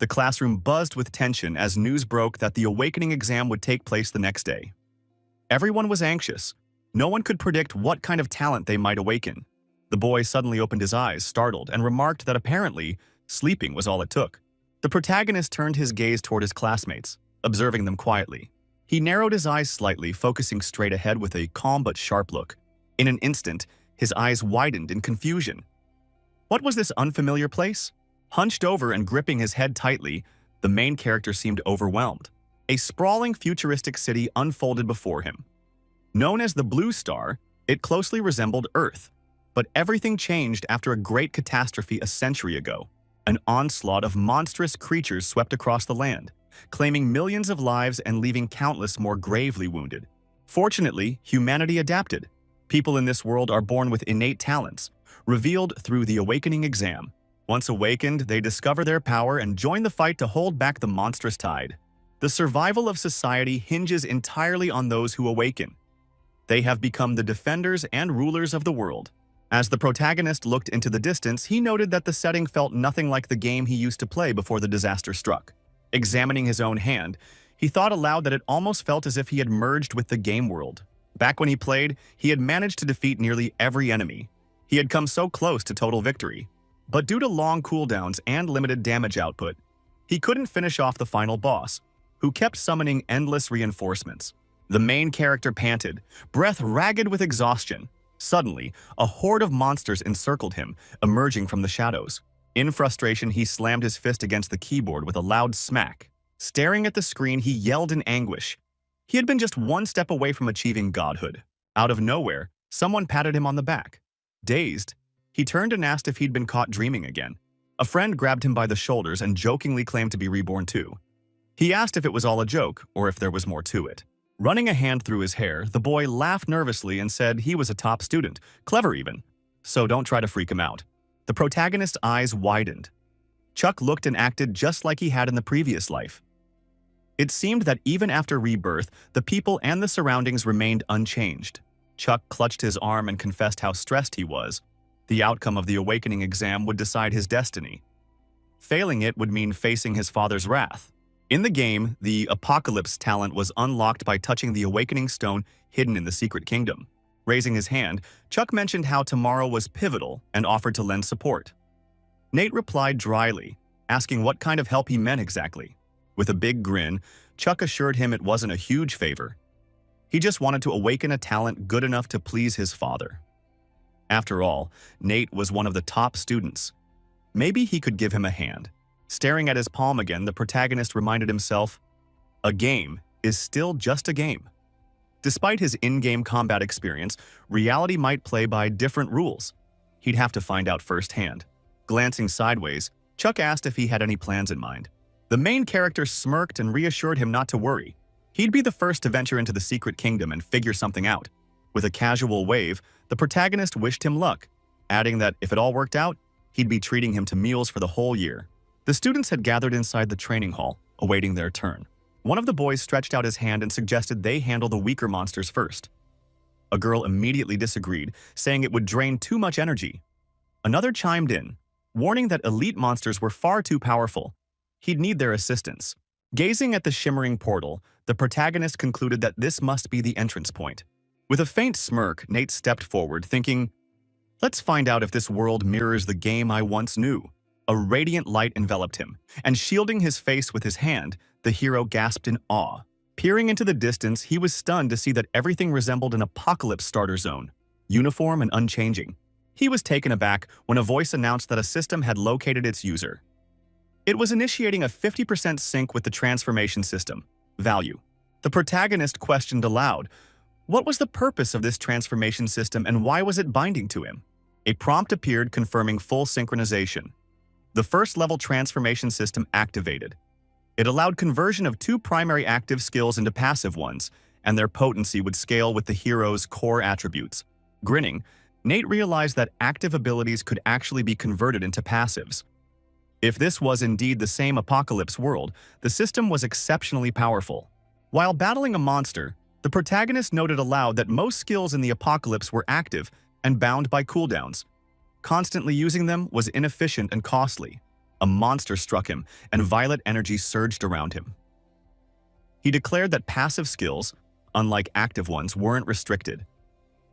The classroom buzzed with tension as news broke that the awakening exam would take place the next day. Everyone was anxious. No one could predict what kind of talent they might awaken. The boy suddenly opened his eyes, startled, and remarked that apparently, sleeping was all it took. The protagonist turned his gaze toward his classmates, observing them quietly. He narrowed his eyes slightly, focusing straight ahead with a calm but sharp look. In an instant, his eyes widened in confusion. What was this unfamiliar place? Hunched over and gripping his head tightly, the main character seemed overwhelmed. A sprawling futuristic city unfolded before him. Known as the Blue Star, it closely resembled Earth. But everything changed after a great catastrophe a century ago. An onslaught of monstrous creatures swept across the land, claiming millions of lives and leaving countless more gravely wounded. Fortunately, humanity adapted. People in this world are born with innate talents, revealed through the awakening exam. Once awakened, they discover their power and join the fight to hold back the monstrous tide. The survival of society hinges entirely on those who awaken. They have become the defenders and rulers of the world. As the protagonist looked into the distance, he noted that the setting felt nothing like the game he used to play before the disaster struck. Examining his own hand, he thought aloud that it almost felt as if he had merged with the game world. Back when he played, he had managed to defeat nearly every enemy. He had come so close to total victory. But due to long cooldowns and limited damage output, he couldn't finish off the final boss, who kept summoning endless reinforcements. The main character panted, breath ragged with exhaustion. Suddenly, a horde of monsters encircled him, emerging from the shadows. In frustration, he slammed his fist against the keyboard with a loud smack. Staring at the screen, he yelled in anguish. He had been just one step away from achieving godhood. Out of nowhere, someone patted him on the back. Dazed, he turned and asked if he'd been caught dreaming again. A friend grabbed him by the shoulders and jokingly claimed to be reborn too. He asked if it was all a joke or if there was more to it. Running a hand through his hair, the boy laughed nervously and said he was a top student, clever even, so don't try to freak him out. The protagonist's eyes widened. Chuck looked and acted just like he had in the previous life. It seemed that even after rebirth, the people and the surroundings remained unchanged. Chuck clutched his arm and confessed how stressed he was. The outcome of the awakening exam would decide his destiny. Failing it would mean facing his father's wrath. In the game, the Apocalypse talent was unlocked by touching the awakening stone hidden in the secret kingdom. Raising his hand, Chuck mentioned how tomorrow was pivotal and offered to lend support. Nate replied dryly, asking what kind of help he meant exactly. With a big grin, Chuck assured him it wasn't a huge favor. He just wanted to awaken a talent good enough to please his father. After all, Nate was one of the top students. Maybe he could give him a hand. Staring at his palm again, the protagonist reminded himself, a game is still just a game. Despite his in-game combat experience, reality might play by different rules. He'd have to find out firsthand. Glancing sideways, Chuck asked if he had any plans in mind. The main character smirked and reassured him not to worry. He'd be the first to venture into the secret kingdom and figure something out. With a casual wave, the protagonist wished him luck, adding that if it all worked out, he'd be treating him to meals for the whole year. The students had gathered inside the training hall, awaiting their turn. One of the boys stretched out his hand and suggested they handle the weaker monsters first. A girl immediately disagreed, saying it would drain too much energy. Another chimed in, warning that elite monsters were far too powerful. He'd need their assistance. Gazing at the shimmering portal, the protagonist concluded that this must be the entrance point. With a faint smirk, Nate stepped forward, thinking, let's find out if this world mirrors the game I once knew. A radiant light enveloped him, and shielding his face with his hand, the hero gasped in awe. Peering into the distance, he was stunned to see that everything resembled an apocalypse starter zone, uniform and unchanging. He was taken aback when a voice announced that a system had located its user. It was initiating a 50% sync with the transformation system. Value. The protagonist questioned aloud, what was the purpose of this transformation system and why was it binding to him? A prompt appeared confirming full synchronization. The first-level transformation system activated. It allowed conversion of two primary active skills into passive ones, and their potency would scale with the hero's core attributes. Grinning, Nate realized that active abilities could actually be converted into passives. If this was indeed the same apocalypse world, the system was exceptionally powerful. While battling a monster, the protagonist noted aloud that most skills in the apocalypse were active and bound by cooldowns. Constantly using them was inefficient and costly. a monster struck him, and violet energy surged around him. He declared that passive skills, unlike active ones, weren't restricted.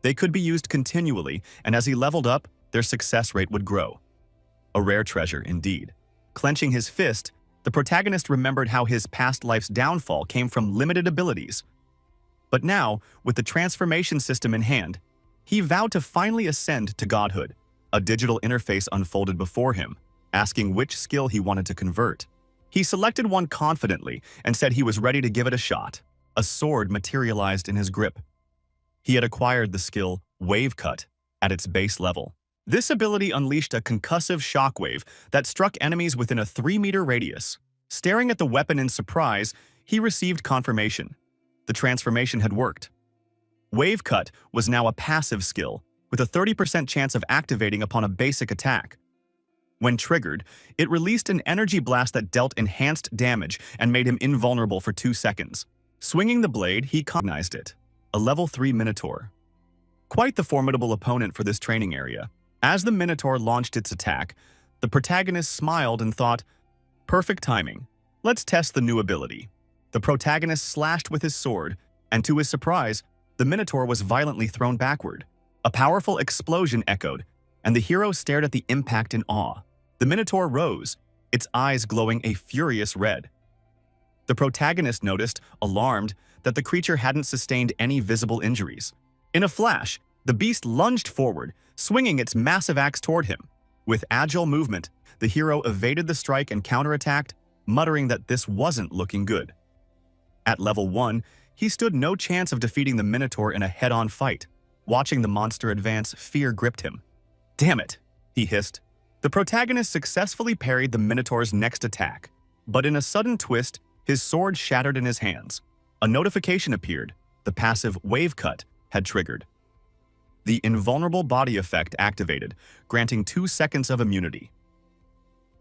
They could be used continually, and as he leveled up, their success rate would grow. A rare treasure, indeed. Clenching his fist, the protagonist remembered how his past life's downfall came from limited abilities. But now, with the transformation system in hand, he vowed to finally ascend to godhood. A digital interface unfolded before him, asking which skill he wanted to convert. He selected one confidently and said he was ready to give it a shot. A sword materialized in his grip. He had acquired the skill Wave Cut at its base level. This ability unleashed a concussive shockwave that struck enemies within a 3-meter radius. Staring at the weapon in surprise, he received confirmation. The transformation had worked. Wave Cut was now a passive skill, with a 30% chance of activating upon a basic attack. When triggered, it released an energy blast that dealt enhanced damage and made him invulnerable for 2 seconds. Swinging the blade, he cognized it. A level 3 Minotaur. Quite the formidable opponent for this training area. As the Minotaur launched its attack, the protagonist smiled and thought, "Perfect timing. Let's test the new ability." The protagonist slashed with his sword, and to his surprise, the Minotaur was violently thrown backward. A powerful explosion echoed, and the hero stared at the impact in awe. The Minotaur rose, its eyes glowing a furious red. The protagonist noticed, alarmed, that the creature hadn't sustained any visible injuries. In a flash, the beast lunged forward, swinging its massive axe toward him. With agile movement, the hero evaded the strike and counterattacked, muttering that this wasn't looking good. At level 1, he stood no chance of defeating the Minotaur in a head-on fight. Watching the monster advance, fear gripped him. "Damn it," he hissed. The protagonist successfully parried the Minotaur's next attack, but in a sudden twist, his sword shattered in his hands. A notification appeared. The passive Wave Cut had triggered. The invulnerable body effect activated, granting 2 seconds of immunity.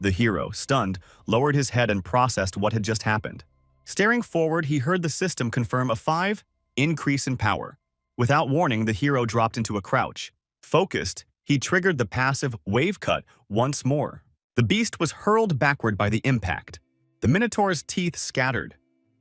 The hero, stunned, lowered his head and processed what had just happened. Staring forward, he heard the system confirm a 5 increase in power. Without warning, the hero dropped into a crouch. Focused, he triggered the passive Wave Cut once more. The beast was hurled backward by the impact. The Minotaur's teeth scattered,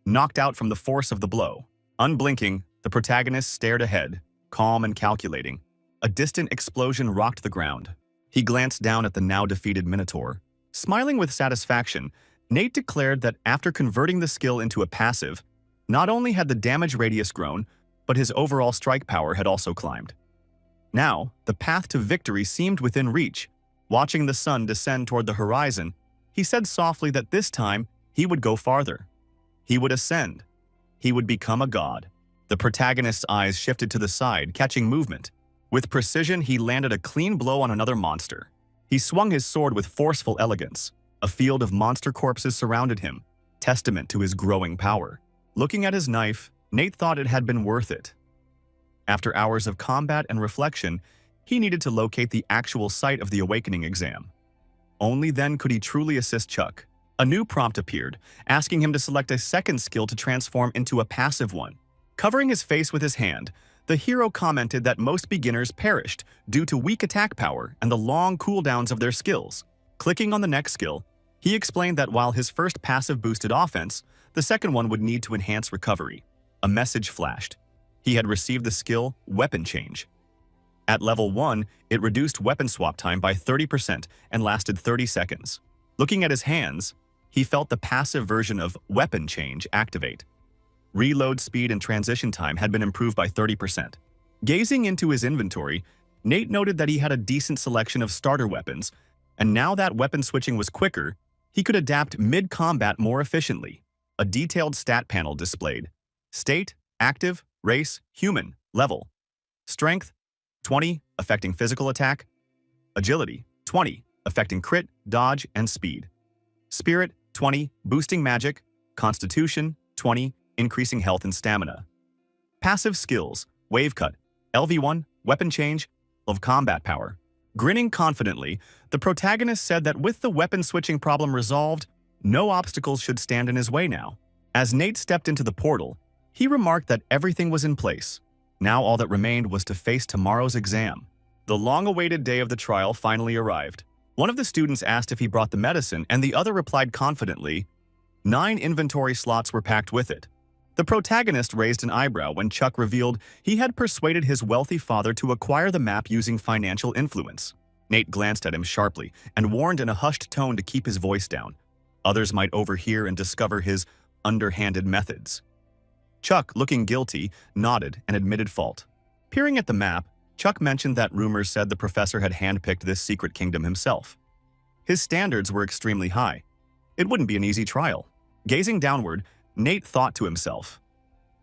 knocked out from the force of the blow. Unblinking, the protagonist stared ahead, calm and calculating. A distant explosion rocked the ground. He glanced down at the now defeated Minotaur. Smiling with satisfaction, Nate declared that after converting the skill into a passive, not only had the damage radius grown, but his overall strike power had also climbed. Now, the path to victory seemed within reach. Watching the sun descend toward the horizon, he said softly that this time he would go farther. He would ascend. He would become a god. The protagonist's eyes shifted to the side, catching movement. With precision, he landed a clean blow on another monster. He swung his sword with forceful elegance. A field of monster corpses surrounded him, testament to his growing power. Looking at his knife, Nate thought it had been worth it. After hours of combat and reflection, he needed to locate the actual site of the awakening exam. Only then could he truly assist Chuck. A new prompt appeared, asking him to select a second skill to transform into a passive one. Covering his face with his hand, the hero commented that most beginners perished due to weak attack power and the long cooldowns of their skills. Clicking on the next skill, he explained that while his first passive boosted offense, the second one would need to enhance recovery. A message flashed. He had received the skill Weapon Change. At level 1, it reduced weapon swap time by 30% and lasted 30 seconds. Looking at his hands, he felt the passive version of Weapon Change activate. Reload speed and transition time had been improved by 30%. Gazing into his inventory, Nate noted that he had a decent selection of starter weapons, and now that weapon switching was quicker, he could adapt mid-combat more efficiently. A detailed stat panel displayed. State, active, race, human, level. Strength, 20, affecting physical attack. Agility, 20, affecting crit, dodge, and speed. Spirit, 20, boosting magic. Constitution, 20, increasing health and stamina. Passive skills, Wave Cut, LV1, Weapon Change, of combat power. Grinning confidently, the protagonist said that with the weapon switching problem resolved, no obstacles should stand in his way now. As Nate stepped into the portal, he remarked that everything was in place. Now all that remained was to face tomorrow's exam. The long-awaited day of the trial finally arrived. One of the students asked if he brought the medicine, and the other replied confidently, 9 inventory slots were packed with it. The protagonist raised an eyebrow when Chuck revealed he had persuaded his wealthy father to acquire the map using financial influence. Nate glanced at him sharply and warned in a hushed tone to keep his voice down. Others might overhear and discover his underhanded methods. Chuck, looking guilty, nodded and admitted fault. Peering at the map, Chuck mentioned that rumors said the professor had handpicked this secret kingdom himself. His standards were extremely high. It wouldn't be an easy trial. Gazing downward, Nate thought to himself.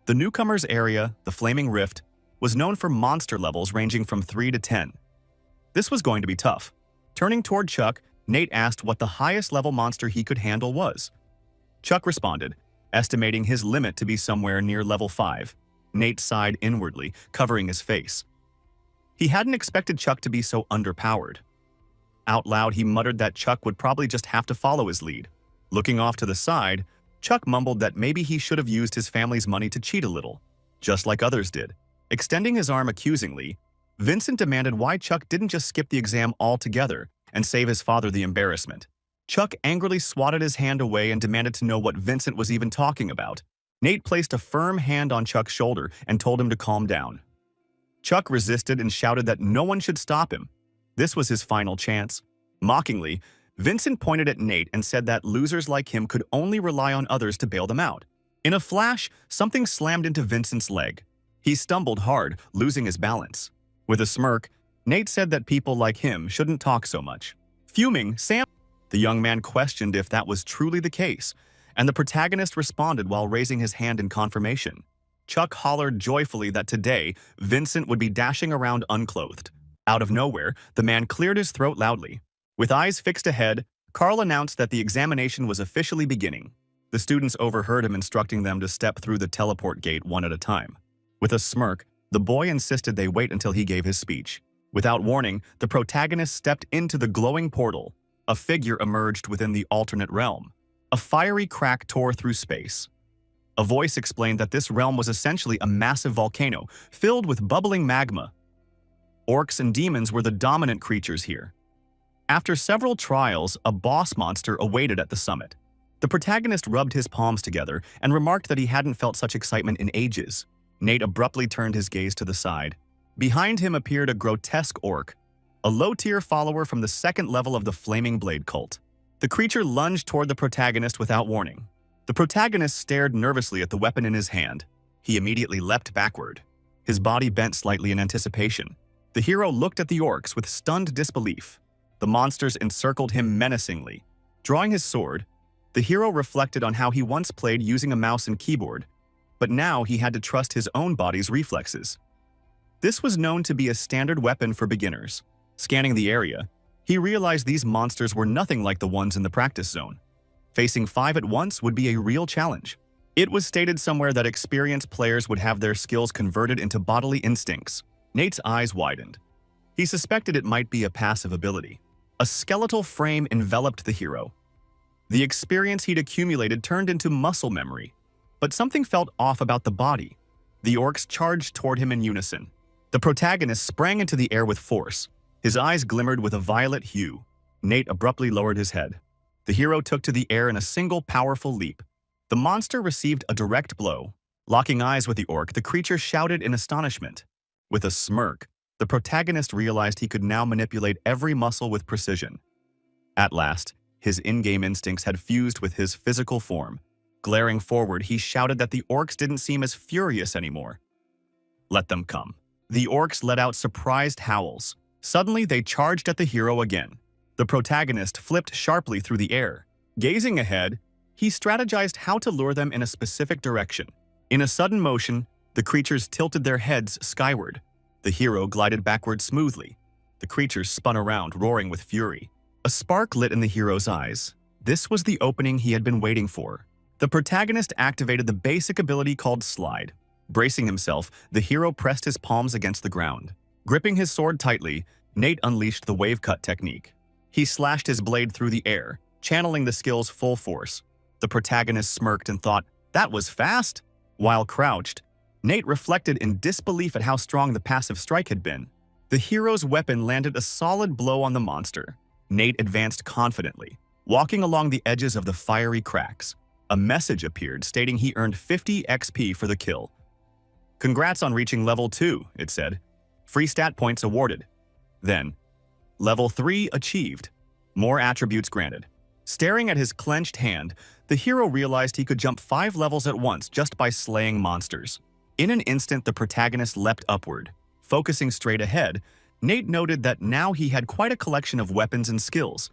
The newcomer's area, the Flaming Rift, was known for monster levels ranging from 3 to 10. This was going to be tough. Turning toward Chuck, Nate asked what the highest level monster he could handle was. Chuck responded, estimating his limit to be somewhere near level 5. Nate sighed inwardly, covering his face. He hadn't expected Chuck to be so underpowered. Out loud, he muttered that Chuck would probably just have to follow his lead. Looking off to the side, Chuck mumbled that maybe he should have used his family's money to cheat a little, just like others did. Extending his arm accusingly, Vincent demanded why Chuck didn't just skip the exam altogether and save his father the embarrassment. Chuck angrily swatted his hand away and demanded to know what Vincent was even talking about. Nate placed a firm hand on Chuck's shoulder and told him to calm down. Chuck resisted and shouted that no one should stop him. This was his final chance. Mockingly, Vincent pointed at Nate and said that losers like him could only rely on others to bail them out. In a flash, something slammed into Vincent's leg. He stumbled hard, losing his balance. With a smirk, Nate said that people like him shouldn't talk so much. Fuming, the young man questioned if that was truly the case, and the protagonist responded while raising his hand in confirmation. Chuck hollered joyfully that today, Vincent would be dashing around unclothed. Out of nowhere, the man cleared his throat loudly. With eyes fixed ahead, Carl announced that the examination was officially beginning. The students overheard him instructing them to step through the teleport gate one at a time. With a smirk, the boy insisted they wait until he gave his speech. Without warning, the protagonist stepped into the glowing portal. A figure emerged within the alternate realm. A fiery crack tore through space. A voice explained that this realm was essentially a massive volcano filled with bubbling magma. Orcs and demons were the dominant creatures here. After several trials, a boss monster awaited at the summit. The protagonist rubbed his palms together and remarked that he hadn't felt such excitement in ages. Nate abruptly turned his gaze to the side. Behind him appeared a grotesque orc, a low-tier follower from the second level of the Flaming Blade cult. The creature lunged toward the protagonist without warning. The protagonist stared nervously at the weapon in his hand. He immediately leapt backward. His body bent slightly in anticipation. The hero looked at the orcs with stunned disbelief. The monsters encircled him menacingly. Drawing his sword, the hero reflected on how he once played using a mouse and keyboard, but now he had to trust his own body's reflexes. This was known to be a standard weapon for beginners. Scanning the area, he realized these monsters were nothing like the ones in the practice zone. Facing 5 at once would be a real challenge. It was stated somewhere that experienced players would have their skills converted into bodily instincts. Nate's eyes widened. He suspected it might be a passive ability. A skeletal frame enveloped the hero. The experience he'd accumulated turned into muscle memory. But something felt off about the body. The orcs charged toward him in unison. The protagonist sprang into the air with force. His eyes glimmered with a violet hue. Nate abruptly lowered his head. The hero took to the air in a single powerful leap. The monster received a direct blow. Locking eyes with the orc, the creature shouted in astonishment. With a smirk, the protagonist realized he could now manipulate every muscle with precision. At last, his in-game instincts had fused with his physical form. Glaring forward, he shouted that the orcs didn't seem as furious anymore. Let them come. The orcs let out surprised howls. Suddenly, they charged at the hero again. The protagonist flipped sharply through the air. Gazing ahead, he strategized how to lure them in a specific direction. In a sudden motion, the creatures tilted their heads skyward. The hero glided backward smoothly. The creatures spun around, roaring with fury. A spark lit in the hero's eyes. This was the opening he had been waiting for. The protagonist activated the basic ability called Slide. Bracing himself, the hero pressed his palms against the ground. Gripping his sword tightly, Nate unleashed the wave cut technique. He slashed his blade through the air, channeling the skill's full force. The protagonist smirked and thought, "That was fast?" While crouched, Nate reflected in disbelief at how strong the passive strike had been. The hero's weapon landed a solid blow on the monster. Nate advanced confidently, walking along the edges of the fiery cracks. A message appeared stating he earned 50 XP for the kill. "Congrats on reaching level 2, it said. "Free stat points awarded." Then, "Level 3 achieved. More attributes granted." Staring at his clenched hand, the hero realized he could jump 5 levels at once just by slaying monsters. In an instant, the protagonist leapt upward. Focusing straight ahead, Nate noted that now he had quite a collection of weapons and skills.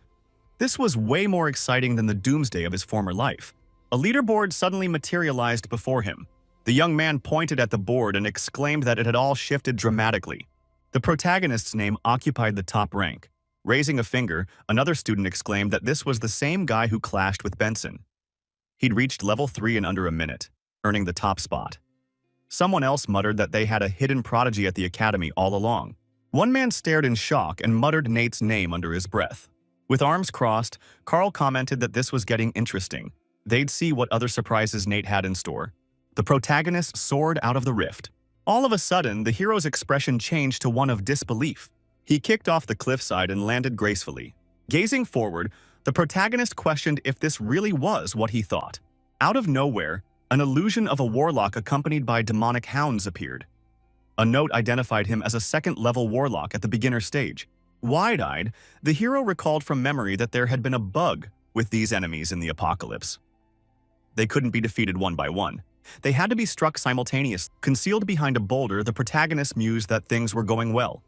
This was way more exciting than the doomsday of his former life. A leaderboard suddenly materialized before him. The young man pointed at the board and exclaimed that it had all shifted dramatically. The protagonist's name occupied the top rank. Raising a finger, another student exclaimed that this was the same guy who clashed with Benson. He'd reached level 3 in under a minute, earning the top spot. Someone else muttered that they had a hidden prodigy at the academy all along. One man stared in shock and muttered Nate's name under his breath. With arms crossed, Carl commented that this was getting interesting. They'd see what other surprises Nate had in store. The protagonist soared out of the rift. All of a sudden, the hero's expression changed to one of disbelief. He kicked off the cliffside and landed gracefully. Gazing forward, the protagonist questioned if this really was what he thought. Out of nowhere, an illusion of a warlock accompanied by demonic hounds appeared. A note identified him as a second-level warlock at the beginner stage. Wide-eyed, the hero recalled from memory that there had been a bug with these enemies in the apocalypse. They couldn't be defeated one by one. They had to be struck simultaneously. Concealed behind a boulder, the protagonist mused that things were going well.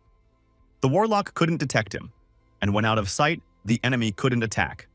The warlock couldn't detect him, and when out of sight, the enemy couldn't attack.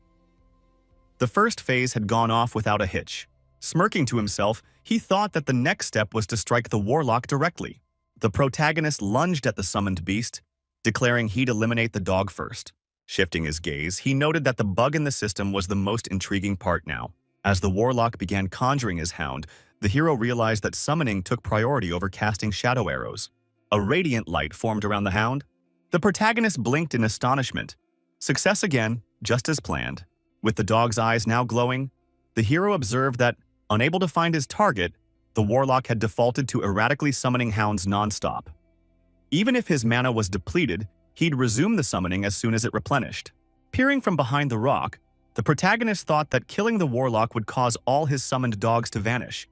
The first phase had gone off without a hitch. Smirking to himself, he thought that the next step was to strike the warlock directly. The protagonist lunged at the summoned beast, declaring he'd eliminate the dog first. Shifting his gaze, he noted that the bug in the system was the most intriguing part now. As the warlock began conjuring his hound, the hero realized that summoning took priority over casting shadow arrows. A radiant light formed around the hound. The protagonist blinked in astonishment. Success again, just as planned. With the dog's eyes now glowing, the hero observed that, unable to find his target, the warlock had defaulted to erratically summoning hounds non-stop. Even if his mana was depleted, he'd resume the summoning as soon as it replenished. Peering from behind the rock, the protagonist thought that killing the warlock would cause all his summoned dogs to vanish,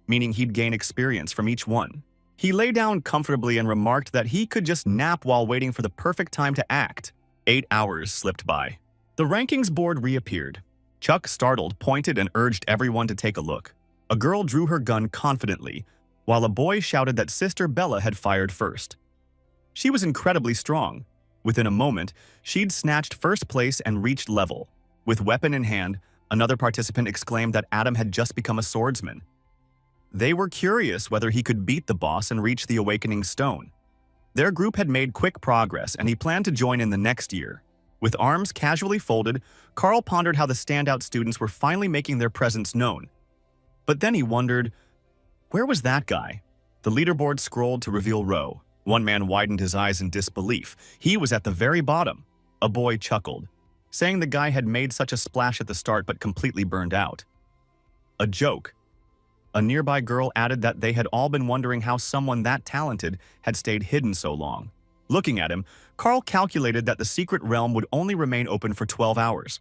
meaning he'd gain experience from each one. He lay down comfortably and remarked that he could just nap while waiting for the perfect time to act. 8 hours slipped by. The rankings board reappeared. Chuck, startled, pointed and urged everyone to take a look. A girl drew her gun confidently, while a boy shouted that Sister Bella had fired first. She was incredibly strong. Within a moment, she'd snatched first place and reached level. With weapon in hand, another participant exclaimed that Adam had just become a swordsman. They were curious whether he could beat the boss and reach the Awakening Stone. Their group had made quick progress, and he planned to join in the next year. With arms casually folded, Carl pondered how the standout students were finally making their presence known. But then he wondered, where was that guy? The leaderboard scrolled to reveal Roe. One man widened his eyes in disbelief. He was at the very bottom. A boy chuckled, saying the guy had made such a splash at the start but completely burned out. A joke. A nearby girl added that they had all been wondering how someone that talented had stayed hidden so long. Looking at him, Carl calculated that the secret realm would only remain open for 12 hours.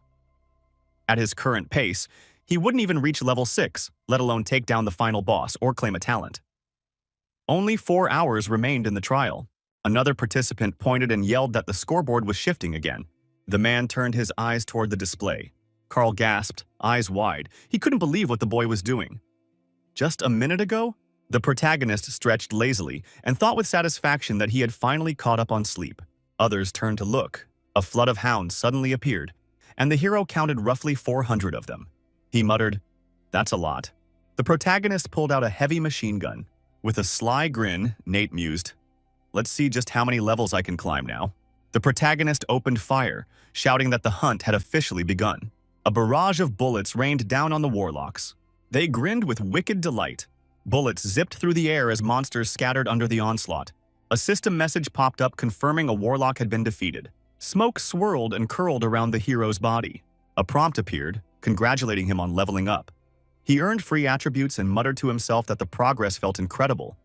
At his current pace, he wouldn't even reach level 6, let alone take down the final boss or claim a talent. Only 4 hours remained in the trial. Another participant pointed and yelled that the scoreboard was shifting again. The man turned his eyes toward the display. Carl gasped, eyes wide. He couldn't believe what the boy was doing. Just a minute ago, the protagonist stretched lazily and thought with satisfaction that he had finally caught up on sleep. Others turned to look. A flood of hounds suddenly appeared, and the hero counted roughly 400 of them. He muttered, "That's a lot." The protagonist pulled out a heavy machine gun. With a sly grin, Nate mused, "Let's see just how many levels I can climb now." The protagonist opened fire, shouting that the hunt had officially begun. A barrage of bullets rained down on the warlocks. They grinned with wicked delight. Bullets zipped through the air as monsters scattered under the onslaught. A system message popped up confirming a warlock had been defeated. Smoke swirled and curled around the hero's body. A prompt appeared, congratulating him on leveling up. He earned free attributes and muttered to himself that the progress felt incredible,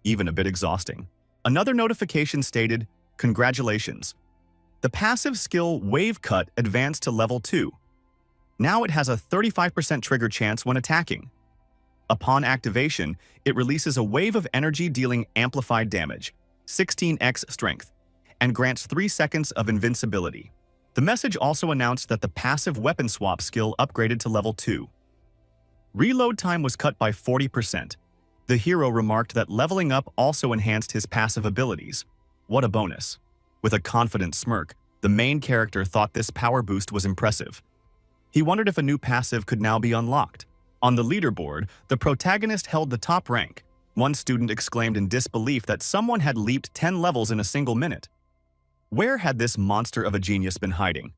even a bit exhausting. Another notification stated, "Congratulations. The passive skill Wave Cut advanced to level 2. Now it has a 35% trigger chance when attacking. Upon activation, it releases a wave of energy dealing amplified damage, 16x strength, and grants 3 seconds of invincibility. The message also announced that the passive weapon swap skill upgraded to level 2. Reload time was cut by 40%. The hero remarked that leveling up also enhanced his passive abilities. What a bonus. With a confident smirk, the main character thought this power boost was impressive. He wondered if a new passive could now be unlocked. On the leaderboard, the protagonist held the top rank. One student exclaimed in disbelief that someone had leaped 10 levels in a single minute. Where had this monster of a genius been hiding?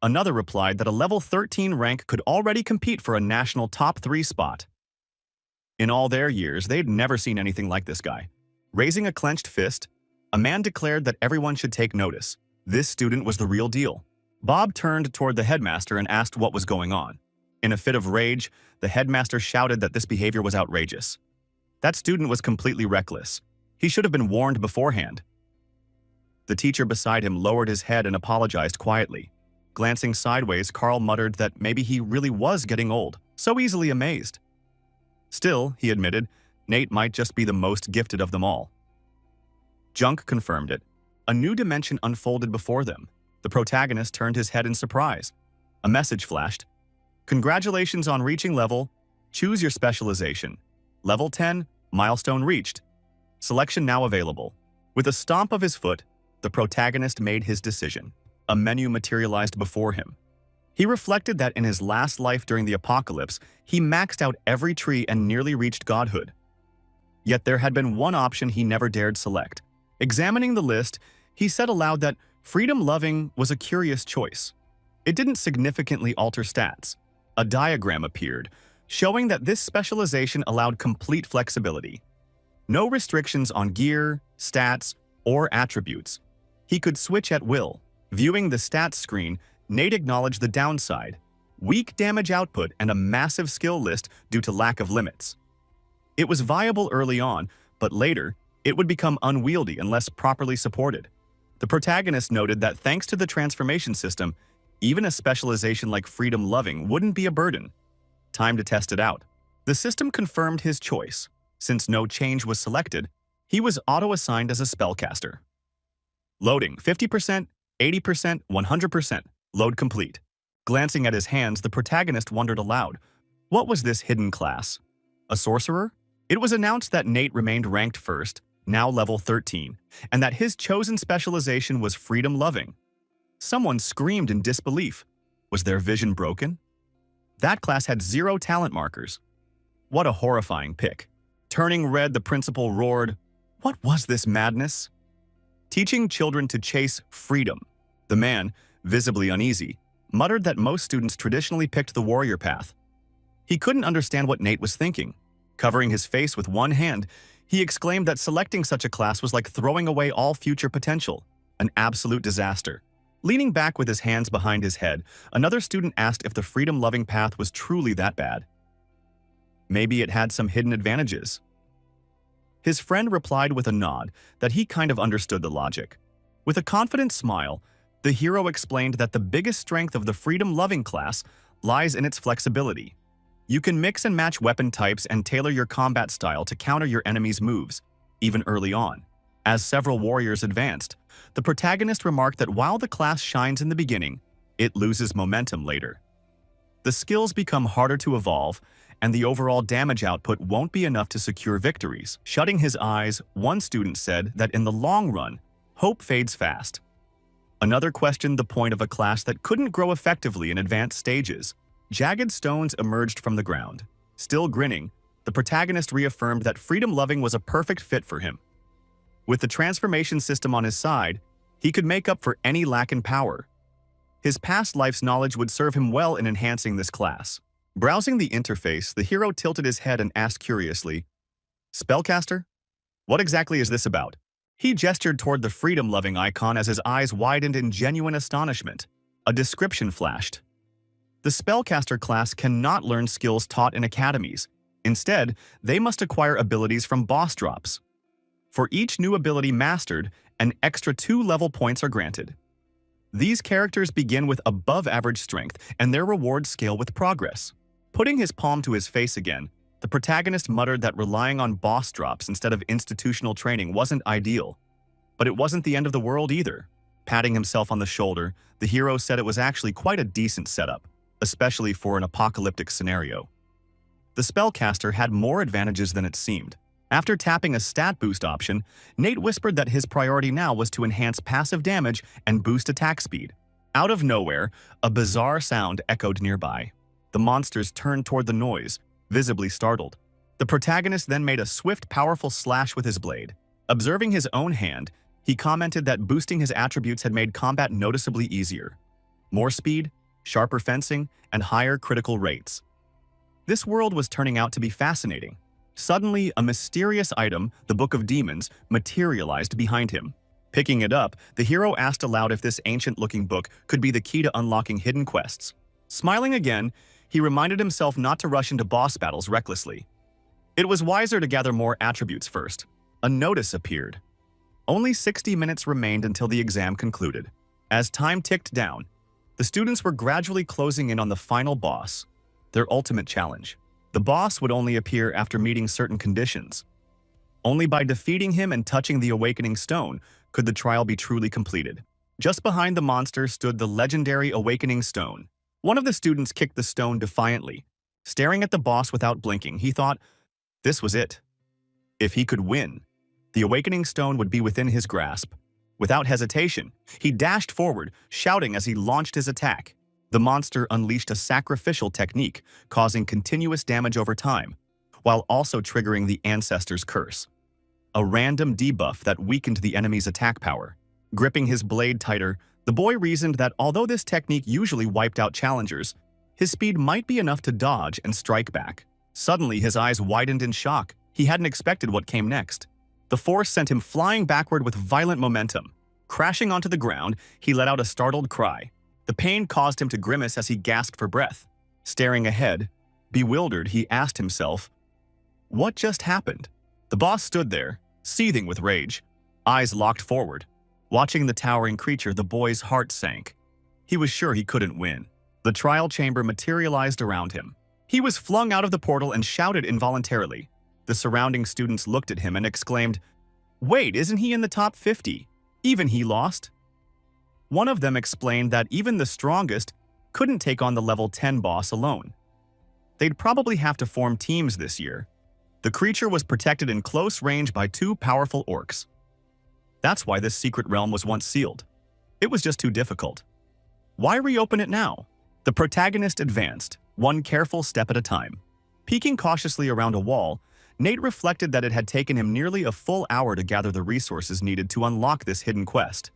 Another replied that a level 13 rank could already compete for a national top 3 spot. In all their years, they'd never seen anything like this guy. Raising a clenched fist, a man declared that everyone should take notice. This student was the real deal. Bob turned toward the headmaster and asked what was going on. In a fit of rage, the headmaster shouted that this behavior was outrageous. That student was completely reckless. He should have been warned beforehand. The teacher beside him lowered his head and apologized quietly. Glancing sideways, Carl muttered that maybe he really was getting old, so easily amazed. Still, he admitted, Nate might just be the most gifted of them all. Junk confirmed it. A new dimension unfolded before them. The protagonist turned his head in surprise. A message flashed. Congratulations on reaching level. Choose your specialization. Level 10, milestone reached. Selection now available. With a stomp of his foot, the protagonist made his decision. A menu materialized before him. He reflected that in his last life during the apocalypse, he maxed out every tree and nearly reached godhood. Yet there had been one option he never dared select. Examining the list, he said aloud that freedom-loving was a curious choice. It didn't significantly alter stats. A diagram appeared, showing that this specialization allowed complete flexibility. No restrictions on gear, stats, or attributes. He could switch at will. Viewing the stats screen, Nate acknowledged the downside: weak damage output and a massive skill list due to lack of limits. It was viable early on, but later, it would become unwieldy unless properly supported. The protagonist noted that thanks to the transformation system, even a specialization like freedom-loving wouldn't be a burden. Time to test it out. The system confirmed his choice. Since no change was selected, he was auto-assigned as a spellcaster. Loading 50%, 80%, 100%. Load complete. Glancing at his hands, the protagonist wondered aloud. What was this hidden class? A sorcerer? It was announced that Nate remained ranked first, now level 13, and that his chosen specialization was freedom-loving. Someone screamed in disbelief. Was their vision broken? That class had 0 talent markers. What a horrifying pick. Turning red, the principal roared, "What was this madness?" Teaching children to chase freedom. The man, visibly uneasy, muttered that most students traditionally picked the warrior path. He couldn't understand what Nate was thinking. Covering his face with one hand, he exclaimed that selecting such a class was like throwing away all future potential. An absolute disaster. Leaning back with his hands behind his head, another student asked if the freedom-loving path was truly that bad. Maybe it had some hidden advantages. His friend replied with a nod that he kind of understood the logic. With a confident smile, the hero explained that the biggest strength of the freedom-loving class lies in its flexibility. You can mix and match weapon types and tailor your combat style to counter your enemy's moves, even early on. As several warriors advanced, the protagonist remarked that while the class shines in the beginning, it loses momentum later. The skills become harder to evolve, and the overall damage output won't be enough to secure victories. Shutting his eyes, one student said that in the long run, hope fades fast. Another questioned the point of a class that couldn't grow effectively in advanced stages. Jagged stones emerged from the ground. Still grinning, the protagonist reaffirmed that freedom-loving was a perfect fit for him. With the transformation system on his side, he could make up for any lack in power. His past life's knowledge would serve him well in enhancing this class. Browsing the interface, the hero tilted his head and asked curiously, "Spellcaster? What exactly is this about?" He gestured toward the freedom-loving icon as his eyes widened in genuine astonishment. A description flashed. The spellcaster class cannot learn skills taught in academies. Instead, they must acquire abilities from boss drops. For each new ability mastered, and extra 2 level points are granted. These characters begin with above-average strength, and their rewards scale with progress. Putting his palm to his face again, the protagonist muttered that relying on boss drops instead of institutional training wasn't ideal. But it wasn't the end of the world either. Patting himself on the shoulder, the hero said it was actually quite a decent setup, especially for an apocalyptic scenario. The spellcaster had more advantages than it seemed. After tapping a stat boost option, Nate whispered that his priority now was to enhance passive damage and boost attack speed. Out of nowhere, a bizarre sound echoed nearby. The monsters turned toward the noise, visibly startled. The protagonist then made a swift, powerful slash with his blade. Observing his own hand, he commented that boosting his attributes had made combat noticeably easier. More speed, sharper fencing, and higher critical rates. This world was turning out to be fascinating. Suddenly, a mysterious item, the Book of Demons, materialized behind him. Picking it up, the hero asked aloud if this ancient-looking book could be the key to unlocking hidden quests. Smiling again, he reminded himself not to rush into boss battles recklessly. It was wiser to gather more attributes first. A notice appeared. Only 60 minutes remained until the exam concluded. As time ticked down, the students were gradually closing in on the final boss, their ultimate challenge. The boss would only appear after meeting certain conditions. Only by defeating him and touching the Awakening Stone could the trial be truly completed. Just behind the monster stood the legendary Awakening Stone. One of the students kicked the stone defiantly. Staring at the boss without blinking, he thought, this was it. If he could win, the Awakening Stone would be within his grasp. Without hesitation, he dashed forward, shouting as he launched his attack. The monster unleashed a sacrificial technique, causing continuous damage over time, while also triggering the Ancestor's Curse, a random debuff that weakened the enemy's attack power. Gripping his blade tighter, the boy reasoned that although this technique usually wiped out challengers, his speed might be enough to dodge and strike back. Suddenly, his eyes widened in shock. He hadn't expected what came next. The force sent him flying backward with violent momentum. Crashing onto the ground, he let out a startled cry. The pain caused him to grimace as he gasped for breath. Staring ahead, bewildered, he asked himself, what just happened? The boss stood there, seething with rage, eyes locked forward. Watching the towering creature, the boy's heart sank. He was sure he couldn't win. The trial chamber materialized around him. He was flung out of the portal and shouted involuntarily. The surrounding students looked at him and exclaimed, wait, isn't he in the top 50? Even he lost? One of them explained that even the strongest couldn't take on the level 10 boss alone. They'd probably have to form teams this year. The creature was protected in close range by 2 powerful orcs. That's why this secret realm was once sealed. It was just too difficult. Why reopen it now? The protagonist advanced, one careful step at a time. Peeking cautiously around a wall, Nate reflected that it had taken him nearly a full hour to gather the resources needed to unlock this hidden quest.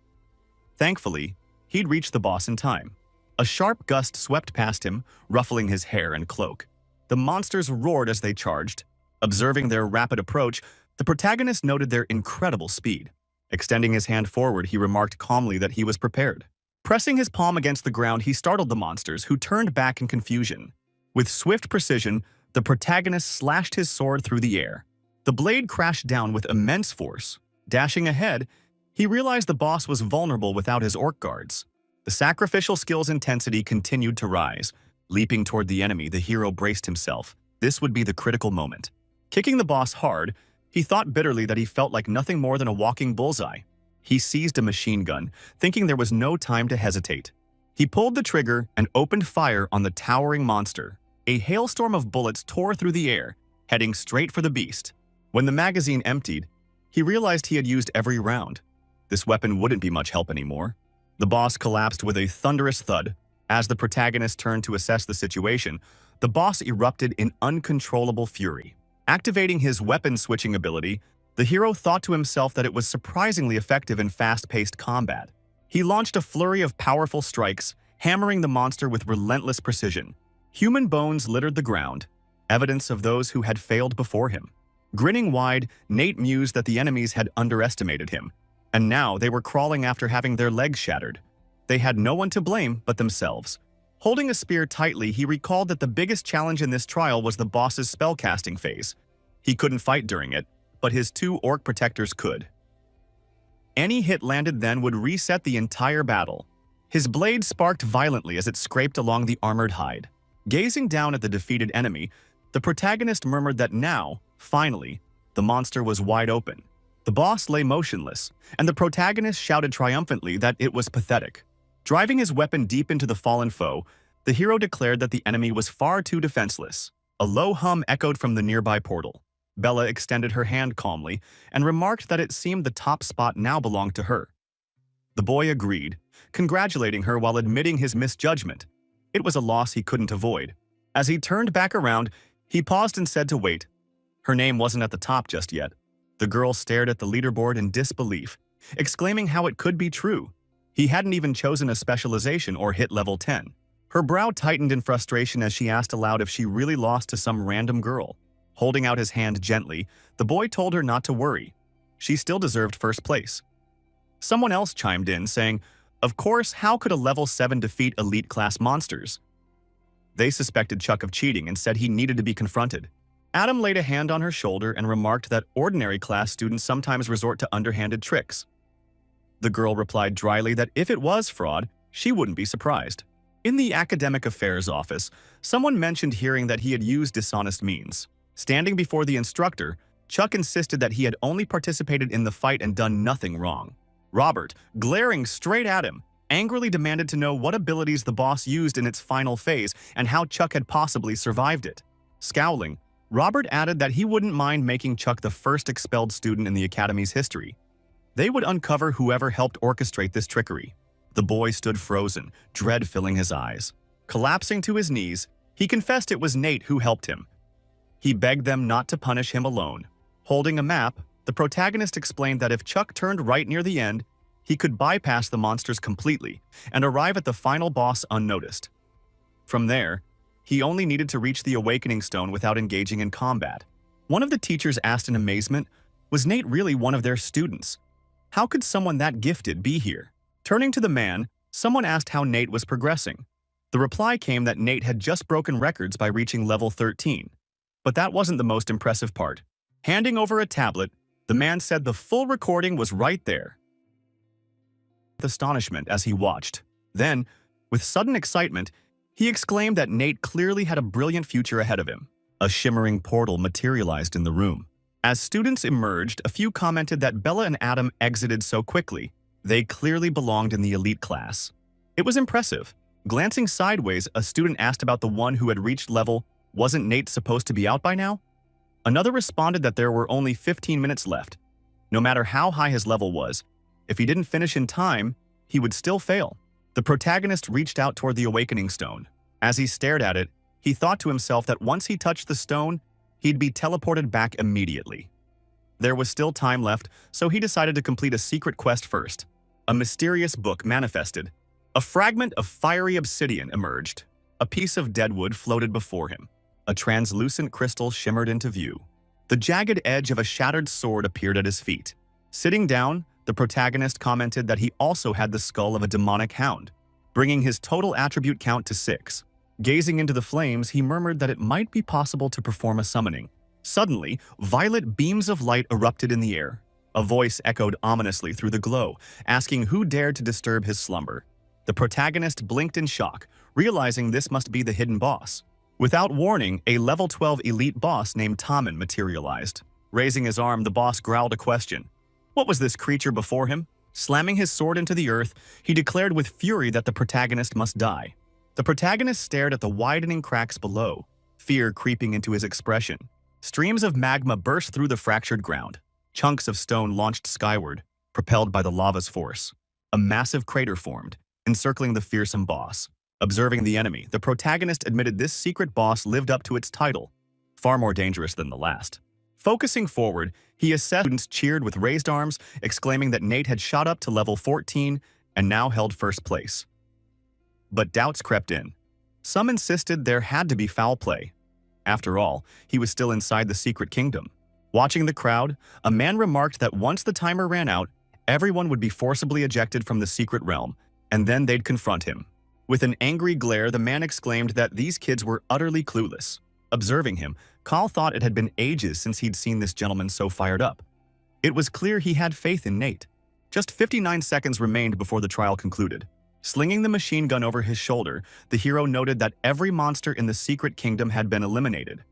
Thankfully, he'd reached the boss in time. A sharp gust swept past him, ruffling his hair and cloak. The monsters roared as they charged. Observing their rapid approach, the protagonist noted their incredible speed. Extending his hand forward, he remarked calmly that he was prepared. Pressing his palm against the ground, he startled the monsters, who turned back in confusion. With swift precision, the protagonist slashed his sword through the air. The blade crashed down with immense force. Dashing ahead, he realized the boss was vulnerable without his orc guards. The sacrificial skill's intensity continued to rise. Leaping toward the enemy, the hero braced himself. This would be the critical moment. Kicking the boss hard, he thought bitterly that he felt like nothing more than a walking bullseye. He seized a machine gun, thinking there was no time to hesitate. He pulled the trigger and opened fire on the towering monster. A hailstorm of bullets tore through the air, heading straight for the beast. When the magazine emptied, he realized he had used every round. This weapon wouldn't be much help anymore. The boss collapsed with a thunderous thud. As the protagonist turned to assess the situation, the boss erupted in uncontrollable fury. Activating his weapon-switching ability, the hero thought to himself that it was surprisingly effective in fast-paced combat. He launched a flurry of powerful strikes, hammering the monster with relentless precision. Human bones littered the ground, evidence of those who had failed before him. Grinning wide, Nate mused that the enemies had underestimated him, and now they were crawling after having their legs shattered. They had no one to blame but themselves. Holding a spear tightly, he recalled that the biggest challenge in this trial was the boss's spellcasting phase. He couldn't fight during it, but his 2 orc protectors could. Any hit landed then would reset the entire battle. His blade sparked violently as it scraped along the armored hide. Gazing down at the defeated enemy, the protagonist murmured that now, finally, the monster was wide open. The boss lay motionless, and the protagonist shouted triumphantly that it was pathetic. Driving his weapon deep into the fallen foe, the hero declared that the enemy was far too defenseless. A low hum echoed from the nearby portal. Bella extended her hand calmly and remarked that it seemed the top spot now belonged to her. The boy agreed, congratulating her while admitting his misjudgment. It was a loss he couldn't avoid. As he turned back around, he paused and said to wait. Her name wasn't at the top just yet. The girl stared at the leaderboard in disbelief, exclaiming how it could be true. He hadn't even chosen a specialization or hit level 10. Her brow tightened in frustration as she asked aloud if she really lost to some random girl. Holding out his hand gently, the boy told her not to worry. She still deserved first place. Someone else chimed in, saying, "Of course, how could a level 7 defeat elite-class monsters?" They suspected Chuck of cheating and said he needed to be confronted. Adam laid a hand on her shoulder and remarked that ordinary class students sometimes resort to underhanded tricks. The girl replied dryly that if it was fraud, she wouldn't be surprised. In the academic affairs office, someone mentioned hearing that he had used dishonest means. Standing before the instructor, Chuck insisted that he had only participated in the fight and done nothing wrong. Robert, glaring straight at him, angrily demanded to know what abilities the boss used in its final phase and how Chuck had possibly survived it. Scowling, Robert added that he wouldn't mind making Chuck the first expelled student in the Academy's history. They would uncover whoever helped orchestrate this trickery. The boy stood frozen, dread filling his eyes. Collapsing to his knees, he confessed it was Nate who helped him. He begged them not to punish him alone. Holding a map, the protagonist explained that if Chuck turned right near the end, he could bypass the monsters completely and arrive at the final boss unnoticed. From there, he only needed to reach the Awakening Stone without engaging in combat. One of the teachers asked in amazement, was Nate really one of their students? How could someone that gifted be here? Turning to the man, someone asked how Nate was progressing. The reply came that Nate had just broken records by reaching level 13. But that wasn't the most impressive part. Handing over a tablet, the man said the full recording was right there. With astonishment as he watched. Then, with sudden excitement, he exclaimed that Nate clearly had a brilliant future ahead of him. A shimmering portal materialized in the room. As students emerged, a few commented that Bella and Adam exited so quickly. They clearly belonged in the elite class. It was impressive. Glancing sideways, a student asked about the one who had reached level, wasn't Nate supposed to be out by now? Another responded that there were only 15 minutes left. No matter how high his level was, if he didn't finish in time, he would still fail. The protagonist reached out toward the Awakening Stone. As he stared at it, he thought to himself that once he touched the stone, he'd be teleported back immediately. There was still time left, so he decided to complete a secret quest first. A mysterious book manifested. A fragment of fiery obsidian emerged. A piece of deadwood floated before him. A translucent crystal shimmered into view. The jagged edge of a shattered sword appeared at his feet. Sitting down, the protagonist commented that he also had the skull of a demonic hound, bringing his total attribute count to 6. Gazing into the flames, he murmured that it might be possible to perform a summoning. Suddenly, violet beams of light erupted in the air. A voice echoed ominously through the glow, asking who dared to disturb his slumber. The protagonist blinked in shock, realizing this must be the hidden boss. Without warning, a level 12 elite boss named Tommen materialized. Raising his arm, the boss growled a question. What was this creature before him? Slamming his sword into the earth, he declared with fury that the protagonist must die. The protagonist stared at the widening cracks below, fear creeping into his expression. Streams of magma burst through the fractured ground. Chunks of stone launched skyward, propelled by the lava's force. A massive crater formed, encircling the fearsome boss. Observing the enemy, the protagonist admitted this secret boss lived up to its title, far more dangerous than the last. Focusing forward, he assessed. Students cheered with raised arms, exclaiming that Nate had shot up to level 14 and now held first place. But doubts crept in. Some insisted there had to be foul play. After all, he was still inside the secret kingdom. Watching the crowd, a man remarked that once the timer ran out, everyone would be forcibly ejected from the secret realm, and then they'd confront him. With an angry glare, the man exclaimed that these kids were utterly clueless. Observing him, Carl thought it had been ages since he'd seen this gentleman so fired up. It was clear he had faith in Nate. Just 59 seconds remained before the trial concluded. Slinging the machine gun over his shoulder, the hero noted that every monster in the secret kingdom had been eliminated.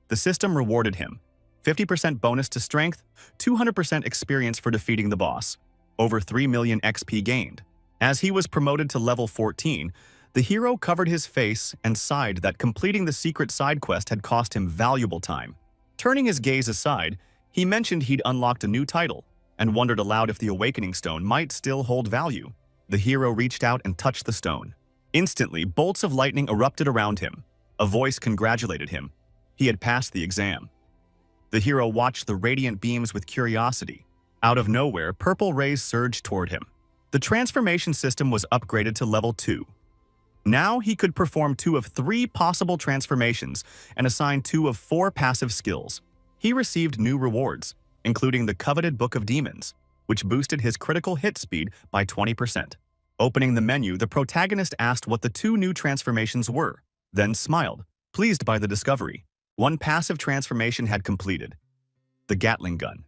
The system rewarded him 50% bonus to strength, 200% experience for defeating the boss, over 3 million XP gained. As he was promoted to level 14, the hero covered his face and sighed that completing the secret side quest had cost him valuable time. Turning his gaze aside, he mentioned he'd unlocked a new title and wondered aloud if the Awakening Stone might still hold value. The hero reached out and touched the stone. Instantly, bolts of lightning erupted around him. A voice congratulated him. He had passed the exam. The hero watched the radiant beams with curiosity. Out of nowhere, purple rays surged toward him. The transformation system was upgraded to level 2. Now he could perform 2 of 3 possible transformations and assign 2 of 4 passive skills. He received new rewards, including the coveted Book of Demons, which boosted his critical hit speed by 20%. Opening the menu, the protagonist asked what the 2 new transformations were, then smiled, pleased by the discovery. One passive transformation had completed: the Gatling gun.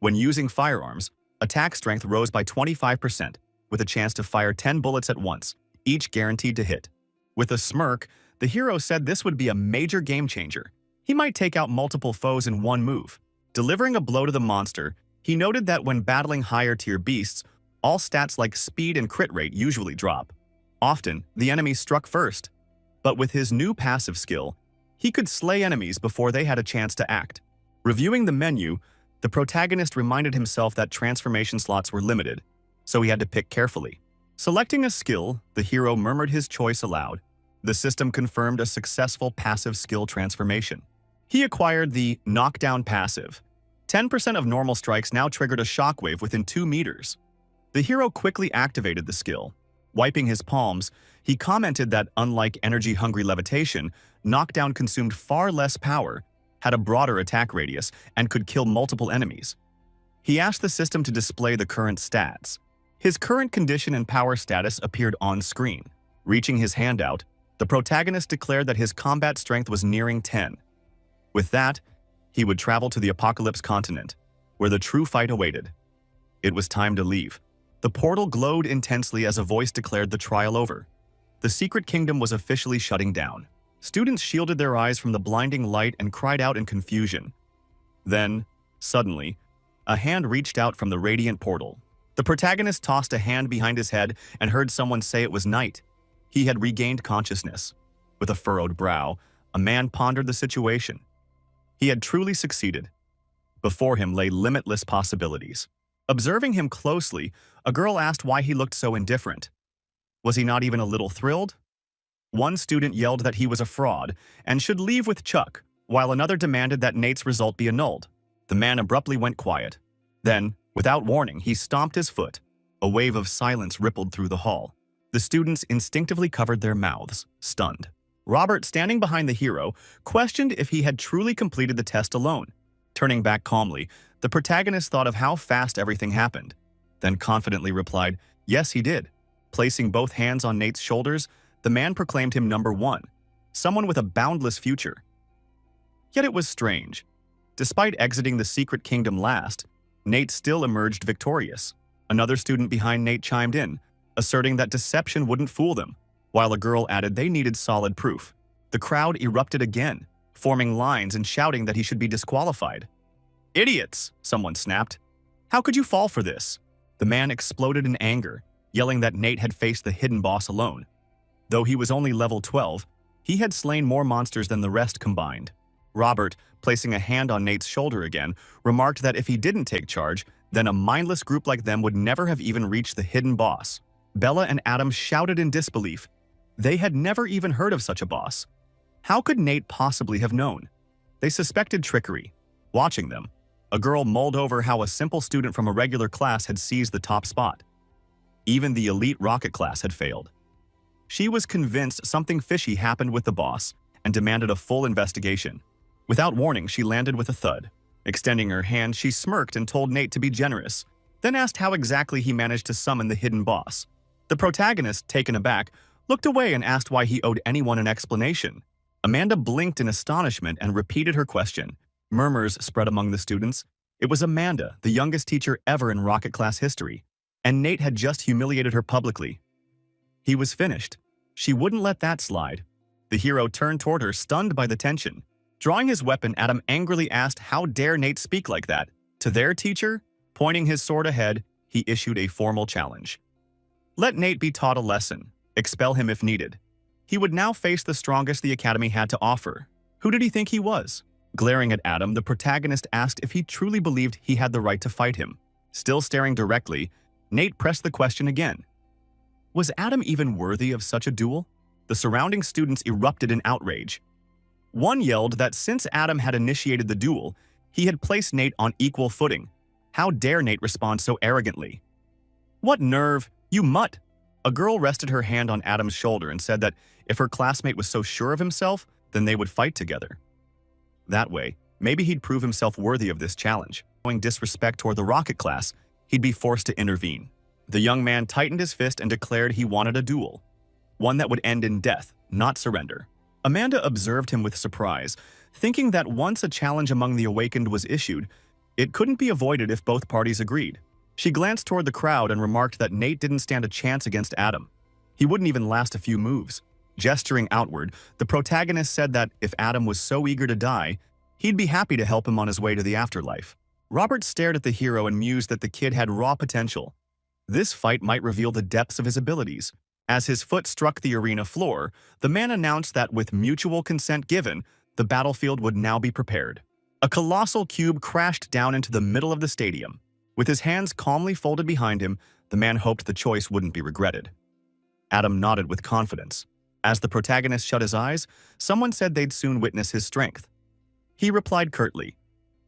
When using firearms, attack strength rose by 25%, with a chance to fire 10 bullets at once, each guaranteed to hit. With a smirk, the hero said this would be a major game changer. He might take out multiple foes in one move. Delivering a blow to the monster, he noted that when battling higher-tier beasts, all stats like speed and crit rate usually drop. Often, the enemy struck first. But with his new passive skill, he could slay enemies before they had a chance to act. Reviewing the menu, the protagonist reminded himself that transformation slots were limited, so he had to pick carefully. Selecting a skill, the hero murmured his choice aloud. The system confirmed a successful passive skill transformation. He acquired the Knockdown passive. 10% of normal strikes now triggered a shockwave within 2 meters. The hero quickly activated the skill. Wiping his palms, he commented that unlike energy-hungry levitation, Knockdown consumed far less power, had a broader attack radius, and could kill multiple enemies. He asked the system to display the current stats. His current condition and power status appeared on screen. Reaching his hand out, the protagonist declared that his combat strength was nearing 10. With that, he would travel to the Apocalypse continent, where the true fight awaited. It was time to leave. The portal glowed intensely as a voice declared the trial over. The secret kingdom was officially shutting down. Students shielded their eyes from the blinding light and cried out in confusion. Then, suddenly, a hand reached out from the radiant portal. The protagonist tossed a hand behind his head and heard someone say it was night. He had regained consciousness. With a furrowed brow, a man pondered the situation. He had truly succeeded. Before him lay limitless possibilities. Observing him closely, a girl asked why he looked so indifferent. Was he not even a little thrilled? One student yelled that he was a fraud and should leave with Chuck, while another demanded that Nate's result be annulled. The man abruptly went quiet. Then, without warning, he stomped his foot. A wave of silence rippled through the hall. The students instinctively covered their mouths, stunned. Robert, standing behind the hero, questioned if he had truly completed the test alone. Turning back calmly, the protagonist thought of how fast everything happened, then confidently replied, "Yes, he did." Placing both hands on Nate's shoulders, the man proclaimed him number 1, someone with a boundless future. Yet it was strange. Despite exiting the secret kingdom last, Nate still emerged victorious. Another student behind Nate chimed in, asserting that deception wouldn't fool them, while a girl added they needed solid proof. The crowd erupted again, forming lines and shouting that he should be disqualified. "Idiots!" someone snapped. "How could you fall for this?" The man exploded in anger, yelling that Nate had faced the hidden boss alone. Though he was only level 12, he had slain more monsters than the rest combined. Robert, placing a hand on Nate's shoulder again, remarked that if he didn't take charge, then a mindless group like them would never have even reached the hidden boss. Bella and Adam shouted in disbelief. They had never even heard of such a boss. How could Nate possibly have known? They suspected trickery. Watching them, a girl mulled over how a simple student from a regular class had seized the top spot. Even the elite rocket class had failed. She was convinced something fishy happened with the boss and demanded a full investigation. Without warning, she landed with a thud. Extending her hand, she smirked and told Nate to be generous, then asked how exactly he managed to summon the hidden boss. The protagonist, taken aback, looked away and asked why he owed anyone an explanation. Amanda blinked in astonishment and repeated her question. Murmurs spread among the students. It was Amanda, the youngest teacher ever in rocket class history, and Nate had just humiliated her publicly. He was finished. She wouldn't let that slide. The hero turned toward her, stunned by the tension. Drawing his weapon, Adam angrily asked, "How dare Nate speak like that?" To their teacher, pointing his sword ahead, he issued a formal challenge. Let Nate be taught a lesson. Expel him if needed. He would now face the strongest the Academy had to offer. Who did he think he was? Glaring at Adam, the protagonist asked if he truly believed he had the right to fight him. Still staring directly, Nate pressed the question again. Was Adam even worthy of such a duel? The surrounding students erupted in outrage. One yelled that since Adam had initiated the duel, he had placed Nate on equal footing. How dare Nate respond so arrogantly? "What nerve, you mutt!" A girl rested her hand on Adam's shoulder and said that if her classmate was so sure of himself, then they would fight together. That way, maybe he'd prove himself worthy of this challenge. Showing disrespect toward the rocket class, he'd be forced to intervene. The young man tightened his fist and declared he wanted a duel. One that would end in death, not surrender. Amanda observed him with surprise, thinking that once a challenge among the awakened was issued, it couldn't be avoided if both parties agreed. She glanced toward the crowd and remarked that Nate didn't stand a chance against Adam. He wouldn't even last a few moves. Gesturing outward, the protagonist said that if Adam was so eager to die, he'd be happy to help him on his way to the afterlife. Robert stared at the hero and mused that the kid had raw potential. This fight might reveal the depths of his abilities. As his foot struck the arena floor, the man announced that with mutual consent given, the battlefield would now be prepared. A colossal cube crashed down into the middle of the stadium. With his hands calmly folded behind him, the man hoped the choice wouldn't be regretted. Adam nodded with confidence. As the protagonist shut his eyes, someone said they'd soon witness his strength. He replied curtly.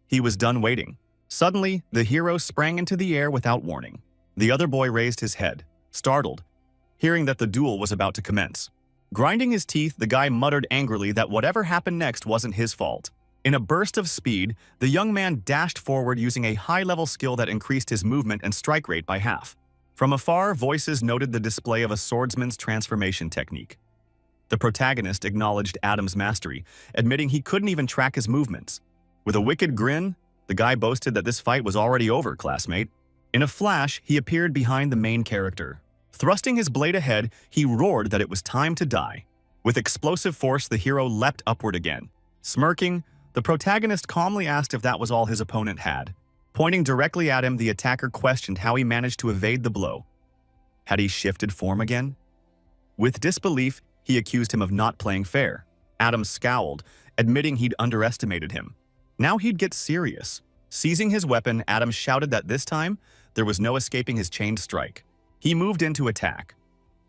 He was done waiting. Suddenly, the hero sprang into the air without warning. The other boy raised his head, startled, hearing that the duel was about to commence. Grinding his teeth, the guy muttered angrily that whatever happened next wasn't his fault. In a burst of speed, the young man dashed forward using a high-level skill that increased his movement and strike rate by half. From afar, voices noted the display of a swordsman's transformation technique. The protagonist acknowledged Adam's mastery, admitting he couldn't even track his movements. With a wicked grin, the guy boasted that this fight was already over, classmate. In a flash, he appeared behind the main character. Thrusting his blade ahead, he roared that it was time to die. With explosive force, the hero leapt upward again. Smirking, the protagonist calmly asked if that was all his opponent had. Pointing directly at him, the attacker questioned how he managed to evade the blow. Had he shifted form again? With disbelief, he accused him of not playing fair. Adam scowled, admitting he'd underestimated him. Now he'd get serious. Seizing his weapon, Adam shouted that this time, there was no escaping his chained strike. He moved in to attack.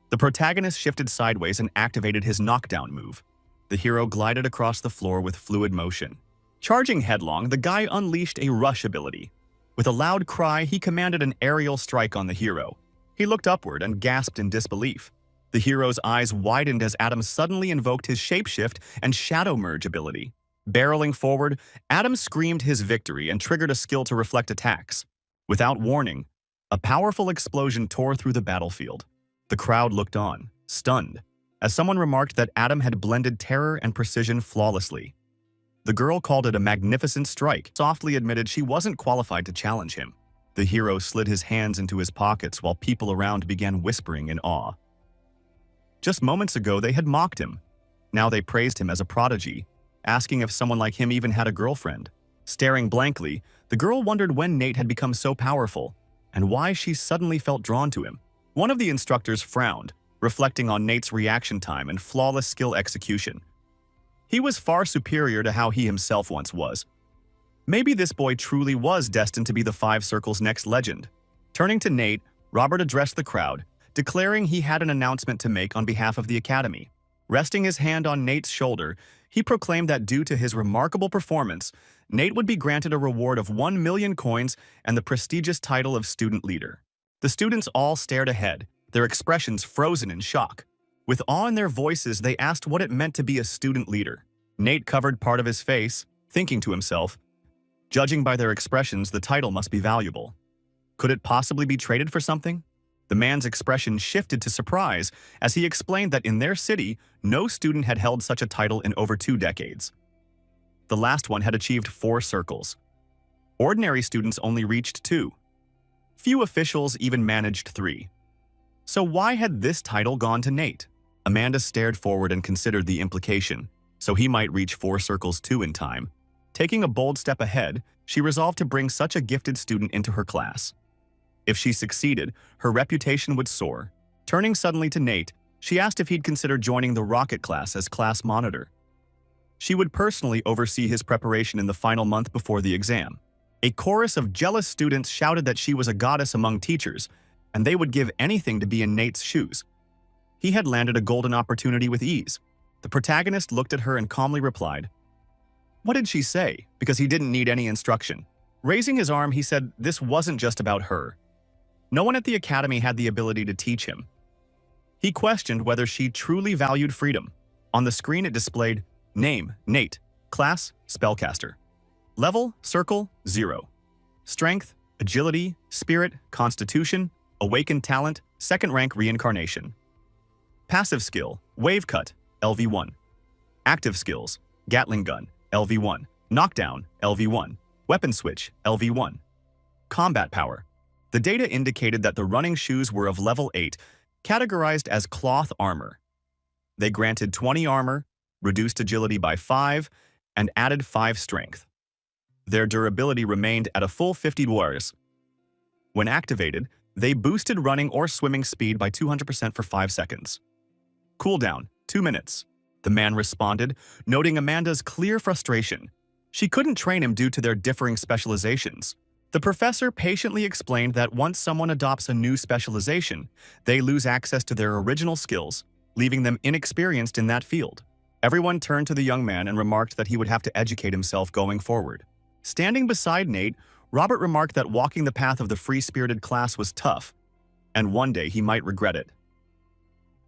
The protagonist shifted sideways and activated his knockdown move. The hero glided across the floor with fluid motion. Charging headlong, the guy unleashed a rush ability. With a loud cry, he commanded an aerial strike on the hero. He looked upward and gasped in disbelief. The hero's eyes widened as Adam suddenly invoked his shapeshift and shadow merge ability. Barreling forward, Adam screamed his victory and triggered a skill to reflect attacks. Without warning, a powerful explosion tore through the battlefield. The crowd looked on, stunned, as someone remarked that Adam had blended terror and precision flawlessly. The girl called it a magnificent strike, softly admitted she wasn't qualified to challenge him. The hero slid his hands into his pockets while people around began whispering in awe. Just moments ago, they had mocked him. Now they praised him as a prodigy, asking if someone like him even had a girlfriend. Staring blankly, the girl wondered when Nate had become so powerful, and why she suddenly felt drawn to him. One of the instructors frowned, reflecting on Nate's reaction time and flawless skill execution. He was far superior to how he himself once was. Maybe this boy truly was destined to be the Five Circles' next legend. Turning to Nate, Robert addressed the crowd, declaring he had an announcement to make on behalf of the Academy. Resting his hand on Nate's shoulder, he proclaimed that due to his remarkable performance, Nate would be granted a reward of 1 million coins and the prestigious title of student leader. The students all stared ahead, their expressions frozen in shock. With awe in their voices, they asked what it meant to be a student leader. Nate covered part of his face, thinking to himself, judging by their expressions, the title must be valuable. Could it possibly be traded for something? The man's expression shifted to surprise as he explained that in their city, no student had held such a title in over 2 decades. The last one had achieved 4 circles. Ordinary students only reached 2. Few officials even managed 3. So why had this title gone to Nate? Amanda stared forward and considered the implication, so he might reach 4 circles too in time. Taking a bold step ahead, she resolved to bring such a gifted student into her class. If she succeeded, her reputation would soar. Turning suddenly to Nate, she asked if he'd consider joining the rocket class as class monitor. She would personally oversee his preparation in the final month before the exam. A chorus of jealous students shouted that she was a goddess among teachers, and they would give anything to be in Nate's shoes. He had landed a golden opportunity with ease. The protagonist looked at her and calmly replied, "What did she say?" Because he didn't need any instruction. Raising his arm, he said this wasn't just about her. No one at the academy had the ability to teach him. He questioned whether she truly valued freedom. On the screen it displayed, Name, Nate. Class, Spellcaster. Level, Circle, 0. Strength, Agility, Spirit, Constitution, Awakened Talent, 2nd rank Reincarnation. Passive skill, Wave Cut, LV1. Active skills, Gatling Gun, LV1. Knockdown, LV1. Weapon Switch, LV1. Combat power. The data indicated that the running shoes were of level 8, categorized as cloth armor. They granted 20 armor, reduced agility by 5, and added 5 strength. Their durability remained at a full 50 wars. When activated, they boosted running or swimming speed by 200% for 5 seconds. Cooldown, 2 minutes. The man responded, noting Amanda's clear frustration. She couldn't train him due to their differing specializations. The professor patiently explained that once someone adopts a new specialization, they lose access to their original skills, leaving them inexperienced in that field. Everyone turned to the young man and remarked that he would have to educate himself going forward. Standing beside Nate, Robert remarked that walking the path of the free-spirited class was tough, and one day he might regret it.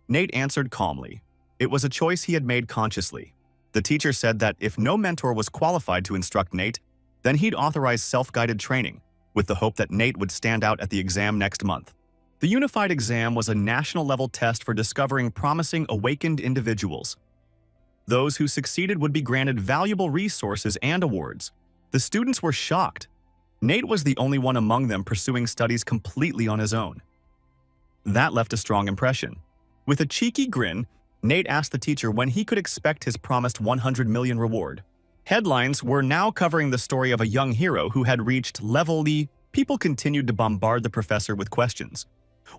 Nate answered calmly. It was a choice he had made consciously. The teacher said that if no mentor was qualified to instruct Nate, then he'd authorize self-guided training, with the hope that Nate would stand out at the exam next month. The unified exam was a national-level test for discovering promising awakened individuals. Those who succeeded would be granted valuable resources and awards. The students were shocked. Nate was the only one among them pursuing studies completely on his own. That left a strong impression. With a cheeky grin, Nate asked the teacher when he could expect his promised 100 million reward. Headlines were now covering the story of a young hero who had reached level E. People continued to bombard the professor with questions.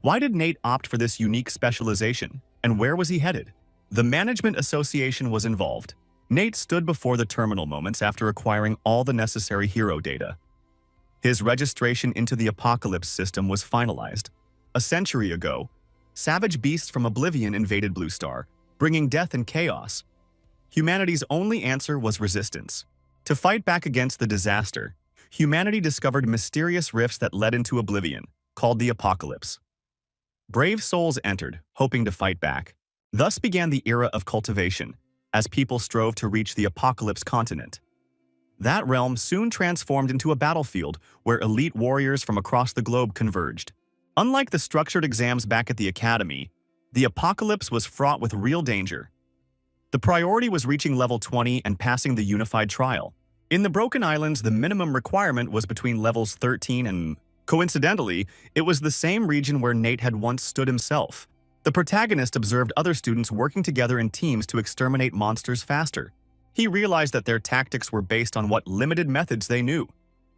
Why did Nate opt for this unique specialization, and where was he headed? The Management Association was involved. Nate stood before the terminal moments after acquiring all the necessary hero data. His registration into the Apocalypse system was finalized. A century ago, savage beasts from Oblivion invaded Blue Star, bringing death and chaos. Humanity's only answer was resistance. To fight back against the disaster, humanity discovered mysterious rifts that led into Oblivion, called the Apocalypse. Brave souls entered, hoping to fight back. Thus began the era of cultivation, as people strove to reach the Apocalypse continent. That realm soon transformed into a battlefield where elite warriors from across the globe converged. Unlike the structured exams back at the Academy, the Apocalypse was fraught with real danger. The priority was reaching level 20 and passing the unified trial. In the Broken Islands, the minimum requirement was between levels 13 and... Coincidentally, it was the same region where Nate had once stood himself. The protagonist observed other students working together in teams to exterminate monsters faster. He realized that their tactics were based on what limited methods they knew,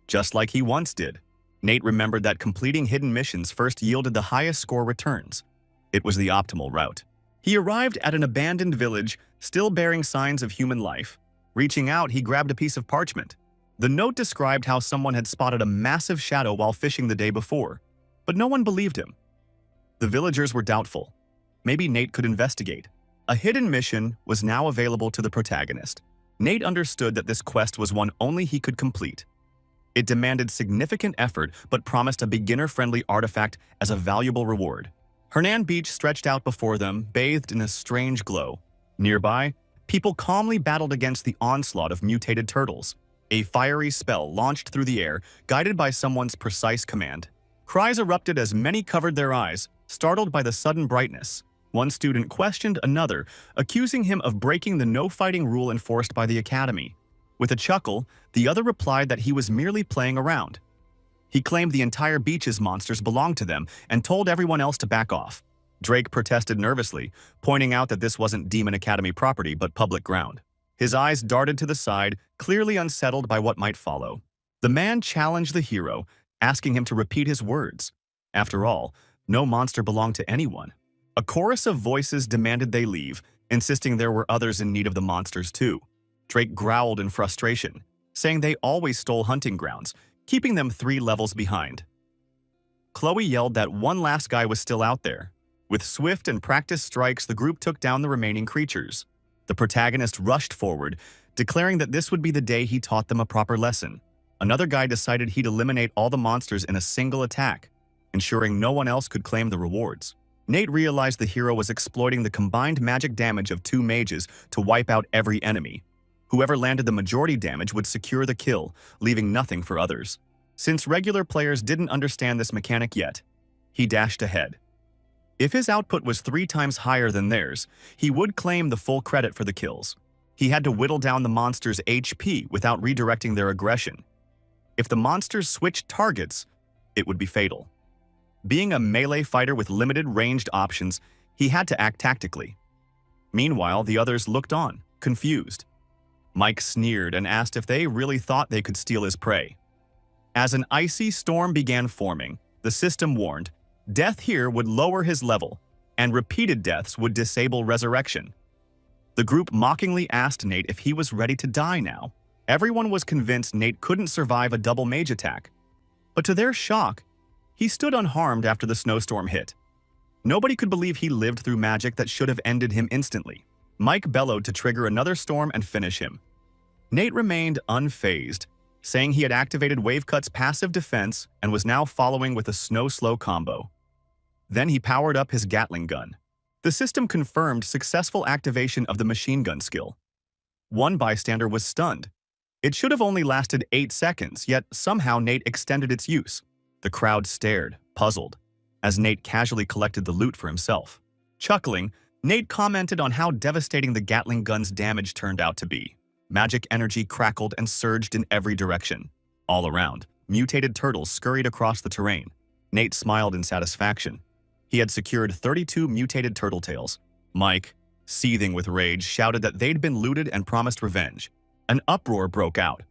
just like he once did. Nate remembered that completing hidden missions first yielded the highest score returns. It was the optimal route. He arrived at an abandoned village, still bearing signs of human life. Reaching out, he grabbed a piece of parchment. The note described how someone had spotted a massive shadow while fishing the day before, but no one believed him. The villagers were doubtful. Maybe Nate could investigate. A hidden mission was now available to the protagonist. Nate understood that this quest was one only he could complete. It demanded significant effort but promised a beginner-friendly artifact as a valuable reward. Hernan Beach stretched out before them, bathed in a strange glow. Nearby, people calmly battled against the onslaught of mutated turtles. A fiery spell launched through the air, guided by someone's precise command. Cries erupted as many covered their eyes, startled by the sudden brightness. One student questioned another, accusing him of breaking the no-fighting rule enforced by the Academy. With a chuckle, the other replied that he was merely playing around. He claimed the entire beach's monsters belonged to them and told everyone else to back off. Drake protested nervously, pointing out that this wasn't Demon Academy property but public ground. His eyes darted to the side, clearly unsettled by what might follow. The man challenged the hero, asking him to repeat his words. After all, no monster belonged to anyone. A chorus of voices demanded they leave, insisting there were others in need of the monsters too. Drake growled in frustration, saying they always stole hunting grounds, keeping them 3 levels behind. Chloe yelled that one last guy was still out there. With swift and practiced strikes, the group took down the remaining creatures. The protagonist rushed forward, declaring that this would be the day he taught them a proper lesson. Another guy decided he'd eliminate all the monsters in a single attack, ensuring no one else could claim the rewards. Nate realized the hero was exploiting the combined magic damage of 2 mages to wipe out every enemy. Whoever landed the majority damage would secure the kill, leaving nothing for others. Since regular players didn't understand this mechanic yet, he dashed ahead. If his output was 3 times higher than theirs, he would claim the full credit for the kills. He had to whittle down the monster's HP without redirecting their aggression. If the monsters switched targets, it would be fatal. Being a melee fighter with limited ranged options, he had to act tactically. Meanwhile, the others looked on, confused. Mike sneered and asked if they really thought they could steal his prey. As an icy storm began forming, the system warned, death here would lower his level, and repeated deaths would disable resurrection. The group mockingly asked Nate if he was ready to die now. Everyone was convinced Nate couldn't survive a double mage attack. But to their shock, he stood unharmed after the snowstorm hit. Nobody could believe he lived through magic that should have ended him instantly. Mike bellowed to trigger another storm and finish him. Nate remained unfazed, saying he had activated Wavecut's passive defense and was now following with a snow-slow combo. Then he powered up his Gatling gun. The system confirmed successful activation of the machine gun skill. One bystander was stunned. It should have only lasted 8 seconds, yet somehow Nate extended its use. The crowd stared, puzzled, as Nate casually collected the loot for himself. Chuckling, Nate commented on how devastating the Gatling gun's damage turned out to be. Magic energy crackled and surged in every direction. All around, mutated turtles scurried across the terrain. Nate smiled in satisfaction. He had secured 32 mutated turtle tails. Mike, seething with rage, shouted that they'd been looted and promised revenge. An uproar broke out.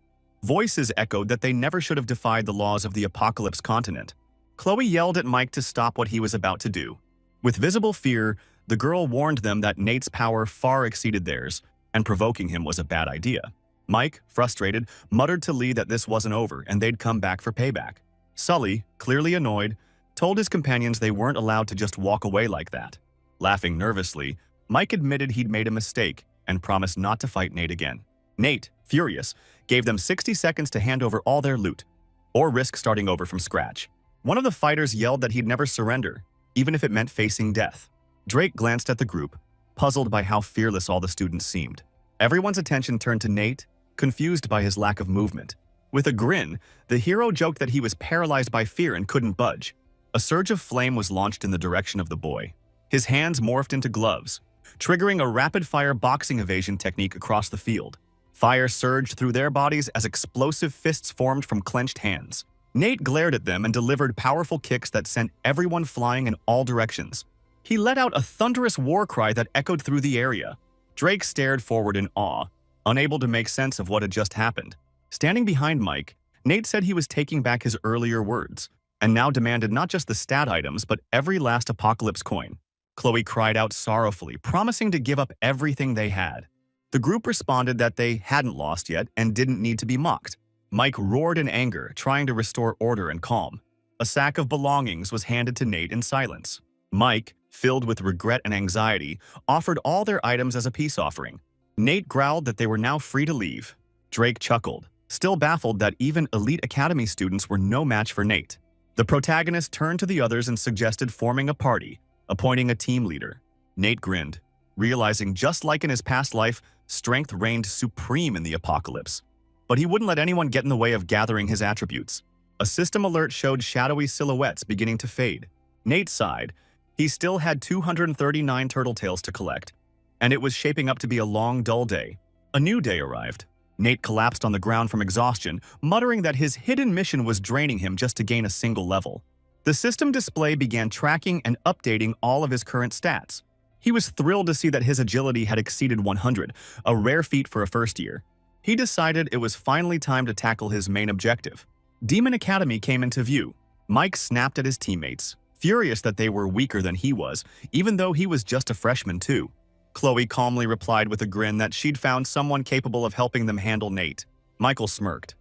Voices echoed that they never should have defied the laws of the Apocalypse continent. Chloe yelled at Mike to stop what he was about to do. With visible fear, the girl warned them that Nate's power far exceeded theirs, and provoking him was a bad idea. Mike, frustrated, muttered to Lee that this wasn't over and they'd come back for payback. Sully, clearly annoyed, told his companions they weren't allowed to just walk away like that. Laughing nervously, Mike admitted he'd made a mistake and promised not to fight Nate again. Nate, furious, gave them 60 seconds to hand over all their loot, or risk starting over from scratch. One of the fighters yelled that he'd never surrender, even if it meant facing death. Drake glanced at the group, puzzled by how fearless all the students seemed. Everyone's attention turned to Nate, confused by his lack of movement. With a grin, the hero joked that he was paralyzed by fear and couldn't budge. A surge of flame was launched in the direction of the boy. His hands morphed into gloves, triggering a rapid-fire boxing evasion technique across the field. Fire surged through their bodies as explosive fists formed from clenched hands. Nate glared at them and delivered powerful kicks that sent everyone flying in all directions. He let out a thunderous war cry that echoed through the area. Drake stared forward in awe, unable to make sense of what had just happened. Standing behind Mike, Nate said he was taking back his earlier words, and now demanded not just the stat items but every last Apocalypse coin. Chloe cried out sorrowfully, promising to give up everything they had. The group responded that they hadn't lost yet and didn't need to be mocked. Mike roared in anger, trying to restore order and calm. A sack of belongings was handed to Nate in silence. Mike, filled with regret and anxiety, offered all their items as a peace offering. Nate growled that they were now free to leave. Drake chuckled, still baffled that even elite academy students were no match for Nate. The protagonist turned to the others and suggested forming a party, appointing a team leader. Nate grinned, realizing just like in his past life, strength reigned supreme in the Apocalypse. But he wouldn't let anyone get in the way of gathering his attributes. A system alert showed shadowy silhouettes beginning to fade. Nate sighed. He still had 239 turtle tails to collect, and it was shaping up to be a long, dull day. A new day arrived. Nate collapsed on the ground from exhaustion, muttering that his hidden mission was draining him just to gain a single level. The system display began tracking and updating all of his current stats. He was thrilled to see that his agility had exceeded 100, a rare feat for a first year. He decided it was finally time to tackle his main objective. Demon Academy came into view. Mike snapped at his teammates, furious that they were weaker than he was, even though he was just a freshman too. Chloe calmly replied with a grin that she'd found someone capable of helping them handle Nate. Michael smirked.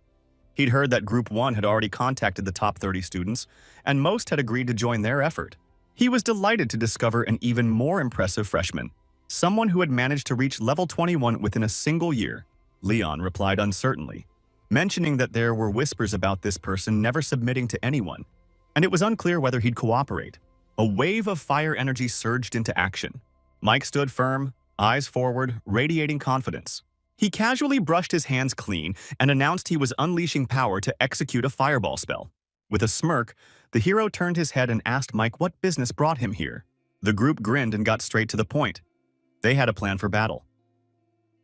He'd heard that Group 1 had already contacted the top 30 students, and most had agreed to join their effort. He was delighted to discover an even more impressive freshman, someone who had managed to reach level 21 within a single year. Leon replied uncertainly, mentioning that there were whispers about this person never submitting to anyone, and it was unclear whether he'd cooperate. A wave of fire energy surged into action. Mike stood firm, eyes forward, radiating confidence. He casually brushed his hands clean and announced he was unleashing power to execute a fireball spell. With a smirk, the hero turned his head and asked Mike what business brought him here. The group grinned and got straight to the point. They had a plan for battle.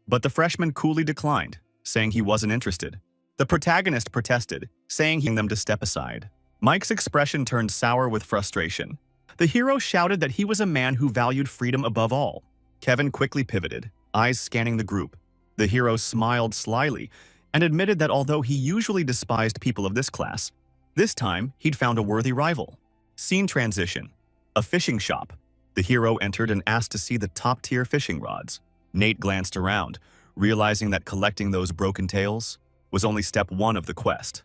But the freshman coolly declined, saying he wasn't interested. The protagonist protested, saying he wanted them to step aside. Mike's expression turned sour with frustration. The hero shouted that he was a man who valued freedom above all. Kevin quickly pivoted, eyes scanning the group. The hero smiled slyly and admitted that although he usually despised people of this class, this time he'd found a worthy rival. Scene transition. A fishing shop. The hero entered and asked to see the top-tier fishing rods. Nate glanced around, realizing that collecting those broken tails was only step one of the quest.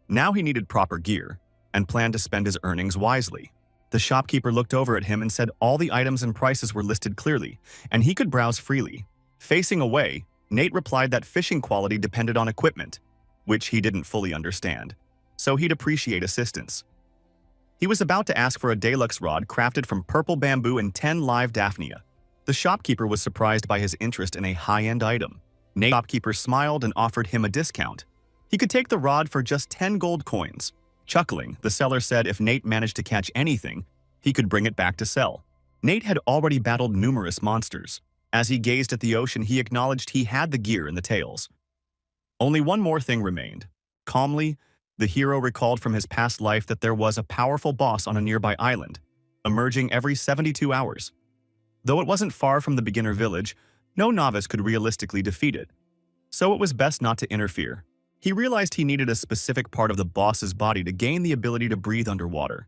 Now he needed proper gear and planned to spend his earnings wisely. The shopkeeper looked over at him and said all the items and prices were listed clearly, and he could browse freely. Facing away, Nate replied that fishing quality depended on equipment, which he didn't fully understand, so he'd appreciate assistance. He was about to ask for a deluxe rod crafted from purple bamboo and 10 live daphnia. The shopkeeper was surprised by his interest in a high-end item. Nate's shopkeeper smiled and offered him a discount. He could take the rod for just 10 gold coins. Chuckling, the seller said if Nate managed to catch anything, he could bring it back to sell. Nate had already battled numerous monsters. As he gazed at the ocean, he acknowledged he had the gear and the tails. Only one more thing remained. Calmly, the hero recalled from his past life that there was a powerful boss on a nearby island, emerging every 72 hours. Though it wasn't far from the beginner village, no novice could realistically defeat it. So it was best not to interfere. He realized he needed a specific part of the boss's body to gain the ability to breathe underwater.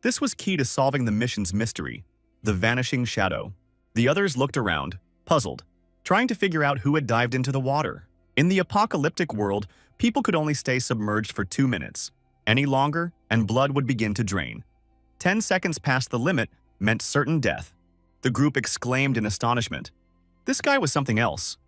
This was key to solving the mission's mystery, the vanishing shadow. The others looked around, puzzled, trying to figure out who had dived into the water. In the apocalyptic world, people could only stay submerged for 2 minutes. Any longer, and blood would begin to drain. 10 seconds past the limit meant certain death. The group exclaimed in astonishment. This guy was something else.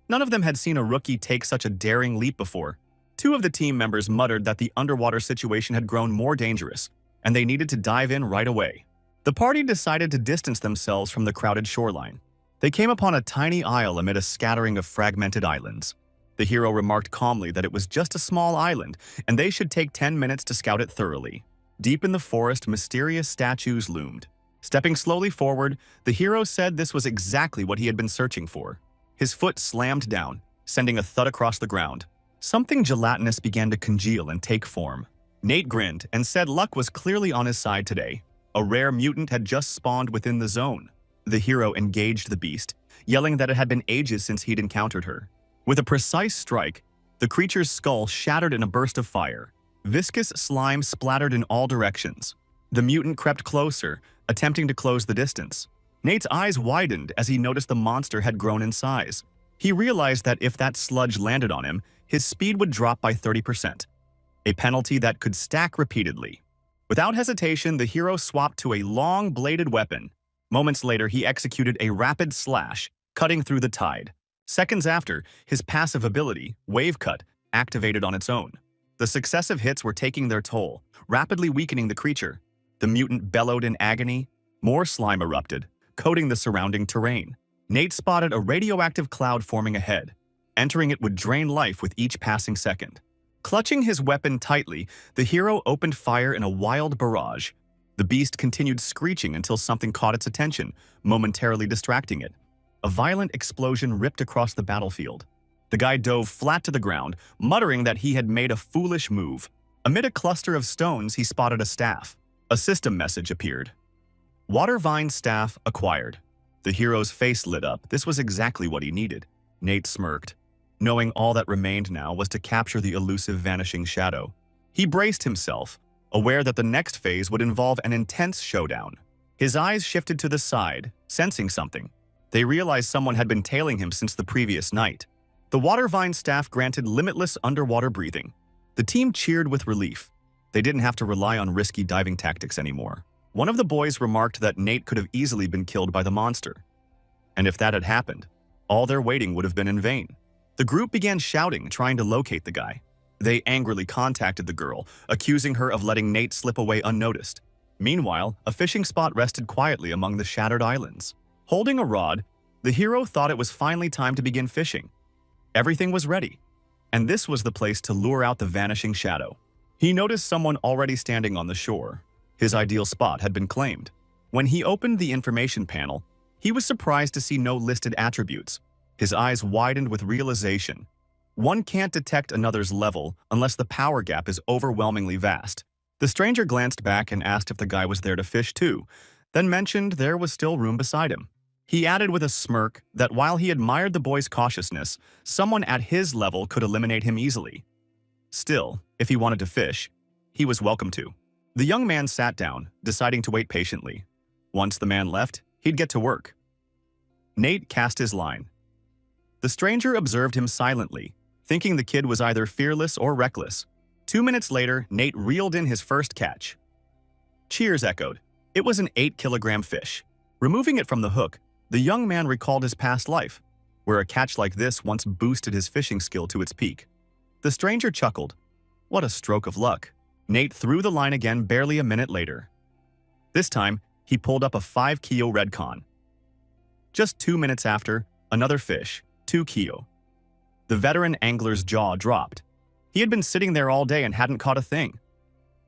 None of them had seen a rookie take such a daring leap before. 2 of the team members muttered that the underwater situation had grown more dangerous, and they needed to dive in right away. The party decided to distance themselves from the crowded shoreline. They came upon a tiny isle amid a scattering of fragmented islands. The hero remarked calmly that it was just a small island, and they should take 10 minutes to scout it thoroughly. Deep in the forest, mysterious statues loomed. Stepping slowly forward, the hero said this was exactly what he had been searching for. His foot slammed down, sending a thud across the ground. Something gelatinous began to congeal and take form. Nate grinned and said luck was clearly on his side today. A rare mutant had just spawned within the zone. The hero engaged the beast, yelling that it had been ages since he'd encountered her. With a precise strike, the creature's skull shattered in a burst of fire. Viscous slime splattered in all directions. The mutant crept closer, attempting to close the distance. Nate's eyes widened as he noticed the monster had grown in size. He realized that if that sludge landed on him, his speed would drop by 30%, a penalty that could stack repeatedly. Without hesitation, the hero swapped to a long-bladed weapon. Moments later, he executed a rapid slash, cutting through the tide. Seconds after, his passive ability, Wave Cut, activated on its own. The successive hits were taking their toll, rapidly weakening the creature. The mutant bellowed in agony. More slime erupted, coating the surrounding terrain. Nate spotted a radioactive cloud forming ahead. Entering it would drain life with each passing second. Clutching his weapon tightly, the hero opened fire in a wild barrage. The beast continued screeching until something caught its attention, momentarily distracting it. A violent explosion ripped across the battlefield. The guy dove flat to the ground, muttering that he had made a foolish move. Amid a cluster of stones, he spotted a staff. A system message appeared. Water Vine staff acquired. The hero's face lit up. This was exactly what he needed. Nate smirked, knowing all that remained now was to capture the elusive vanishing shadow. He braced himself, aware that the next phase would involve an intense showdown. His eyes shifted to the side, sensing something. They realized someone had been tailing him since the previous night. The Water Vine staff granted limitless underwater breathing. The team cheered with relief. They didn't have to rely on risky diving tactics anymore. One of the boys remarked that Nate could have easily been killed by the monster. And if that had happened, all their waiting would have been in vain. The group began shouting, trying to locate the guy. They angrily contacted the girl, accusing her of letting Nate slip away unnoticed. Meanwhile, a fishing spot rested quietly among the shattered islands. Holding a rod, the hero thought it was finally time to begin fishing. Everything was ready, and this was the place to lure out the vanishing shadow. He noticed someone already standing on the shore. His ideal spot had been claimed. When he opened the information panel, he was surprised to see no listed attributes. His eyes widened with realization. One can't detect another's level unless the power gap is overwhelmingly vast. The stranger glanced back and asked if the guy was there to fish too, then mentioned there was still room beside him. He added with a smirk that while he admired the boy's cautiousness, someone at his level could eliminate him easily. Still, if he wanted to fish, he was welcome to. The young man sat down, deciding to wait patiently. Once the man left, he'd get to work. Nate cast his line. The stranger observed him silently, thinking the kid was either fearless or reckless. 2 minutes later, Nate reeled in his first catch. Cheers echoed. It was an 8-kilogram fish. Removing it from the hook, the young man recalled his past life, where a catch like this once boosted his fishing skill to its peak. The stranger chuckled. What a stroke of luck. Nate threw the line again barely a minute later. This time, he pulled up a 5-kilo redcon. Just 2 minutes after, another fish, 2 kilo. The veteran angler's jaw dropped. He had been sitting there all day and hadn't caught a thing.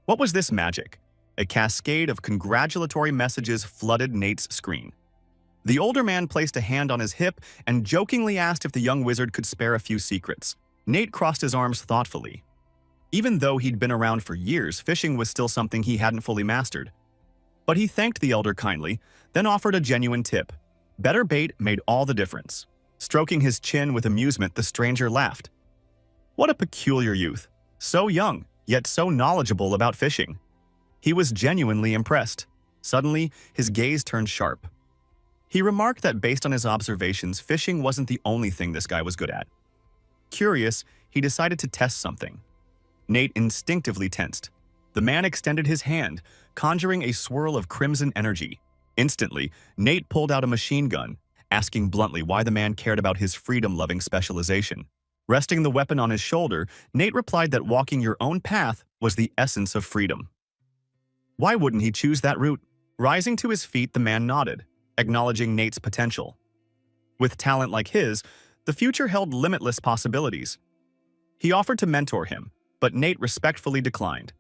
What was this magic? A cascade of congratulatory messages flooded Nate's screen. The older man placed a hand on his hip and jokingly asked if the young wizard could spare a few secrets. Nate crossed his arms thoughtfully. Even though he'd been around for years, fishing was still something he hadn't fully mastered. But he thanked the elder kindly, then offered a genuine tip. Better bait made all the difference. Stroking his chin with amusement, the stranger laughed. What a peculiar youth. So young, yet so knowledgeable about fishing. He was genuinely impressed. Suddenly, his gaze turned sharp. He remarked that based on his observations, fishing wasn't the only thing this guy was good at. Curious, he decided to test something. Nate instinctively tensed. The man extended his hand, conjuring a swirl of crimson energy. Instantly, Nate pulled out a machine gun, asking bluntly why the man cared about his freedom-loving specialization. Resting the weapon on his shoulder, Nate replied that walking your own path was the essence of freedom. Why wouldn't he choose that route? Rising to his feet, the man nodded, acknowledging Nate's potential. With talent like his, the future held limitless possibilities. He offered to mentor him, but Nate respectfully declined.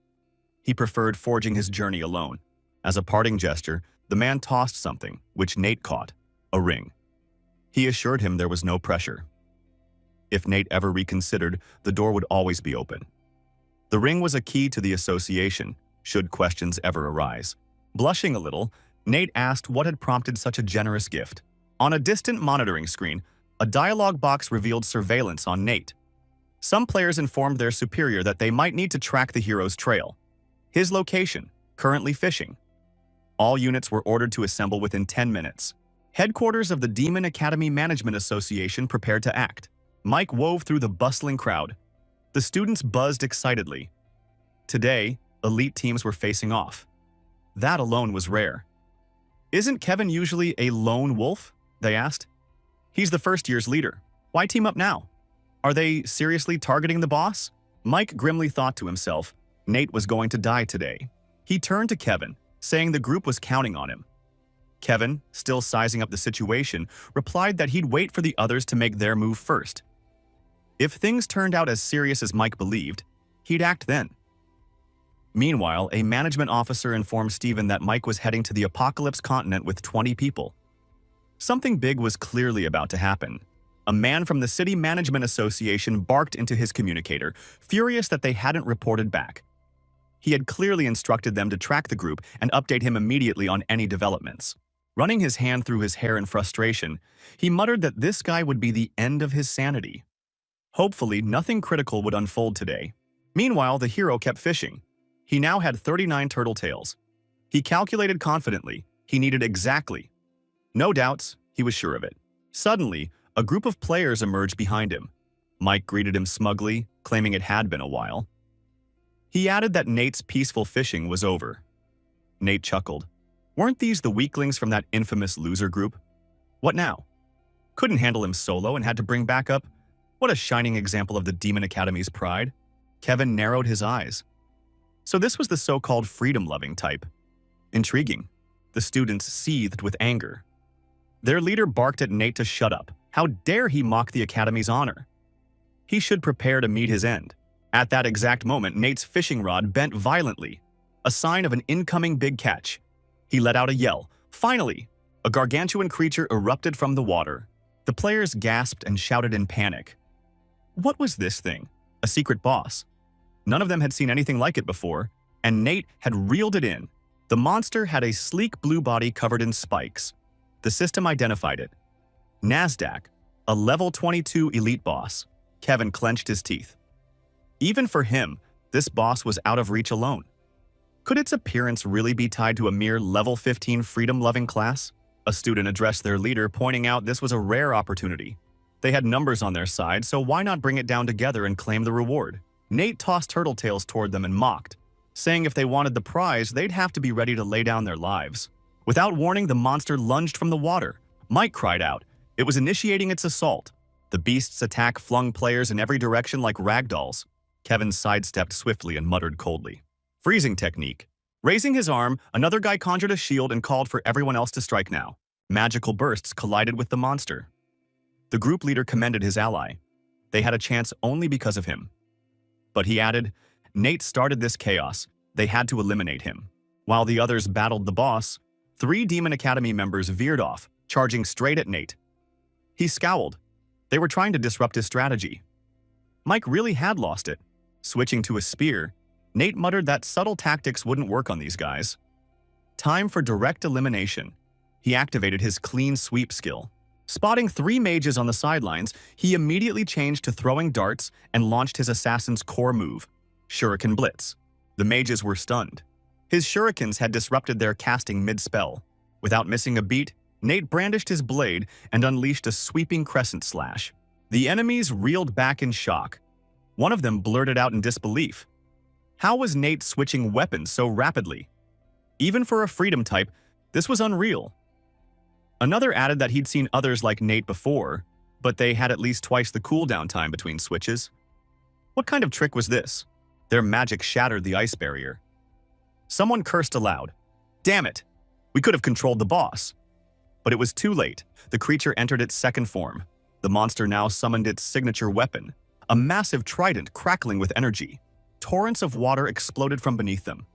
He preferred forging his journey alone. As a parting gesture, the man tossed something, which Nate caught, a ring. He assured him there was no pressure. If Nate ever reconsidered, the door would always be open. The ring was a key to the association, should questions ever arise. Blushing a little, Nate asked what had prompted such a generous gift. On a distant monitoring screen, a dialogue box revealed surveillance on Nate. Some players informed their superior that they might need to track the hero's trail. His location, currently fishing. All units were ordered to assemble within 10 minutes. Headquarters of the Demon Academy Management Association prepared to act. Mike wove through the bustling crowd. The students buzzed excitedly. Today, elite teams were facing off. That alone was rare. Isn't Kevin usually a lone wolf? They asked. He's the first year's leader. Why team up now? Are they seriously targeting the boss? Mike grimly thought to himself, Nate was going to die today. He turned to Kevin, saying the group was counting on him. Kevin, still sizing up the situation, replied that he'd wait for the others to make their move first. If things turned out as serious as Mike believed, he'd act then. Meanwhile, a management officer informed Steven that Mike was heading to the Apocalypse continent with 20 people. Something big was clearly about to happen. A man from the City Management Association barked into his communicator, furious that they hadn't reported back. He had clearly instructed them to track the group and update him immediately on any developments. Running his hand through his hair in frustration, he muttered that this guy would be the end of his sanity. Hopefully, nothing critical would unfold today. Meanwhile, the hero kept fishing. He now had 39 turtle tails. He calculated confidently. He needed exactly. No doubts, he was sure of it. Suddenly, a group of players emerged behind him. Mike greeted him smugly, claiming it had been a while. He added that Nate's peaceful fishing was over. Nate chuckled. Weren't these the weaklings from that infamous loser group? What now? Couldn't handle him solo and had to bring backup? What a shining example of the Demon Academy's pride. Kevin narrowed his eyes. So this was the so-called freedom-loving type. Intriguing. The students seethed with anger. Their leader barked at Nate to shut up. How dare he mock the Academy's honor? He should prepare to meet his end. At that exact moment, Nate's fishing rod bent violently, a sign of an incoming big catch. He let out a yell. Finally, a gargantuan creature erupted from the water. The players gasped and shouted in panic. What was this thing? A secret boss? None of them had seen anything like it before, and Nate had reeled it in. The monster had a sleek blue body covered in spikes. The system identified it. NASDAQ, a level 22 elite boss. Kevin clenched his teeth. Even for him, this boss was out of reach alone. Could its appearance really be tied to a mere level 15 freedom-loving class? A student addressed their leader, pointing out this was a rare opportunity. They had numbers on their side, so why not bring it down together and claim the reward? Nate tossed turtle tails toward them and mocked, saying if they wanted the prize, they'd have to be ready to lay down their lives. Without warning, the monster lunged from the water. Mike cried out. It was initiating its assault. The beast's attack flung players in every direction like ragdolls. Kevin sidestepped swiftly and muttered coldly. Freezing technique. Raising his arm, another guy conjured a shield and called for everyone else to strike now. Magical bursts collided with the monster. The group leader commended his ally. They had a chance only because of him. But he added, Nate started this chaos. They had to eliminate him. While the others battled the boss, 3 Demon Academy members veered off, charging straight at Nate. He scowled. They were trying to disrupt his strategy. Mike really had lost it. Switching to a spear, Nate muttered that subtle tactics wouldn't work on these guys. Time for direct elimination. He activated his clean sweep skill. Spotting 3 mages on the sidelines, he immediately changed to throwing darts and launched his assassin's core move, Shuriken Blitz. The mages were stunned. His shurikens had disrupted their casting mid-spell. Without missing a beat, Nate brandished his blade and unleashed a sweeping crescent slash. The enemies reeled back in shock. One of them blurted out in disbelief. How was Nate switching weapons so rapidly? Even for a freedom type, this was unreal. Another added that he'd seen others like Nate before, but they had at least twice the cooldown time between switches. What kind of trick was this? Their magic shattered the ice barrier. Someone cursed aloud. Damn it! We could have controlled the boss. But it was too late. The creature entered its second form. The monster now summoned its signature weapon, a massive trident crackling with energy. Torrents of water exploded from beneath them.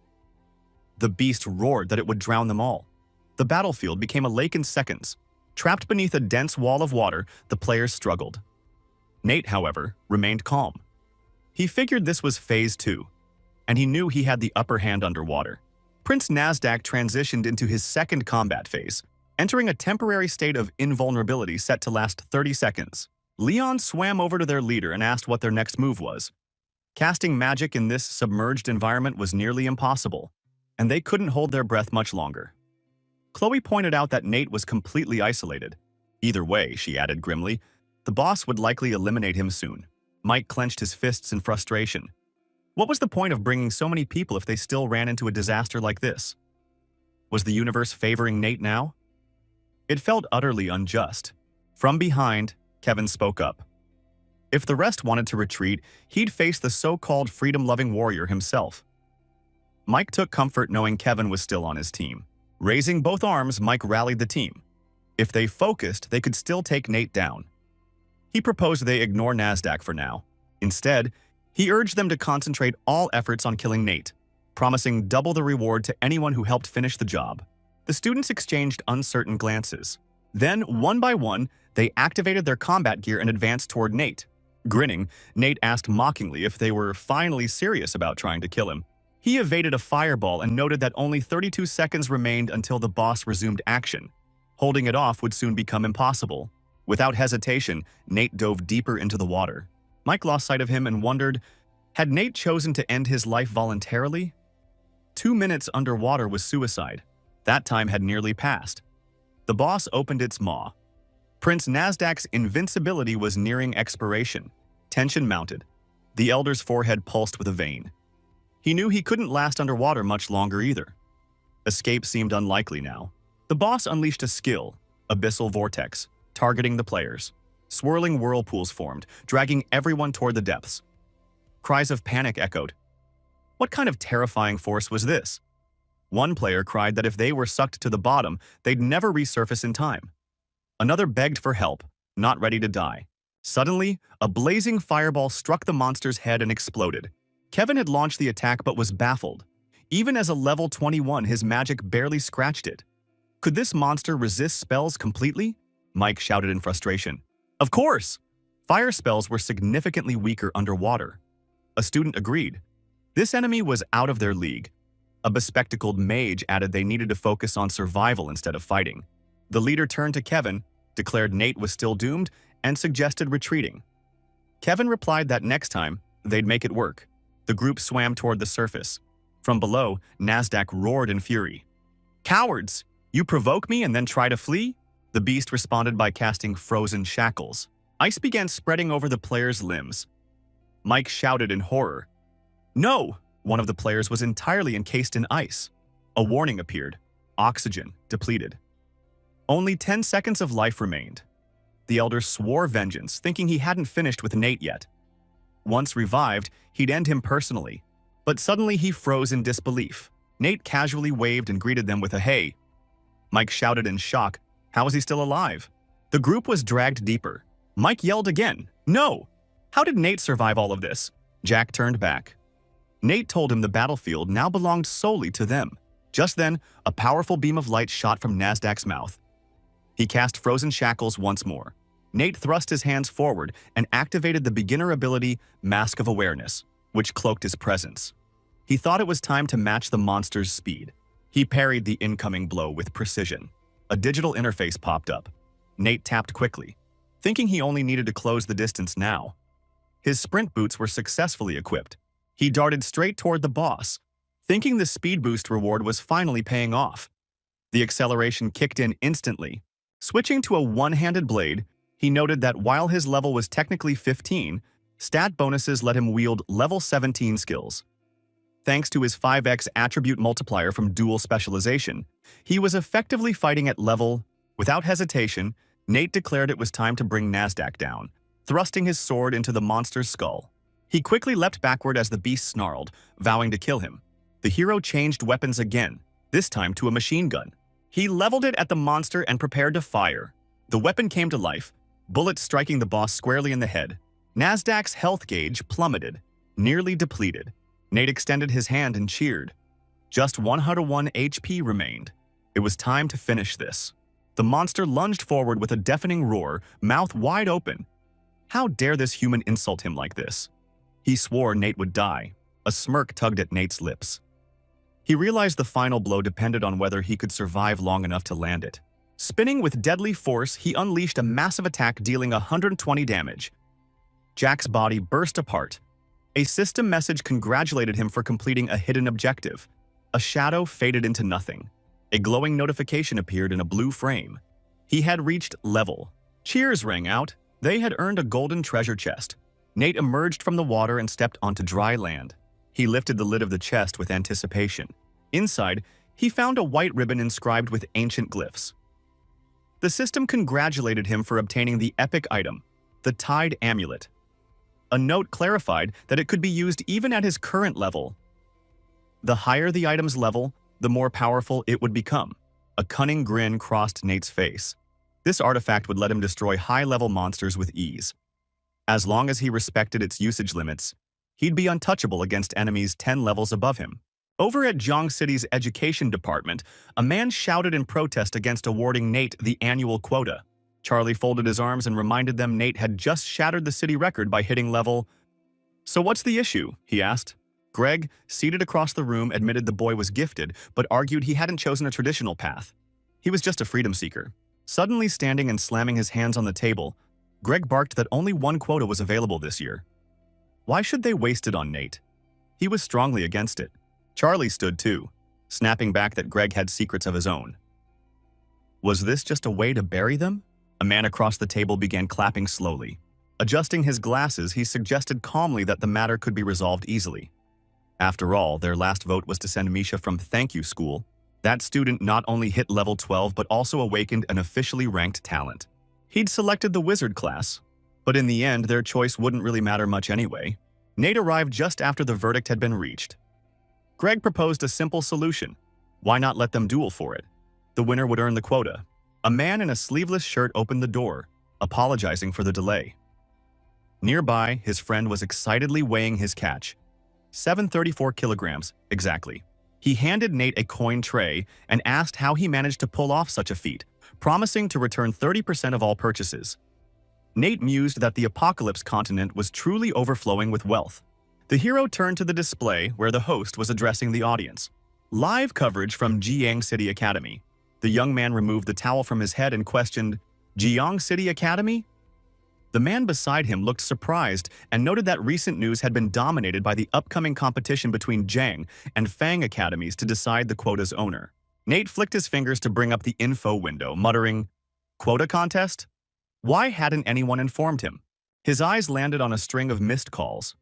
The beast roared that it would drown them all. The battlefield became a lake in seconds. Trapped beneath a dense wall of water, the players struggled. Nate, however, remained calm. He figured this was Phase 2, and he knew he had the upper hand underwater. Prince Nasdaq transitioned into his second combat phase, entering a temporary state of invulnerability set to last 30 seconds. Leon swam over to their leader and asked what their next move was. Casting magic in this submerged environment was nearly impossible, and they couldn't hold their breath much longer. Chloe pointed out that Nate was completely isolated. Either way, she added grimly, the boss would likely eliminate him soon. Mike clenched his fists in frustration. What was the point of bringing so many people if they still ran into a disaster like this? Was the universe favoring Nate now? It felt utterly unjust. From behind, Kevin spoke up. If the rest wanted to retreat, he'd face the so-called freedom-loving warrior himself. Mike took comfort knowing Kevin was still on his team. Raising both arms, Mike rallied the team. If they focused, they could still take Nate down. He proposed they ignore Nasdaq for now. Instead, he urged them to concentrate all efforts on killing Nate, promising double the reward to anyone who helped finish the job. The students exchanged uncertain glances. Then, one by one, they activated their combat gear and advanced toward Nate. Grinning, Nate asked mockingly if they were finally serious about trying to kill him. He evaded a fireball and noted that only 32 seconds remained until the boss resumed action. Holding it off would soon become impossible. Without hesitation, Nate dove deeper into the water. Mike lost sight of him and wondered, had Nate chosen to end his life voluntarily? 2 minutes underwater was suicide. That time had nearly passed. The boss opened its maw. Prince Nasdaq's invincibility was nearing expiration. Tension mounted. The elder's forehead pulsed with a vein. He knew he couldn't last underwater much longer either. Escape seemed unlikely now. The boss unleashed a skill, Abyssal Vortex, targeting the players. Swirling whirlpools formed, dragging everyone toward the depths. Cries of panic echoed. What kind of terrifying force was this? One player cried that if they were sucked to the bottom, they'd never resurface in time. Another begged for help, not ready to die. Suddenly, a blazing fireball struck the monster's head and exploded. Kevin had launched the attack but was baffled. Even as a level 21, his magic barely scratched it. Could this monster resist spells completely? Mike shouted in frustration. Of course! Fire spells were significantly weaker underwater. A student agreed. This enemy was out of their league. A bespectacled mage added they needed to focus on survival instead of fighting. The leader turned to Kevin, declared Nate was still doomed, and suggested retreating. Kevin replied that next time, they'd make it work. The group swam toward the surface. From below, Nasdaq roared in fury. Cowards! You provoke me and then try to flee? The beast responded by casting frozen shackles. Ice began spreading over the players' limbs. Mike shouted in horror. No! One of the players was entirely encased in ice. A warning appeared. Oxygen depleted. Only 10 seconds of life remained. The elder swore vengeance, thinking he hadn't finished with Nate yet. Once revived, he'd end him personally. But suddenly he froze in disbelief. Nate casually waved and greeted them with a hey. Mike shouted in shock, how is he still alive? The group was dragged deeper. Mike yelled again, no! How did Nate survive all of this? Jack turned back. Nate told him the battlefield now belonged solely to them. Just then, a powerful beam of light shot from Nasdaq's mouth. He cast frozen shackles once more. Nate thrust his hands forward and activated the beginner ability Mask of Awareness, which cloaked his presence. He thought it was time to match the monster's speed. He parried the incoming blow with precision. A digital interface popped up. Nate tapped quickly, thinking he only needed to close the distance now. His sprint boots were successfully equipped. He darted straight toward the boss, thinking the speed boost reward was finally paying off. The acceleration kicked in instantly. Switching to a one-handed blade, he noted that while his level was technically 15, stat bonuses let him wield level 17 skills. Thanks to his 5x attribute multiplier from dual specialization, he was effectively fighting at level. Without hesitation, Nate declared it was time to bring Nasdaq down, thrusting his sword into the monster's skull. He quickly leapt backward as the beast snarled, vowing to kill him. The hero changed weapons again, this time to a machine gun. He leveled it at the monster and prepared to fire. The weapon came to life, bullets striking the boss squarely in the head. Nasdaq's health gauge plummeted, nearly depleted. Nate extended his hand and cheered. Just 101 HP remained. It was time to finish this. The monster lunged forward with a deafening roar, mouth wide open. How dare this human insult him like this? He swore Nate would die. A smirk tugged at Nate's lips. He realized the final blow depended on whether he could survive long enough to land it. Spinning with deadly force, he unleashed a massive attack dealing 120 damage. Jack's body burst apart. A system message congratulated him for completing a hidden objective. A shadow faded into nothing. A glowing notification appeared in a blue frame. He had reached level. Cheers rang out. They had earned a golden treasure chest. Nate emerged from the water and stepped onto dry land. He lifted the lid of the chest with anticipation. Inside, he found a white ribbon inscribed with ancient glyphs. The system congratulated him for obtaining the epic item, the Tide Amulet. A note clarified that it could be used even at his current level. The higher the item's level, the more powerful it would become. A cunning grin crossed Nate's face. This artifact would let him destroy high-level monsters with ease. As long as he respected its usage limits, he'd be untouchable against enemies 10 levels above him. Over at Jiang City's education department, a man shouted in protest against awarding Nate the annual quota. Charlie folded his arms and reminded them Nate had just shattered the city record by hitting level. "So what's the issue?" he asked. Greg, seated across the room, admitted the boy was gifted, but argued he hadn't chosen a traditional path. He was just a freedom seeker. Suddenly standing and slamming his hands on the table, Greg barked that only one quota was available this year. Why should they waste it on Nate? He was strongly against it. Charlie stood too, snapping back that Greg had secrets of his own. Was this just a way to bury them? A man across the table began clapping slowly. Adjusting his glasses, he suggested calmly that the matter could be resolved easily. After all, their last vote was to send Misha from thank you school. That student not only hit level 12 but also awakened an officially ranked talent. He'd selected the wizard class, but in the end their choice wouldn't really matter much anyway. Nate arrived just after the verdict had been reached. Greg proposed a simple solution. Why not let them duel for it? The winner would earn the quota. A man in a sleeveless shirt opened the door, apologizing for the delay. Nearby, his friend was excitedly weighing his catch. 734 kilograms, exactly. He handed Nate a coin tray and asked how he managed to pull off such a feat, promising to return 30% of all purchases. Nate mused that the apocalypse continent was truly overflowing with wealth. The hero turned to the display where the host was addressing the audience. Live coverage from Jiang City Academy. The young man removed the towel from his head and questioned, "Jiang City Academy?" The man beside him looked surprised and noted that recent news had been dominated by the upcoming competition between Jiang and Fang academies to decide the quota's owner. Nate flicked his fingers to bring up the info window, muttering, "Quota contest?" Why hadn't anyone informed him? His eyes landed on a string of missed calls.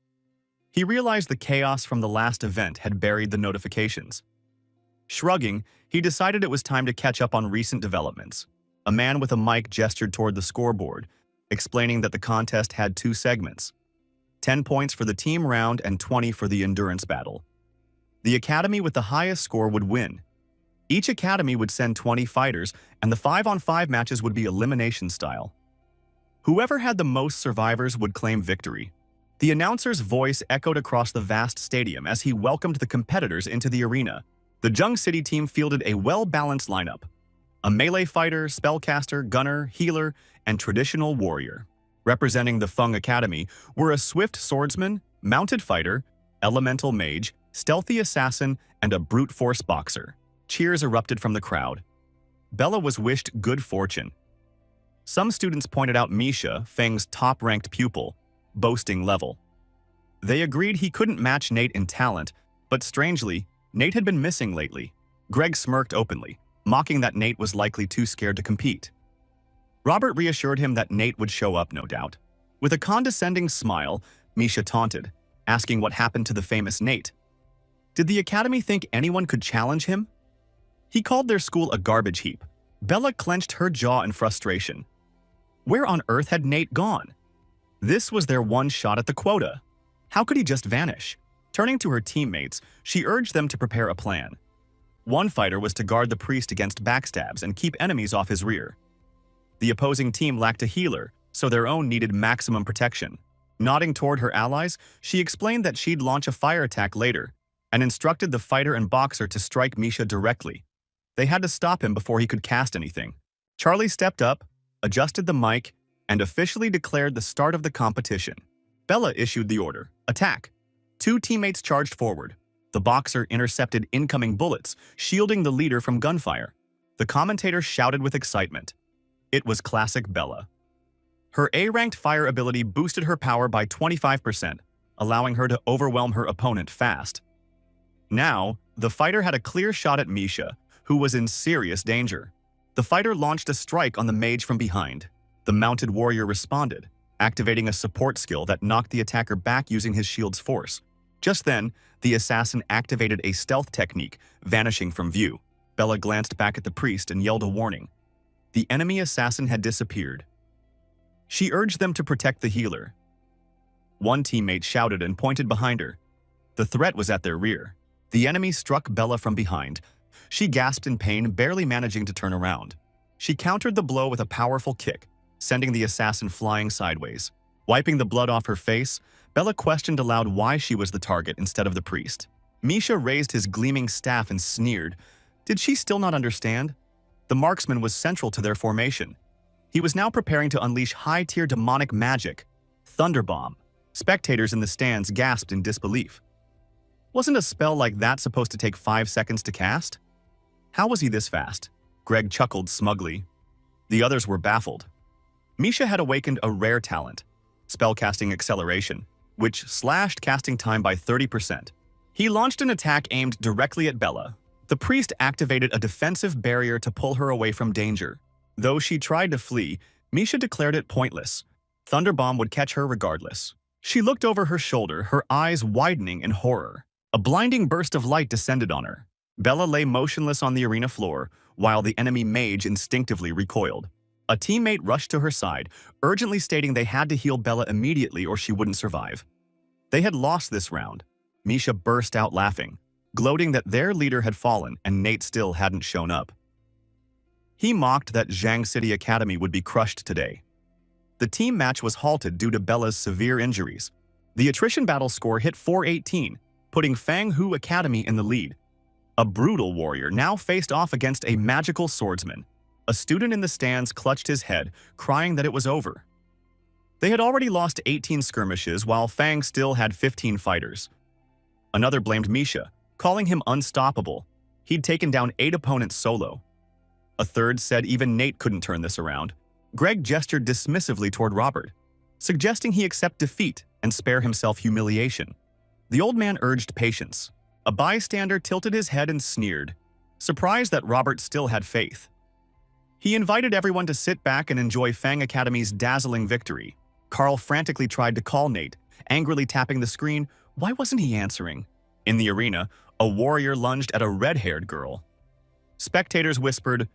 He realized the chaos from the last event had buried the notifications. Shrugging, he decided it was time to catch up on recent developments. A man with a mic gestured toward the scoreboard, explaining that the contest had two segments: 10 points for the team round and 20 for the endurance battle. The academy with the highest score would win. Each academy would send 20 fighters, and the 5-on-5 matches would be elimination style. Whoever had the most survivors would claim victory. The announcer's voice echoed across the vast stadium as he welcomed the competitors into the arena. The Jiang City team fielded a well-balanced lineup: a melee fighter, spellcaster, gunner, healer, and traditional warrior. Representing the Feng Academy were a swift swordsman, mounted fighter, elemental mage, stealthy assassin, and a brute force boxer. Cheers erupted from the crowd. Bella was wished good fortune. Some students pointed out Misha, Feng's top-ranked pupil, boasting level. They agreed he couldn't match Nate in talent, but strangely, Nate had been missing lately. Greg smirked openly, mocking that Nate was likely too scared to compete. Robert reassured him that Nate would show up, no doubt. With a condescending smile, Misha taunted, asking what happened to the famous Nate. Did the academy think anyone could challenge him? He called their school a garbage heap. Bella clenched her jaw in frustration. Where on earth had Nate gone? This was their one shot at the quota. How could he just vanish? Turning to her teammates, she urged them to prepare a plan. One fighter was to guard the priest against backstabs and keep enemies off his rear. The opposing team lacked a healer, so their own needed maximum protection. Nodding toward her allies, she explained that she'd launch a fire attack later and instructed the fighter and boxer to strike Misha directly. They had to stop him before he could cast anything. Charlie stepped up, adjusted the mic, and officially declared the start of the competition. Bella issued the order, attack. Two teammates charged forward. The boxer intercepted incoming bullets, shielding the leader from gunfire. The commentator shouted with excitement. It was classic Bella. Her A-ranked fire ability boosted her power by 25%, allowing her to overwhelm her opponent fast. Now, the fighter had a clear shot at Misha, who was in serious danger. The fighter launched a strike on the mage from behind. The mounted warrior responded, activating a support skill that knocked the attacker back using his shield's force. Just then, the assassin activated a stealth technique, vanishing from view. Bella glanced back at the priest and yelled a warning. The enemy assassin had disappeared. She urged them to protect the healer. One teammate shouted and pointed behind her. The threat was at their rear. The enemy struck Bella from behind. She gasped in pain, barely managing to turn around. She countered the blow with a powerful kick, sending the assassin flying sideways. Wiping the blood off her face, Bella questioned aloud why she was the target instead of the priest. Misha raised his gleaming staff and sneered. Did she still not understand? The marksman was central to their formation. He was now preparing to unleash high-tier demonic magic. Thunderbomb. Spectators in the stands gasped in disbelief. Wasn't a spell like that supposed to take 5 seconds to cast? How was he this fast? Greg chuckled smugly. The others were baffled. Misha had awakened a rare talent, spellcasting acceleration, which slashed casting time by 30%. He launched an attack aimed directly at Bella. The priest activated a defensive barrier to pull her away from danger. Though she tried to flee, Misha declared it pointless. Thunderbomb would catch her regardless. She looked over her shoulder, her eyes widening in horror. A blinding burst of light descended on her. Bella lay motionless on the arena floor, while the enemy mage instinctively recoiled. A teammate rushed to her side, urgently stating they had to heal Bella immediately or she wouldn't survive. They had lost this round. Misha burst out laughing, gloating that their leader had fallen and Nate still hadn't shown up. He mocked that Zhang City Academy would be crushed today. The team match was halted due to Bella's severe injuries. The attrition battle score hit 418, putting Fang Hu Academy in the lead. A brutal warrior now faced off against a magical swordsman. A student in the stands clutched his head, crying that it was over. They had already lost 18 skirmishes, while Fang still had 15 fighters. Another blamed Misha, calling him unstoppable. He'd taken down 8 opponents solo. A third said even Nate couldn't turn this around. Greg gestured dismissively toward Robert, suggesting he accept defeat and spare himself humiliation. The old man urged patience. A bystander tilted his head and sneered, surprised that Robert still had faith. He invited everyone to sit back and enjoy Fang Academy's dazzling victory. Carl frantically tried to call Nate, angrily tapping the screen. Why wasn't he answering? In the arena, a warrior lunged at a red-haired girl. Spectators whispered,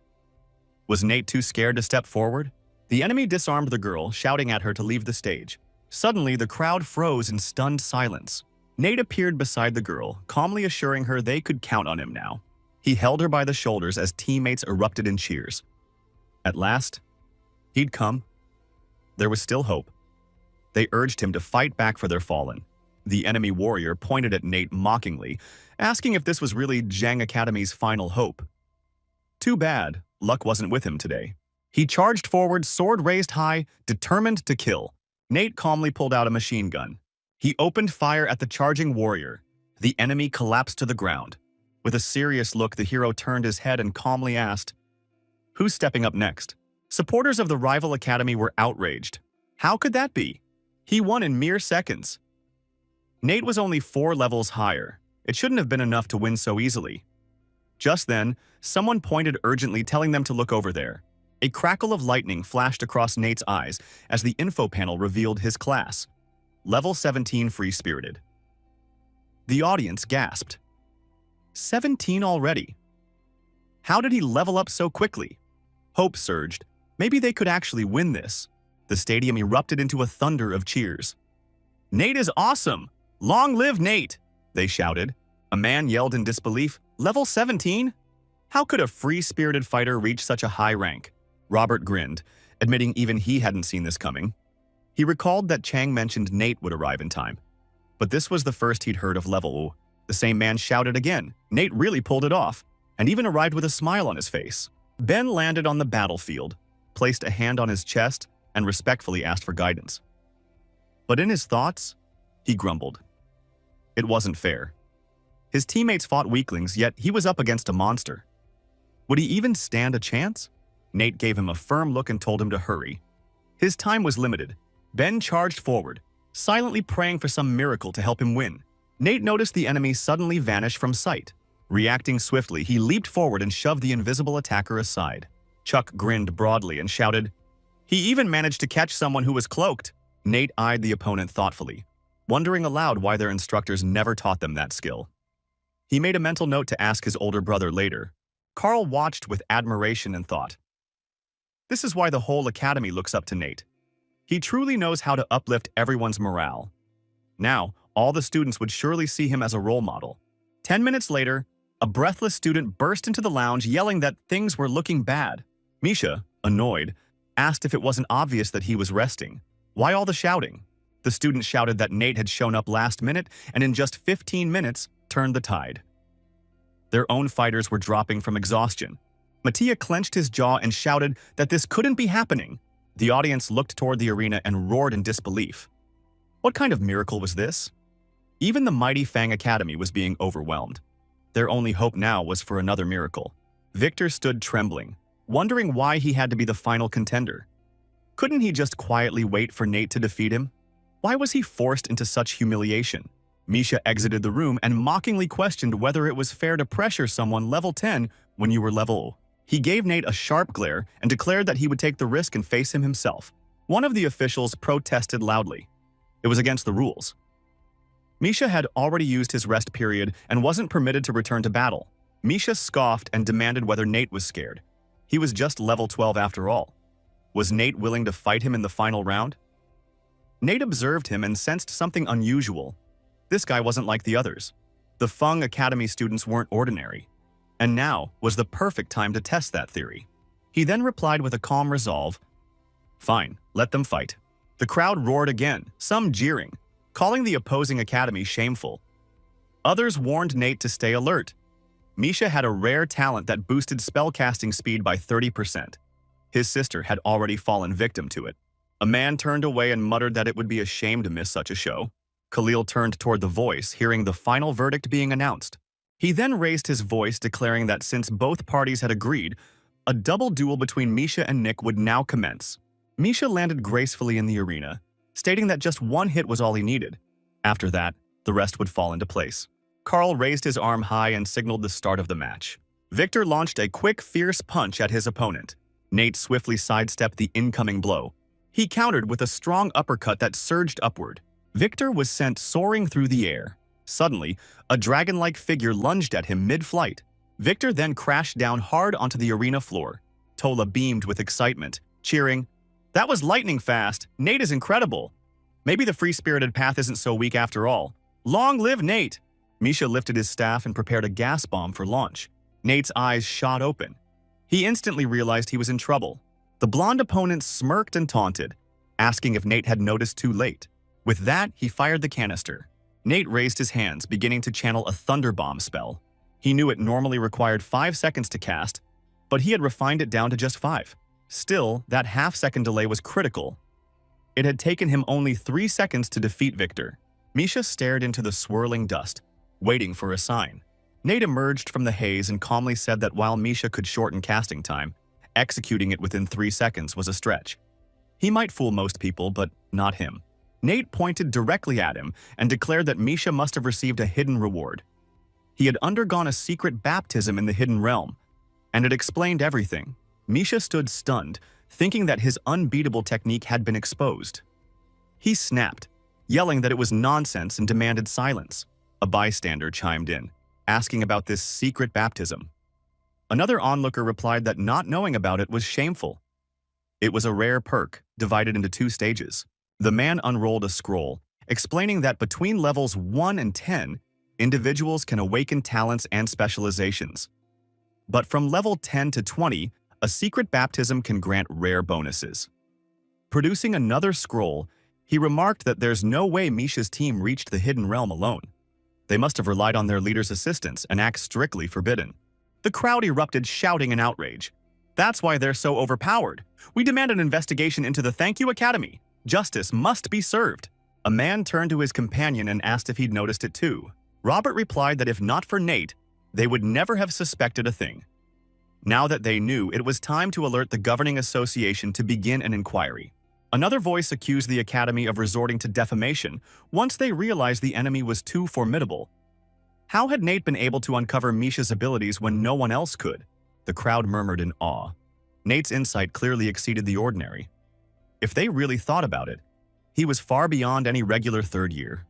"Was Nate too scared to step forward?" The enemy disarmed the girl, shouting at her to leave the stage. Suddenly, the crowd froze in stunned silence. Nate appeared beside the girl, calmly assuring her they could count on him now. He held her by the shoulders as teammates erupted in cheers. At last, he'd come. There was still hope. They urged him to fight back for their fallen. The enemy warrior pointed at Nate mockingly, asking if this was really Zhang Academy's final hope. Too bad, luck wasn't with him today. He charged forward, sword raised high, determined to kill. Nate calmly pulled out a machine gun. He opened fire at the charging warrior. The enemy collapsed to the ground. With a serious look, the hero turned his head and calmly asked, "Who's stepping up next?" Supporters of the rival academy were outraged. How could that be? He won in mere seconds. Nate was only 4 levels higher. It shouldn't have been enough to win so easily. Just then, someone pointed urgently, telling them to look over there. A crackle of lightning flashed across Nate's eyes as the info panel revealed his class. Level 17 free-spirited. The audience gasped. 17 already? How did he level up so quickly? Hope surged. Maybe they could actually win this. The stadium erupted into a thunder of cheers. "Nate is awesome! Long live Nate!" they shouted. A man yelled in disbelief, "Level 17? How could a free-spirited fighter reach such a high rank?" Robert grinned, admitting even he hadn't seen this coming. He recalled that Chang mentioned Nate would arrive in time. But this was the first he'd heard of level. The same man shouted again. Nate really pulled it off, and even arrived with a smile on his face. Ben landed on the battlefield, placed a hand on his chest, and respectfully asked for guidance. But in his thoughts, he grumbled. It wasn't fair. His teammates fought weaklings, yet he was up against a monster. Would he even stand a chance? Nate gave him a firm look and told him to hurry. His time was limited. Ben charged forward, silently praying for some miracle to help him win. Nate noticed the enemy suddenly vanish from sight. Reacting swiftly, he leaped forward and shoved the invisible attacker aside. Chuck grinned broadly and shouted, "He even managed to catch someone who was cloaked." Nate eyed the opponent thoughtfully, wondering aloud why their instructors never taught them that skill. He made a mental note to ask his older brother later. Carl watched with admiration and thought, "This is why the whole academy looks up to Nate. He truly knows how to uplift everyone's morale." Now, all the students would surely see him as a role model. 10 minutes later, a breathless student burst into the lounge yelling that things were looking bad. Misha, annoyed, asked if it wasn't obvious that he was resting. Why all the shouting? The student shouted that Nate had shown up last minute, and in just 15 minutes, turned the tide. Their own fighters were dropping from exhaustion. Mattia clenched his jaw and shouted that this couldn't be happening. The audience looked toward the arena and roared in disbelief. What kind of miracle was this? Even the mighty Fang Academy was being overwhelmed. Their only hope now was for another miracle. Victor stood trembling, wondering why he had to be the final contender. Couldn't he just quietly wait for Nate to defeat him? Why was he forced into such humiliation? Misha exited the room and mockingly questioned whether it was fair to pressure someone level 10 when you were level. He gave Nate a sharp glare and declared that he would take the risk and face him himself. One of the officials protested loudly. It was against the rules. Misha had already used his rest period and wasn't permitted to return to battle. Misha scoffed and demanded whether Nate was scared. He was just level 12 after all. Was Nate willing to fight him in the final round? Nate observed him and sensed something unusual. This guy wasn't like the others. The Fang Academy students weren't ordinary. And now was the perfect time to test that theory. He then replied with a calm resolve, "Fine, let them fight." The crowd roared again, some jeering, calling the opposing academy shameful. Others warned Nate to stay alert. Misha had a rare talent that boosted spellcasting speed by 30%. His sister had already fallen victim to it. A man turned away and muttered that it would be a shame to miss such a show. Khalil turned toward the voice, hearing the final verdict being announced. He then raised his voice, declaring that since both parties had agreed, a double duel between Misha and Nick would now commence. Misha landed gracefully in the arena, stating that just one hit was all he needed. After that, the rest would fall into place. Carl raised his arm high and signaled the start of the match. Victor launched a quick, fierce punch at his opponent. Nate swiftly sidestepped the incoming blow. He countered with a strong uppercut that surged upward. Victor was sent soaring through the air. Suddenly, a dragon-like figure lunged at him mid-flight. Victor then crashed down hard onto the arena floor. Tola beamed with excitement, cheering, "That was lightning fast. Nate is incredible. Maybe the free-spirited path isn't so weak after all. Long live Nate!" Misha lifted his staff and prepared a gas bomb for launch. Nate's eyes shot open. He instantly realized he was in trouble. The blonde opponent smirked and taunted, asking if Nate had noticed too late. With that, he fired the canister. Nate raised his hands, beginning to channel a thunder bomb spell. He knew it normally required 5 seconds to cast, but he had refined it down to just 5. Still, that half-second delay was critical. It had taken him only 3 seconds to defeat Victor. Misha stared into the swirling dust, waiting for a sign. Nate emerged from the haze and calmly said that while Misha could shorten casting time, executing it within 3 seconds was a stretch. He might fool most people, but not him. Nate pointed directly at him and declared that Misha must have received a hidden reward. He had undergone a secret baptism in the hidden realm, and it explained everything. Misha stood stunned, thinking that his unbeatable technique had been exposed. He snapped, yelling that it was nonsense and demanded silence. A bystander chimed in, asking about this secret baptism. Another onlooker replied that not knowing about it was shameful. It was a rare perk, divided into 2 stages. The man unrolled a scroll, explaining that between levels 1 and 10, individuals can awaken talents and specializations. But from level 10 to 20, a secret baptism can grant rare bonuses. Producing another scroll, he remarked that there's no way Misha's team reached the hidden realm alone. They must have relied on their leader's assistance, an act strictly forbidden. The crowd erupted, shouting in outrage. "That's why they're so overpowered. We demand an investigation into the Thank You Academy. Justice must be served." A man turned to his companion and asked if he'd noticed it too. Robert replied that if not for Nate, they would never have suspected a thing. Now that they knew, it was time to alert the governing association to begin an inquiry. Another voice accused the academy of resorting to defamation once they realized the enemy was too formidable. How had Nate been able to uncover Misha's abilities when no one else could? The crowd murmured in awe. Nate's insight clearly exceeded the ordinary. If they really thought about it, he was far beyond any regular third year.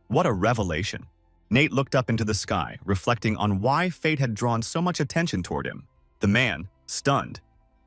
What a revelation. Nate looked up into the sky, reflecting on why fate had drawn so much attention toward him. The man, stunned,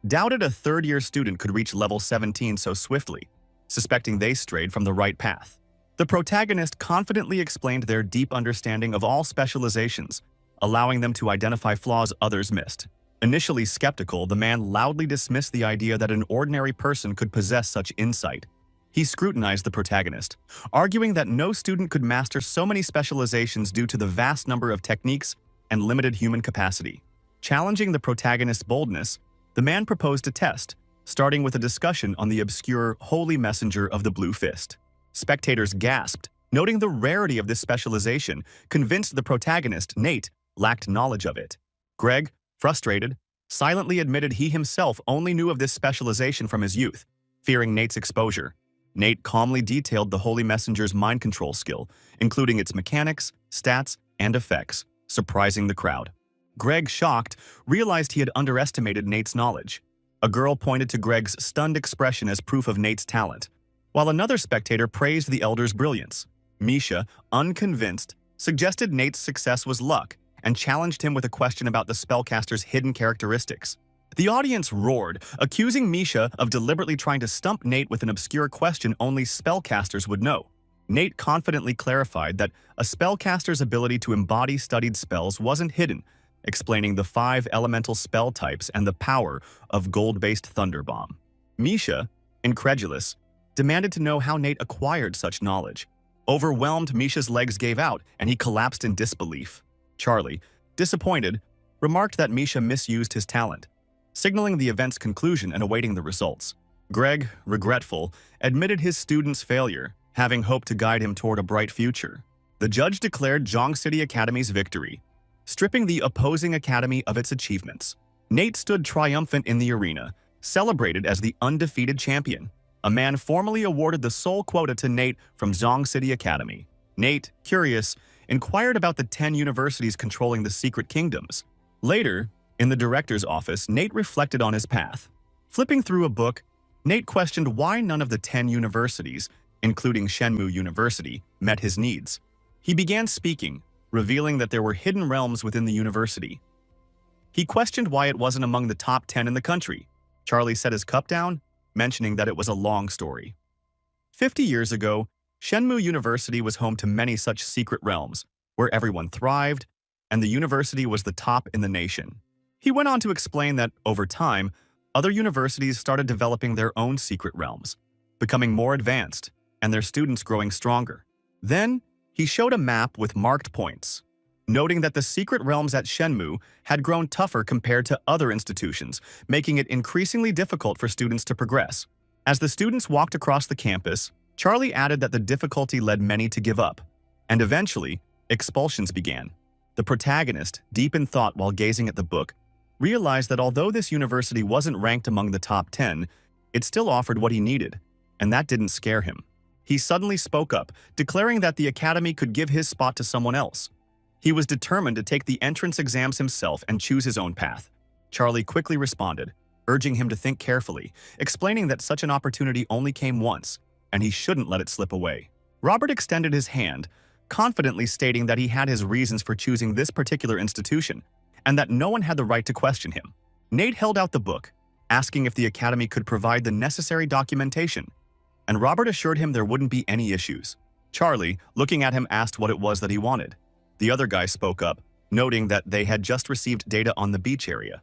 doubted a third-year student could reach level 17 so swiftly, suspecting they strayed from the right path. The protagonist confidently explained their deep understanding of all specializations, allowing them to identify flaws others missed. Initially skeptical, the man loudly dismissed the idea that an ordinary person could possess such insight. He scrutinized the protagonist, arguing that no student could master so many specializations due to the vast number of techniques and limited human capacity. Challenging the protagonist's boldness, the man proposed a test, starting with a discussion on the obscure Holy Messenger of the Blue Fist. Spectators gasped, noting the rarity of this specialization, convinced the protagonist, Nate, lacked knowledge of it. Greg, frustrated, silently admitted he himself only knew of this specialization from his youth, fearing Nate's exposure. Nate calmly detailed the Holy Messenger's mind control skill, including its mechanics, stats, and effects, surprising the crowd. Greg, shocked, realized he had underestimated Nate's knowledge. A girl pointed to Greg's stunned expression as proof of Nate's talent, while another spectator praised the elder's brilliance. Misha, unconvinced, suggested Nate's success was luck and challenged him with a question about the spellcaster's hidden characteristics. The audience roared, accusing Misha of deliberately trying to stump Nate with an obscure question only spellcasters would know. Nate confidently clarified that a spellcaster's ability to embody studied spells wasn't hidden, explaining the 5 elemental spell types and the power of gold-based Thunder Bomb. Misha, incredulous, demanded to know how Nate acquired such knowledge. Overwhelmed, Misha's legs gave out and he collapsed in disbelief. Charlie, disappointed, remarked that Misha misused his talent, signaling the event's conclusion and awaiting the results. Greg, regretful, admitted his student's failure, having hoped to guide him toward a bright future. The judge declared Zhong City Academy's victory, stripping the opposing academy of its achievements. Nate stood triumphant in the arena, celebrated as the undefeated champion. A man formally awarded the sole quota to Nate from Zhong City Academy. Nate, curious, inquired about the 10 universities controlling the secret kingdoms. Later, in the director's office, Nate reflected on his path. Flipping through a book, Nate questioned why none of the 10 universities, including Shenmue University, met his needs. He began speaking, revealing that there were hidden realms within the university. He questioned why it wasn't among the top 10 in the country. Charlie set his cup down, mentioning that it was a long story. 50 years ago, Shenmue University was home to many such secret realms, where everyone thrived, and the university was the top in the nation. He went on to explain that, over time, other universities started developing their own secret realms, becoming more advanced, and their students growing stronger. Then, he showed a map with marked points, noting that the secret realms at Shenmue had grown tougher compared to other institutions, making it increasingly difficult for students to progress. As the students walked across the campus, Charlie added that the difficulty led many to give up, and eventually, expulsions began. The protagonist, deep in thought while gazing at the book, realized that although this university wasn't ranked among the top 10, it still offered what he needed, and that didn't scare him. He suddenly spoke up, declaring that the academy could give his spot to someone else. He was determined to take the entrance exams himself and choose his own path. Charlie quickly responded, urging him to think carefully, explaining that such an opportunity only came once, and he shouldn't let it slip away. Robert extended his hand, confidently stating that he had his reasons for choosing this particular institution, and that no one had the right to question him. Nate held out the book, asking if the academy could provide the necessary documentation, and Robert assured him there wouldn't be any issues. Charlie, looking at him, asked what it was that he wanted. The other guy spoke up, noting that they had just received data on the beach area.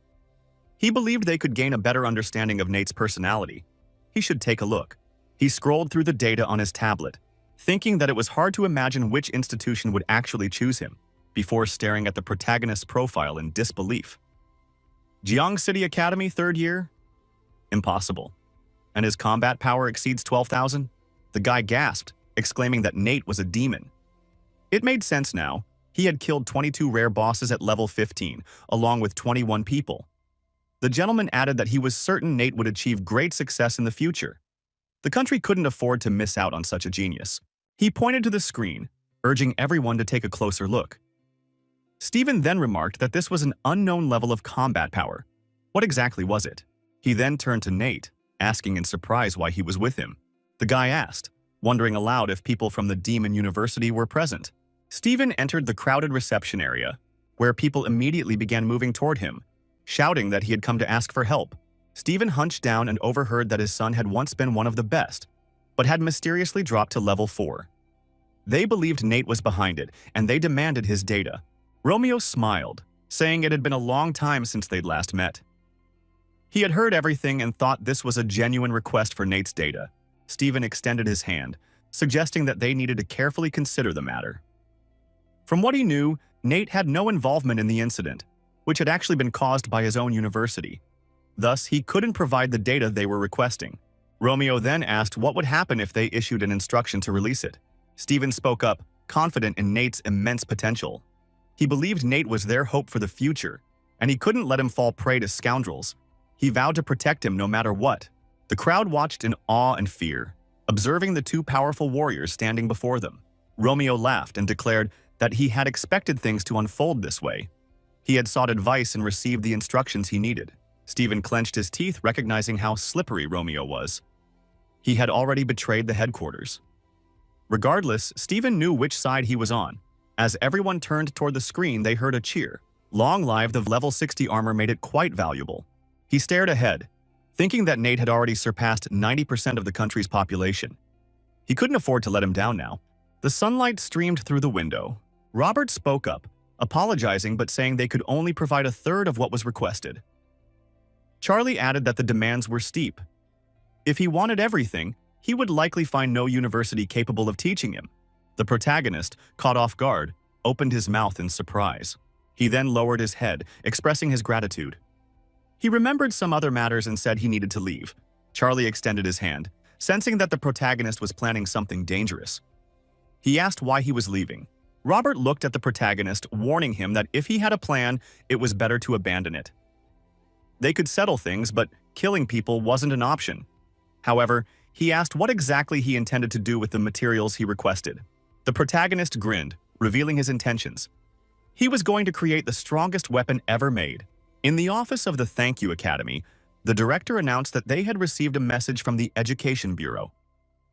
He believed they could gain a better understanding of Nate's personality. He should take a look. He scrolled through the data on his tablet, thinking that it was hard to imagine which institution would actually choose him, before staring at the protagonist's profile in disbelief. Zhong City Academy, 3rd year? Impossible. And his combat power exceeds 12,000? The guy gasped, exclaiming that Nate was a demon. It made sense now. He had killed 22 rare bosses at level 15, along with 21 people. The gentleman added that he was certain Nate would achieve great success in the future. The country couldn't afford to miss out on such a genius. He pointed to the screen, urging everyone to take a closer look. Stephen then remarked that this was an unknown level of combat power. What exactly was it? He then turned to Nate, asking in surprise why he was with him. The guy asked, wondering aloud if people from the Demon University were present. Stephen entered the crowded reception area, where people immediately began moving toward him, shouting that he had come to ask for help. Stephen hunched down and overheard that his son had once been one of the best, but had mysteriously dropped to level 4. They believed Nate was behind it, and they demanded his data. Romeo smiled, saying it had been a long time since they'd last met. He had heard everything and thought this was a genuine request for Nate's data. Stephen extended his hand, suggesting that they needed to carefully consider the matter. From what he knew, Nate had no involvement in the incident, which had actually been caused by his own university. Thus, he couldn't provide the data they were requesting. Romeo then asked what would happen if they issued an instruction to release it. Stephen spoke up, confident in Nate's immense potential. He believed Nate was their hope for the future, and he couldn't let him fall prey to scoundrels. He vowed to protect him no matter what. The crowd watched in awe and fear, observing the two powerful warriors standing before them. Romeo laughed and declared that he had expected things to unfold this way. He had sought advice and received the instructions he needed. Stephen clenched his teeth, recognizing how slippery Romeo was. He had already betrayed the headquarters. Regardless, Stephen knew which side he was on. As everyone turned toward the screen, they heard a cheer. Long live the level 60 armor made it quite valuable. He stared ahead, thinking that Nate had already surpassed 90% of the country's population. He couldn't afford to let him down now. The sunlight streamed through the window. Robert spoke up, apologizing but saying they could only provide a third of what was requested. Charlie added that the demands were steep. If he wanted everything, he would likely find no university capable of teaching him. The protagonist, caught off guard, opened his mouth in surprise. He then lowered his head, expressing his gratitude. He remembered some other matters and said he needed to leave. Charlie extended his hand, sensing that the protagonist was planning something dangerous. He asked why he was leaving. Robert looked at the protagonist, warning him that if he had a plan, it was better to abandon it. They could settle things, but killing people wasn't an option. However, he asked what exactly he intended to do with the materials he requested. The protagonist grinned, revealing his intentions. He was going to create the strongest weapon ever made. In the office of the Thank You Academy, the director announced that they had received a message from the Education Bureau.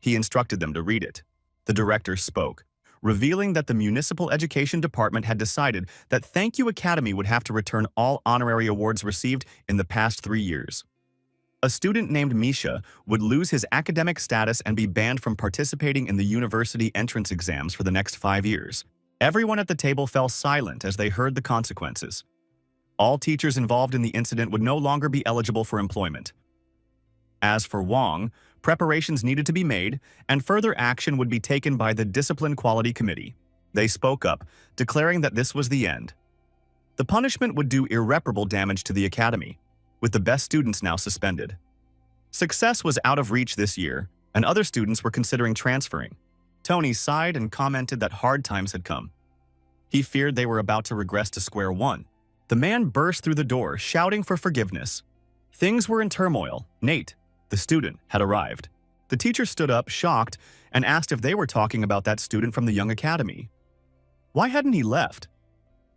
He instructed them to read it. The director spoke, revealing that the Municipal Education Department had decided that Thank You Academy would have to return all honorary awards received in the past 3 years. A student named Misha would lose his academic status and be banned from participating in the university entrance exams for the next 5 years. Everyone at the table fell silent as they heard the consequences. All teachers involved in the incident would no longer be eligible for employment. As for Wong, preparations needed to be made, and further action would be taken by the Discipline Quality Committee. They spoke up, declaring that this was the end. The punishment would do irreparable damage to the academy, with the best students now suspended. Success was out of reach this year, and other students were considering transferring. Tony sighed and commented that hard times had come. He feared they were about to regress to square one. The man burst through the door, shouting for forgiveness. Things were in turmoil. Nate, the student, had arrived. The teacher stood up, shocked, and asked if they were talking about that student from the Young Academy. Why hadn't he left?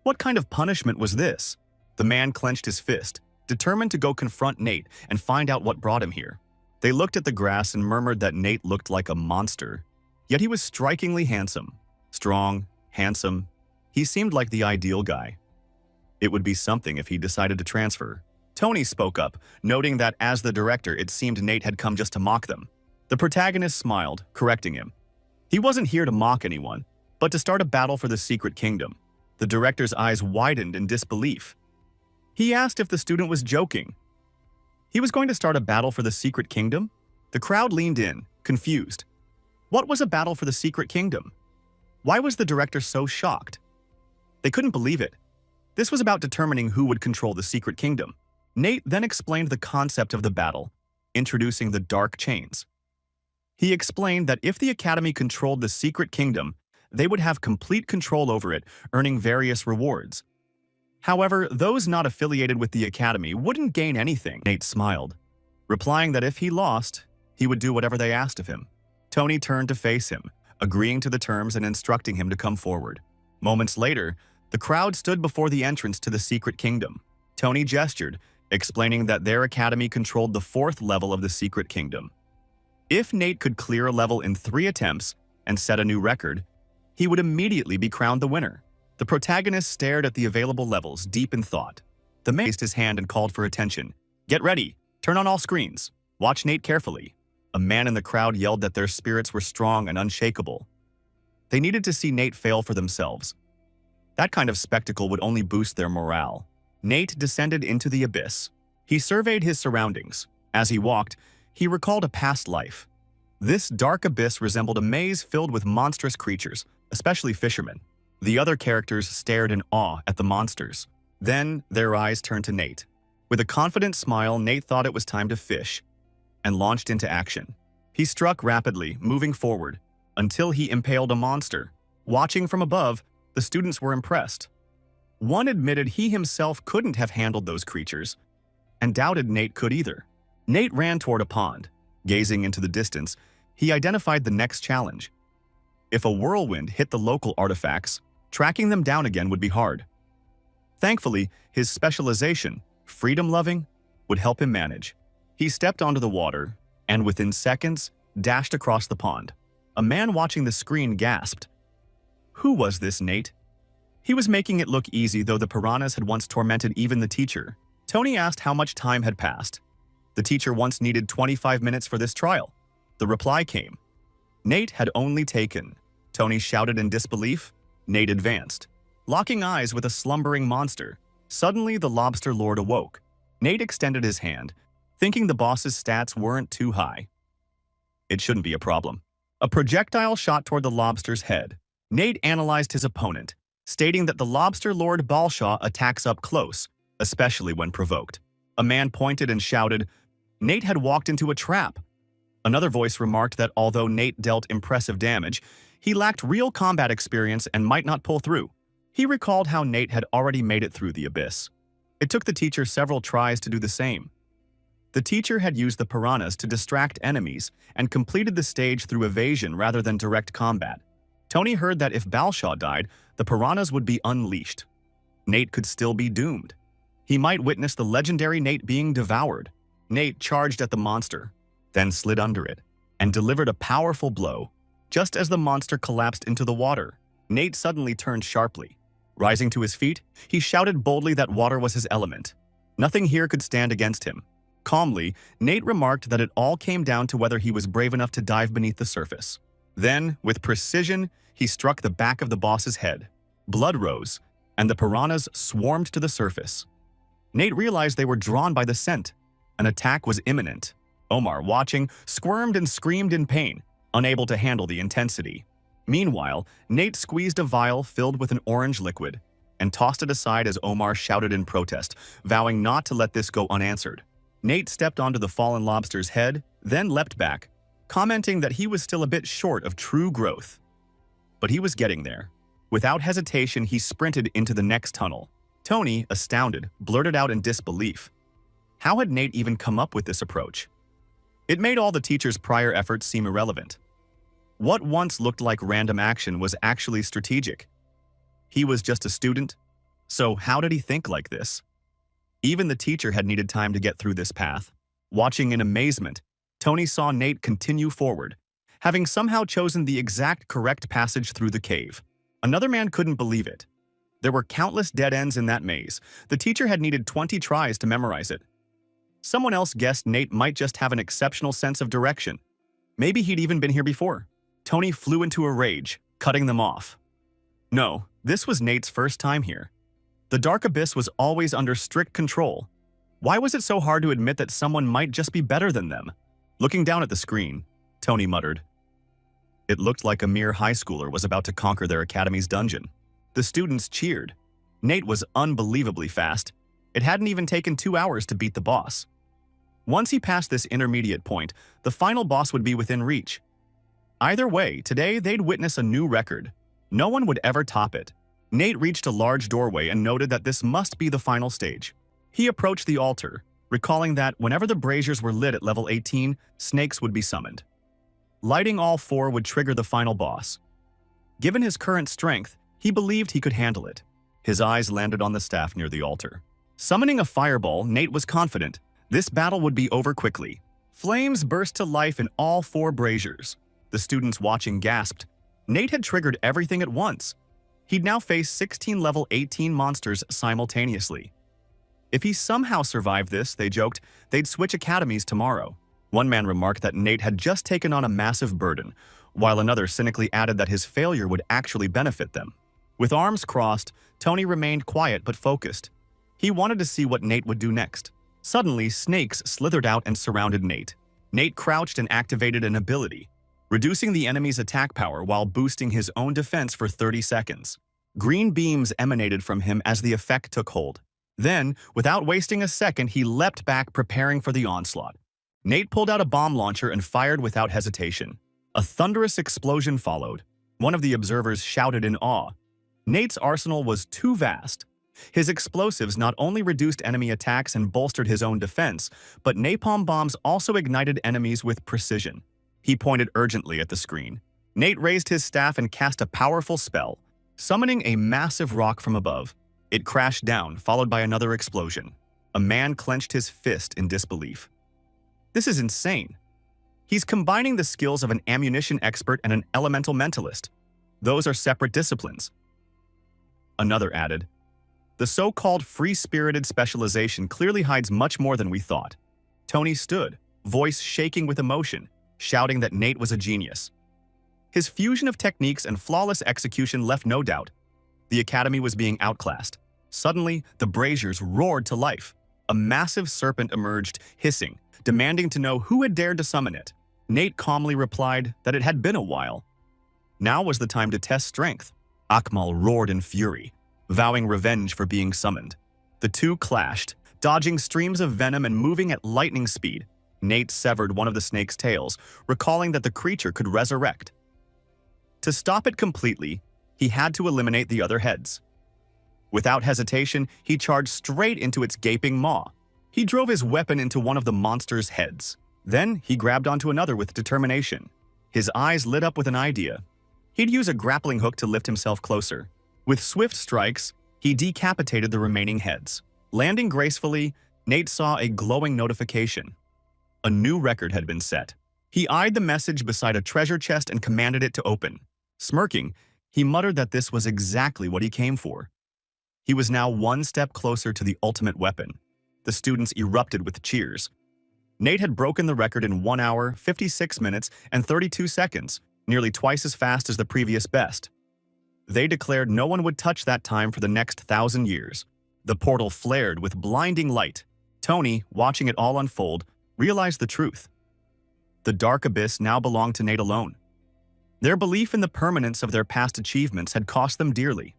What kind of punishment was this? The man clenched his fist, determined to go confront Nate and find out what brought him here. They looked at the grass and murmured that Nate looked like a monster. Yet he was strikingly handsome. Strong, handsome. He seemed like the ideal guy. It would be something if he decided to transfer. Tony spoke up, noting that as the director, it seemed Nate had come just to mock them. The protagonist smiled, correcting him. He wasn't here to mock anyone, but to start a battle for the secret kingdom. The director's eyes widened in disbelief. He asked if the student was joking. He was going to start a battle for the secret kingdom? The crowd leaned in, confused. What was a battle for the secret kingdom? Why was the director so shocked? They couldn't believe it. This was about determining who would control the secret kingdom. Nate then explained the concept of the battle, introducing the dark chains. He explained that if the academy controlled the secret kingdom, they would have complete control over it, earning various rewards. However, those not affiliated with the academy wouldn't gain anything. Nate smiled, replying that if he lost, he would do whatever they asked of him. Tony turned to face him, agreeing to the terms and instructing him to come forward. Moments later, the crowd stood before the entrance to the secret kingdom. Tony gestured, explaining that their academy controlled the 4th level of the secret kingdom. If Nate could clear a level in 3 attempts and set a new record, he would immediately be crowned the winner. The protagonist stared at the available levels, deep in thought. The man raised his hand and called for attention. "Get ready! Turn on all screens! Watch Nate carefully!" A man in the crowd yelled that their spirits were strong and unshakable. They needed to see Nate fail for themselves. That kind of spectacle would only boost their morale. Nate descended into the abyss. He surveyed his surroundings. As he walked, he recalled a past life. This dark abyss resembled a maze filled with monstrous creatures, especially fishermen. The other characters stared in awe at the monsters. Then, their eyes turned to Nate. With a confident smile, Nate thought it was time to fish, and launched into action. He struck rapidly, moving forward, until he impaled a monster. Watching from above, the students were impressed. One admitted he himself couldn't have handled those creatures, and doubted Nate could either. Nate ran toward a pond. Gazing into the distance, he identified the next challenge. If a whirlwind hit the local artifacts, tracking them down again would be hard. Thankfully, his specialization, freedom-loving, would help him manage. He stepped onto the water, and within seconds, dashed across the pond. A man watching the screen gasped. Who was this, Nate? He was making it look easy, though the piranhas had once tormented even the teacher. Tony asked how much time had passed. The teacher once needed 25 minutes for this trial. The reply came. Nate had only taken. Tony shouted in disbelief. Nate advanced, locking eyes with a slumbering monster. Suddenly, the lobster lord awoke. Nate extended his hand, thinking the boss's stats weren't too high. It shouldn't be a problem. A projectile shot toward the lobster's head. Nate analyzed his opponent, stating that the lobster lord Balshaw attacks up close, especially when provoked. A man pointed and shouted, Nate had walked into a trap. Another voice remarked that although Nate dealt impressive damage, he lacked real combat experience and might not pull through. He recalled how Nate had already made it through the abyss. It took the teacher several tries to do the same. The teacher had used the piranhas to distract enemies and completed the stage through evasion rather than direct combat. Tony heard that if Balshaw died, the piranhas would be unleashed. Nate could still be doomed. He might witness the legendary Nate being devoured. Nate charged at the monster, then slid under it, and delivered a powerful blow. Just as the monster collapsed into the water, Nate suddenly turned sharply. Rising to his feet, he shouted boldly that water was his element. Nothing here could stand against him. Calmly, Nate remarked that it all came down to whether he was brave enough to dive beneath the surface. Then, with precision, he struck the back of the boss's head. Blood rose, and the piranhas swarmed to the surface. Nate realized they were drawn by the scent. An attack was imminent. Omar, watching, squirmed and screamed in pain, unable to handle the intensity. Meanwhile, Nate squeezed a vial filled with an orange liquid and tossed it aside as Omar shouted in protest, vowing not to let this go unanswered. Nate stepped onto the fallen lobster's head, then leapt back, commenting that he was still a bit short of true growth. But he was getting there. Without hesitation, he sprinted into the next tunnel. Tony, astounded, blurted out in disbelief. How had Nate even come up with this approach? It made all the teacher's prior efforts seem irrelevant. What once looked like random action was actually strategic. He was just a student, so how did he think like this? Even the teacher had needed time to get through this path. Watching in amazement, Tony saw Nate continue forward, having somehow chosen the exact correct passage through the cave. Another man couldn't believe it. There were countless dead ends in that maze. The teacher had needed 20 tries to memorize it. Someone else guessed Nate might just have an exceptional sense of direction. Maybe he'd even been here before. Tony flew into a rage, cutting them off. No, this was Nate's first time here. The dark abyss was always under strict control. Why was it so hard to admit that someone might just be better than them? Looking down at the screen, Tony muttered. It looked like a mere high schooler was about to conquer their academy's dungeon. The students cheered. Nate was unbelievably fast. It hadn't even taken 2 hours to beat the boss. Once he passed this intermediate point, the final boss would be within reach. Either way, today they'd witness a new record. No one would ever top it. Nate reached a large doorway and noted that this must be the final stage. He approached the altar, recalling that whenever the braziers were lit at level 18, snakes would be summoned. Lighting all 4 would trigger the final boss. Given his current strength, he believed he could handle it. His eyes landed on the staff near the altar. Summoning a fireball, Nate was confident. This battle would be over quickly. Flames burst to life in all 4 braziers. The students watching gasped. Nate had triggered everything at once. He'd now face 16 level 18 monsters simultaneously. If he somehow survived this, they joked, they'd switch academies tomorrow. One man remarked that Nate had just taken on a massive burden, while another cynically added that his failure would actually benefit them. With arms crossed, Tony remained quiet but focused. He wanted to see what Nate would do next. Suddenly, snakes slithered out and surrounded Nate. Nate crouched and activated an ability, reducing the enemy's attack power while boosting his own defense for 30 seconds. Green beams emanated from him as the effect took hold. Then, without wasting a second, he leapt back, preparing for the onslaught. Nate pulled out a bomb launcher and fired without hesitation. A thunderous explosion followed. One of the observers shouted in awe. Nate's arsenal was too vast. His explosives not only reduced enemy attacks and bolstered his own defense, but napalm bombs also ignited enemies with precision. He pointed urgently at the screen. Nate raised his staff and cast a powerful spell, summoning a massive rock from above. It crashed down, followed by another explosion. A man clenched his fist in disbelief. This is insane. He's combining the skills of an ammunition expert and an elemental mentalist. Those are separate disciplines. Another added, the so-called free-spirited specialization clearly hides much more than we thought. Tony stood, voice shaking with emotion, shouting that Nate was a genius. His fusion of techniques and flawless execution left no doubt. The academy was being outclassed. Suddenly, the braziers roared to life. A massive serpent emerged, hissing, demanding to know who had dared to summon it. Nate calmly replied that it had been a while. Now was the time to test strength. Akmal roared in fury, vowing revenge for being summoned. The two clashed, dodging streams of venom and moving at lightning speed. Nate severed one of the snake's tails, recalling that the creature could resurrect. To stop it completely, he had to eliminate the other heads. Without hesitation, he charged straight into its gaping maw. He drove his weapon into one of the monster's heads. Then he grabbed onto another with determination. His eyes lit up with an idea. He'd use a grappling hook to lift himself closer. With swift strikes, he decapitated the remaining heads. Landing gracefully, Nate saw a glowing notification. A new record had been set. He eyed the message beside a treasure chest and commanded it to open. Smirking, he muttered that this was exactly what he came for. He was now one step closer to the ultimate weapon. The students erupted with cheers. Nate had broken the record in 1 hour, 56 minutes, and 32 seconds, nearly twice as fast as the previous best. They declared no one would touch that time for the next 1,000 years. The portal flared with blinding light. Tony, watching it all unfold, realized the truth. The dark abyss now belonged to Nate alone. Their belief in the permanence of their past achievements had cost them dearly.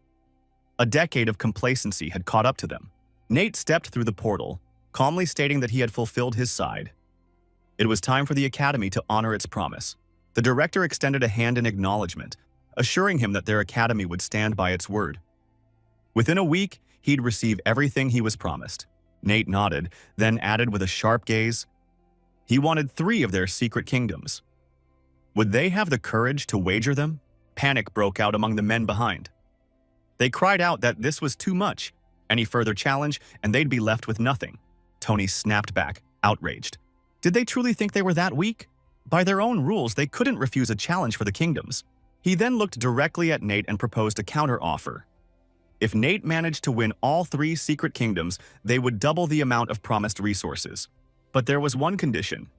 A decade of complacency had caught up to them. Nate stepped through the portal, calmly stating that he had fulfilled his side. It was time for the academy to honor its promise. The director extended a hand in acknowledgement, assuring him that their academy would stand by its word. Within a week, he'd receive everything he was promised. Nate nodded, then added with a sharp gaze, he wanted 3 of their secret kingdoms. Would they have the courage to wager them? Panic broke out among the men behind. They cried out that this was too much. Any further challenge, and they'd be left with nothing. Tony snapped back, outraged. Did they truly think they were that weak? By their own rules, they couldn't refuse a challenge for the kingdoms. He then looked directly at Nate and proposed a counter-offer. If Nate managed to win all 3 secret kingdoms, they would double the amount of promised resources. But there was one condition.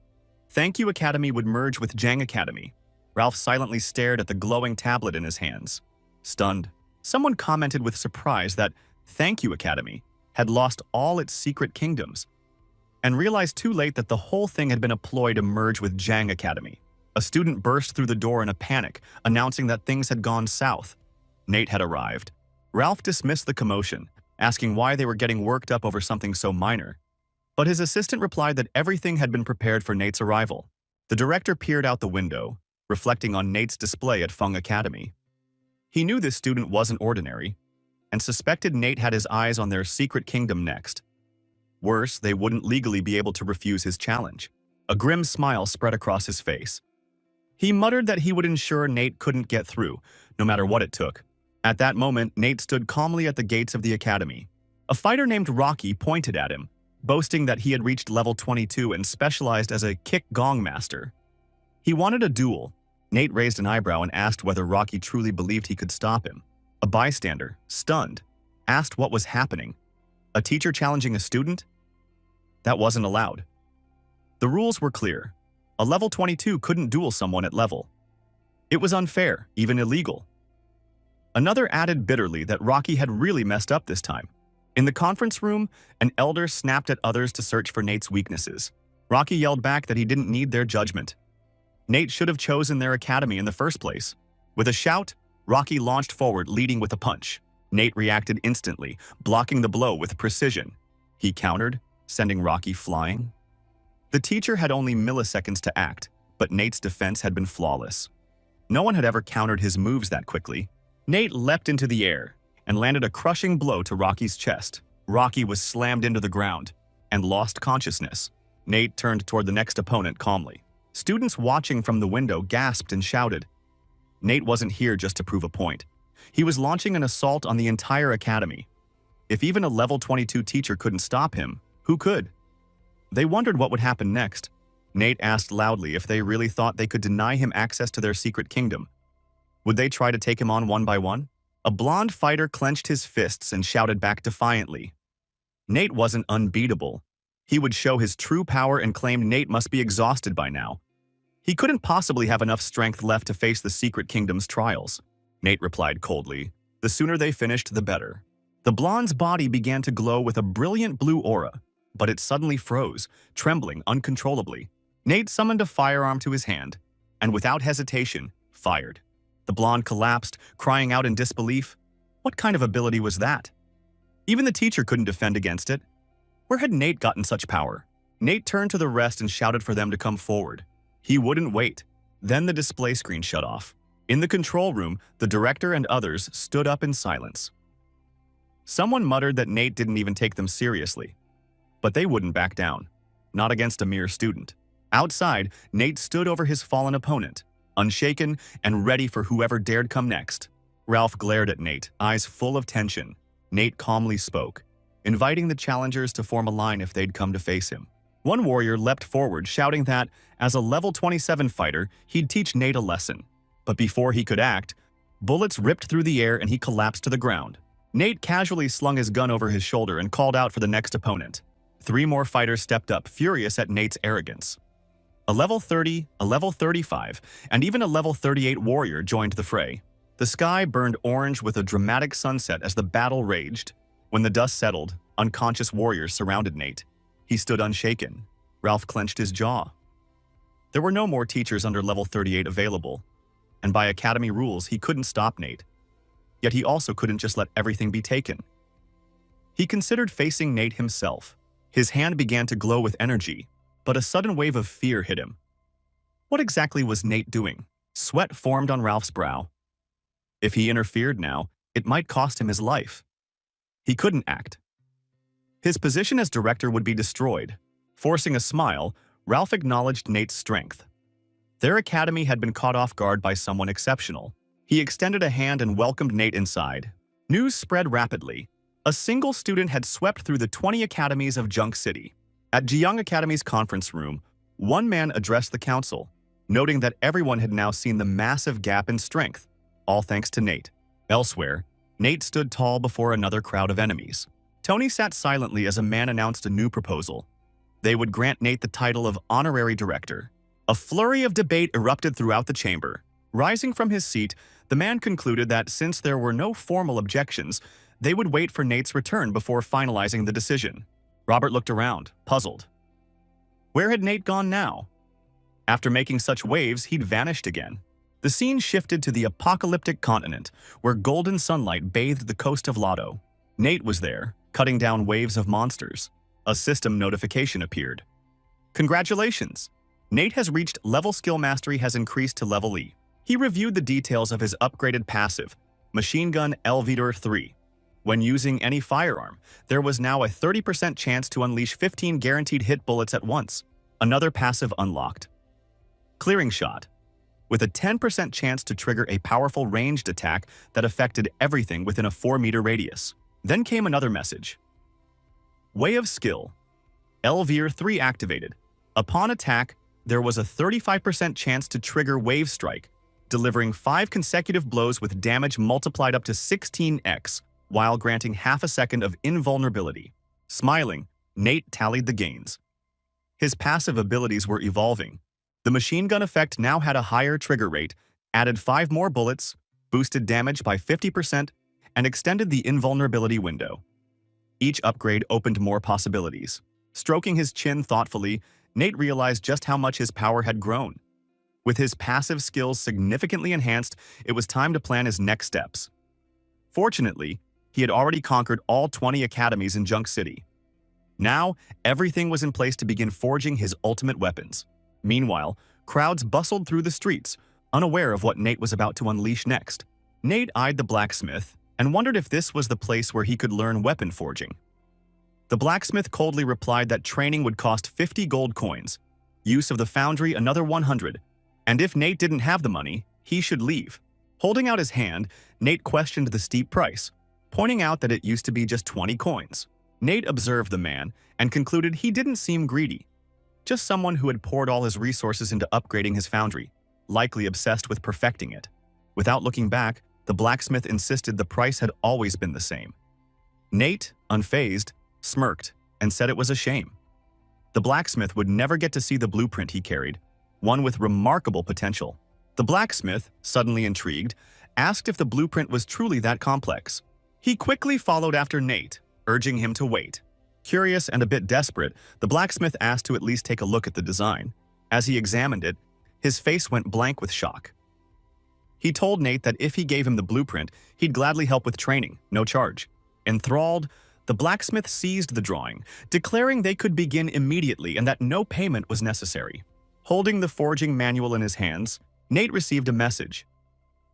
Thank You Academy would merge with Jang Academy. Ralph silently stared at the glowing tablet in his hands. Stunned, someone commented with surprise that Thank You Academy had lost all its secret kingdoms, and realized too late that the whole thing had been a ploy to merge with Jang Academy. A student burst through the door in a panic, announcing that things had gone south. Nate had arrived. Ralph dismissed the commotion, asking why they were getting worked up over something so minor. But his assistant replied that everything had been prepared for Nate's arrival. The director peered out the window, reflecting on Nate's display at Fung Academy. He knew this student wasn't ordinary, and suspected Nate had his eyes on their secret kingdom next. Worse, they wouldn't legally be able to refuse his challenge. A grim smile spread across his face. He muttered that he would ensure Nate couldn't get through, no matter what it took. At that moment, Nate stood calmly at the gates of the academy. A fighter named Rocky pointed at him, boasting that he had reached level 22 and specialized as a kick gong master. He wanted a duel. Nate raised an eyebrow and asked whether Rocky truly believed he could stop him. A bystander, stunned, asked what was happening. A teacher challenging a student? That wasn't allowed. The rules were clear. A level 22 couldn't duel someone at level. It was unfair, even illegal. Another added bitterly that Rocky had really messed up this time. In the conference room, an elder snapped at others to search for Nate's weaknesses. Rocky yelled back that he didn't need their judgment. Nate should have chosen their academy in the first place. With a shout, Rocky launched forward, leading with a punch. Nate reacted instantly, blocking the blow with precision. He countered, sending Rocky flying. The teacher had only milliseconds to act, but Nate's defense had been flawless. No one had ever countered his moves that quickly. Nate leapt into the air and landed a crushing blow to Rocky's chest. Rocky was slammed into the ground and lost consciousness. Nate turned toward the next opponent calmly. Students watching from the window gasped and shouted. Nate wasn't here just to prove a point. He was launching an assault on the entire academy. If even a level 22 teacher couldn't stop him, who could? They wondered what would happen next. Nate asked loudly if they really thought they could deny him access to their secret kingdom. Would they try to take him on one by one? A blonde fighter clenched his fists and shouted back defiantly. Nate wasn't unbeatable. He would show his true power and claimed Nate must be exhausted by now. He couldn't possibly have enough strength left to face the secret kingdom's trials. Nate replied coldly. The sooner they finished, the better. The blonde's body began to glow with a brilliant blue aura, but it suddenly froze, trembling uncontrollably. Nate summoned a firearm to his hand, and without hesitation, fired. The blonde collapsed, crying out in disbelief. What kind of ability was that? Even the teacher couldn't defend against it. Where had Nate gotten such power? Nate turned to the rest and shouted for them to come forward. He wouldn't wait. Then the display screen shut off. In the control room, the director and others stood up in silence. Someone muttered that Nate didn't even take them seriously. But they wouldn't back down. Not against a mere student. Outside, Nate stood over his fallen opponent, unshaken and ready for whoever dared come next. Ralph glared at Nate, eyes full of tension. Nate calmly spoke, inviting the challengers to form a line if they'd come to face him. One warrior leapt forward, shouting that, as a level 27 fighter, he'd teach Nate a lesson. But before he could act, bullets ripped through the air and he collapsed to the ground. Nate casually slung his gun over his shoulder and called out for the next opponent. 3 more fighters stepped up, furious at Nate's arrogance. A level 30, a level 35, and even a level 38 warrior joined the fray. The sky burned orange with a dramatic sunset as the battle raged. When the dust settled, unconscious warriors surrounded Nate. He stood unshaken. Ralph clenched his jaw. There were no more teachers under level 38 available, and by academy rules, he couldn't stop Nate. Yet he also couldn't just let everything be taken. He considered facing Nate himself. His hand began to glow with energy, but a sudden wave of fear hit him. What exactly was Nate doing? Sweat formed on Ralph's brow. If he interfered now, it might cost him his life. He couldn't act. His position as director would be destroyed. Forcing a smile, Ralph acknowledged Nate's strength. Their academy had been caught off guard by someone exceptional. He extended a hand and welcomed Nate inside. News spread rapidly. A single student had swept through the 20 academies of Junk City. At Jiyoung Academy's conference room, one man addressed the council, noting that everyone had now seen the massive gap in strength, all thanks to Nate. Elsewhere, Nate stood tall before another crowd of enemies. Tony sat silently as a man announced a new proposal. They would grant Nate the title of honorary director. A flurry of debate erupted throughout the chamber. Rising from his seat, the man concluded that since there were no formal objections, they would wait for Nate's return before finalizing the decision. Robert looked around, puzzled. Where had Nate gone now? After making such waves, he'd vanished again. The scene shifted to the apocalyptic continent, where golden sunlight bathed the coast of Lotto. Nate was there, cutting down waves of monsters. A system notification appeared. Congratulations! Nate has reached level skill mastery has increased to level E. He reviewed the details of his upgraded passive, Machine Gun Elvitor 3. When using any firearm, there was now a 30% chance to unleash 15 guaranteed hit bullets at once. Another passive unlocked. Clearing Shot. With a 10% chance to trigger a powerful ranged attack that affected everything within a 4-meter radius. Then came another message. Way of Skill. Elvitor 3 activated. Upon attack, there was a 35% chance to trigger Wave Strike, delivering 5 consecutive blows with damage multiplied up to 16x, while granting half a second of invulnerability. Smiling, Nate tallied the gains. His passive abilities were evolving. The machine gun effect now had a higher trigger rate, added 5 more bullets, boosted damage by 50%, and extended the invulnerability window. Each upgrade opened more possibilities. Stroking his chin thoughtfully, Nate realized just how much his power had grown. With his passive skills significantly enhanced, it was time to plan his next steps. Fortunately, he had already conquered all 20 academies in Junk City. Now, everything was in place to begin forging his ultimate weapons. Meanwhile, crowds bustled through the streets, unaware of what Nate was about to unleash next. Nate eyed the blacksmith and wondered if this was the place where he could learn weapon forging. The blacksmith coldly replied that training would cost 50 gold coins, use of the foundry another 100, and if Nate didn't have the money, he should leave. Holding out his hand, Nate questioned the steep price, pointing out that it used to be just 20 coins. Nate observed the man and concluded he didn't seem greedy, just someone who had poured all his resources into upgrading his foundry, likely obsessed with perfecting it. Without looking back, the blacksmith insisted the price had always been the same. Nate, unfazed, smirked and said it was a shame. The blacksmith would never get to see the blueprint he carried, one with remarkable potential. The blacksmith, suddenly intrigued, asked if the blueprint was truly that complex. He quickly followed after Nate, urging him to wait. Curious and a bit desperate, the blacksmith asked to at least take a look at the design. As he examined it, his face went blank with shock. He told Nate that if he gave him the blueprint, he'd gladly help with training, no charge. Enthralled, the blacksmith seized the drawing, declaring they could begin immediately and that no payment was necessary. Holding the forging manual in his hands, Nate received a message.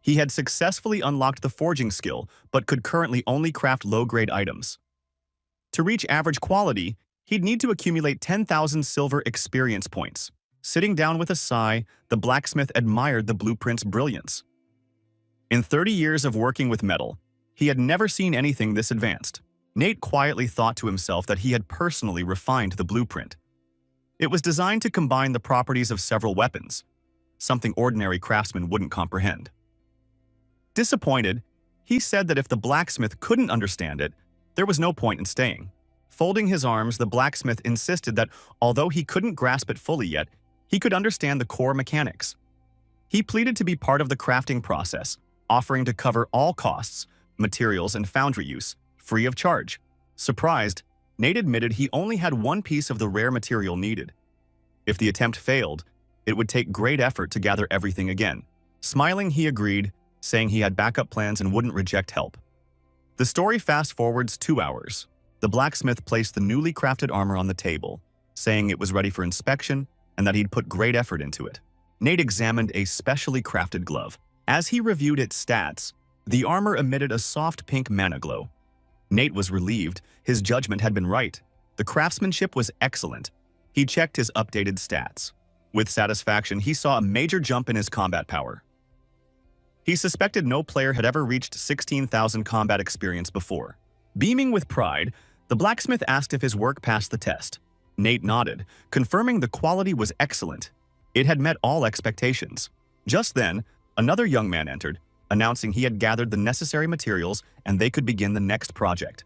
He had successfully unlocked the forging skill, but could currently only craft low-grade items. To reach average quality, he'd need to accumulate 10,000 silver experience points. Sitting down with a sigh, the blacksmith admired the blueprint's brilliance. In 30 years of working with metal, he had never seen anything this advanced. Nate quietly thought to himself that he had personally refined the blueprint. It was designed to combine the properties of several weapons, something ordinary craftsmen wouldn't comprehend. Disappointed, he said that if the blacksmith couldn't understand it, there was no point in staying. Folding his arms, the blacksmith insisted that although he couldn't grasp it fully yet, he could understand the core mechanics. He pleaded to be part of the crafting process, offering to cover all costs, materials, and foundry use, free of charge. Surprised, Nate admitted he only had one piece of the rare material needed. If the attempt failed, it would take great effort to gather everything again. Smiling, he agreed, saying he had backup plans and wouldn't reject help. The story fast-forwards 2 hours. The blacksmith placed the newly crafted armor on the table, saying it was ready for inspection and that he'd put great effort into it. Nate examined a specially crafted glove. As he reviewed its stats, the armor emitted a soft pink mana glow. Nate was relieved. His judgment had been right. The craftsmanship was excellent. He checked his updated stats. With satisfaction, he saw a major jump in his combat power. He suspected no player had ever reached 16,000 combat experience before. Beaming with pride, the blacksmith asked if his work passed the test. Nate nodded, confirming the quality was excellent. It had met all expectations. Just then, another young man entered, announcing he had gathered the necessary materials and they could begin the next project.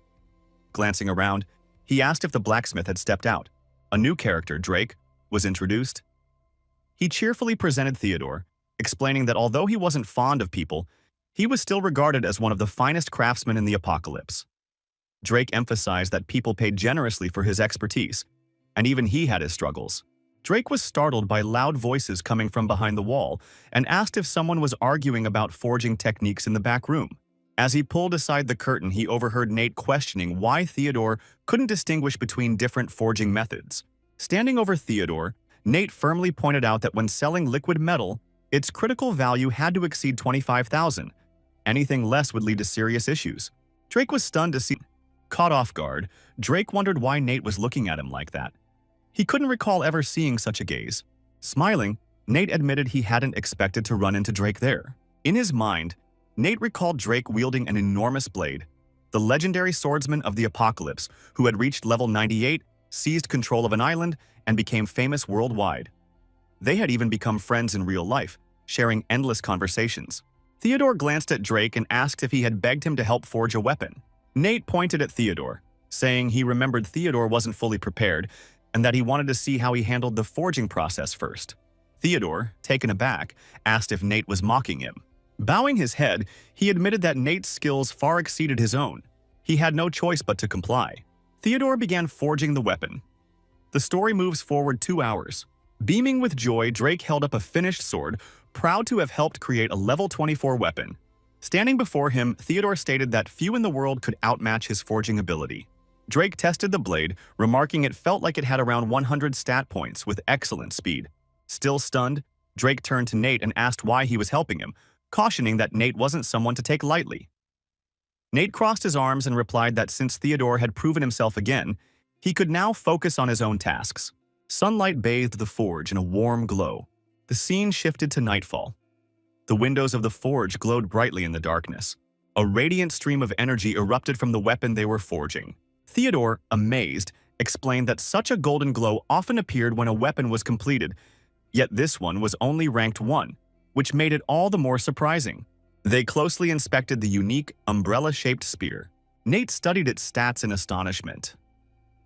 Glancing around, he asked if the blacksmith had stepped out. A new character, Drake, was introduced. He cheerfully presented Theodore, explaining that although he wasn't fond of people, he was still regarded as one of the finest craftsmen in the apocalypse. Drake emphasized that people paid generously for his expertise, and even he had his struggles. Drake was startled by loud voices coming from behind the wall and asked if someone was arguing about forging techniques in the back room. As he pulled aside the curtain, he overheard Nate questioning why Theodore couldn't distinguish between different forging methods. Standing over Theodore, Nate firmly pointed out that when selling liquid metal, its critical value had to exceed 25,000. Anything less would lead to serious issues. Drake was stunned to see. Caught off guard, Drake wondered why Nate was looking at him like that. He couldn't recall ever seeing such a gaze. Smiling, Nate admitted he hadn't expected to run into Drake there. In his mind, Nate recalled Drake wielding an enormous blade. The legendary swordsman of the apocalypse, who had reached level 98, seized control of an island, and became famous worldwide. They had even become friends in real life, sharing endless conversations. Theodore glanced at Drake and asked if he had begged him to help forge a weapon. Nate pointed at Theodore, saying he remembered Theodore wasn't fully prepared and that he wanted to see how he handled the forging process first. Theodore, taken aback, asked if Nate was mocking him. Bowing his head, he admitted that Nate's skills far exceeded his own. He had no choice but to comply. Theodore began forging the weapon. The story moves forward 2 hours. Beaming with joy, Drake held up a finished sword, proud to have helped create a level 24 weapon. Standing before him, Theodore stated that few in the world could outmatch his forging ability. Drake tested the blade, remarking it felt like it had around 100 stat points with excellent speed. Still stunned, Drake turned to Nate and asked why he was helping him, cautioning that Nate wasn't someone to take lightly. Nate crossed his arms and replied that since Theodore had proven himself again, he could now focus on his own tasks. Sunlight bathed the forge in a warm glow. The scene shifted to nightfall. The windows of the forge glowed brightly in the darkness. A radiant stream of energy erupted from the weapon they were forging. Theodore, amazed, explained that such a golden glow often appeared when a weapon was completed, yet this one was only ranked 1, which made it all the more surprising. They closely inspected the unique, umbrella-shaped spear. Nate studied its stats in astonishment.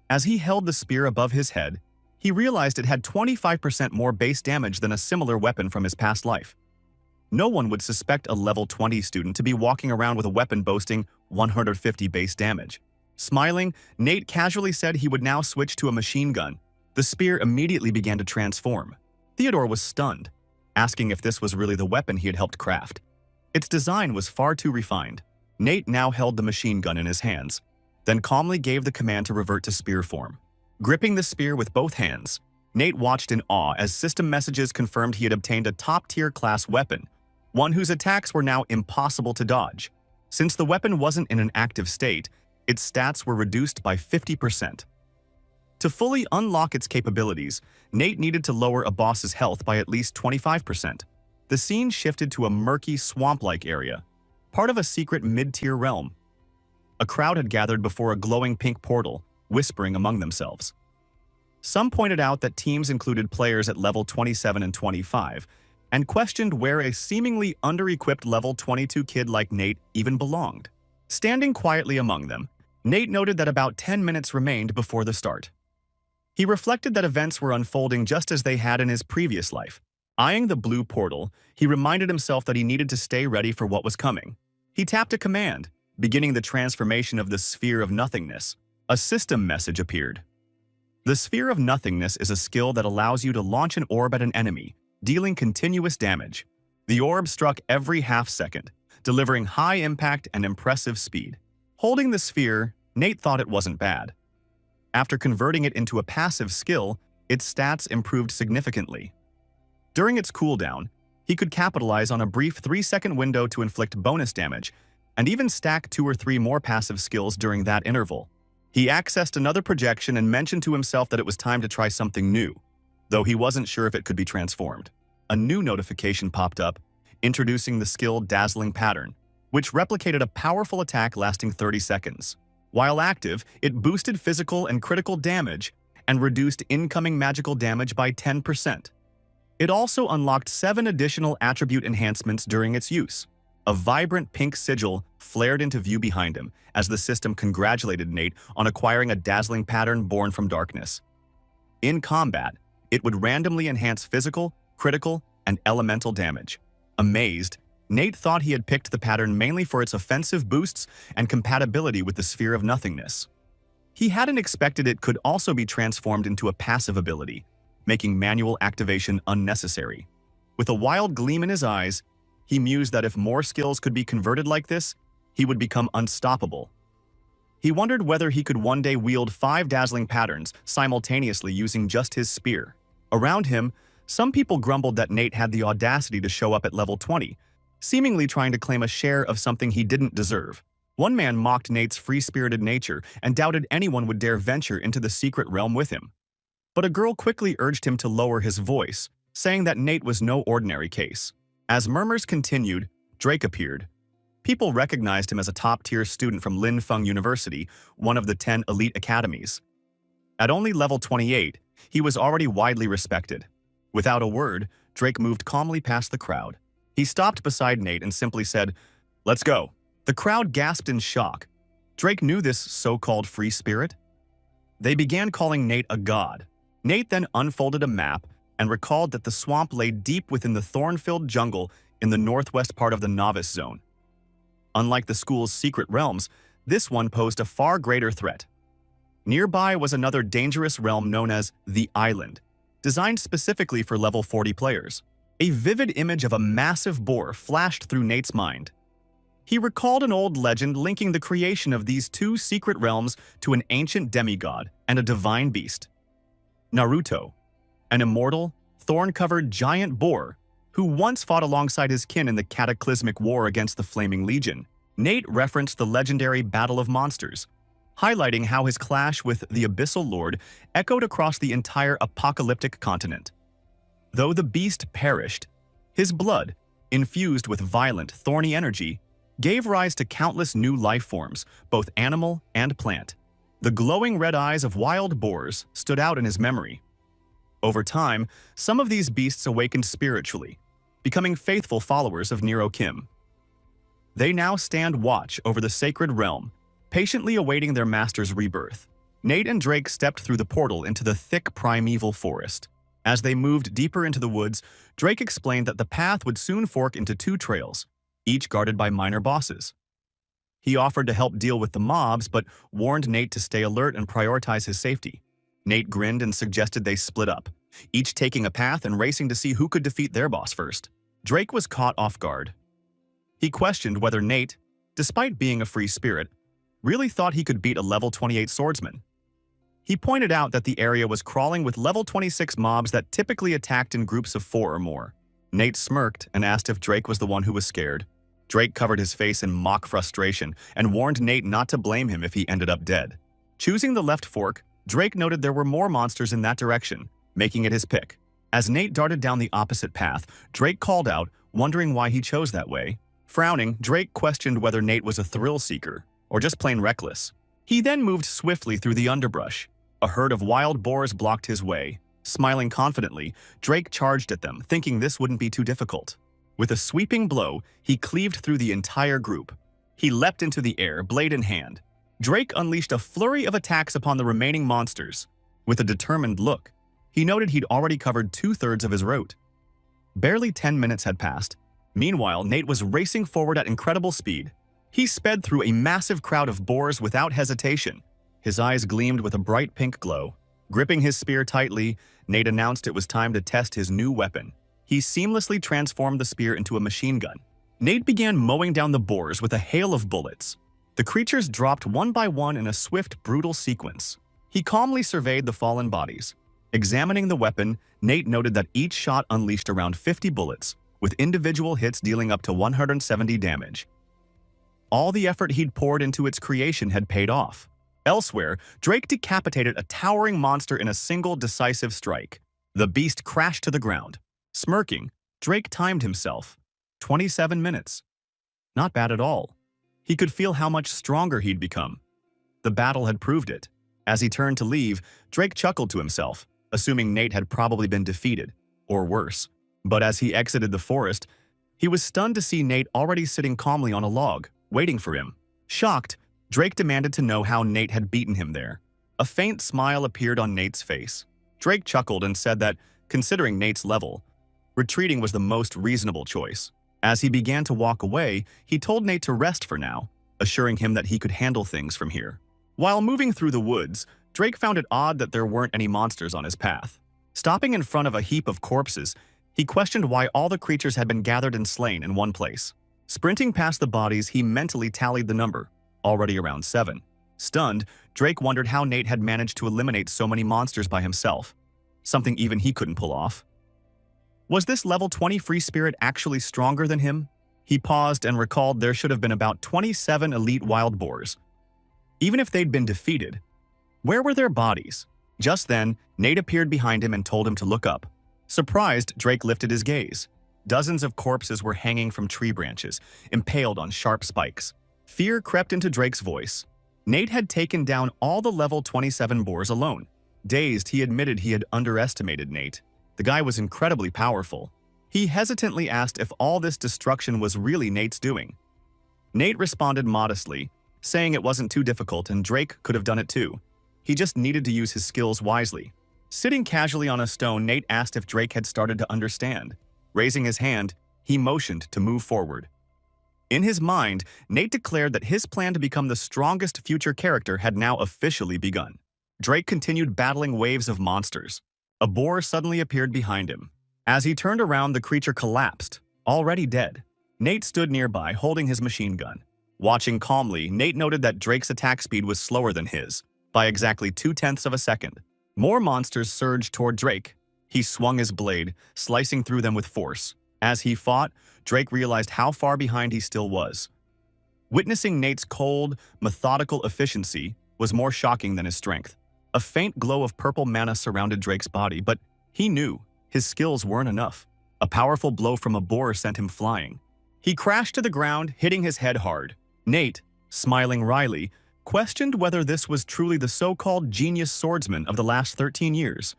As he held the spear above his head, he realized it had 25% more base damage than a similar weapon from his past life. No one would suspect a level 20 student to be walking around with a weapon boasting 150 base damage. Smiling, Nate casually said he would now switch to a machine gun. The spear immediately began to transform. Theodore was stunned, asking if this was really the weapon he had helped craft. Its design was far too refined. Nate now held the machine gun in his hands, then calmly gave the command to revert to spear form. Gripping the spear with both hands, Nate watched in awe as system messages confirmed he had obtained a top-tier class weapon, one whose attacks were now impossible to dodge. Since the weapon wasn't in an active state, its stats were reduced by 50%. To fully unlock its capabilities, Nate needed to lower a boss's health by at least 25%. The scene shifted to a murky, swamp-like area, part of a secret mid-tier realm. A crowd had gathered before a glowing pink portal, whispering among themselves. Some pointed out that teams included players at level 27 and 25, and questioned where a seemingly under-equipped level 22 kid like Nate even belonged. Standing quietly among them, Nate noted that about 10 minutes remained before the start. He reflected that events were unfolding just as they had in his previous life. Eyeing the blue portal, he reminded himself that he needed to stay ready for what was coming. He tapped a command, beginning the transformation of the Sphere of Nothingness. A system message appeared. The Sphere of Nothingness is a skill that allows you to launch an orb at an enemy, dealing continuous damage. The orb struck every half-second, delivering high impact and impressive speed. Holding the sphere, Nate thought it wasn't bad. After converting it into a passive skill, its stats improved significantly. During its cooldown, he could capitalize on a brief 3-second window to inflict bonus damage, and even stack 2 or 3 more passive skills during that interval. He accessed another projection and mentioned to himself that it was time to try something new, though he wasn't sure if it could be transformed. A new notification popped up, introducing the skill Dazzling Pattern, which replicated a powerful attack lasting 30 seconds. While active, it boosted physical and critical damage and reduced incoming magical damage by 10%. It also unlocked 7 additional attribute enhancements during its use. A vibrant pink sigil flared into view behind him as the system congratulated Nate on acquiring a dazzling pattern born from darkness. In combat, it would randomly enhance physical, critical, and elemental damage. Amazed, Nate thought he had picked the pattern mainly for its offensive boosts and compatibility with the Sphere of Nothingness. He hadn't expected it could also be transformed into a passive ability, making manual activation unnecessary. With a wild gleam in his eyes, he mused that if more skills could be converted like this, he would become unstoppable. He wondered whether he could one day wield 5 dazzling patterns simultaneously using just his spear. Around him, some people grumbled that Nate had the audacity to show up at level 20, seemingly trying to claim a share of something he didn't deserve. One man mocked Nate's free-spirited nature and doubted anyone would dare venture into the secret realm with him. But a girl quickly urged him to lower his voice, saying that Nate was no ordinary case. As murmurs continued, Drake appeared. People recognized him as a top-tier student from Lin Feng University, one of the 10 elite academies. At only level 28, he was already widely respected. Without a word, Drake moved calmly past the crowd. He stopped beside Nate and simply said, "Let's go." The crowd gasped in shock. Drake knew this so-called free spirit. They began calling Nate a god. Nate then unfolded a map and recalled that the swamp lay deep within the thorn-filled jungle in the northwest part of the Novice Zone. Unlike the school's secret realms, this one posed a far greater threat. Nearby was another dangerous realm known as the Island, designed specifically for level 40 players. A vivid image of a massive boar flashed through Nate's mind. He recalled an old legend linking the creation of these two secret realms to an ancient demigod and a divine beast. Naruto, an immortal, thorn-covered giant boar who once fought alongside his kin in the cataclysmic war against the Flaming Legion. Nate referenced the legendary Battle of Monsters, highlighting how his clash with the Abyssal Lord echoed across the entire apocalyptic continent. Though the beast perished, his blood, infused with violent, thorny energy, gave rise to countless new life forms, both animal and plant. The glowing red eyes of wild boars stood out in his memory. Over time, some of these beasts awakened spiritually, becoming faithful followers of Nero Kim. They now stand watch over the sacred realm, patiently awaiting their master's rebirth. Nate and Drake stepped through the portal into the thick primeval forest. As they moved deeper into the woods, Drake explained that the path would soon fork into two trails, each guarded by minor bosses. He offered to help deal with the mobs, but warned Nate to stay alert and prioritize his safety. Nate grinned and suggested they split up, each taking a path and racing to see who could defeat their boss first. Drake was caught off guard. He questioned whether Nate, despite being a free spirit, really thought he could beat a level 28 swordsman. He pointed out that the area was crawling with level 26 mobs that typically attacked in groups of 4 or more. Nate smirked and asked if Drake was the one who was scared. Drake covered his face in mock frustration and warned Nate not to blame him if he ended up dead. Choosing the left fork, Drake noted there were more monsters in that direction, making it his pick. As Nate darted down the opposite path, Drake called out, wondering why he chose that way. Frowning, Drake questioned whether Nate was a thrill seeker or just plain reckless. He then moved swiftly through the underbrush. A herd of wild boars blocked his way. Smiling confidently, Drake charged at them, thinking this wouldn't be too difficult. With a sweeping blow, he cleaved through the entire group. He leapt into the air, blade in hand. Drake unleashed a flurry of attacks upon the remaining monsters. With a determined look, he noted he'd already covered 2/3 of his route. Barely 10 minutes had passed. Meanwhile, Nate was racing forward at incredible speed. He sped through a massive crowd of boars without hesitation. His eyes gleamed with a bright pink glow. Gripping his spear tightly, Nate announced it was time to test his new weapon. He seamlessly transformed the spear into a machine gun. Nate began mowing down the boars with a hail of bullets. The creatures dropped one by one in a swift, brutal sequence. He calmly surveyed the fallen bodies. Examining the weapon, Nate noted that each shot unleashed around 50 bullets, with individual hits dealing up to 170 damage. All the effort he'd poured into its creation had paid off. Elsewhere, Drake decapitated a towering monster in a single decisive strike. The beast crashed to the ground. Smirking, Drake timed himself. 27 minutes. Not bad at all. He could feel how much stronger he'd become. The battle had proved it. As he turned to leave, Drake chuckled to himself, assuming Nate had probably been defeated, or worse. But as he exited the forest, he was stunned to see Nate already sitting calmly on a log, waiting for him. Shocked, Drake demanded to know how Nate had beaten him there. A faint smile appeared on Nate's face. Drake chuckled and said that, considering Nate's level, retreating was the most reasonable choice. As he began to walk away, he told Nate to rest for now, assuring him that he could handle things from here. While moving through the woods, Drake found it odd that there weren't any monsters on his path. Stopping in front of a heap of corpses, he questioned why all the creatures had been gathered and slain in one place. Sprinting past the bodies, he mentally tallied the number, already around 7. Stunned, Drake wondered how Nate had managed to eliminate so many monsters by himself, something even he couldn't pull off. Was this level 20 free spirit actually stronger than him? He paused and recalled there should have been about 27 elite wild boars. Even if they'd been defeated, where were their bodies? Just then, Nate appeared behind him and told him to look up. Surprised, Drake lifted his gaze. Dozens of corpses were hanging from tree branches, impaled on sharp spikes. Fear crept into Drake's voice. Nate had taken down all the level 27 boars alone. Dazed, he admitted he had underestimated Nate. The guy was incredibly powerful. He hesitantly asked if all this destruction was really Nate's doing. Nate responded modestly, saying it wasn't too difficult and Drake could have done it too. He just needed to use his skills wisely. Sitting casually on a stone, Nate asked if Drake had started to understand. Raising his hand, he motioned to move forward. In his mind, Nate declared that his plan to become the strongest future character had now officially begun. Drake continued battling waves of monsters. A boar suddenly appeared behind him. As he turned around, the creature collapsed, already dead. Nate stood nearby, holding his machine gun. Watching calmly, Nate noted that Drake's attack speed was slower than his, by exactly 0.2 of a second. More monsters surged toward Drake. He swung his blade, slicing through them with force. As he fought, Drake realized how far behind he still was. Witnessing Nate's cold, methodical efficiency was more shocking than his strength. A faint glow of purple mana surrounded Drake's body, but he knew his skills weren't enough. A powerful blow from a boar sent him flying. He crashed to the ground, hitting his head hard. Nate, smiling wryly, questioned whether this was truly the so-called genius swordsman of the last 13 years.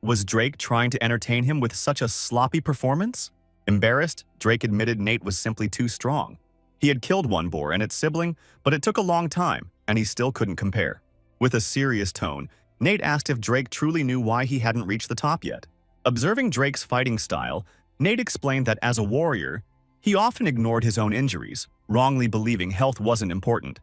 Was Drake trying to entertain him with such a sloppy performance? Embarrassed, Drake admitted Nate was simply too strong. He had killed one boar and its sibling, but it took a long time, and he still couldn't compare. With a serious tone, Nate asked if Drake truly knew why he hadn't reached the top yet. Observing Drake's fighting style, Nate explained that as a warrior, he often ignored his own injuries, wrongly believing health wasn't important.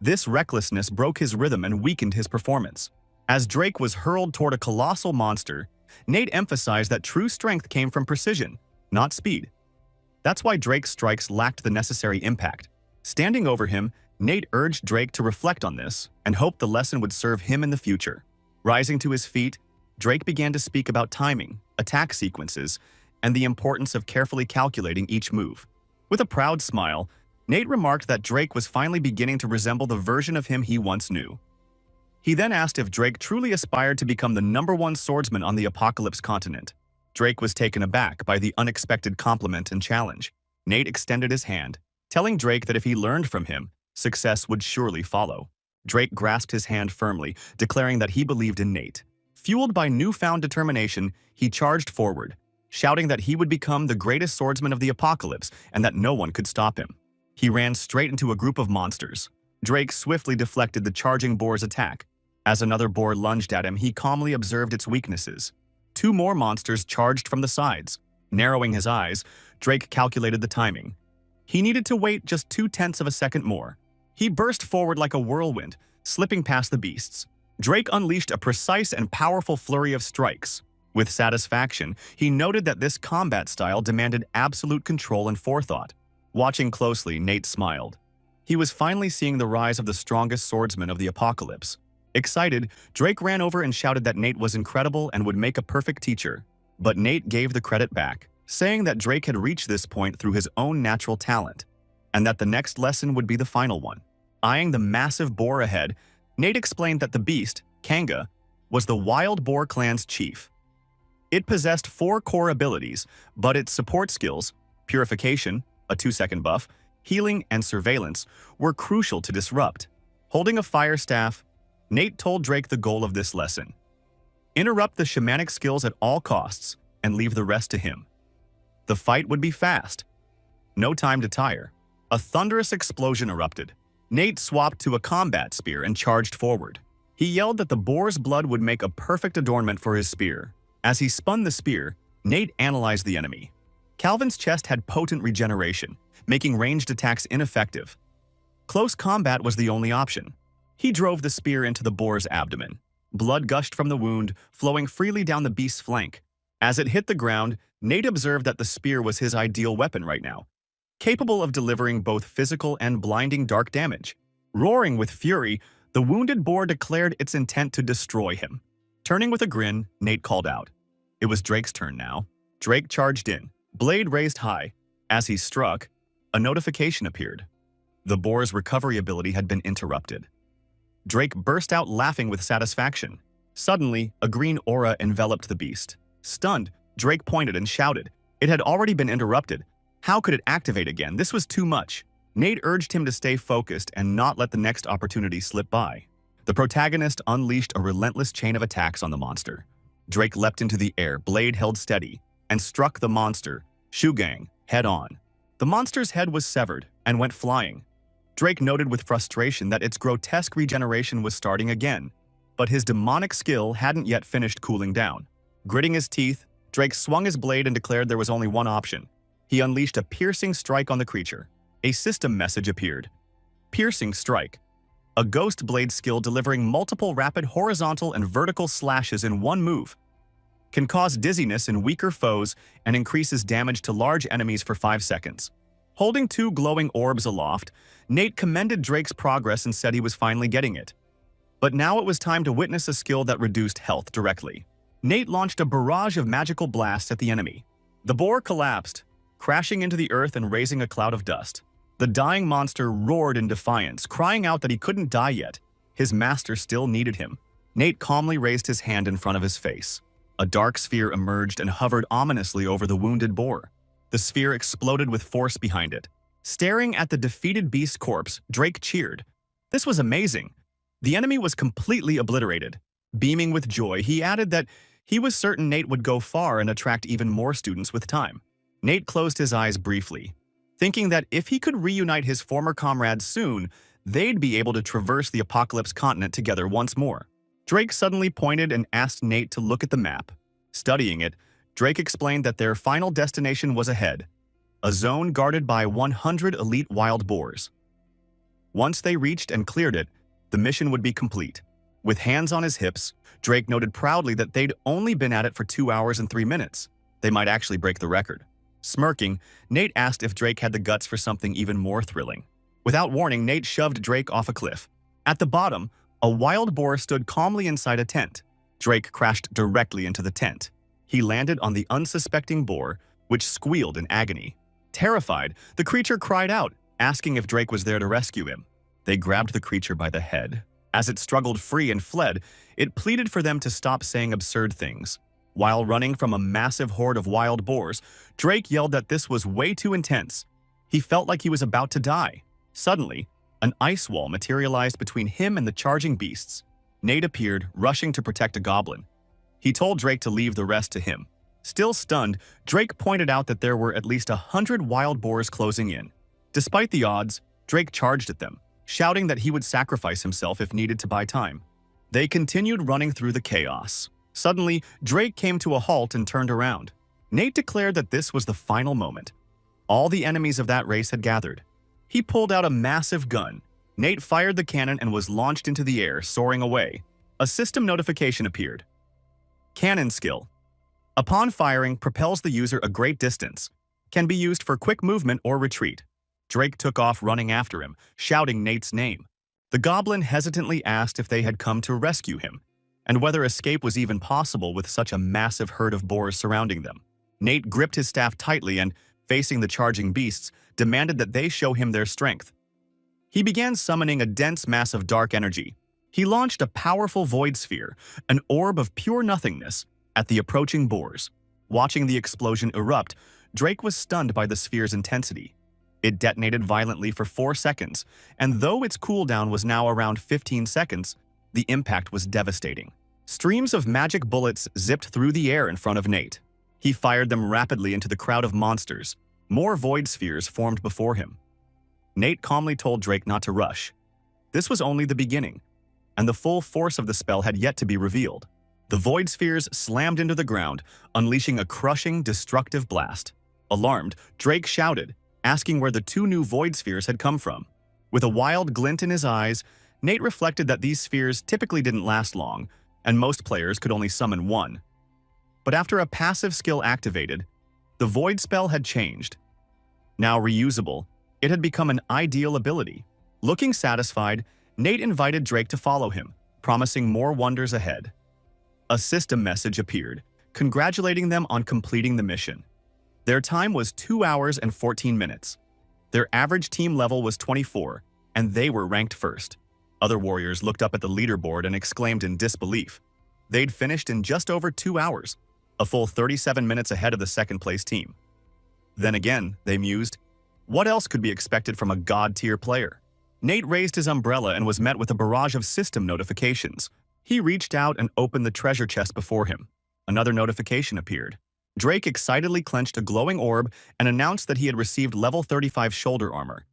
This recklessness broke his rhythm and weakened his performance. As Drake was hurled toward a colossal monster, Nate emphasized that true strength came from precision, not speed. That's why Drake's strikes lacked the necessary impact. Standing over him, Nate urged Drake to reflect on this and hoped the lesson would serve him in the future. Rising to his feet, Drake began to speak about timing, attack sequences, and the importance of carefully calculating each move. With a proud smile, Nate remarked that Drake was finally beginning to resemble the version of him he once knew. He then asked if Drake truly aspired to become the #1 swordsman on the Apocalypse continent. Drake was taken aback by the unexpected compliment and challenge. Nate extended his hand, telling Drake that if he learned from him, success would surely follow. Drake grasped his hand firmly, declaring that he believed in Nate. Fueled by newfound determination, he charged forward, shouting that he would become the greatest swordsman of the Apocalypse and that no one could stop him. He ran straight into a group of monsters. Drake swiftly deflected the charging boar's attack. As another boar lunged at him, he calmly observed its weaknesses. 2 more monsters charged from the sides. Narrowing his eyes, Drake calculated the timing. He needed to wait just 0.2 of a second more. He burst forward like a whirlwind, slipping past the beasts. Drake unleashed a precise and powerful flurry of strikes. With satisfaction, he noted that this combat style demanded absolute control and forethought. Watching closely, Nate smiled. He was finally seeing the rise of the strongest swordsman of the Apocalypse. Excited, Drake ran over and shouted that Nate was incredible and would make a perfect teacher. But Nate gave the credit back, saying that Drake had reached this point through his own natural talent, and that the next lesson would be the final one. Eyeing the massive boar ahead, Nate explained that the beast, Kanga, was the Wild Boar clan's chief. It possessed 4 core abilities, but its support skills, purification, a 2-second buff, healing, and surveillance, were crucial to disrupt. Holding a fire staff, Nate told Drake the goal of this lesson. Interrupt the shamanic skills at all costs and leave the rest to him. The fight would be fast. No time to tire. A thunderous explosion erupted. Nate swapped to a combat spear and charged forward. He yelled that the boar's blood would make a perfect adornment for his spear. As he spun the spear, Nate analyzed the enemy. Calvin's chest had potent regeneration, making ranged attacks ineffective. Close combat was the only option. He drove the spear into the boar's abdomen. Blood gushed from the wound, flowing freely down the beast's flank. As it hit the ground, Nate observed that the spear was his ideal weapon right now, capable of delivering both physical and blinding dark damage. Roaring with fury, the wounded boar declared its intent to destroy him. Turning with a grin, Nate called out. It was Drake's turn now. Drake charged in, blade raised high. As he struck, a notification appeared. The boar's recovery ability had been interrupted. Drake burst out laughing with satisfaction. Suddenly, a green aura enveloped the beast. Stunned, Drake pointed and shouted. It had already been interrupted. How could it activate again? This was too much. Nate urged him to stay focused and not let the next opportunity slip by. The protagonist unleashed a relentless chain of attacks on the monster. Drake leapt into the air, blade held steady, and struck the monster, Shugang, head-on. The monster's head was severed and went flying. Drake noted with frustration that its grotesque regeneration was starting again, but his demonic skill hadn't yet finished cooling down. Gritting his teeth, Drake swung his blade and declared there was only one option. He unleashed a piercing strike on the creature. A system message appeared. Piercing strike. a ghost blade skill delivering multiple rapid horizontal and vertical slashes in one move, can cause dizziness in weaker foes and increases damage to large enemies for 5 seconds. Holding 2 glowing orbs aloft, Nate commended Drake's progress and said he was finally getting it. But now it was time to witness a skill that reduced health directly. Nate launched a barrage of magical blasts at the enemy. The boar collapsed, crashing into the earth and raising a cloud of dust. The dying monster roared in defiance, crying out that he couldn't die yet. His master still needed him. Nate calmly raised his hand in front of his face. A dark sphere emerged and hovered ominously over the wounded boar. The sphere exploded with force behind it. Staring at the defeated beast's corpse, Drake cheered. This was amazing. The enemy was completely obliterated. Beaming with joy, he added that he was certain Nate would go far and attract even more students with time. Nate closed his eyes briefly, thinking that if he could reunite his former comrades soon, they'd be able to traverse the Apocalypse continent together once more. Drake suddenly pointed and asked Nate to look at the map. Studying it, Drake explained that their final destination was ahead, a zone guarded by 100 elite wild boars. Once they reached and cleared it, the mission would be complete. With hands on his hips, Drake noted proudly that they'd only been at it for 2 hours and 3 minutes. They might actually break the record. Smirking, Nate asked if Drake had the guts for something even more thrilling. Without warning, Nate shoved Drake off a cliff. At the bottom, a wild boar stood calmly inside a tent. Drake crashed directly into the tent. He landed on the unsuspecting boar, which squealed in agony. Terrified, the creature cried out, asking if Drake was there to rescue him. They grabbed the creature by the head. As it struggled free and fled, it pleaded for them to stop saying absurd things. While running from a massive horde of wild boars, Drake yelled that this was way too intense. He felt like he was about to die. Suddenly, an ice wall materialized between him and the charging beasts. Nate appeared, rushing to protect a goblin. He told Drake to leave the rest to him. Still stunned, Drake pointed out that there were at least 100 wild boars closing in. Despite the odds, Drake charged at them, shouting that he would sacrifice himself if needed to buy time. They continued running through the chaos. Suddenly, Drake came to a halt and turned around. Nate declared that this was the final moment. All the enemies of that race had gathered. He pulled out a massive gun. Nate fired the cannon and was launched into the air, soaring away. A system notification appeared. Cannon skill. Upon firing, propels the user a great distance. Can be used for quick movement or retreat. Drake took off running after him, shouting Nate's name. The goblin hesitantly asked if they had come to rescue him, and whether escape was even possible with such a massive herd of boars surrounding them. Nate gripped his staff tightly and, facing the charging beasts, demanded that they show him their strength. He began summoning a dense mass of dark energy. He launched a powerful void sphere, an orb of pure nothingness, at the approaching boars. Watching the explosion erupt, Drake was stunned by the sphere's intensity. It detonated violently for 4 seconds, and though its cooldown was now around 15 seconds, the impact was devastating. Streams of magic bullets zipped through the air in front of Nate. He fired them rapidly into the crowd of monsters. More void spheres formed before him. Nate calmly told Drake not to rush. This was only the beginning, and the full force of the spell had yet to be revealed. The void spheres slammed into the ground, unleashing a crushing, destructive blast. Alarmed, Drake shouted, asking where the 2 new void spheres had come from. With a wild glint in his eyes, Nate reflected that these spheres typically didn't last long, and most players could only summon 1. But after a passive skill activated, the void spell had changed. Now reusable, it had become an ideal ability. Looking satisfied, Nate invited Drake to follow him, promising more wonders ahead. A system message appeared, congratulating them on completing the mission. Their time was 2 hours and 14 minutes. Their average team level was 24, and they were ranked first. Other warriors looked up at the leaderboard and exclaimed in disbelief. They'd finished in just over 2 hours, a full 37 minutes ahead of the second-place team. Then again, they mused, what else could be expected from a god-tier player? Nate raised his umbrella and was met with a barrage of system notifications. He reached out and opened the treasure chest before him. Another notification appeared. Drake excitedly clenched a glowing orb and announced that he had received level 35 shoulder armor,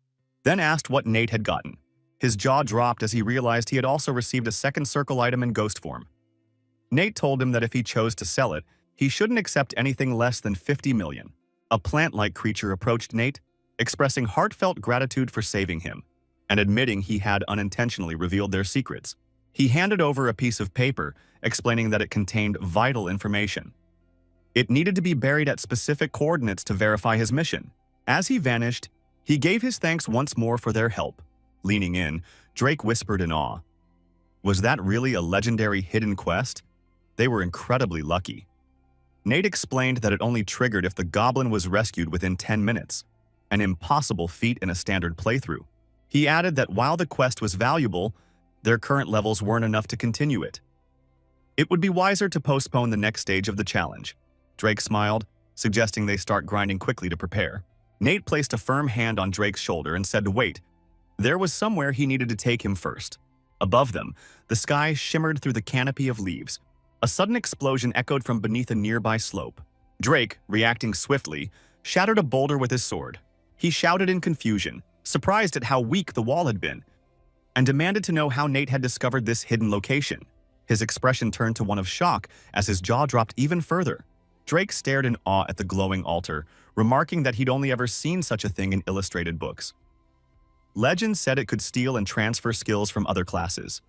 then asked what Nate had gotten. His jaw dropped as he realized he had also received a second circle item in ghost form. Nate told him that if he chose to sell it, he shouldn't accept anything less than 50 million. A plant-like creature approached Nate, expressing heartfelt gratitude for saving him. and admitting he had unintentionally revealed their secrets. He handed over a piece of paper, explaining that it contained vital information. It needed to be buried at specific coordinates to verify his mission. As he vanished, he gave his thanks once more for their help. Leaning in, Drake whispered in awe, "Was that really a legendary hidden quest? They were incredibly lucky." Nate explained that it only triggered if the goblin was rescued within 10 minutes, an impossible feat in a standard playthrough. He added that while the quest was valuable, their current levels weren't enough to continue it. It would be wiser to postpone the next stage of the challenge. Drake smiled, suggesting they start grinding quickly to prepare. Nate placed a firm hand on Drake's shoulder and said to wait. There was somewhere he needed to take him first. Above them, the sky shimmered through the canopy of leaves. A sudden explosion echoed from beneath a nearby slope. Drake, reacting swiftly, shattered a boulder with his sword. He shouted in confusion, surprised at how weak the wall had been, and demanded to know how Nate had discovered this hidden location. His expression turned to one of shock as his jaw dropped even further. Drake stared in awe at the glowing altar, remarking that he'd only ever seen such a thing in illustrated books. Legend said it could steal and transfer skills from other classes.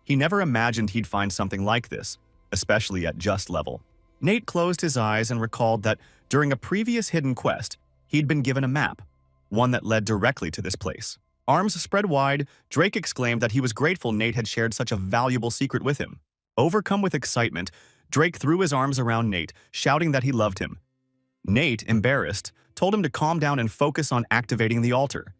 He never imagined he'd find something like this, especially at just level. Nate closed his eyes and recalled that during a previous hidden quest, he'd been given a map, one that led directly to this place. Arms spread wide, Drake exclaimed that he was grateful Nate had shared such a valuable secret with him. Overcome with excitement, Drake threw his arms around Nate, shouting that he loved him. Nate, embarrassed, told him to calm down and focus on activating the altar.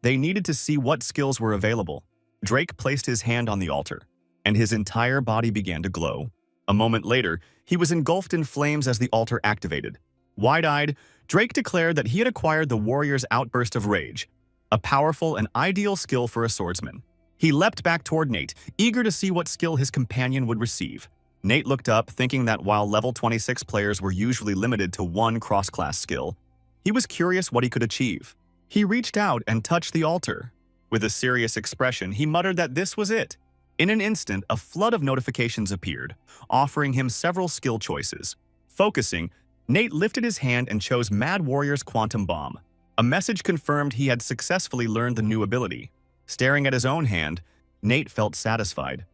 They needed to see what skills were available. Drake placed his hand on the altar, and his entire body began to glow. A moment later, he was engulfed in flames as the altar activated. Wide-eyed, Drake declared that he had acquired the warrior's outburst of rage, a powerful and ideal skill for a swordsman. He leapt back toward Nate, eager to see what skill his companion would receive. Nate looked up, thinking that while level 26 players were usually limited to one cross-class skill, he was curious what he could achieve. He reached out and touched the altar. With a serious expression, he muttered that this was it. In an instant, a flood of notifications appeared, offering him several skill choices. Focusing, Nate lifted his hand and chose Mad Warrior's Quantum Bomb. A message confirmed he had successfully learned the new ability. Staring at his own hand, Nate felt satisfied.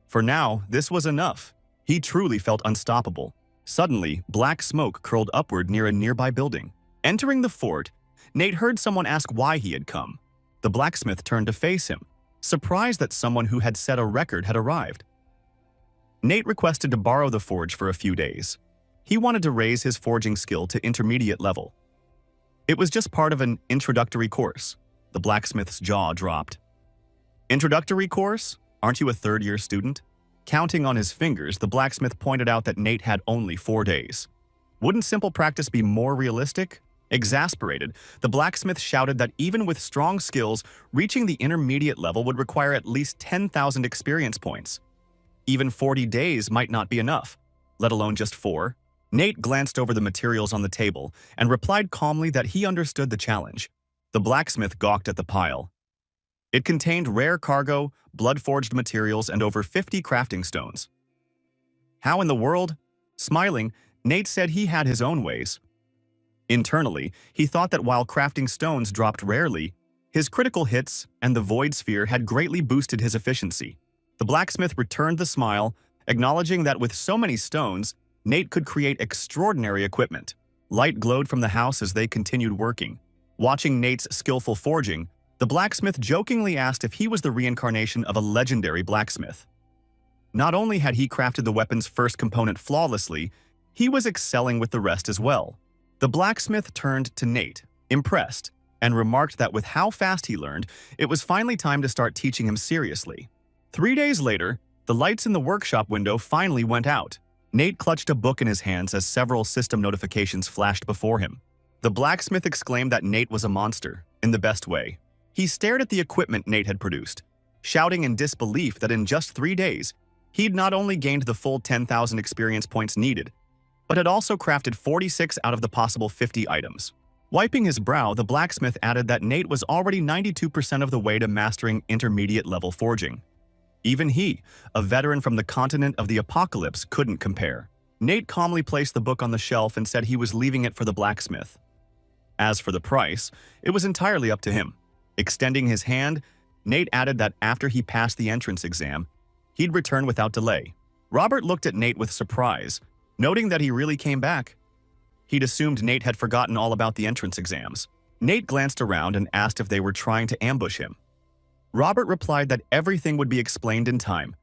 For now, this was enough. He truly felt unstoppable. Suddenly, black smoke curled upward near a nearby building. Entering the fort, Nate heard someone ask why he had come. The blacksmith turned to face him, surprised that someone who had set a record had arrived. Nate requested to borrow the forge for a few days. He wanted to raise his forging skill to intermediate level. It was just part of an introductory course. The blacksmith's jaw dropped. Introductory course? Aren't you a third-year student? Counting on his fingers, the blacksmith pointed out that Nate had only 4 days. Wouldn't simple practice be more realistic? Exasperated, the blacksmith shouted that even with strong skills, reaching the intermediate level would require at least 10,000 experience points. Even 40 days might not be enough, let alone just 4. Nate glanced over the materials on the table and replied calmly that he understood the challenge. The blacksmith gawked at the pile. It contained rare cargo, blood-forged materials, and over 50 crafting stones. How in the world? Smiling, Nate said he had his own ways. Internally, he thought that while crafting stones dropped rarely, his critical hits and the void sphere had greatly boosted his efficiency. The blacksmith returned the smile, acknowledging that with so many stones, Nate could create extraordinary equipment. Light glowed from the house as they continued working. Watching Nate's skillful forging, the blacksmith jokingly asked if he was the reincarnation of a legendary blacksmith. Not only had he crafted the weapon's first component flawlessly, he was excelling with the rest as well. The blacksmith turned to Nate, impressed, and remarked that with how fast he learned, it was finally time to start teaching him seriously. 3 days later, the lights in the workshop window finally went out. Nate clutched a book in his hands as several system notifications flashed before him. The blacksmith exclaimed that Nate was a monster, in the best way. He stared at the equipment Nate had produced, shouting in disbelief that in just 3 days, he'd not only gained the full 10,000 experience points needed, but had also crafted 46 out of the possible 50 items. Wiping his brow, the blacksmith added that Nate was already 92% of the way to mastering intermediate-level forging. Even he, a veteran from the continent of the apocalypse, couldn't compare. Nate calmly placed the book on the shelf and said he was leaving it for the blacksmith. As for the price, it was entirely up to him. Extending his hand, Nate added that after he passed the entrance exam, he'd return without delay. Robert looked at Nate with surprise, noting that he really came back. He'd assumed Nate had forgotten all about the entrance exams. Nate glanced around and asked if they were trying to ambush him. Robert replied that everything would be explained in time,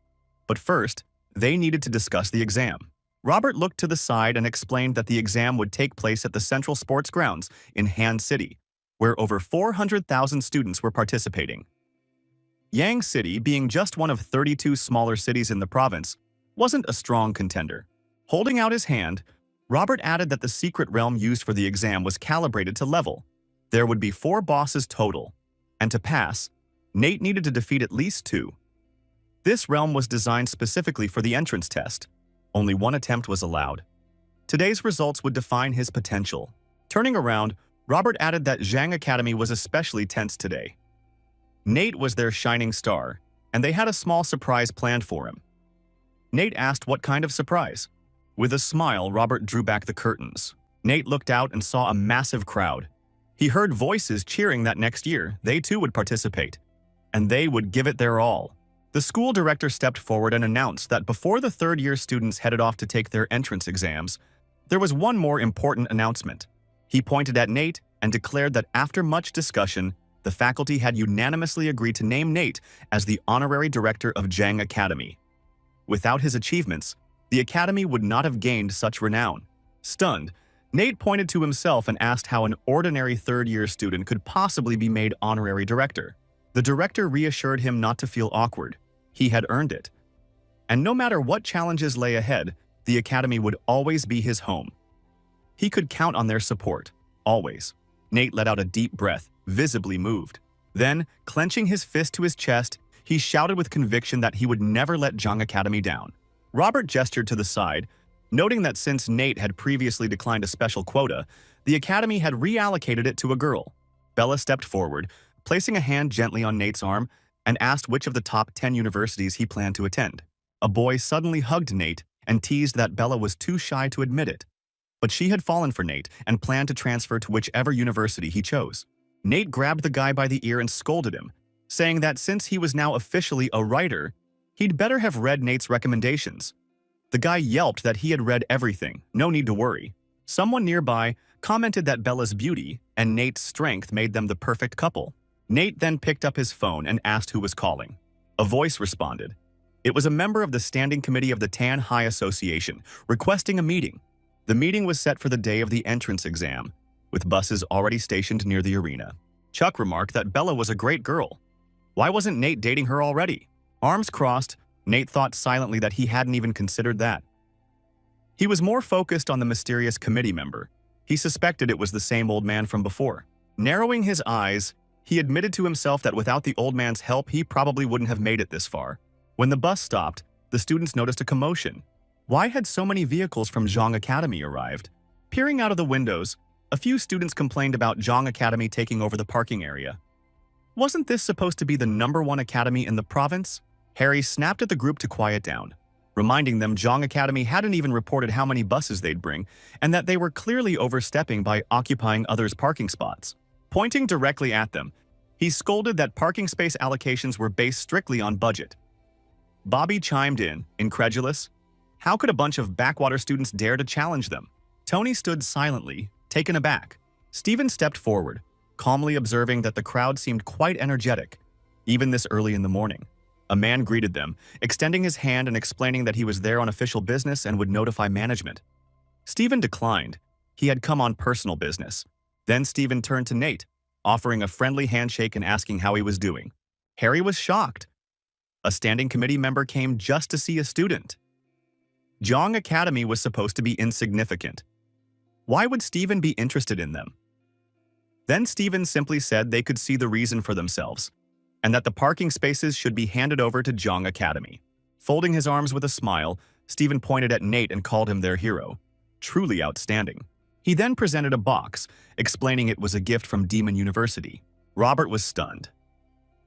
but first, they needed to discuss the exam. Robert looked to the side and explained that the exam would take place at the Central Sports Grounds in Han City, where over 400,000 students were participating. Yang City, being just one of 32 smaller cities in the province, wasn't a strong contender. Holding out his hand, Robert added that the secret realm used for the exam was calibrated to level. There would be 4 bosses total, and to pass, Nate needed to defeat at least 2. This realm was designed specifically for the entrance test. Only 1 attempt was allowed. Today's results would define his potential. Turning around, Robert added that Zhang Academy was especially tense today. Nate was their shining star, and they had a small surprise planned for him. Nate asked what kind of surprise. With a smile, Robert drew back the curtains. Nate looked out and saw a massive crowd. He heard voices cheering that next year they too would participate, and they would give it their all. The school director stepped forward and announced that before the third-year students headed off to take their entrance exams, there was one more important announcement. He pointed at Nate and declared that after much discussion, the faculty had unanimously agreed to name Nate as the honorary director of Zhang Academy. Without his achievements, the academy would not have gained such renown. Stunned, Nate pointed to himself and asked how an ordinary third-year student could possibly be made honorary director. The director reassured him not to feel awkward. He had earned it. And no matter what challenges lay ahead, the academy would always be his home. He could count on their support, always. Nate let out a deep breath, visibly moved. Then, clenching his fist to his chest, he shouted with conviction that he would never let Zhang Academy down. Robert gestured to the side, noting that since Nate had previously declined a special quota, the academy had reallocated it to a girl. Bella stepped forward, placing a hand gently on Nate's arm, and asked which of the top 10 universities he planned to attend. A boy suddenly hugged Nate and teased that Bella was too shy to admit it. But she had fallen for Nate and planned to transfer to whichever university he chose. Nate grabbed the guy by the ear and scolded him, saying that since he was now officially a writer, he'd better have read Nate's recommendations. The guy yelped that he had read everything, no need to worry. Someone nearby commented that Bella's beauty and Nate's strength made them the perfect couple. Nate then picked up his phone and asked who was calling. A voice responded. It was a member of the Standing Committee of the Tan High Association, requesting a meeting. The meeting was set for the day of the entrance exam, with buses already stationed near the arena. Chuck remarked that Bella was a great girl. Why wasn't Nate dating her already? Arms crossed, Nate thought silently that he hadn't even considered that. He was more focused on the mysterious committee member. He suspected it was the same old man from before. Narrowing his eyes, he admitted to himself that without the old man's help, he probably wouldn't have made it this far. When the bus stopped, the students noticed a commotion. Why had so many vehicles from Zhang Academy arrived? Peering out of the windows, a few students complained about Zhang Academy taking over the parking area. Wasn't this supposed to be the #1 academy in the province? Harry snapped at the group to quiet down, reminding them Zhang Academy hadn't even reported how many buses they'd bring, and that they were clearly overstepping by occupying others' parking spots. Pointing directly at them, he scolded that parking space allocations were based strictly on budget. Bobby chimed in, incredulous. How could a bunch of backwater students dare to challenge them? Tony stood silently, taken aback. Stephen stepped forward, calmly observing that the crowd seemed quite energetic, even this early in the morning. A man greeted them, extending his hand and explaining that he was there on official business and would notify management. Stephen declined. He had come on personal business. Then Stephen turned to Nate, offering a friendly handshake and asking how he was doing. Harry was shocked. A standing committee member came just to see a student. Zhang Academy was supposed to be insignificant. Why would Stephen be interested in them? Then Stephen simply said they could see the reason for themselves, and that the parking spaces should be handed over to Zhang Academy. Folding his arms with a smile, Stephen pointed at Nate and called him their hero. Truly outstanding. He then presented a box, explaining it was a gift from Demon University. Robert was stunned.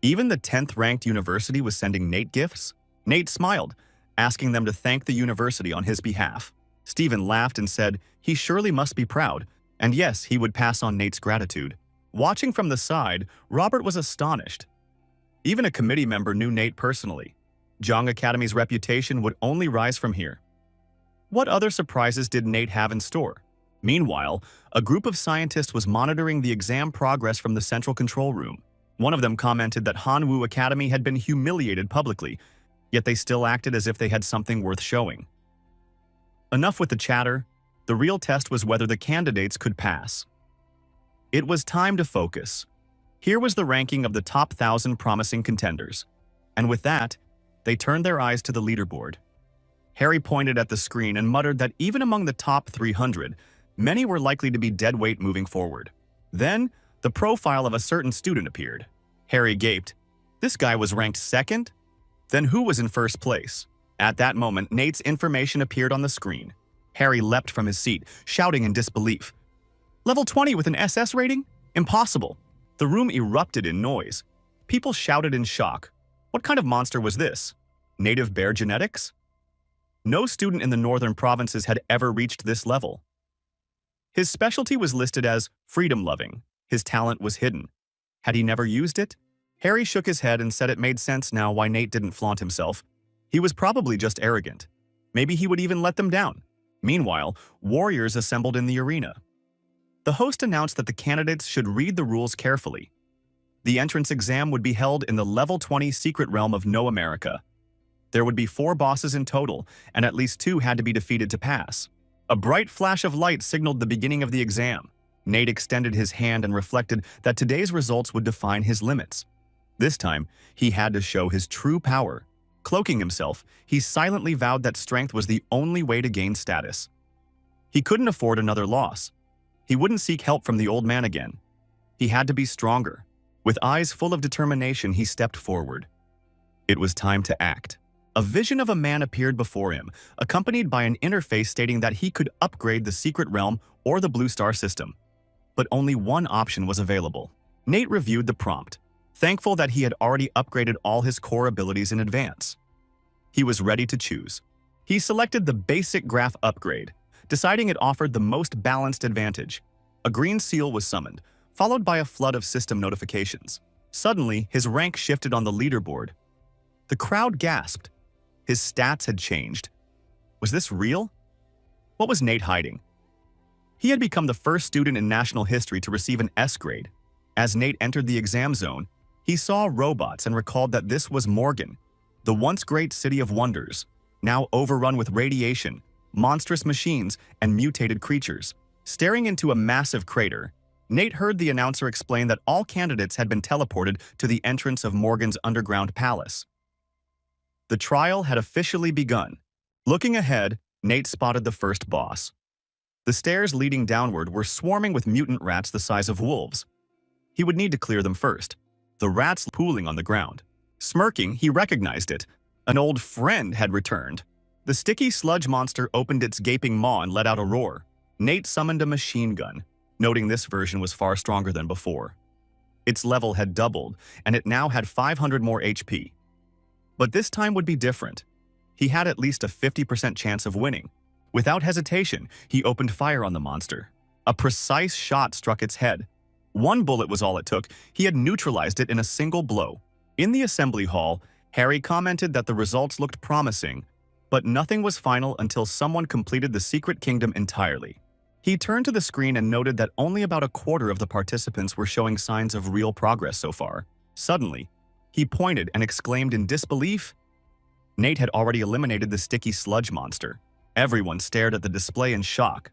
Even the 10th-ranked university was sending Nate gifts? Nate smiled, asking them to thank the university on his behalf. Stephen laughed and said he surely must be proud, and yes, he would pass on Nate's gratitude. Watching from the side, Robert was astonished. Even a committee member knew Nate personally. Jong Academy's reputation would only rise from here. What other surprises did Nate have in store? Meanwhile, a group of scientists was monitoring the exam progress from the central control room. One of them commented that Hanwoo Academy had been humiliated publicly, yet they still acted as if they had something worth showing. Enough with the chatter. The real test was whether the candidates could pass. It was time to focus. Here was the ranking of the top 1,000 promising contenders. And with that, they turned their eyes to the leaderboard. Harry pointed at the screen and muttered that even among the top 300, many were likely to be dead weight moving forward. Then, the profile of a certain student appeared. Harry gaped. This guy was ranked second? Then who was in first place? At that moment, Nate's information appeared on the screen. Harry leapt from his seat, shouting in disbelief. Level 20 with an SS rating? Impossible. The room erupted in noise. People shouted in shock. What kind of monster was this? Native bear genetics? No student in the northern provinces had ever reached this level. His specialty was listed as freedom-loving. His talent was hidden. Had he never used it? Harry shook his head and said it made sense now why Nate didn't flaunt himself. He was probably just arrogant. Maybe he would even let them down. Meanwhile, warriors assembled in the arena. The host announced that the candidates should read the rules carefully. The entrance exam would be held in the Level 20 secret realm of No America. There would be 4 bosses in total, and at least 2 had to be defeated to pass. A bright flash of light signaled the beginning of the exam. Nate extended his hand and reflected that today's results would define his limits. This time, he had to show his true power. Cloaking himself, he silently vowed that strength was the only way to gain status. He couldn't afford another loss. He wouldn't seek help from the old man again. He had to be stronger. With eyes full of determination, he stepped forward. It was time to act. A vision of a man appeared before him, accompanied by an interface stating that he could upgrade the secret realm or the Blue Star system. But only one option was available. Nate reviewed the prompt, thankful that he had already upgraded all his core abilities in advance. He was ready to choose. He selected the basic graph upgrade, deciding it offered the most balanced advantage. A green seal was summoned, followed by a flood of system notifications. Suddenly, his rank shifted on the leaderboard. The crowd gasped. His stats had changed. Was this real? What was Nate hiding? He had become the first student in national history to receive an S grade. As Nate entered the exam zone, he saw robots and recalled that this was Morgan, the once great city of wonders, now overrun with radiation, monstrous machines, and mutated creatures. Staring into a massive crater, Nate heard the announcer explain that all candidates had been teleported to the entrance of Morgan's underground palace. The trial had officially begun. Looking ahead, Nate spotted the first boss. The stairs leading downward were swarming with mutant rats the size of wolves. He would need to clear them first. The rats pooling on the ground. Smirking, he recognized it. An old friend had returned. The sticky sludge monster opened its gaping maw and let out a roar. Nate summoned a machine gun, noting this version was far stronger than before. Its level had doubled, and it now had 500 more HP. But this time would be different. He had at least a 50% chance of winning. Without hesitation, he opened fire on the monster. A precise shot struck its head. One bullet was all it took. He had neutralized it in a single blow. In the assembly hall, Harry commented that the results looked promising, but nothing was final until someone completed the secret kingdom entirely. He turned to the screen and noted that only about a quarter of the participants were showing signs of real progress so far. Suddenly, he pointed and exclaimed in disbelief. Nate had already eliminated the sticky sludge monster. Everyone stared at the display in shock.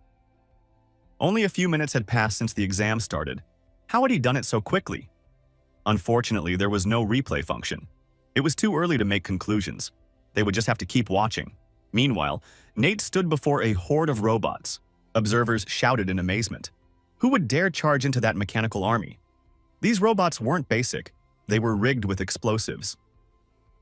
Only a few minutes had passed since the exam started. How had he done it so quickly? Unfortunately, there was no replay function. It was too early to make conclusions. They would just have to keep watching. Meanwhile, Nate stood before a horde of robots. Observers shouted in amazement. Who would dare charge into that mechanical army? These robots weren't basic. They were rigged with explosives.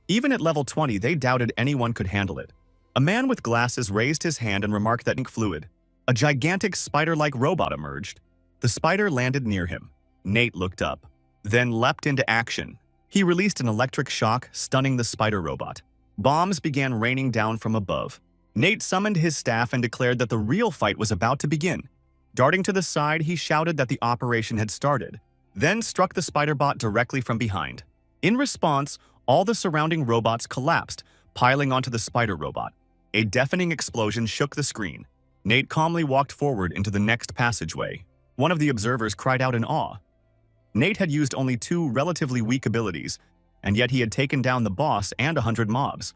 Even at level 20, they doubted anyone could handle it. A man with glasses raised his hand and remarked that ink fluid. A gigantic spider-like robot emerged. The spider landed near him. Nate looked up, then leapt into action. He released an electric shock, stunning the spider robot. Bombs began raining down from above. Nate summoned his staff and declared that the real fight was about to begin. Darting to the side, he shouted that the operation had started, then struck the spider bot directly from behind. In response, all the surrounding robots collapsed, piling onto the spider robot. A deafening explosion shook the screen. Nate calmly walked forward into the next passageway. One of the observers cried out in awe. Nate had used only 2 relatively weak abilities, and yet he had taken down the boss and 100 mobs.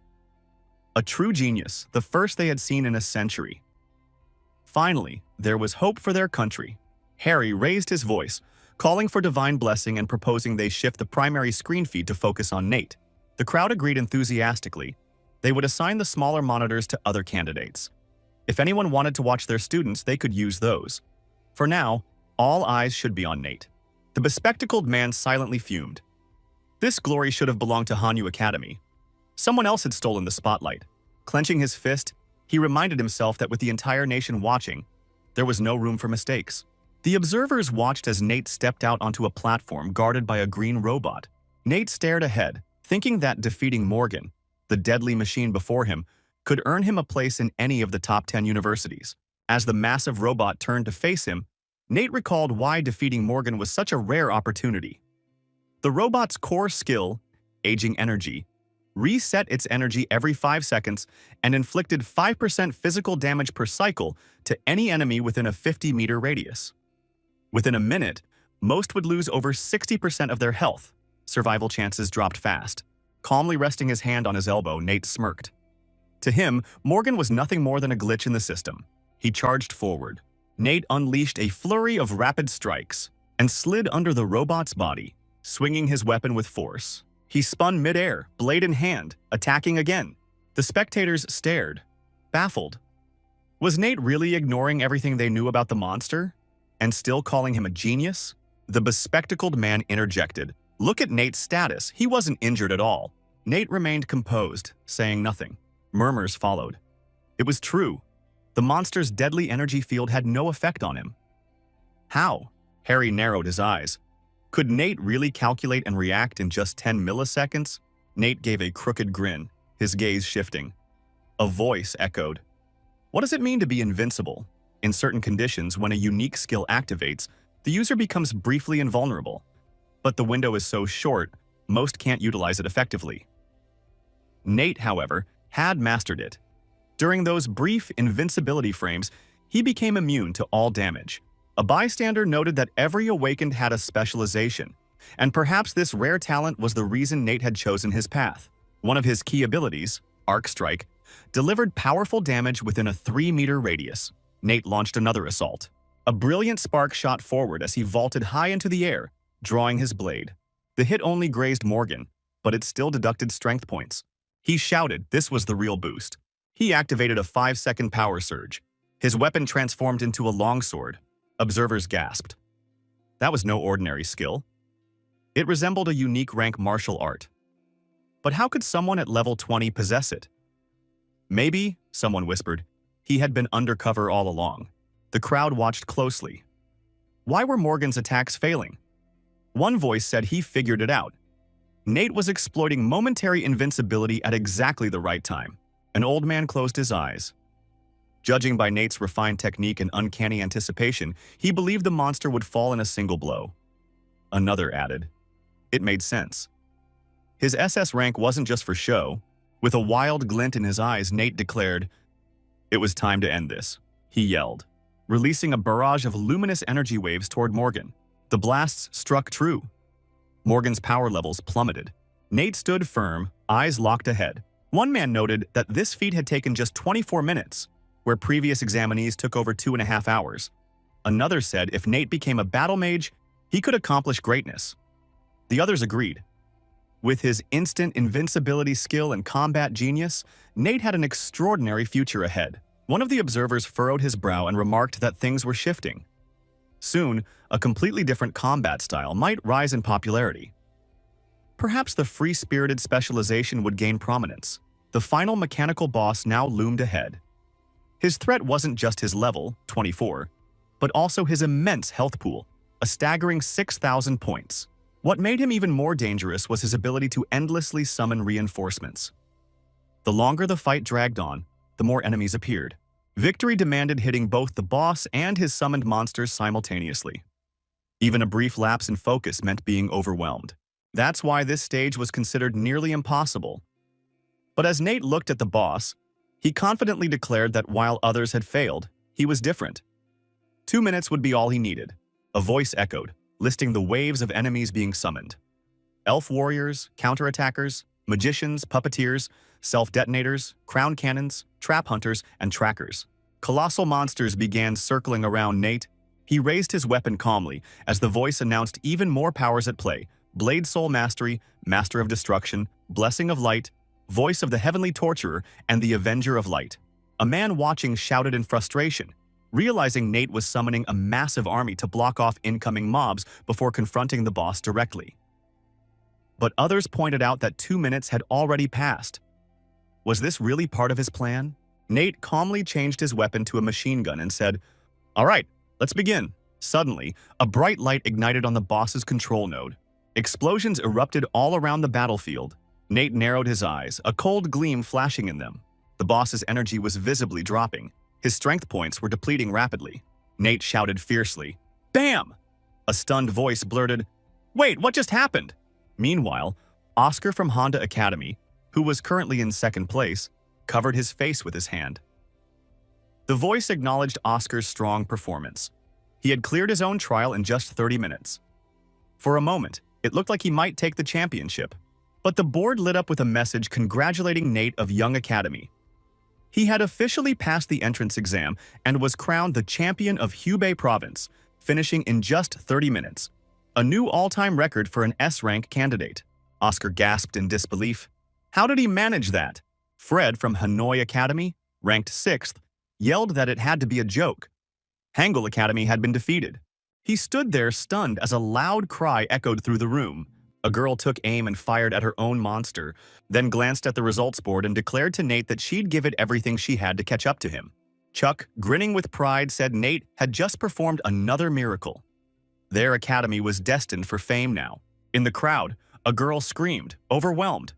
A true genius, the first they had seen in a century. Finally, there was hope for their country. Harry raised his voice, calling for divine blessing and proposing they shift the primary screen feed to focus on Nate. The crowd agreed enthusiastically. They would assign the smaller monitors to other candidates. If anyone wanted to watch their students, they could use those. For now, all eyes should be on Nate. The bespectacled man silently fumed. This glory should have belonged to Hanyu Academy. Someone else had stolen the spotlight. Clenching his fist, he reminded himself that with the entire nation watching, there was no room for mistakes. The observers watched as Nate stepped out onto a platform guarded by a green robot. Nate stared ahead, thinking that defeating Morgan, the deadly machine before him, could earn him a place in any of the top 10 universities. As the massive robot turned to face him, Nate recalled why defeating Morgan was such a rare opportunity. The robot's core skill, aging energy, reset its energy every 5 seconds and inflicted 5% physical damage per cycle to any enemy within a 50-meter radius. Within a minute, most would lose over 60% of their health. Survival chances dropped fast. Calmly resting his hand on his elbow, Nate smirked. To him, Morgan was nothing more than a glitch in the system. He charged forward. Nate unleashed a flurry of rapid strikes and slid under the robot's body, swinging his weapon with force. He spun mid-air, blade in hand, attacking again. The spectators stared, baffled. Was Nate really ignoring everything they knew about the monster and still calling him a genius? The bespectacled man interjected. Look at Nate's status. He wasn't injured at all. Nate remained composed, saying nothing. Murmurs followed. It was true. The monster's deadly energy field had no effect on him. How? Harry narrowed his eyes. Could Nate really calculate and react in just 10 milliseconds? Nate gave a crooked grin, his gaze shifting. A voice echoed. What does it mean to be invincible? In certain conditions, when a unique skill activates, the user becomes briefly invulnerable. But the window is so short, most can't utilize it effectively. Nate, however, had mastered it. During those brief invincibility frames, he became immune to all damage. A bystander noted that every awakened had a specialization, and perhaps this rare talent was the reason Nate had chosen his path. One of his key abilities, Arc Strike, delivered powerful damage within a 3-meter radius. Nate launched another assault. A brilliant spark shot forward as he vaulted high into the air, drawing his blade. The hit only grazed Morgan, but it still deducted strength points. He shouted this was the real boost. He activated a 5-second power surge. His weapon transformed into a longsword. Observers gasped. That was no ordinary skill. It resembled a unique rank martial art. But how could someone at level 20 possess it? Maybe, someone whispered, he had been undercover all along. The crowd watched closely. Why were Morgan's attacks failing? One voice said he figured it out. Nate was exploiting momentary invincibility at exactly the right time. An old man closed his eyes. Judging by Nate's refined technique and uncanny anticipation, he believed the monster would fall in a single blow. Another added. It made sense. His SS rank wasn't just for show. With a wild glint in his eyes, Nate declared, "It was time to end this," he yelled, releasing a barrage of luminous energy waves toward Morgan. The blasts struck true. Morgan's power levels plummeted. Nate stood firm, eyes locked ahead. One man noted that this feat had taken just 24 minutes, where previous examinees took over 2.5 hours. Another said if Nate became a battle mage, he could accomplish greatness. The others agreed. With his instant invincibility skill and combat genius, Nate had an extraordinary future ahead. One of the observers furrowed his brow and remarked that things were shifting. Soon, a completely different combat style might rise in popularity. Perhaps the free-spirited specialization would gain prominence. The final mechanical boss now loomed ahead. His threat wasn't just his level, 24, but also his immense health pool, a staggering 6,000 points. What made him even more dangerous was his ability to endlessly summon reinforcements. The longer the fight dragged on, the more enemies appeared. Victory demanded hitting both the boss and his summoned monsters simultaneously. Even a brief lapse in focus meant being overwhelmed. That's why this stage was considered nearly impossible. But as Nate looked at the boss, he confidently declared that while others had failed, he was different. 2 minutes would be all he needed. A voice echoed, listing the waves of enemies being summoned. Elf warriors, counterattackers, magicians, puppeteers, self-detonators, crown cannons, trap hunters, and trackers. Colossal monsters began circling around Nate. He raised his weapon calmly as the voice announced even more powers at play: Blade Soul Mastery, Master of Destruction, Blessing of Light, Voice of the Heavenly Torturer, and the Avenger of Light. A man watching shouted in frustration, realizing Nate was summoning a massive army to block off incoming mobs before confronting the boss directly. But others pointed out that 2 minutes had already passed. Was this really part of his plan? Nate calmly changed his weapon to a machine gun and said, "All right, let's begin." Suddenly, a bright light ignited on the boss's control node. Explosions erupted all around the battlefield. Nate narrowed his eyes, a cold gleam flashing in them. The boss's energy was visibly dropping. His strength points were depleting rapidly. Nate shouted fiercely, "Bam!" A stunned voice blurted, "Wait, what just happened?" Meanwhile, Oscar from Honda Academy, who was currently in second place, covered his face with his hand. The voice acknowledged Oscar's strong performance. He had cleared his own trial in just 30 minutes. For a moment, it looked like he might take the championship, but the board lit up with a message congratulating Nate of Young Academy. He had officially passed the entrance exam and was crowned the champion of Hubei province, finishing in just 30 minutes. A new all-time record for an S-rank candidate. Oscar gasped in disbelief. How did he manage that? Fred from Hanoi Academy, ranked 6th, yelled that it had to be a joke. Hangul Academy had been defeated. He stood there stunned as a loud cry echoed through the room. A girl took aim and fired at her own monster, then glanced at the results board and declared to Nate that she'd give it everything she had to catch up to him. Chuck, grinning with pride, said Nate had just performed another miracle. Their academy was destined for fame now. In the crowd, a girl screamed, overwhelmed.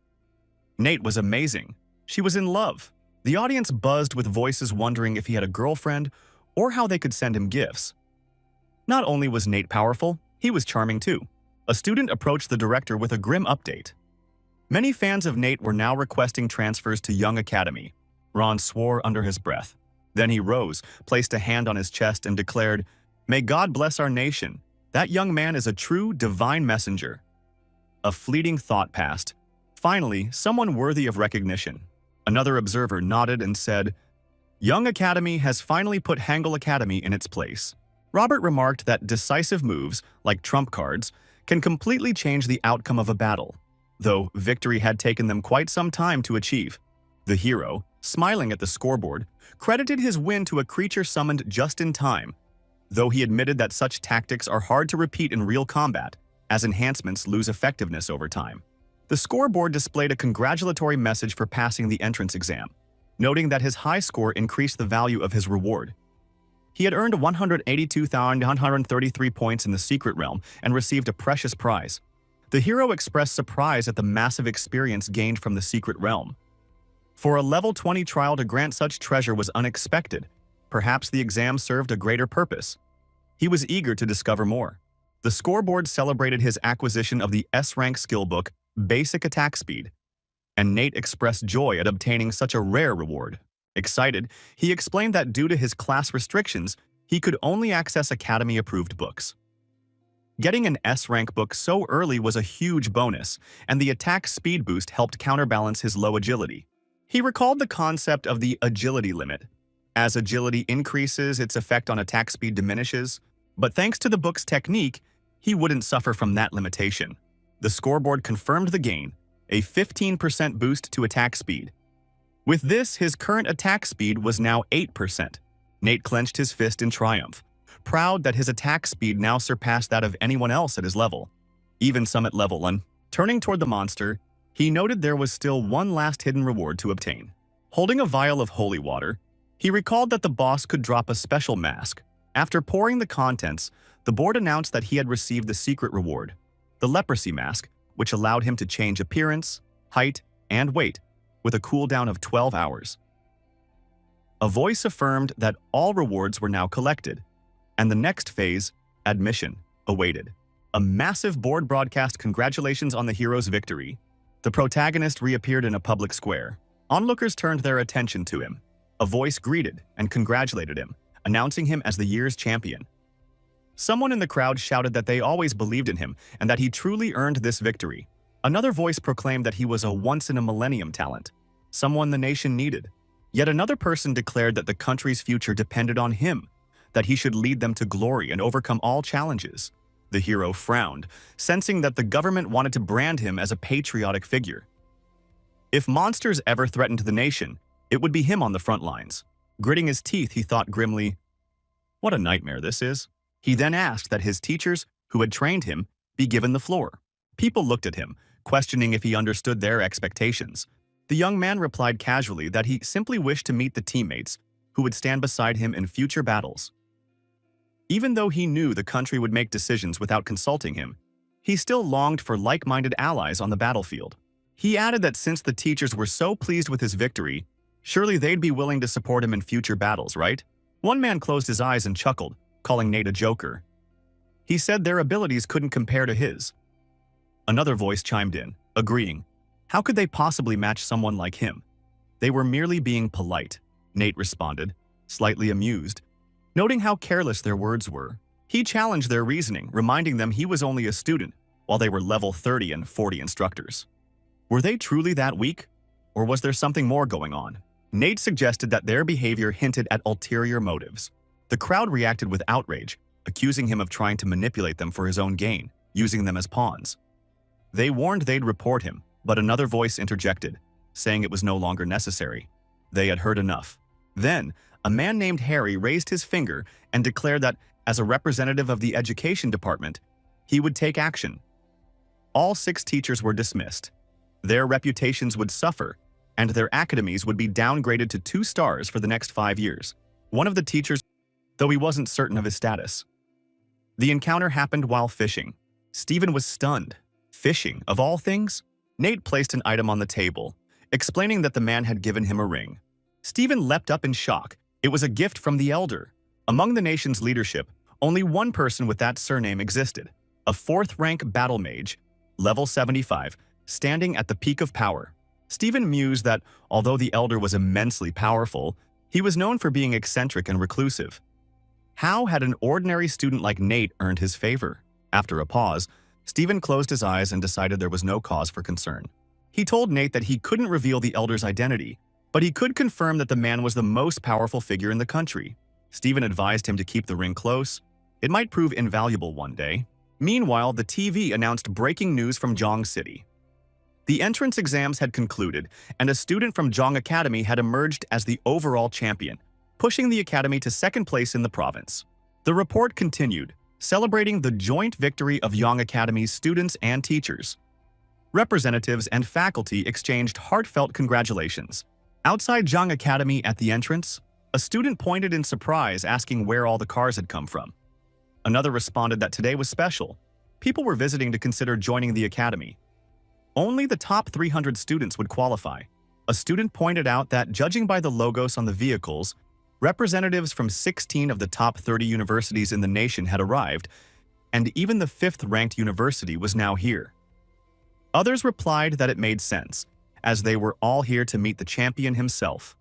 Nate was amazing. She was in love. The audience buzzed with voices wondering if he had a girlfriend or how they could send him gifts. Not only was Nate powerful, he was charming too. A student approached the director with a grim update. Many fans of Nate were now requesting transfers to Young Academy. Ron swore under his breath. Then he rose, placed a hand on his chest, and declared, "May God bless our nation. That young man is a true divine messenger." A fleeting thought passed. Finally, someone worthy of recognition. Another observer nodded and said, "Young Academy has finally put Hangul Academy in its place." Robert remarked that decisive moves, like trump cards, can completely change the outcome of a battle, though victory had taken them quite some time to achieve. The hero, smiling at the scoreboard, credited his win to a creature summoned just in time, though he admitted that such tactics are hard to repeat in real combat, as enhancements lose effectiveness over time. The scoreboard displayed a congratulatory message for passing the entrance exam, noting that his high score increased the value of his reward. He had earned 182,133 points in the secret realm and received a precious prize. The hero expressed surprise at the massive experience gained from the secret realm. For a level 20 trial to grant such treasure was unexpected. Perhaps the exam served a greater purpose. He was eager to discover more. The scoreboard celebrated his acquisition of the S-rank skill book, Basic Attack Speed, and Nate expressed joy at obtaining such a rare reward. Excited, he explained that due to his class restrictions, he could only access Academy-approved books. Getting an S-rank book so early was a huge bonus, and the attack speed boost helped counterbalance his low agility. He recalled the concept of the agility limit. As agility increases, its effect on attack speed diminishes, but thanks to the book's technique, he wouldn't suffer from that limitation. The scoreboard confirmed the gain, a 15% boost to attack speed. With this, his current attack speed was now 8%. Nate clenched his fist in triumph, proud that his attack speed now surpassed that of anyone else at his level, even some at level 1. Turning toward the monster, he noted there was still one last hidden reward to obtain. Holding a vial of holy water, he recalled that the boss could drop a special mask. After pouring the contents, the board announced that he had received the secret reward, the leprosy mask, which allowed him to change appearance, height, and weight, with a cooldown of 12 hours. A voice affirmed that all rewards were now collected, and the next phase, admission, awaited. A massive board broadcast congratulations on the hero's victory. The protagonist reappeared in a public square. Onlookers turned their attention to him. A voice greeted and congratulated him, announcing him as the year's champion. Someone in the crowd shouted that they always believed in him and that he truly earned this victory. Another voice proclaimed that he was a once-in-a-millennium talent, someone the nation needed. Yet another person declared that the country's future depended on him, that he should lead them to glory and overcome all challenges. The hero frowned, sensing that the government wanted to brand him as a patriotic figure. If monsters ever threatened the nation, it would be him on the front lines. Gritting his teeth, he thought grimly, "What a nightmare this is." He then asked that his teachers, who had trained him, be given the floor. People looked at him, questioning if he understood their expectations. The young man replied casually that he simply wished to meet the teammates who would stand beside him in future battles. Even though he knew the country would make decisions without consulting him, he still longed for like-minded allies on the battlefield. He added that since the teachers were so pleased with his victory, surely they'd be willing to support him in future battles, right? One man closed his eyes and chuckled, calling Nate a joker. He said their abilities couldn't compare to his. Another voice chimed in, agreeing. How could they possibly match someone like him? They were merely being polite, Nate responded, slightly amused. Noting how careless their words were, he challenged their reasoning, reminding them he was only a student, while they were level 30 and 40 instructors. Were they truly that weak? Or was there something more going on? Nate suggested that their behavior hinted at ulterior motives. The crowd reacted with outrage, accusing him of trying to manipulate them for his own gain, using them as pawns. They warned they'd report him, but another voice interjected, saying it was no longer necessary. They had heard enough. Then, a man named Harry raised his finger and declared that, as a representative of the education department, he would take action. All 6 teachers were dismissed. Their reputations would suffer, and their academies would be downgraded to 2 stars for the next 5 years. One of the teachers, though he wasn't certain of his status. The encounter happened while fishing. Stephen was stunned. Fishing, of all things? Nate placed an item on the table, explaining that the man had given him a ring. Stephen leapt up in shock. It was a gift from the elder. Among the nation's leadership, only one person with that surname existed, a 4th-rank battle mage, level 75, standing at the peak of power. Stephen mused that, although the elder was immensely powerful, he was known for being eccentric and reclusive. How had an ordinary student like Nate earned his favor? After a pause, Stephen closed his eyes and decided there was no cause for concern. He told Nate that he couldn't reveal the elder's identity, but he could confirm that the man was the most powerful figure in the country. Stephen advised him to keep the ring close. It might prove invaluable one day. Meanwhile, the TV announced breaking news from Jong City. The entrance exams had concluded, and a student from Jong Academy had emerged as the overall champion, pushing the academy to 2nd place in the province. The report continued, celebrating the joint victory of Jong Academy's students and teachers. Representatives and faculty exchanged heartfelt congratulations. Outside Jong Academy at the entrance, a student pointed in surprise, asking where all the cars had come from. Another responded that today was special. People were visiting to consider joining the academy. Only the top 300 students would qualify. A student pointed out that, judging by the logos on the vehicles, representatives from 16 of the top 30 universities in the nation had arrived, and even the 5th-ranked university was now here. Others replied that it made sense, as they were all here to meet the champion himself.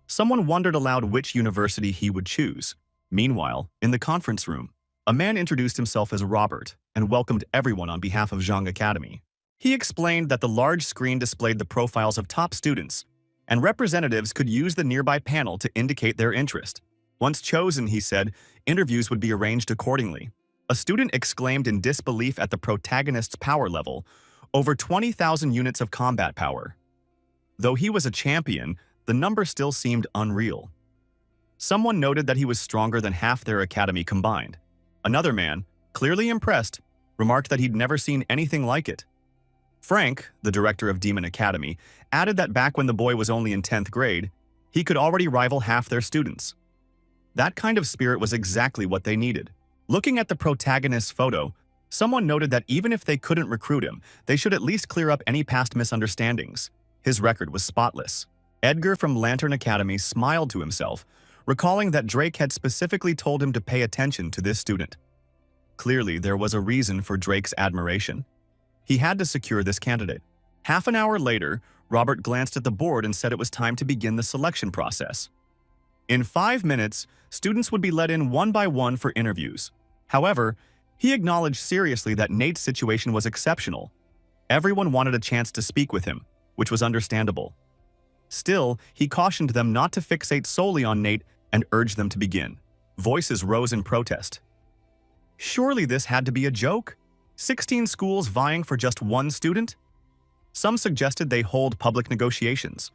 Someone wondered aloud which university he would choose. Meanwhile, in the conference room, a man introduced himself as Robert and welcomed everyone on behalf of Jong Academy. He explained that the large screen displayed the profiles of top students, and representatives could use the nearby panel to indicate their interest. Once chosen, he said, interviews would be arranged accordingly. A student exclaimed in disbelief at the protagonist's power level, over 20,000 units of combat power. Though he was a champion, the number still seemed unreal. Someone noted that he was stronger than half their academy combined. Another man, clearly impressed, remarked that he'd never seen anything like it. Frank, the director of Demon Academy, added that back when the boy was only in 10th grade, he could already rival half their students. That kind of spirit was exactly what they needed. Looking at the protagonist's photo, someone noted that even if they couldn't recruit him, they should at least clear up any past misunderstandings. His record was spotless. Edgar from Lantern Academy smiled to himself, recalling that Drake had specifically told him to pay attention to this student. Clearly, there was a reason for Drake's admiration. He had to secure this candidate. Half an hour later, Robert glanced at the board and said it was time to begin the selection process. In 5 minutes, students would be let in one by one for interviews. However, he acknowledged seriously that Nate's situation was exceptional. Everyone wanted a chance to speak with him, which was understandable. Still, he cautioned them not to fixate solely on Nate and urged them to begin. Voices rose in protest. Surely this had to be a joke? 16 schools vying for just one student? Some suggested they hold public negotiations.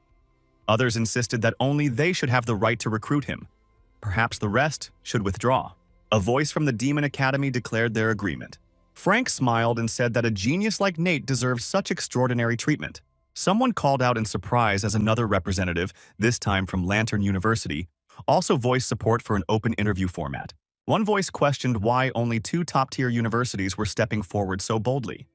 Others insisted that only they should have the right to recruit him. Perhaps the rest should withdraw. A voice from the Demon Academy declared their agreement. Frank smiled and said that a genius like Nate deserved such extraordinary treatment. Someone called out in surprise as another representative, this time from Lantern University, also voiced support for an open interview format. One voice questioned why only 2 top-tier universities were stepping forward so boldly.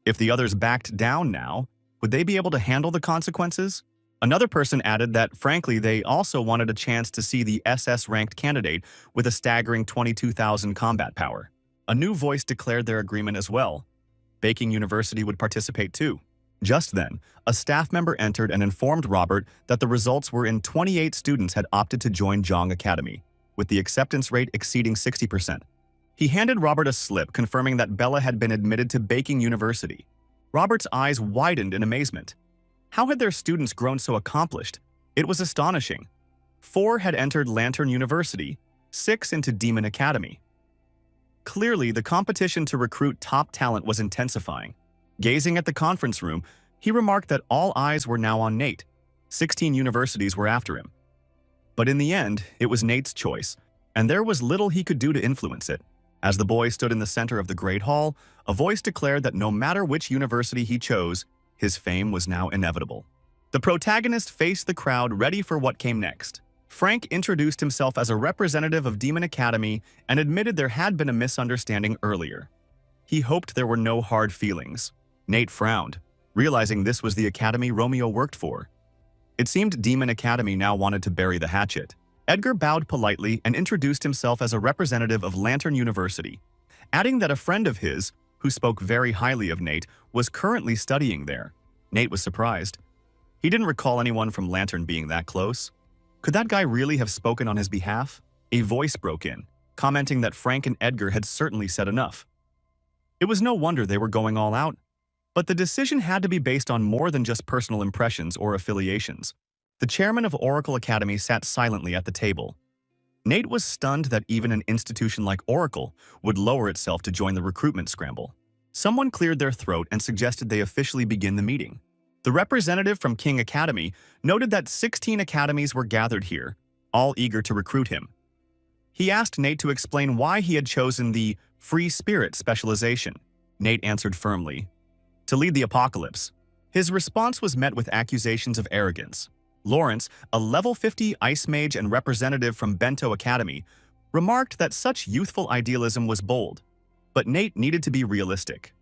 If the others backed down now, would they be able to handle the consequences? Another person added that, frankly, they also wanted a chance to see the SS-ranked candidate with a staggering 22,000 combat power. A new voice declared their agreement as well. Baking University would participate too. Just then, a staff member entered and informed Robert that the results were in 28 students had opted to join Jong Academy, with the acceptance rate exceeding 60%. He handed Robert a slip confirming that Bella had been admitted to Baking University. Robert's eyes widened in amazement. How had their students grown so accomplished? It was astonishing. 4 had entered Lantern University, 6 into Demon Academy. Clearly, the competition to recruit top talent was intensifying. Gazing at the conference room, he remarked that all eyes were now on Nate. 16 universities were after him. But in the end, it was Nate's choice, and there was little he could do to influence it. As the boy stood in the center of the Great Hall, a voice declared that no matter which university he chose, his fame was now inevitable. The protagonist faced the crowd ready for what came next. Frank introduced himself as a representative of Demon Academy and admitted there had been a misunderstanding earlier. He hoped there were no hard feelings. Nate frowned, realizing this was the academy Romeo worked for. It seemed Demon Academy now wanted to bury the hatchet. Edgar bowed politely and introduced himself as a representative of Lantern University, adding that a friend of his, who spoke very highly of Nate, was currently studying there. Nate was surprised. He didn't recall anyone from Lantern being that close. Could that guy really have spoken on his behalf? A voice broke in, commenting that Frank and Edgar had certainly said enough. It was no wonder they were going all out. But the decision had to be based on more than just personal impressions or affiliations. The chairman of Oracle Academy sat silently at the table. Nate was stunned that even an institution like Oracle would lower itself to join the recruitment scramble. Someone cleared their throat and suggested they officially begin the meeting. The representative from King Academy noted that 16 academies were gathered here, all eager to recruit him. He asked Nate to explain why he had chosen the Free Spirit specialization. Nate answered firmly, to lead the apocalypse. His response was met with accusations of arrogance. Lawrence, a level 50 ice mage and representative from Bento Academy, remarked that such youthful idealism was bold, but Nate needed to be realistic.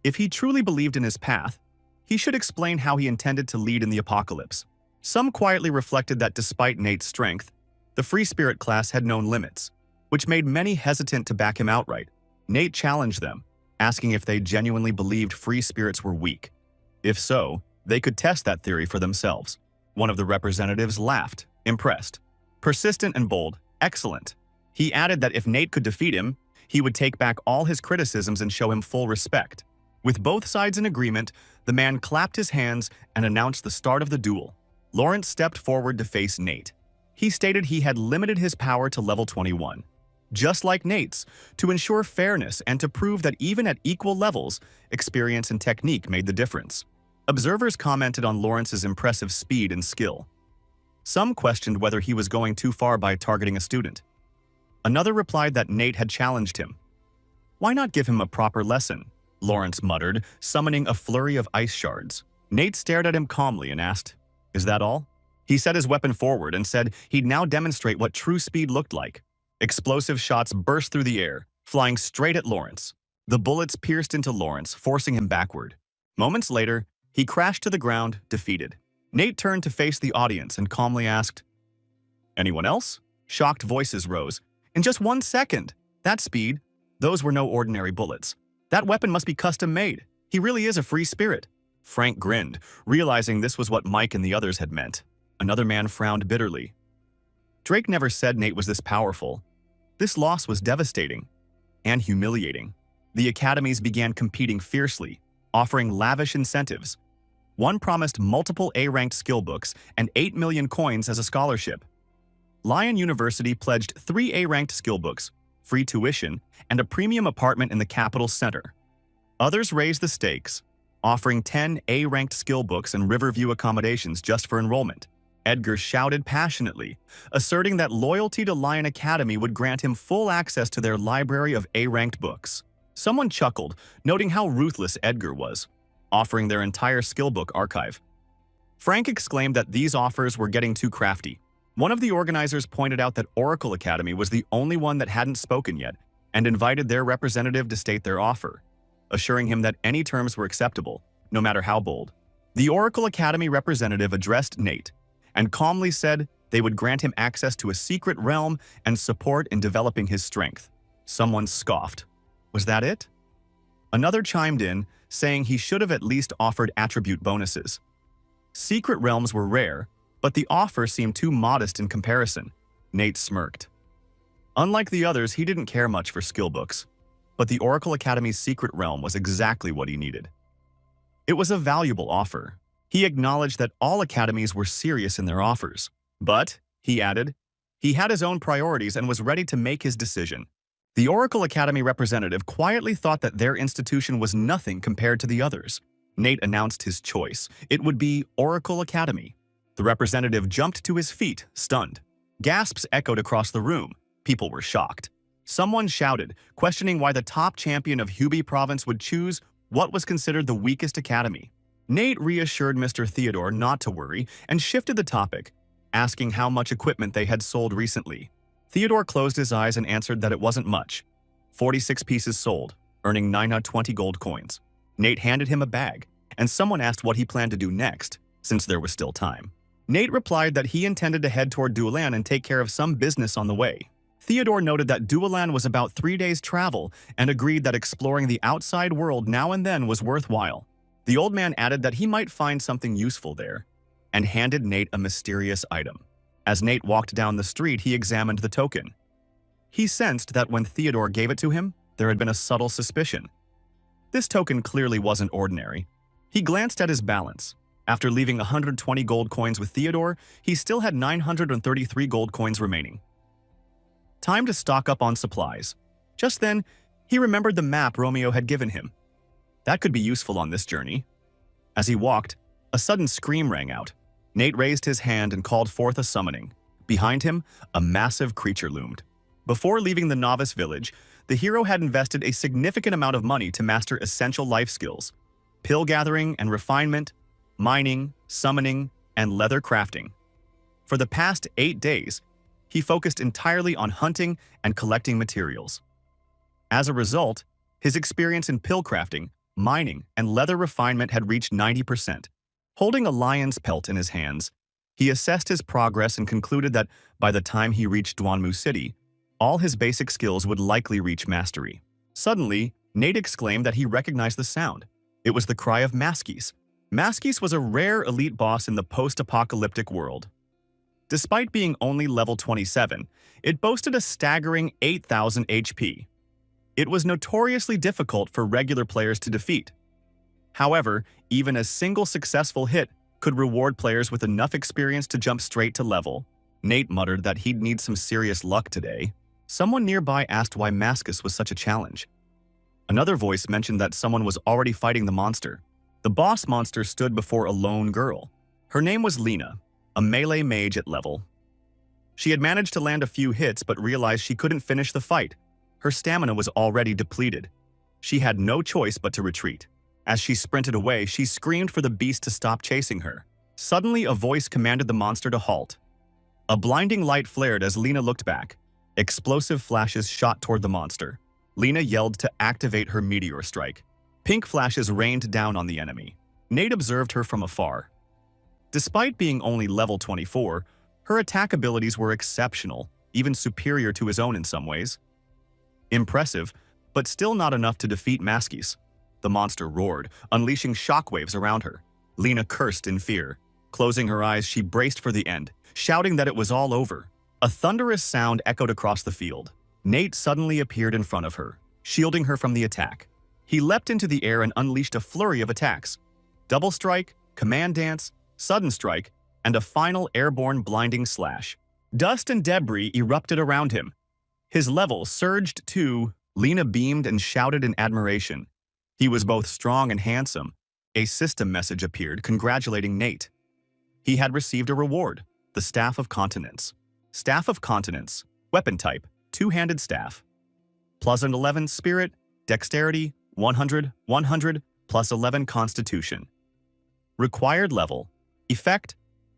If he truly believed in his path, he should explain how he intended to lead in the apocalypse. Some quietly reflected that despite Nate's strength, the Free Spirit class had known limits, which made many hesitant to back him outright. Nate challenged them, asking if they genuinely believed free spirits were weak. If so, they could test that theory for themselves. One of the representatives laughed, impressed. Persistent and bold, excellent. He added that if Nate could defeat him, he would take back all his criticisms and show him full respect. With both sides in agreement, the man clapped his hands and announced the start of the duel. Lawrence stepped forward to face Nate. He stated he had limited his power to level 21. Just like Nate's, to ensure fairness and to prove that even at equal levels, experience and technique made the difference. Observers commented on Lawrence's impressive speed and skill. Some questioned whether he was going too far by targeting a student. Another replied that Nate had challenged him. Why not give him a proper lesson? Lawrence muttered, summoning a flurry of ice shards. Nate stared at him calmly and asked, "Is that all?" He set his weapon forward and said he'd now demonstrate what true speed looked like. Explosive shots burst through the air, flying straight at Lawrence. The bullets pierced into Lawrence, forcing him backward. Moments later, he crashed to the ground, defeated. Nate turned to face the audience and calmly asked, "Anyone else?" Shocked voices rose. "In just 1 second! That speed! Those were no ordinary bullets. That weapon must be custom-made. He really is a free spirit. Frank grinned, realizing this was what Mike and the others had meant. Another man frowned bitterly. Drake never said Nate was this powerful. This loss was devastating and humiliating. The academies began competing fiercely, offering lavish incentives. One promised multiple A-ranked skill books and 8 million coins as a scholarship. Lion University pledged 3 A-ranked skill books, free tuition, and a premium apartment in the capital center. Others raised the stakes, offering 10 A-ranked skill books and Riverview accommodations just for enrollment. Edgar shouted passionately, asserting that loyalty to Lion Academy would grant him full access to their library of A-ranked books. Someone chuckled, noting how ruthless Edgar was, offering their entire skill book archive. Frank exclaimed that these offers were getting too crafty. One of the organizers pointed out that Oracle Academy was the only one that hadn't spoken yet and invited their representative to state their offer, assuring him that any terms were acceptable, no matter how bold. The Oracle Academy representative addressed Nate and calmly said they would grant him access to a secret realm and support in developing his strength. Someone scoffed. Was that it? Another chimed in, saying he should have at least offered attribute bonuses. Secret realms were rare, but the offer seemed too modest in comparison. Nate smirked. Unlike the others, he didn't care much for skill books, but the Oracle Academy's secret realm was exactly what he needed. It was a valuable offer. He acknowledged that all academies were serious in their offers. But, he added, he had his own priorities and was ready to make his decision. The Oracle Academy representative quietly thought that their institution was nothing compared to the others. Nate announced his choice. It would be Oracle Academy. The representative jumped to his feet, stunned. Gasps echoed across the room. People were shocked. Someone shouted, questioning why the top champion of Hubei province would choose what was considered the weakest academy. Nate reassured Mr. Theodore not to worry and shifted the topic, asking how much equipment they had sold recently. Theodore closed his eyes and answered that it wasn't much. 46 pieces sold, earning 920 gold coins. Nate handed him a bag, and someone asked what he planned to do next, since there was still time. Nate replied that he intended to head toward Duolan and take care of some business on the way. Theodore noted that Duolan was about 3 days' travel and agreed that exploring the outside world now and then was worthwhile. The old man added that he might find something useful there, and handed Nate a mysterious item. As Nate walked down the street, he examined the token. He sensed that when Theodore gave it to him, there had been a subtle suspicion. This token clearly wasn't ordinary. He glanced at his balance. After leaving 120 gold coins with Theodore, he still had 933 gold coins remaining. Time to stock up on supplies. Just then, he remembered the map Romeo had given him. That could be useful on this journey. As he walked, a sudden scream rang out. Nate raised his hand and called forth a summoning. Behind him, a massive creature loomed. Before leaving the novice village, the hero had invested a significant amount of money to master essential life skills: pill gathering and refinement, mining, summoning, and leather crafting. For the past 8 days, he focused entirely on hunting and collecting materials. As a result, his experience in pill crafting, mining, and leather refinement had reached 90%. Holding a lion's pelt in his hands, he assessed his progress and concluded that by the time he reached Duanmu City, all his basic skills would likely reach mastery. Suddenly, Nate exclaimed that he recognized the sound. It was the cry of Maskis. Maskis was a rare elite boss in the post-apocalyptic world. Despite being only level 27, it boasted a staggering 8,000 HP. It was notoriously difficult for regular players to defeat. However, even a single successful hit could reward players with enough experience to jump straight to level. Nate muttered that he'd need some serious luck today. Someone nearby asked why Maskus was such a challenge. Another voice mentioned that someone was already fighting the monster. The boss monster stood before a lone girl. Her name was Lena, a melee mage at level. She had managed to land a few hits but realized she couldn't finish the fight. Her stamina was already depleted. She had no choice but to retreat. As she sprinted away, she screamed for the beast to stop chasing her. Suddenly, a voice commanded the monster to halt. A blinding light flared as Lena looked back. Explosive flashes shot toward the monster. Lena yelled to activate her meteor strike. Pink flashes rained down on the enemy. Nate observed her from afar. Despite being only level 24, her attack abilities were exceptional, even superior to his own in some ways. Impressive, but still not enough to defeat Maskis. The monster roared, unleashing shockwaves around her. Lena cursed in fear. Closing her eyes, she braced for the end, shouting that it was all over. A thunderous sound echoed across the field. Nate suddenly appeared in front of her, shielding her from the attack. He leapt into the air and unleashed a flurry of attacks. Double strike, command dance, sudden strike, and a final airborne blinding slash. Dust and debris erupted around him. His level surged too. Lena beamed and shouted in admiration. He was both strong and handsome. A system message appeared congratulating Nate. He had received a reward, the Staff of Continence. Staff of Continence, weapon type, two-handed staff. Plus an 11 spirit, dexterity, 100, 100, plus 11 constitution. Required level, effect,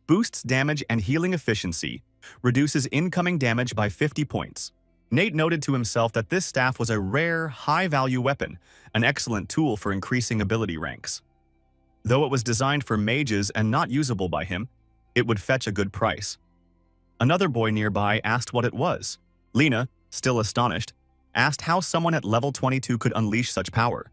boosts damage and healing efficiency, reduces incoming damage by 50 points. Nate noted to himself that this staff was a rare, high-value weapon, an excellent tool for increasing ability ranks. Though it was designed for mages and not usable by him, it would fetch a good price. Another boy nearby asked what it was. Lena, still astonished, asked how someone at level 22 could unleash such power.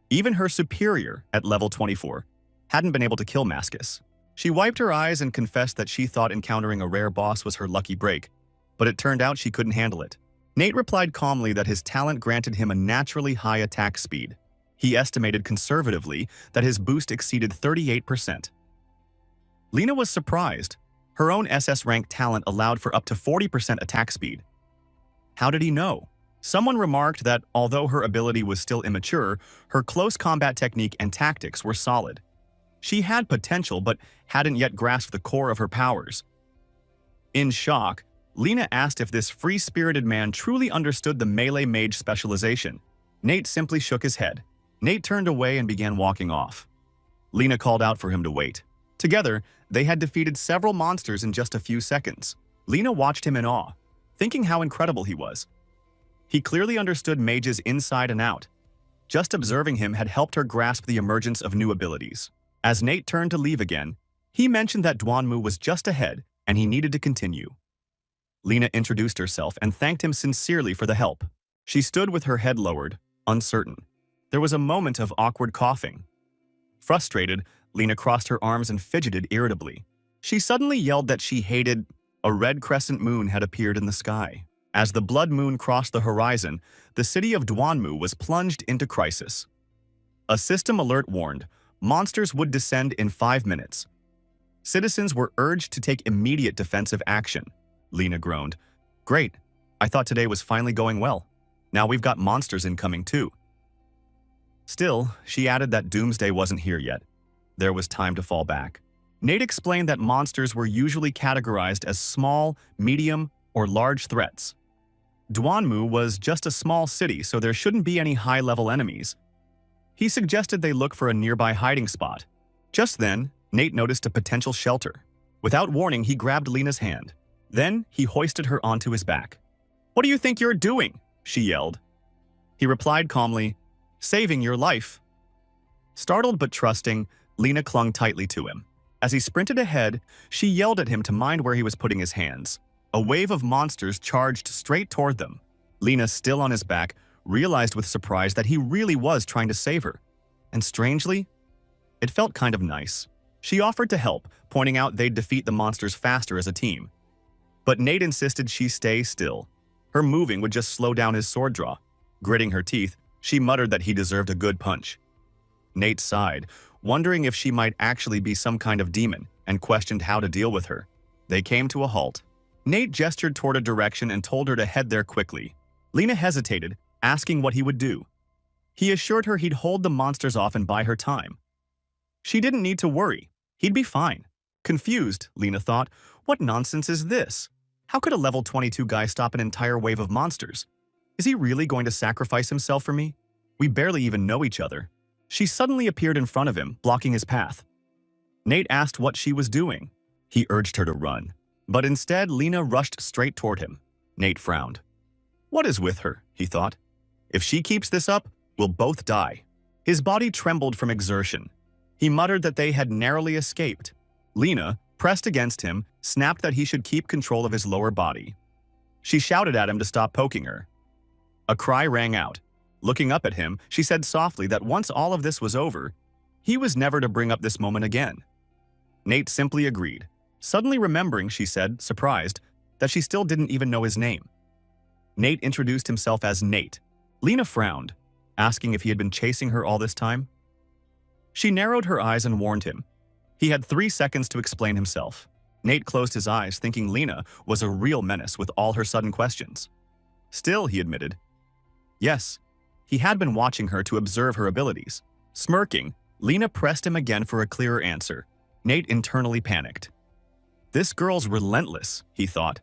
Even her superior, at level 24, hadn't been able to kill Maskis. She wiped her eyes and confessed that she thought encountering a rare boss was her lucky break, but it turned out she couldn't handle it. Nate replied calmly that his talent granted him a naturally high attack speed. He estimated conservatively that his boost exceeded 38%. Lena was surprised. Her own SS-Rank talent allowed for up to 40% attack speed. How did he know? Someone remarked that although her ability was still immature, her close combat technique and tactics were solid. She had potential but hadn't yet grasped the core of her powers. In shock, Lena asked if this free-spirited man truly understood the melee mage specialization. Nate simply shook his head. Nate turned away and began walking off. Lena called out for him to wait. Together, they had defeated several monsters in just a few seconds. Lena watched him in awe, thinking how incredible he was. He clearly understood mages inside and out. Just observing him had helped her grasp the emergence of new abilities. As Nate turned to leave again, he mentioned that Duanmu was just ahead and he needed to continue. Lena introduced herself and thanked him sincerely for the help. She stood with her head lowered, uncertain. There was a moment of awkward coughing. Frustrated, Lena crossed her arms and fidgeted irritably. She suddenly yelled that she hated. A red crescent moon had appeared in the sky. As the blood moon crossed the horizon, the city of Duanmu was plunged into crisis. A system alert warned monsters would descend in 5 minutes. Citizens were urged to take immediate defensive action. Lena groaned. Great, I thought today was finally going well. Now we've got monsters incoming too. Still, she added that doomsday wasn't here yet. There was time to fall back. Nate explained that monsters were usually categorized as small, medium, or large threats. Duanmu was just a small city, so there shouldn't be any high-level enemies. He suggested they look for a nearby hiding spot. Just then, Nate noticed a potential shelter. Without warning, he grabbed Lena's hand. Then, he hoisted her onto his back. "What do you think you're doing?" she yelled. He replied calmly, "Saving your life." Startled but trusting, Lena clung tightly to him. As he sprinted ahead, she yelled at him to mind where he was putting his hands. A wave of monsters charged straight toward them. Lena, still on his back, realized with surprise that he really was trying to save her. And strangely, it felt kind of nice. She offered to help, pointing out they'd defeat the monsters faster as a team. But Nate insisted she stay still. Her moving would just slow down his sword draw. Gritting her teeth, she muttered that he deserved a good punch. Nate sighed, wondering if she might actually be some kind of demon, and questioned how to deal with her. They came to a halt. Nate gestured toward a direction and told her to head there quickly. Lena hesitated, asking what he would do. He assured her he'd hold the monsters off and buy her time. She didn't need to worry. He'd be fine. Confused, Lena thought, what nonsense is this? How could a level 22 guy stop an entire wave of monsters? Is he really going to sacrifice himself for me? We barely even know each other. She suddenly appeared in front of him, blocking his path. Nate asked what she was doing. He urged her to run. But instead, Lena rushed straight toward him. Nate frowned. What is with her, he thought. If she keeps this up, we'll both die. His body trembled from exertion. He muttered that they had narrowly escaped. Lena, pressed against him, snapped that he should keep control of his lower body. She shouted at him to stop poking her. A cry rang out. Looking up at him, she said softly that once all of this was over, he was never to bring up this moment again. Nate simply agreed. Suddenly remembering, she said, surprised, that she still didn't even know his name. Nate introduced himself as Nate. Lena frowned, asking if he had been chasing her all this time. She narrowed her eyes and warned him. He had 3 seconds to explain himself. Nate closed his eyes, thinking Lena was a real menace with all her sudden questions. Still, he admitted. Yes, he had been watching her to observe her abilities. Smirking, Lena pressed him again for a clearer answer. Nate internally panicked. This girl's relentless, he thought.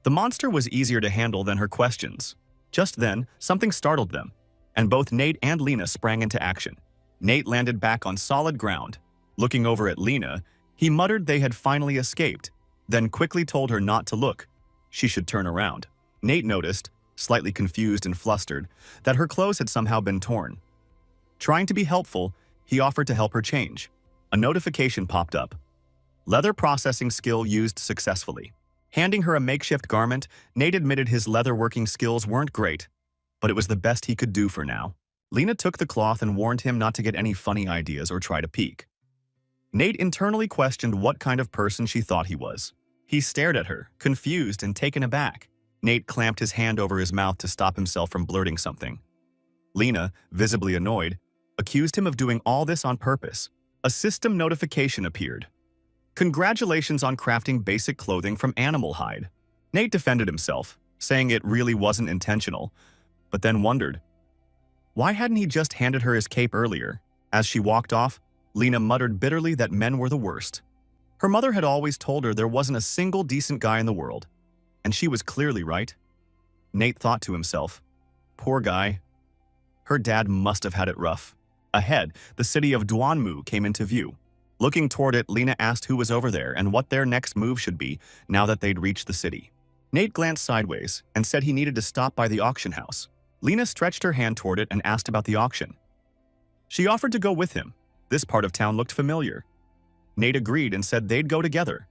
The monster was easier to handle than her questions. Just then, something startled them, and both Nate and Lena sprang into action. Nate landed back on solid ground. Looking over at Lena, he muttered they had finally escaped, then quickly told her not to look. She should turn around. Nate noticed, slightly confused and flustered, that her clothes had somehow been torn. Trying to be helpful, he offered to help her change. A notification popped up. Leather processing skill used successfully. Handing her a makeshift garment, Nate admitted his leather-working skills weren't great, but it was the best he could do for now. Lena took the cloth and warned him not to get any funny ideas or try to peek. Nate internally questioned what kind of person she thought he was. He stared at her, confused and taken aback. Nate clamped his hand over his mouth to stop himself from blurting something. Lena, visibly annoyed, accused him of doing all this on purpose. A system notification appeared. Congratulations on crafting basic clothing from animal hide. Nate defended himself, saying it really wasn't intentional, but then wondered. Why hadn't he just handed her his cape earlier? As she walked off, Lena muttered bitterly that men were the worst. Her mother had always told her there wasn't a single decent guy in the world, and she was clearly right. Nate thought to himself, poor guy. Her dad must have had it rough. Ahead, the city of Duanmu came into view. Looking toward it, Lena asked who was over there and what their next move should be now that they'd reached the city. Nate glanced sideways and said he needed to stop by the auction house. Lena stretched her hand toward it and asked about the auction. She offered to go with him. This part of town looked familiar. Nate agreed and said they'd go together.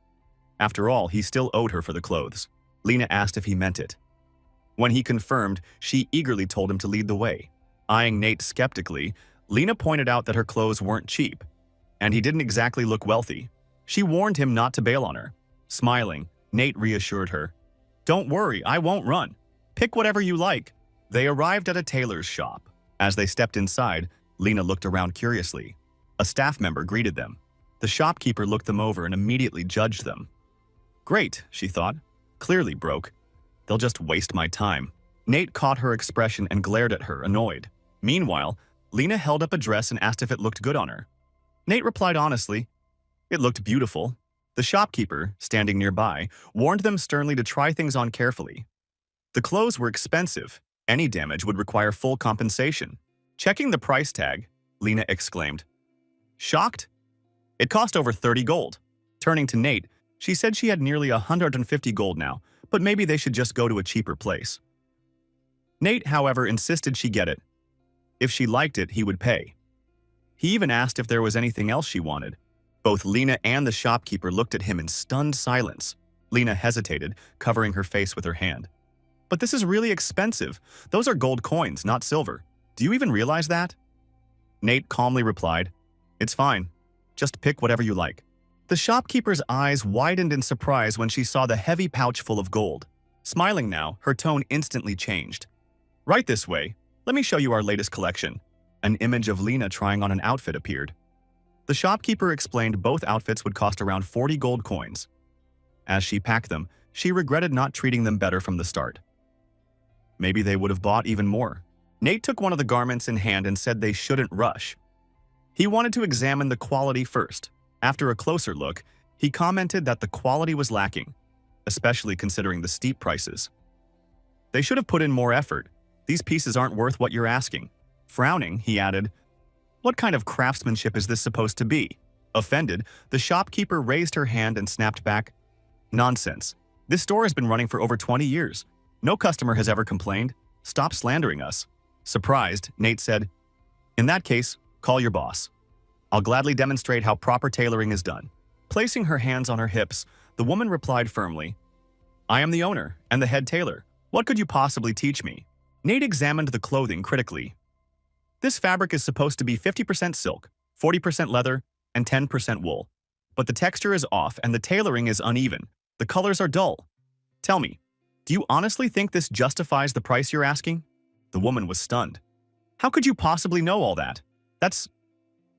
After all, he still owed her for the clothes. Lena asked if he meant it. When he confirmed, she eagerly told him to lead the way. Eyeing Nate skeptically, Lena pointed out that her clothes weren't cheap, and he didn't exactly look wealthy. She warned him not to bail on her. Smiling, Nate reassured her. Don't worry, I won't run. Pick whatever you like. They arrived at a tailor's shop. As they stepped inside, Lena looked around curiously. A staff member greeted them. The shopkeeper looked them over and immediately judged them. Great, she thought. Clearly broke. They'll just waste my time. Nate caught her expression and glared at her, annoyed. Meanwhile, Lena held up a dress and asked if it looked good on her. Nate replied honestly, it looked beautiful. The shopkeeper, standing nearby, warned them sternly to try things on carefully. The clothes were expensive. Any damage would require full compensation. Checking the price tag, Lena exclaimed. Shocked? It cost over 30 gold. Turning to Nate, she said she had nearly 150 gold now, but maybe they should just go to a cheaper place. Nate, however, insisted she get it. If she liked it, he would pay. He even asked if there was anything else she wanted. Both Lena and the shopkeeper looked at him in stunned silence. Lena hesitated, covering her face with her hand. But this is really expensive. Those are gold coins, not silver. Do you even realize that? Nate calmly replied, It's fine. Just pick whatever you like. The shopkeeper's eyes widened in surprise when she saw the heavy pouch full of gold. Smiling now, her tone instantly changed. Right this way. Let me show you our latest collection. An image of Lena trying on an outfit appeared. The shopkeeper explained both outfits would cost around 40 gold coins. As she packed them, she regretted not treating them better from the start. Maybe they would have bought even more. Nate took one of the garments in hand and said they shouldn't rush. He wanted to examine the quality first. After a closer look, he commented that the quality was lacking, especially considering the steep prices. They should have put in more effort. These pieces aren't worth what you're asking. Frowning, he added, What kind of craftsmanship is this supposed to be? Offended, the shopkeeper raised her hand and snapped back, Nonsense. This store has been running for over 20 years. No customer has ever complained. Stop slandering us. Surprised, Nate said, In that case, call your boss. I'll gladly demonstrate how proper tailoring is done. Placing her hands on her hips, the woman replied firmly, I am the owner and the head tailor. What could you possibly teach me? Nate examined the clothing critically. This fabric is supposed to be 50% silk, 40% leather, and 10% wool. But the texture is off and the tailoring is uneven. The colors are dull. Tell me, do you honestly think this justifies the price you're asking? The woman was stunned. How could you possibly know all that? That's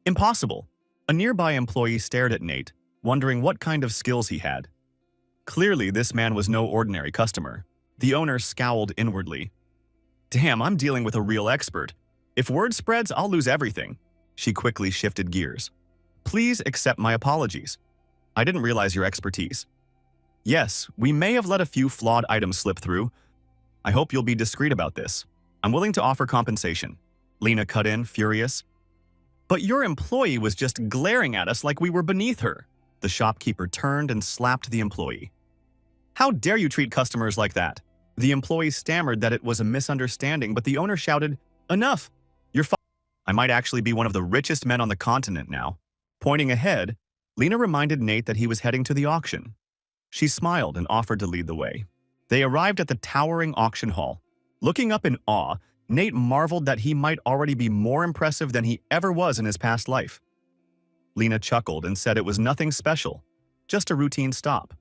impossible. A nearby employee stared at Nate, wondering what kind of skills he had. Clearly, this man was no ordinary customer. The owner scowled inwardly. Damn, I'm dealing with a real expert. If word spreads, I'll lose everything. She quickly shifted gears. Please accept my apologies. I didn't realize your expertise. Yes, we may have let a few flawed items slip through. I hope you'll be discreet about this. I'm willing to offer compensation. Lena cut in, furious. But your employee was just glaring at us like we were beneath her. The shopkeeper turned and slapped the employee. How dare you treat customers like that? The employee stammered that it was a misunderstanding, but the owner shouted, Enough! You're fine. I might actually be one of the richest men on the continent now. Pointing ahead, Lena reminded Nate that he was heading to the auction. She smiled and offered to lead the way. They arrived at the towering auction hall. Looking up in awe, Nate marveled that he might already be more impressive than he ever was in his past life. Lena chuckled and said it was nothing special, just a routine stop.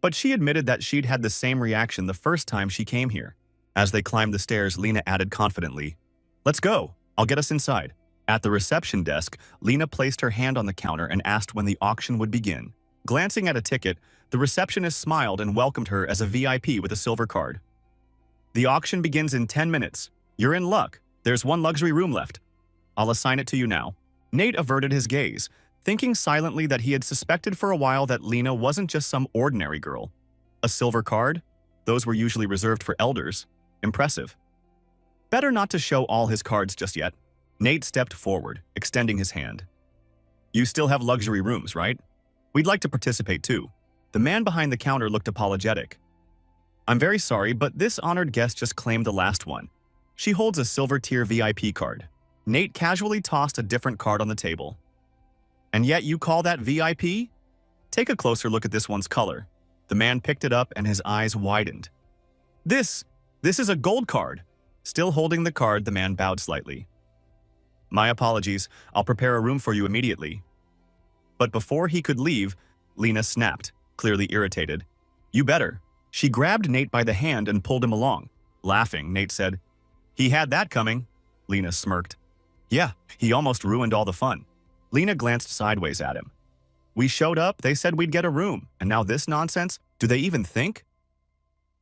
But she admitted that she'd had the same reaction the first time she came here. As they climbed the stairs, Lena added confidently, Let's go, I'll get us inside. At the reception desk, Lena placed her hand on the counter and asked when the auction would begin. Glancing at a ticket, the receptionist smiled and welcomed her as a VIP with a silver card. The auction begins in 10 minutes. You're in luck. There's one luxury room left. I'll assign it to you now. Nate averted his gaze, thinking silently that he had suspected for a while that Lena wasn't just some ordinary girl. A silver card? Those were usually reserved for elders. Impressive. Better not to show all his cards just yet. Nate stepped forward, extending his hand. You still have luxury rooms, right? We'd like to participate too. The man behind the counter looked apologetic. I'm very sorry, but this honored guest just claimed the last one. She holds a silver tier VIP card. Nate casually tossed a different card on the table. And yet you call that VIP? Take a closer look at this one's color. The man picked it up and his eyes widened. This is a gold card. Still holding the card, the man bowed slightly. My apologies, I'll prepare a room for you immediately. But before he could leave, Lena snapped, clearly irritated. You better. She grabbed Nate by the hand and pulled him along. Laughing, Nate said, He had that coming. Lena smirked. Yeah, he almost ruined all the fun. Lena glanced sideways at him. We showed up, they said we'd get a room, and now this nonsense? Do they even think?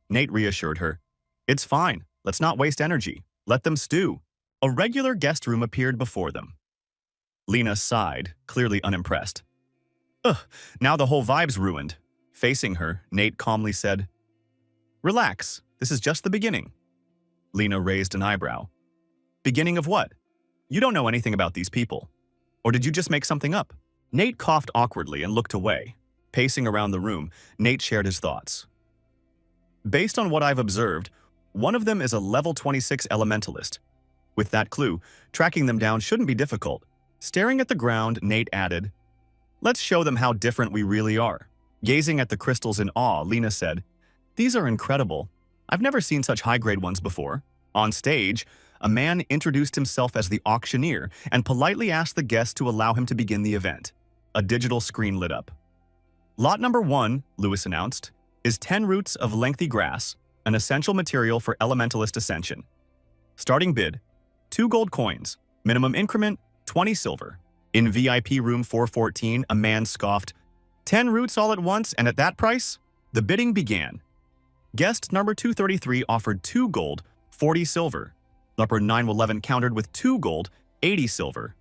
Nate reassured her. It's fine, let's not waste energy. Let them stew. A regular guest room appeared before them. Lena sighed, clearly unimpressed. Ugh, now the whole vibe's ruined. Facing her, Nate calmly said, Relax, this is just the beginning. Lena raised an eyebrow. Beginning of what? You don't know anything about these people. Or did you just make something up? Nate coughed awkwardly and looked away. Pacing around the room, Nate shared his thoughts. Based on what I've observed, one of them is a level 26 elementalist. With that clue, tracking them down shouldn't be difficult. Staring at the ground, Nate added, Let's show them how different we really are. Gazing at the crystals in awe, Lena said, These are incredible. I've never seen such high-grade ones before. On stage, a man introduced himself as the auctioneer and politely asked the guests to allow him to begin the event. A digital screen lit up. Lot number 1, Lewis announced, is 10 roots of lengthy grass, an essential material for elementalist ascension. Starting bid, 2 gold coins, minimum increment, 20 silver. In VIP room 414, a man scoffed, 10 roots all at once and at that price? The bidding began. Guest number 233 offered 2 gold, 40 silver. Number 911 countered with 2 gold, 80 silver.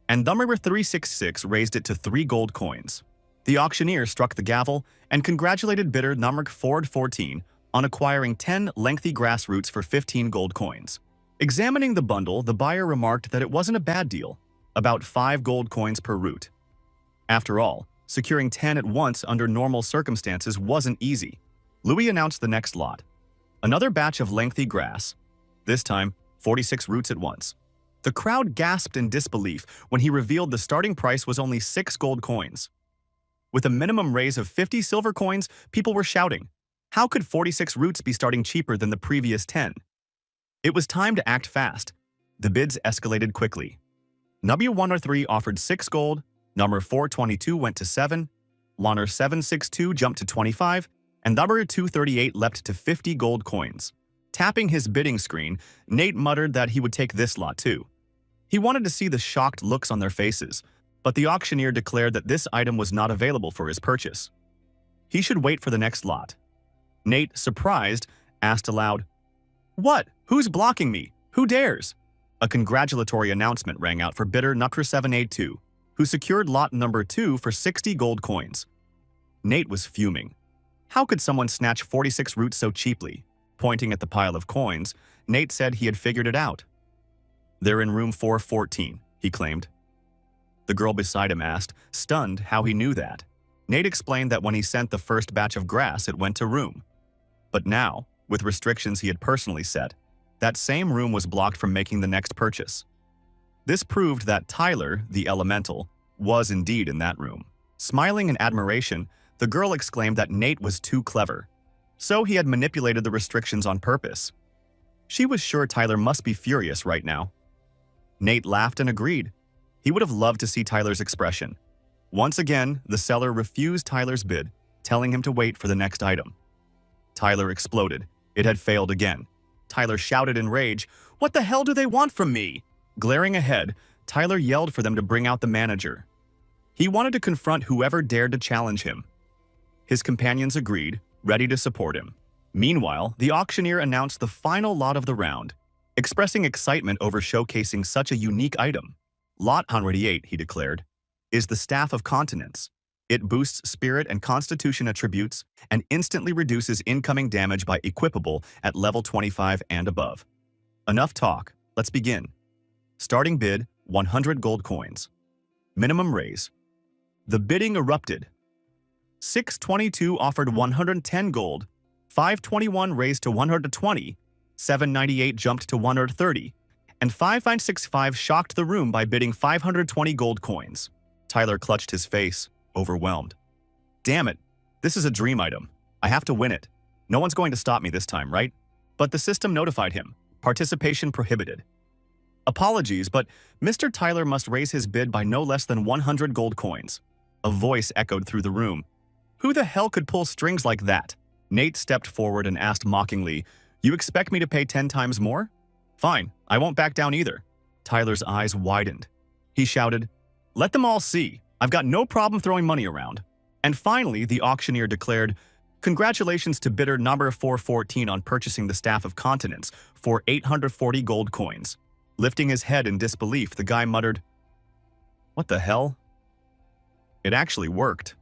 And number 366 raised it to 3 gold coins. The auctioneer struck the gavel and congratulated bidder number 414 on acquiring 10 lengthy grass roots for 15 gold coins. Examining the bundle, the buyer remarked that it wasn't a bad deal, about 5 gold coins per root. After all, securing 10 at once under normal circumstances wasn't easy. Louis announced the next lot. Another batch of lengthy grass, this time 46 roots at once. The crowd gasped in disbelief when he revealed the starting price was only 6 gold coins. With a minimum raise of 50 silver coins, people were shouting, how could 46 roots be starting cheaper than the previous 10? It was time to act fast. The bids escalated quickly. Number 103 offered 6 gold, number 422 went to 7, number 762 jumped to 25, and number 238 leapt to 50 gold coins. Tapping his bidding screen, Nate muttered that he would take this lot too. He wanted to see the shocked looks on their faces, but the auctioneer declared that this item was not available for his purchase. He should wait for the next lot. Nate, surprised, asked aloud, "What? Who's blocking me? Who dares?" A congratulatory announcement rang out for bidder number 782, who secured lot number 2 for 60 gold coins. Nate was fuming. How could someone snatch 46 roots so cheaply? Pointing at the pile of coins, Nate said he had figured it out. "They're in room 414, he claimed. The girl beside him asked, stunned, how he knew that. Nate explained that when he sent the first batch of grass, it went to room. But now, with restrictions he had personally set, that same room was blocked from making the next purchase. This proved that Tyler, the elemental, was indeed in that room. Smiling in admiration, the girl exclaimed that Nate was too clever. So he had manipulated the restrictions on purpose. She was sure Tyler must be furious right now. Nate laughed and agreed. He would have loved to see Tyler's expression. Once again, the seller refused Tyler's bid, telling him to wait for the next item. Tyler exploded. It had failed again. Tyler shouted in rage, "What the hell do they want from me?" Glaring ahead, Tyler yelled for them to bring out the manager. He wanted to confront whoever dared to challenge him. His companions agreed, ready to support him. Meanwhile, the auctioneer announced the final lot of the round, expressing excitement over showcasing such a unique item. Lot 188, he declared, is the Staff of Continence. It boosts spirit and constitution attributes and instantly reduces incoming damage by equipable at level 25 and above. Enough talk, let's begin. Starting bid, 100 gold coins. Minimum raise. The bidding erupted. 622 offered 110 gold, 521 raised to 120, 798 jumped to 130, and 5565 shocked the room by bidding 520 gold coins. Tyler clutched his face, overwhelmed. Damn it, this is a dream item. I have to win it. No one's going to stop me this time, right? But the system notified him. Participation prohibited. Apologies, but Mr. Tyler must raise his bid by no less than 100 gold coins. A voice echoed through the room. Who the hell could pull strings like that? Nate stepped forward and asked mockingly, "You expect me to pay 10 times more? Fine, I won't back down either." Tyler's eyes widened. He shouted, "Let them all see. I've got no problem throwing money around." And finally, the auctioneer declared, "Congratulations to bidder number 414 on purchasing the Staff of Continence for 840 gold coins." Lifting his head in disbelief, the guy muttered, "What the hell?" It actually worked.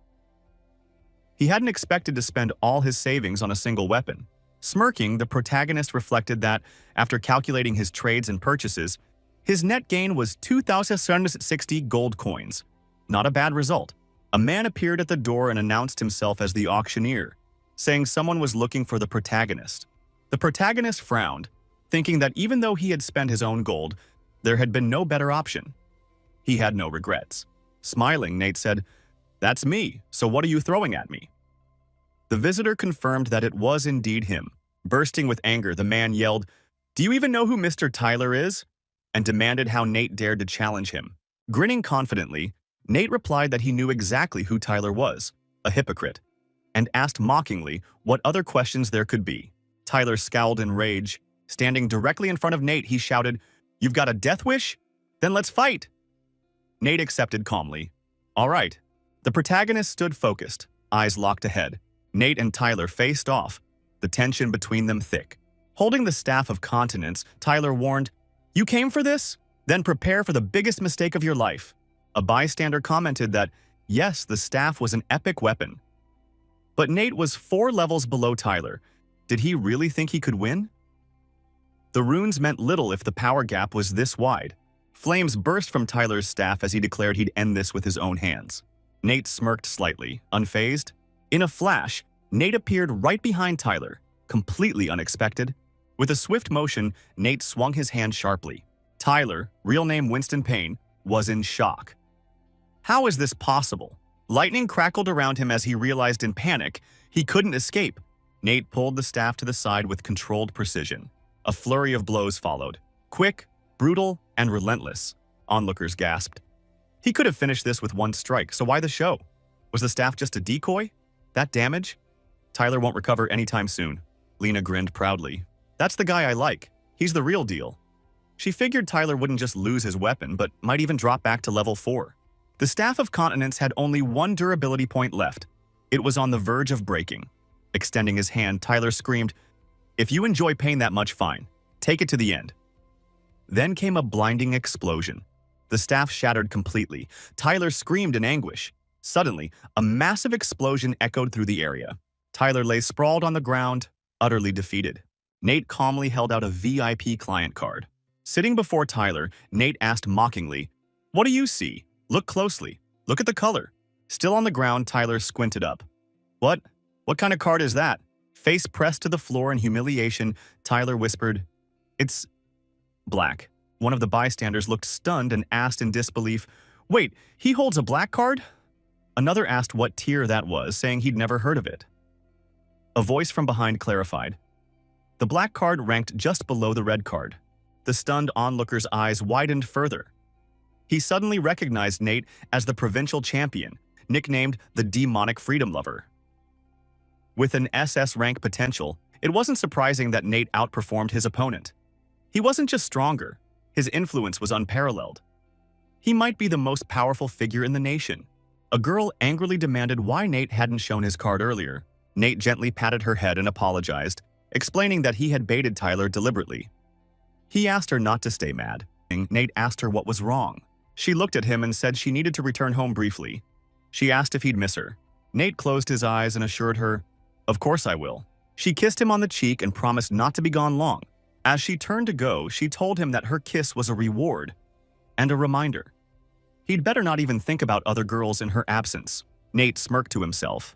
He hadn't expected to spend all his savings on a single weapon. Smirking, the protagonist reflected that, after calculating his trades and purchases, his net gain was 2,760 gold coins. Not a bad result. A man appeared at the door and announced himself as the auctioneer, saying someone was looking for the protagonist. The protagonist frowned, thinking that even though he had spent his own gold, there had been no better option. He had no regrets. Smiling, Nate said, "That's me, so what are you throwing at me?" The visitor confirmed that it was indeed him. Bursting with anger, the man yelled, "Do you even know who Mr. Tyler is?" and demanded how Nate dared to challenge him. Grinning confidently, Nate replied that he knew exactly who Tyler was, a hypocrite, and asked mockingly what other questions there could be. Tyler scowled in rage. Standing directly in front of Nate, he shouted, "You've got a death wish? Then let's fight!" Nate accepted calmly. All right. The protagonist stood focused, eyes locked ahead. Nate and Tyler faced off, the tension between them thick. Holding the Staff of Continence, Tyler warned, "You came for this? Then prepare for the biggest mistake of your life." A bystander commented that, yes, the staff was an epic weapon. But Nate was 4 levels below Tyler. Did he really think he could win? The runes meant little if the power gap was this wide. Flames burst from Tyler's staff as he declared he'd end this with his own hands. Nate smirked slightly, unfazed. In a flash, Nate appeared right behind Tyler, completely unexpected. With a swift motion, Nate swung his hand sharply. Tyler, real name Winston Payne, was in shock. How is this possible? Lightning crackled around him as he realized in panic he couldn't escape. Nate pulled the staff to the side with controlled precision. A flurry of blows followed. Quick, brutal, and relentless. Onlookers gasped. He could have finished this with one strike, so why the show? Was the staff just a decoy? That damage? Tyler won't recover anytime soon. Lena grinned proudly. That's the guy I like. He's the real deal. She figured Tyler wouldn't just lose his weapon, but might even drop back to level 4. The Staff of Continents had only one durability point left. It was on the verge of breaking. Extending his hand, Tyler screamed, "If you enjoy pain that much, fine. Take it to the end." Then came a blinding explosion. The staff shattered completely. Tyler screamed in anguish. Suddenly, a massive explosion echoed through the area. Tyler lay sprawled on the ground, utterly defeated. Nate calmly held out a VIP client card. Sitting before Tyler, Nate asked mockingly, "What do you see? Look closely. Look at the color." Still on the ground, Tyler squinted up. What? What kind of card is that?" Face pressed to the floor in humiliation, Tyler whispered, "It's black." One of the bystanders looked stunned and asked in disbelief, "Wait, he holds a black card?" Another asked what tier that was, saying he'd never heard of it. A voice from behind clarified. The black card ranked just below the red card. The stunned onlooker's eyes widened further. He suddenly recognized Nate as the provincial champion, nicknamed the Demonic Freedom Lover. With an SS rank potential, it wasn't surprising that Nate outperformed his opponent. He wasn't just stronger, his influence was unparalleled. He might be the most powerful figure in the nation. A girl angrily demanded why Nate hadn't shown his card earlier. Nate gently patted her head and apologized, explaining that he had baited Tyler deliberately. He asked her not to stay mad. Nate asked her what was wrong. She looked at him and said she needed to return home briefly. She asked if he'd miss her. Nate closed his eyes and assured her, "Of course I will." She kissed him on the cheek and promised not to be gone long. As she turned to go, she told him that her kiss was a reward and a reminder. He'd better not even think about other girls in her absence. Nate smirked to himself.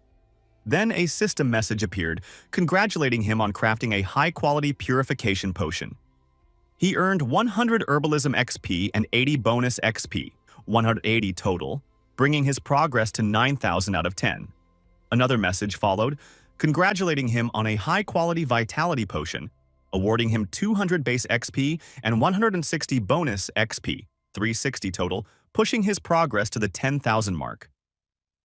Then a system message appeared, congratulating him on crafting a high-quality purification potion. He earned 100 herbalism XP and 80 bonus XP, 180 total, bringing his progress to 9,000 out of 10. Another message followed, congratulating him on a high-quality vitality potion, awarding him 200 base XP and 160 bonus XP, 360 total, pushing his progress to the 10,000 mark.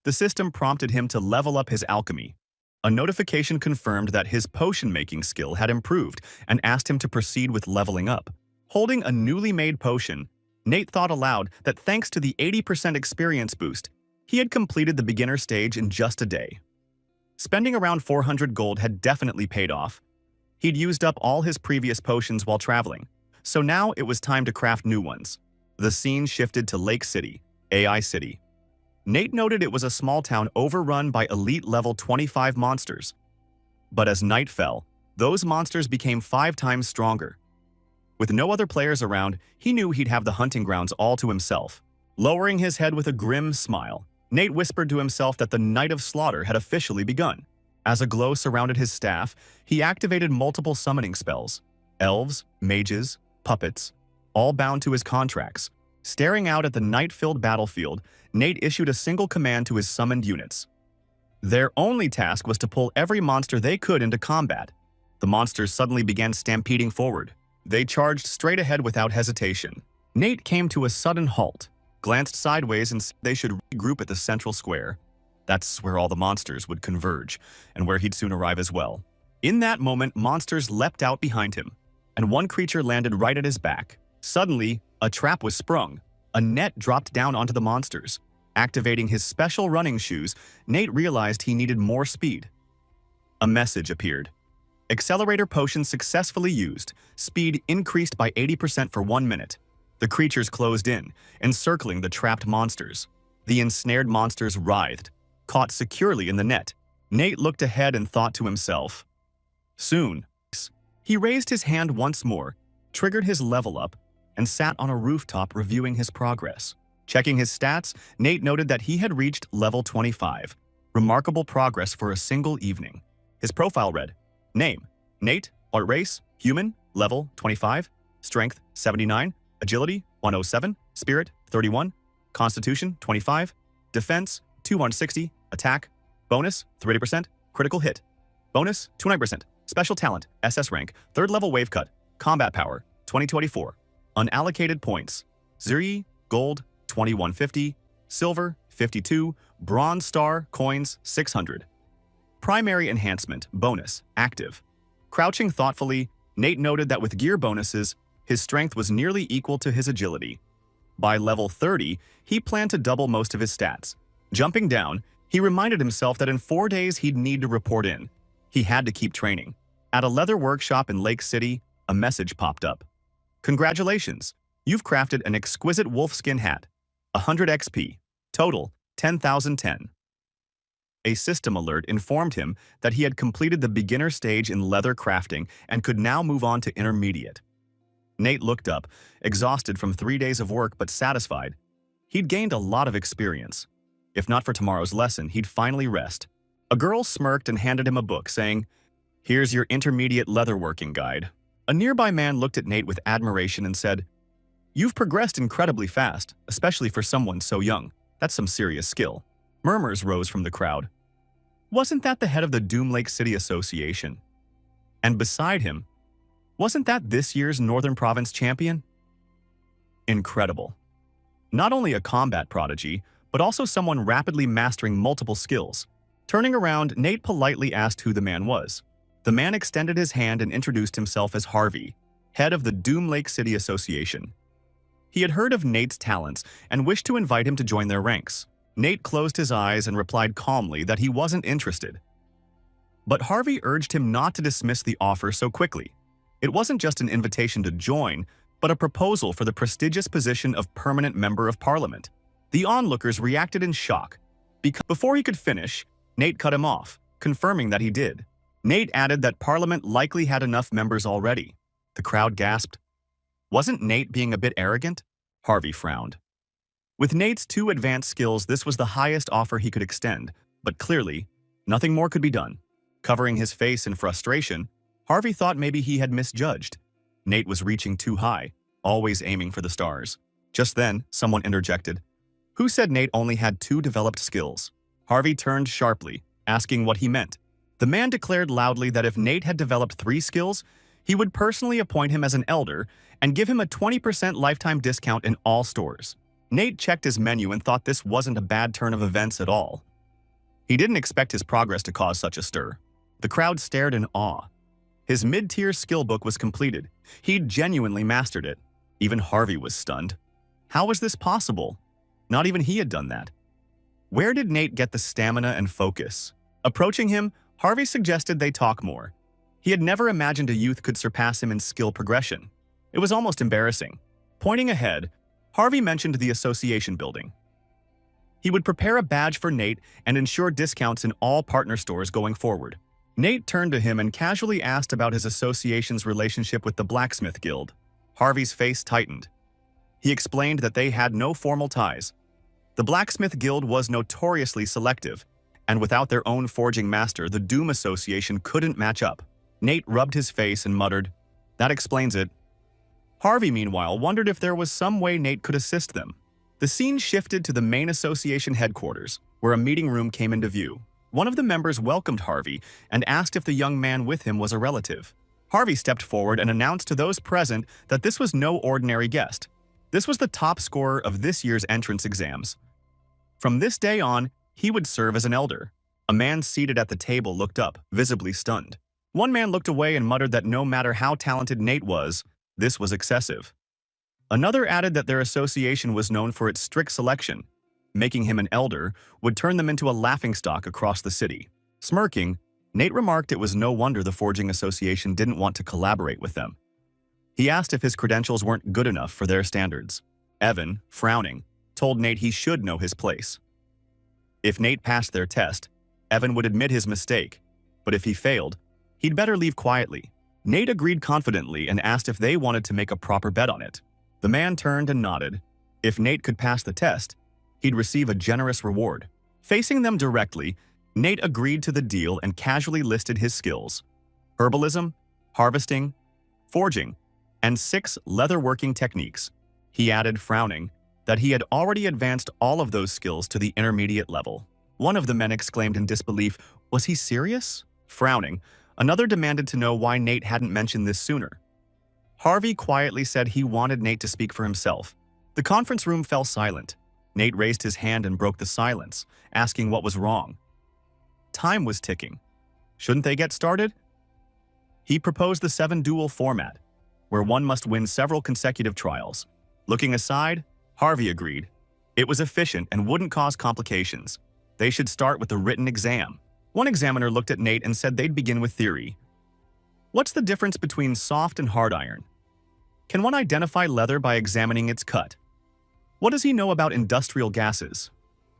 The system prompted him to level up his alchemy. A notification confirmed that his potion-making skill had improved and asked him to proceed with leveling up. Holding a newly made potion, Nate thought aloud that thanks to the 80% experience boost, he had completed the beginner stage in just a day. Spending around 400 gold had definitely paid off. He'd used up all his previous potions while traveling, so now it was time to craft new ones. The scene shifted to Lake City, AI City. Nate noted it was a small town overrun by elite level 25 monsters. But as night fell, those monsters became 5 times stronger. With no other players around, he knew he'd have the hunting grounds all to himself. Lowering his head with a grim smile, Nate whispered to himself that the night of slaughter had officially begun. As a glow surrounded his staff, he activated multiple summoning spells. Elves, mages, puppets, all bound to his contracts. Staring out at the night-filled battlefield, Nate issued a single command to his summoned units. Their only task was to pull every monster they could into combat. The monsters suddenly began stampeding forward. They charged straight ahead without hesitation. Nate came to a sudden halt, glanced sideways and said they should regroup at the central square. That's where all the monsters would converge, and where he'd soon arrive as well. In that moment, monsters leapt out behind him, and one creature landed right at his back. Suddenly, a trap was sprung. A net dropped down onto the monsters. Activating his special running shoes, Nate realized he needed more speed. A message appeared. Accelerator potion successfully used. Speed increased by 80% for 1 minute. The creatures closed in, encircling the trapped monsters. The ensnared monsters writhed, caught securely in the net. Nate looked ahead and thought to himself, soon. He raised his hand once more, triggered his level up, and sat on a rooftop reviewing his progress. Checking his stats, Nate noted that he had reached level 25. Remarkable progress for a single evening. His profile read, Name, Nate, Art Race, Human, Level 25, Strength 79, Agility 107, Spirit 31, Constitution 25, Defense 260, Attack, Bonus 30%, Critical Hit, Bonus 29%, Special Talent, SS Rank, 3rd Level Wave Cut, Combat Power, 2024. Unallocated points, 0, Gold, 2150, Silver, 52, Bronze Star, Coins, 600. Primary Enhancement, Bonus, Active. Crouching thoughtfully, Nate noted that with gear bonuses, his strength was nearly equal to his agility. By level 30, he planned to double most of his stats. Jumping down, he reminded himself that in 4 days he'd need to report in. He had to keep training. At a leather workshop in Lake City, a message popped up. Congratulations, you've crafted an exquisite wolfskin hat. 100 XP. Total, 10,010. A system alert informed him that he had completed the beginner stage in leather crafting and could now move on to intermediate. Nate looked up, exhausted from 3 days of work but satisfied. He'd gained a lot of experience. If not for tomorrow's lesson, he'd finally rest. A girl smirked and handed him a book, saying, "Here's your intermediate leatherworking guide." A nearby man looked at Nate with admiration and said, "You've progressed incredibly fast, especially for someone so young. That's some serious skill." Murmurs rose from the crowd. Wasn't that the head of the Doom Lake City Association? And beside him, wasn't that this year's Northern Province champion? Incredible. Not only a combat prodigy, but also someone rapidly mastering multiple skills. Turning around, Nate politely asked who the man was. The man extended his hand and introduced himself as Harvey, head of the Doom Lake City Association. He had heard of Nate's talents and wished to invite him to join their ranks. Nate closed his eyes and replied calmly that he wasn't interested. But Harvey urged him not to dismiss the offer so quickly. It wasn't just an invitation to join, but a proposal for the prestigious position of permanent member of parliament. The onlookers reacted in shock. Before he could finish, Nate cut him off, confirming that he did. Nate added that parliament likely had enough members already. The crowd gasped. Wasn't Nate being a bit arrogant? Harvey frowned. With Nate's 2 advanced skills, this was the highest offer he could extend, but clearly, nothing more could be done. Covering his face in frustration, Harvey thought maybe he had misjudged. Nate was reaching too high, always aiming for the stars. Just then, someone interjected. Who said Nate only had 2 developed skills? Harvey turned sharply, asking what he meant. The man declared loudly that if Nate had developed 3 skills, he would personally appoint him as an elder and give him a 20% lifetime discount in all stores. Nate checked his menu and thought this wasn't a bad turn of events at all. He didn't expect his progress to cause such a stir. The crowd stared in awe. His mid-tier skill book was completed. He'd genuinely mastered it. Even Harvey was stunned. How was this possible? Not even he had done that. Where did Nate get the stamina and focus? Approaching him, Harvey suggested they talk more. He had never imagined a youth could surpass him in skill progression. It was almost embarrassing. Pointing ahead, Harvey mentioned the association building. He would prepare a badge for Nate and ensure discounts in all partner stores going forward. Nate turned to him and casually asked about his association's relationship with the Blacksmith Guild. Harvey's face tightened. He explained that they had no formal ties. The Blacksmith Guild was notoriously selective, and without their own forging master, the Doom Association couldn't match up. Nate rubbed his face and muttered, "That explains it." Harvey, meanwhile, wondered if there was some way Nate could assist them. The scene shifted to the main association headquarters, where a meeting room came into view. One of the members welcomed Harvey and asked if the young man with him was a relative. Harvey stepped forward and announced to those present that this was no ordinary guest. This was the top scorer of this year's entrance exams. From this day on, he would serve as an elder. A man seated at the table looked up, visibly stunned. One man looked away and muttered that no matter how talented Nate was, this was excessive. Another added that their association was known for its strict selection. Making him an elder would turn them into a laughingstock across the city. Smirking, Nate remarked it was no wonder the Forging Association didn't want to collaborate with them. He asked if his credentials weren't good enough for their standards. Evan, frowning, told Nate he should know his place. If Nate passed their test, Evan would admit his mistake, but if he failed, he'd better leave quietly. Nate agreed confidently and asked if they wanted to make a proper bet on it. The man turned and nodded. If Nate could pass the test, he'd receive a generous reward. Facing them directly, Nate agreed to the deal and casually listed his skills: herbalism, harvesting, forging, and 6 leatherworking techniques. He added, frowning, that he had already advanced all of those skills to the intermediate level. One of the men exclaimed in disbelief, "Was he serious?" Frowning, another demanded to know why Nate hadn't mentioned this sooner. Harvey quietly said he wanted Nate to speak for himself. The conference room fell silent. Nate raised his hand and broke the silence, asking what was wrong. Time was ticking. Shouldn't they get started? He proposed the 7-duel format, where one must win several consecutive trials. Looking aside, Harvey agreed. It was efficient and wouldn't cause complications. They should start with a written exam. One examiner looked at Nate and said they'd begin with theory. What's the difference between soft and hard iron? Can one identify leather by examining its cut? What does he know about industrial gases?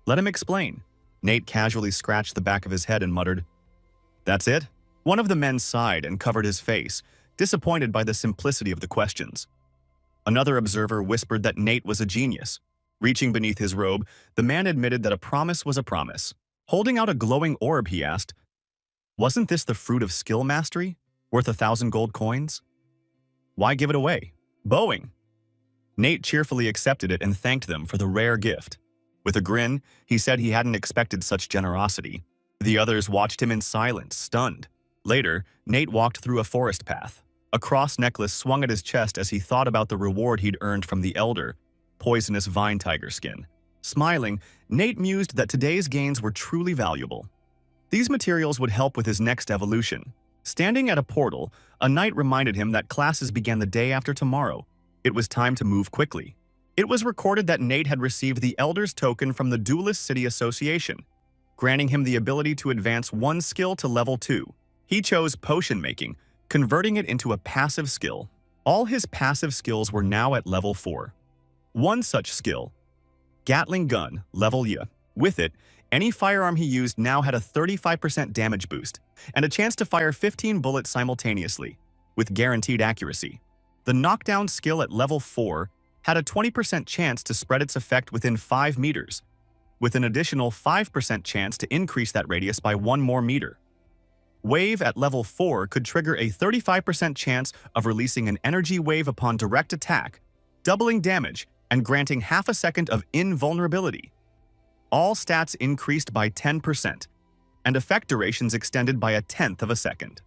Let him explain. Nate casually scratched the back of his head and muttered, "That's it?" One of the men sighed and covered his face, disappointed by the simplicity of the questions. Another observer whispered that Nate was a genius. Reaching beneath his robe, the man admitted that a promise was a promise. Holding out a glowing orb, he asked, "Wasn't this the fruit of skill mastery, worth 1,000 gold coins? Why give it away?" Bowing. Nate cheerfully accepted it and thanked them for the rare gift. With a grin, he said he hadn't expected such generosity. The others watched him in silence, stunned. Later, Nate walked through a forest path. A cross necklace swung at his chest as he thought about the reward he'd earned from the elder, poisonous vine tiger skin. Smiling, Nate mused that today's gains were truly valuable. These materials would help with his next evolution. Standing at a portal, a knight reminded him that classes began the day after tomorrow. It was time to move quickly. It was recorded that Nate had received the Elder's Token from the Duelist City Association, granting him the ability to advance one skill to level 2. He chose potion making, converting it into a passive skill. All his passive skills were now at level 4. One such skill, Gatling Gun, level Y. With it, any firearm he used now had a 35% damage boost and a chance to fire 15 bullets simultaneously, with guaranteed accuracy. The knockdown skill at level 4 had a 20% chance to spread its effect within 5 meters, with an additional 5% chance to increase that radius by 1 more meter. Wave at level 4 could trigger a 35% chance of releasing an energy wave upon direct attack, doubling damage and granting half a second of invulnerability. All stats increased by 10%, and effect durations extended by 1/10 of a second.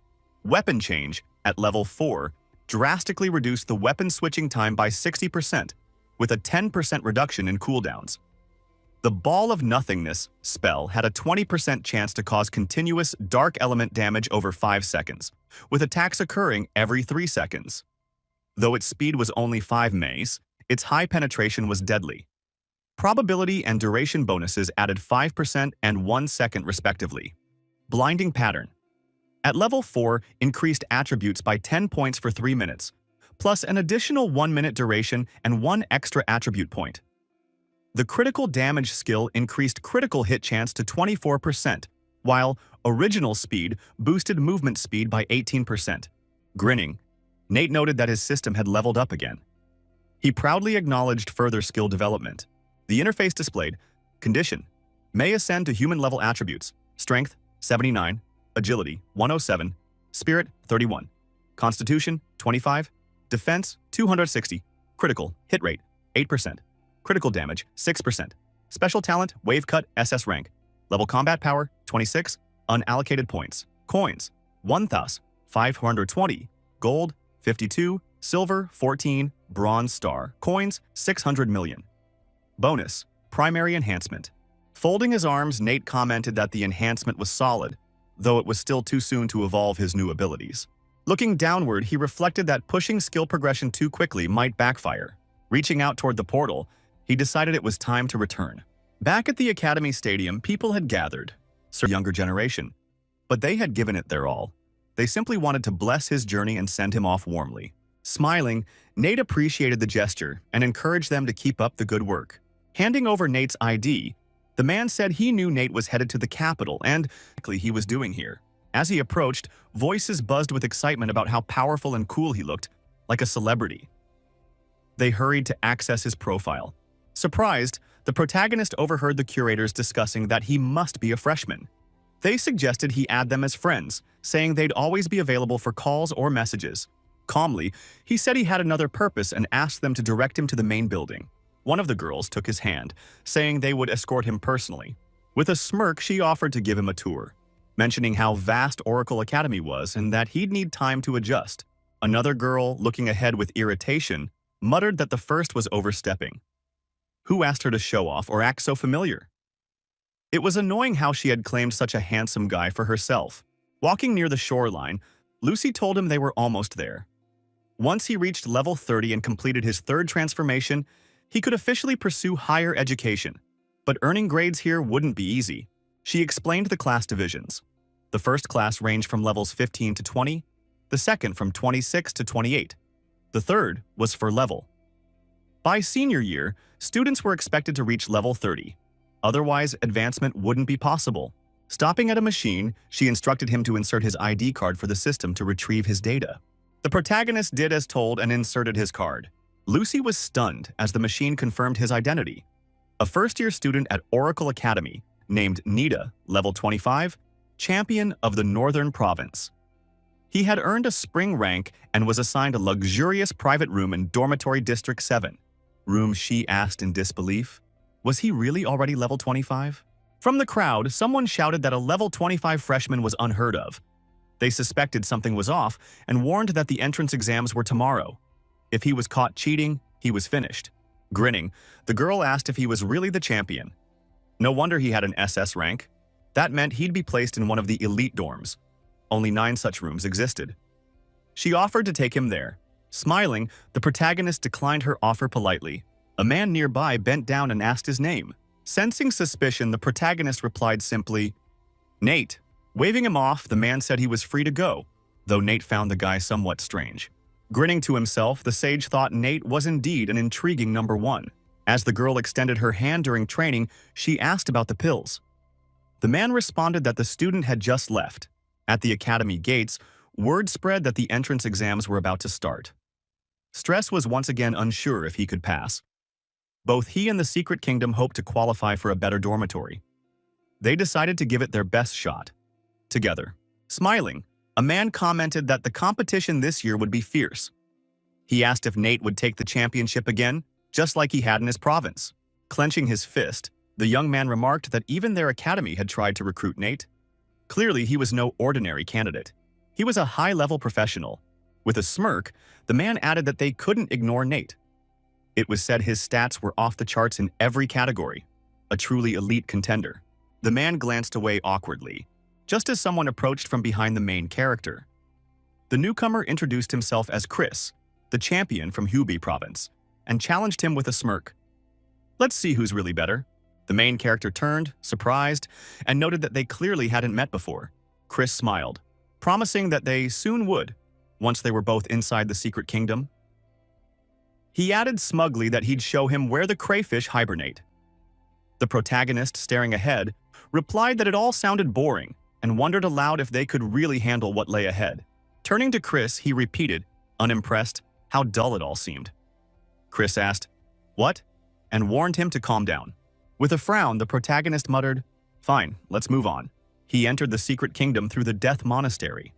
Weapon change at level 4 drastically reduced the weapon switching time by 60%, with a 10% reduction in cooldowns. The Ball of Nothingness spell had a 20% chance to cause continuous dark element damage over 5 seconds, with attacks occurring every 3 seconds. Though its speed was only 5 ms, its high penetration was deadly. Probability and duration bonuses added 5% and 1 second respectively. Blinding Pattern. At level 4, increased attributes by 10 points for 3 minutes, plus an additional 1 minute duration and 1 extra attribute point. The critical damage skill increased critical hit chance to 24%, while original speed boosted movement speed by 18%. Grinning, Nate noted that his system had leveled up again. He proudly acknowledged further skill development. The interface displayed, Condition, may ascend to human-level attributes, Strength, 79, Agility, 107, Spirit, 31, Constitution, 25, Defense, 260, Critical, hit rate, 8%, Critical damage, 6%, Special talent, Wave Cut, SS rank, Level combat power, 26, Unallocated points, Coins, 1,520, Gold, 52, Silver, 14, Bronze star, Coins, 600 million. Bonus, Primary enhancement. Folding his arms, Nate commented that the enhancement was solid, though it was still too soon to evolve his new abilities. Looking downward, he reflected that pushing skill progression too quickly might backfire. Reaching out toward the portal, he decided it was time to return. Back at the Academy Stadium, people had gathered, the younger generation, but they had given it their all. They simply wanted to bless his journey and send him off warmly. Smiling, Nate appreciated the gesture and encouraged them to keep up the good work. Handing over Nate's ID, the man said he knew Nate was headed to the capital and what he was doing here. As he approached, voices buzzed with excitement about how powerful and cool he looked, like a celebrity. They hurried to access his profile. Surprised, the protagonist overheard the curators discussing that he must be a freshman. They suggested he add them as friends, saying they'd always be available for calls or messages. Calmly, he said he had another purpose and asked them to direct him to the main building. One of the girls took his hand, saying they would escort him personally. With a smirk, she offered to give him a tour, mentioning how vast Oracle Academy was and that he'd need time to adjust. Another girl, looking ahead with irritation, muttered that the first was overstepping. Who asked her to show off or act so familiar? It was annoying how she had claimed such a handsome guy for herself. Walking near the shoreline, Lucy told him they were almost there. Once he reached level 30 and completed his third transformation, he could officially pursue higher education. But earning grades here wouldn't be easy. She explained the class divisions. The first class ranged from levels 15 to 20, the second from 26 to 28. The third was for level. By senior year, students were expected to reach level 30. Otherwise, advancement wouldn't be possible. Stopping at a machine, she instructed him to insert his ID card for the system to retrieve his data. The protagonist did as told and inserted his card. Lucy was stunned as the machine confirmed his identity. A first-year student at Oracle Academy, named Nita, level 25, champion of the Northern Province. He had earned a spring rank and was assigned a luxurious private room in Dormitory District 7. Room, she asked in disbelief. Was he really already level 25? From the crowd, someone shouted that a level 25 freshman was unheard of. They suspected something was off and warned that the entrance exams were tomorrow. If he was caught cheating, he was finished. Grinning, the girl asked if he was really the champion. No wonder he had an SS rank. That meant he'd be placed in one of the elite dorms. Only 9 such rooms existed. She offered to take him there. Smiling, the protagonist declined her offer politely. A man nearby bent down and asked his name. Sensing suspicion, the protagonist replied simply, "Nate." Waving him off, the man said he was free to go, though Nate found the guy somewhat strange. Grinning to himself, the sage thought Nate was indeed an intriguing number 1. As the girl extended her hand during training, she asked about the pills. The man responded that the student had just left. At the academy gates, word spread that the entrance exams were about to start. Stress was once again unsure if he could pass. Both he and the Secret Kingdom hoped to qualify for a better dormitory. They decided to give it their best shot. Together. Smiling, a man commented that the competition this year would be fierce. He asked if Nate would take the championship again, just like he had in his province. Clenching his fist, the young man remarked that even their academy had tried to recruit Nate. Clearly, he was no ordinary candidate. He was a high-level professional. With a smirk, the man added that they couldn't ignore Nate. It was said his stats were off the charts in every category. A truly elite contender. The man glanced away awkwardly, just as someone approached from behind the main character. The newcomer introduced himself as Chris, the champion from Hubei province, and challenged him with a smirk. "Let's see who's really better." The main character turned, surprised, and noted that they clearly hadn't met before. Chris smiled, promising that they soon would, once they were both inside the Secret Kingdom. He added smugly that he'd show him where the crayfish hibernate. The protagonist, staring ahead, replied that it all sounded boring and wondered aloud if they could really handle what lay ahead. Turning to Chris, he repeated, unimpressed, how dull it all seemed. Chris asked, "What?" and warned him to calm down. With a frown, the protagonist muttered, "Fine, let's move on." He entered the Secret Kingdom through the Death Monastery.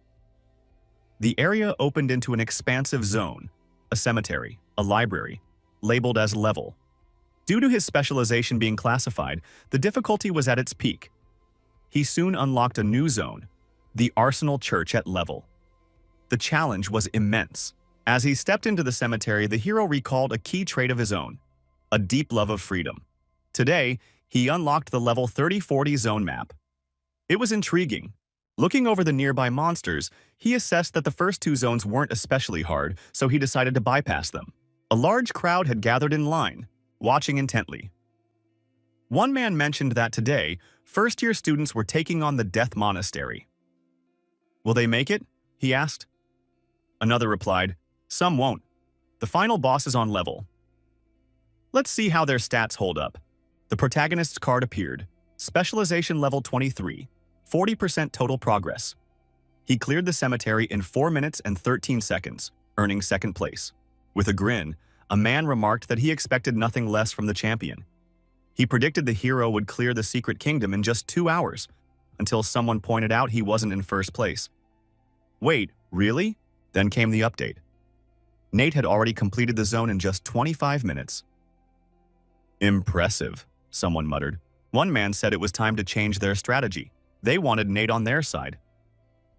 The area opened into an expansive zone, a cemetery, a library, labeled as level. Due to his specialization being classified, the difficulty was at its peak. He soon unlocked a new zone, the Arsenal Church at level. The challenge was immense. As he stepped into the cemetery, the hero recalled a key trait of his own, a deep love of freedom. Today, he unlocked the level 3040 zone map. It was intriguing. Looking over the nearby monsters, he assessed that the first 2 zones weren't especially hard, so he decided to bypass them. A large crowd had gathered in line, watching intently. One man mentioned that today, first-year students were taking on the Death Monastery. "Will they make it?" he asked. Another replied, "Some won't. The final boss is on level. Let's see how their stats hold up." The protagonist's card appeared. Specialization level 23, 40% total progress. He cleared the cemetery in 4 minutes and 13 seconds, earning second place. With a grin, a man remarked that he expected nothing less from the champion. He predicted the hero would clear the Secret Kingdom in just 2 hours, until someone pointed out he wasn't in first place. Wait, really? Then came the update. Nate had already completed the zone in just 25 minutes. Impressive, someone muttered. One man said it was time to change their strategy. They wanted Nate on their side.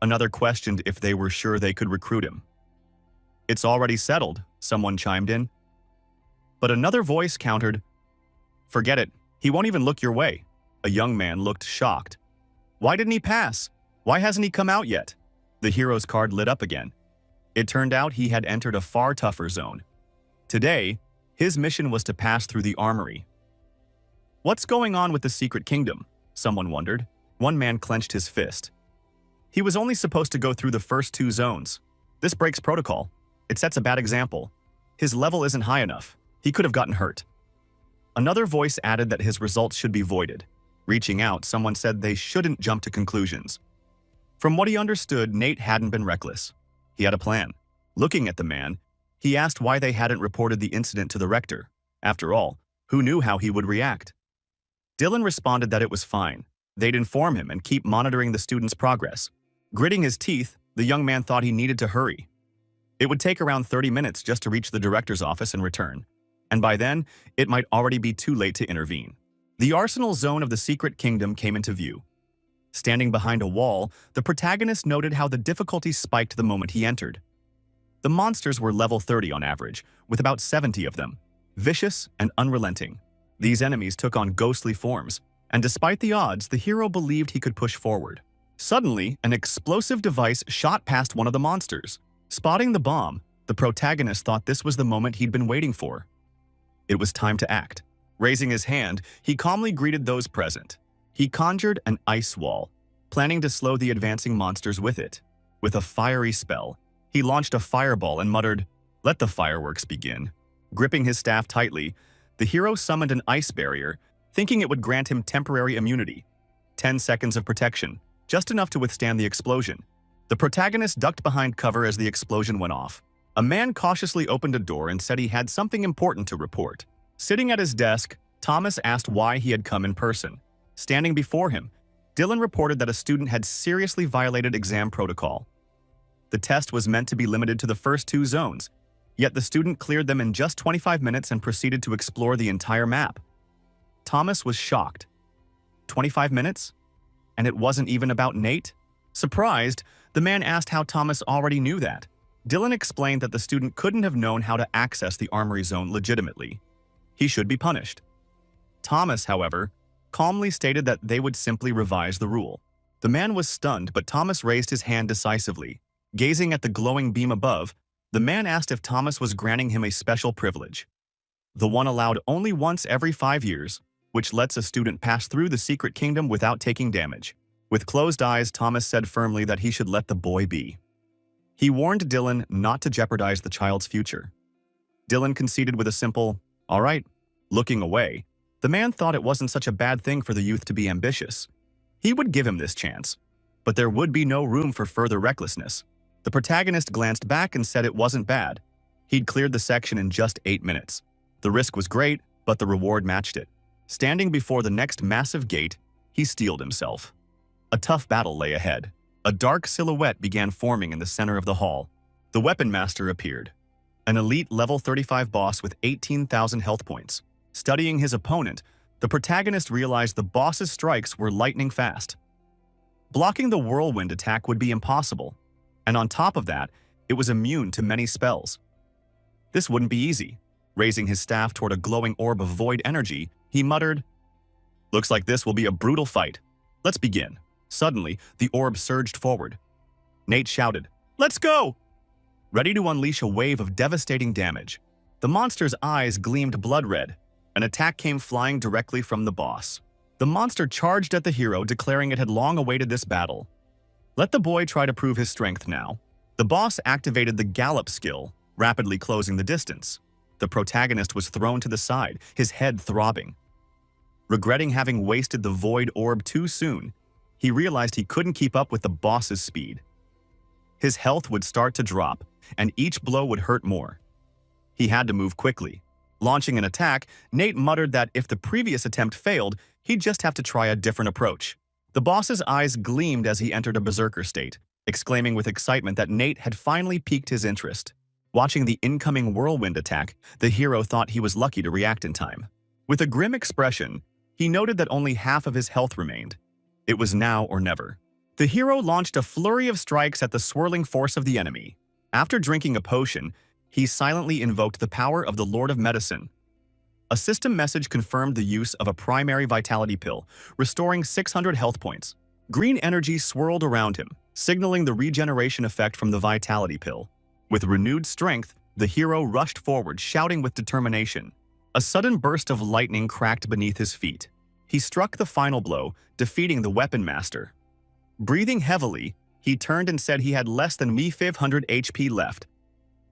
Another questioned if they were sure they could recruit him. "It's already settled," someone chimed in. But another voice countered, "Forget it. He won't even look your way." A young man looked shocked. "Why didn't he pass? Why hasn't he come out yet?" The hero's card lit up again. It turned out he had entered a far tougher zone. Today, his mission was to pass through the armory. "What's going on with the secret kingdom?" someone wondered. One man clenched his fist. "He was only supposed to go through the first 2 zones. This breaks protocol. It sets a bad example. His level isn't high enough. He could have gotten hurt." Another voice added that his results should be voided. Reaching out, someone said they shouldn't jump to conclusions. From what he understood, Nate hadn't been reckless. He had a plan. Looking at the man, he asked why they hadn't reported the incident to the rector. After all, who knew how he would react? Dylan responded that it was fine. They'd inform him and keep monitoring the student's progress. Gritting his teeth, the young man thought he needed to hurry. It would take around 30 minutes just to reach the director's office and return. And by then, it might already be too late to intervene. The arsenal zone of the secret kingdom came into view. Standing behind a wall, the protagonist noted how the difficulty spiked the moment he entered. The monsters were level 30 on average, with about 70 of them, vicious and unrelenting. These enemies took on ghostly forms, and despite the odds, the hero believed he could push forward. Suddenly, an explosive device shot past one of the monsters. Spotting the bomb, the protagonist thought this was the moment he'd been waiting for. It was time to act. Raising his hand, he calmly greeted those present. He conjured an ice wall, planning to slow the advancing monsters with it. With a fiery spell, he launched a fireball and muttered, "Let the fireworks begin." Gripping his staff tightly, the hero summoned an ice barrier, thinking it would grant him temporary immunity. 10 seconds of protection, just enough to withstand the explosion. The protagonist ducked behind cover as the explosion went off. A man cautiously opened a door and said he had something important to report. Sitting at his desk, Thomas asked why he had come in person. Standing before him, Dylan reported that a student had seriously violated exam protocol. The test was meant to be limited to the first 2 zones, yet the student cleared them in just 25 minutes and proceeded to explore the entire map. Thomas was shocked. 25 minutes? And it wasn't even about Nate? Surprised, the man asked how Thomas already knew that. Dylan explained that the student couldn't have known how to access the armory zone legitimately. He should be punished. Thomas, however, calmly stated that they would simply revise the rule. The man was stunned, but Thomas raised his hand decisively. Gazing at the glowing beam above, the man asked if Thomas was granting him a special privilege. The one allowed only once every 5 years, which lets a student pass through the secret kingdom without taking damage. With closed eyes, Thomas said firmly that he should let the boy be. He warned Dylan not to jeopardize the child's future. Dylan conceded with a simple, "All right." Looking away, the man thought it wasn't such a bad thing for the youth to be ambitious. He would give him this chance, but there would be no room for further recklessness. The protagonist glanced back and said it wasn't bad. He'd cleared the section in just 8 minutes. The risk was great, but the reward matched it. Standing before the next massive gate, he steeled himself. A tough battle lay ahead. A dark silhouette began forming in the center of the hall. The weapon master appeared. An elite level 35 boss with 18,000 health points. Studying his opponent, the protagonist realized the boss's strikes were lightning fast. Blocking the whirlwind attack would be impossible, and on top of that, it was immune to many spells. This wouldn't be easy. Raising his staff toward a glowing orb of void energy, he muttered, "Looks like this will be a brutal fight. Let's begin." Suddenly, the orb surged forward. Nate shouted, "Let's go!" Ready to unleash a wave of devastating damage. The monster's eyes gleamed blood red. An attack came flying directly from the boss. The monster charged at the hero, declaring it had long awaited this battle. Let the boy try to prove his strength now. The boss activated the gallop skill, rapidly closing the distance. The protagonist was thrown to the side, his head throbbing. Regretting having wasted the void orb too soon, he realized he couldn't keep up with the boss's speed. His health would start to drop, and each blow would hurt more. He had to move quickly. Launching an attack, Nate muttered that if the previous attempt failed, he'd just have to try a different approach. The boss's eyes gleamed as he entered a berserker state, exclaiming with excitement that Nate had finally piqued his interest. Watching the incoming whirlwind attack, the hero thought he was lucky to react in time. With a grim expression, he noted that only half of his health remained. It was now or never. The hero launched a flurry of strikes at the swirling force of the enemy. After drinking a potion, he silently invoked the power of the Lord of Medicine. A system message confirmed the use of a primary vitality pill, restoring 600 health points. Green energy swirled around him, signaling the regeneration effect from the vitality pill. With renewed strength, the hero rushed forward, shouting with determination. A sudden burst of lightning cracked beneath his feet. He struck the final blow, defeating the weapon master. Breathing heavily, he turned and said he had less than 500 HP left.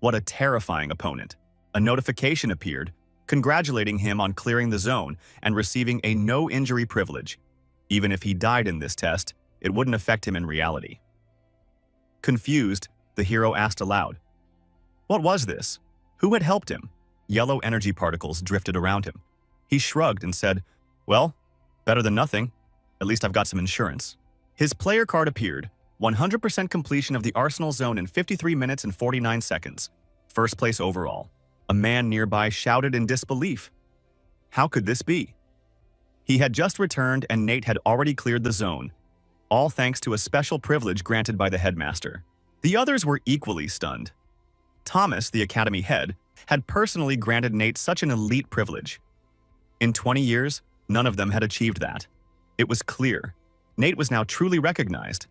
What a terrifying opponent. A notification appeared, congratulating him on clearing the zone and receiving a no-injury privilege. Even if he died in this test, it wouldn't affect him in reality. Confused, the hero asked aloud, "What was this? Who had helped him?" Yellow energy particles drifted around him. He shrugged and said, "Well, better than nothing. At least I've got some insurance." His player card appeared, 100% completion of the Arsenal zone in 53 minutes and 49 seconds. First place overall. A man nearby shouted in disbelief. How could this be? He had just returned and Nate had already cleared the zone, all thanks to a special privilege granted by the headmaster. The others were equally stunned. Thomas, the academy head, had personally granted Nate such an elite privilege. In 20 years, none of them had achieved that. It was clear. Nate was now truly recognized.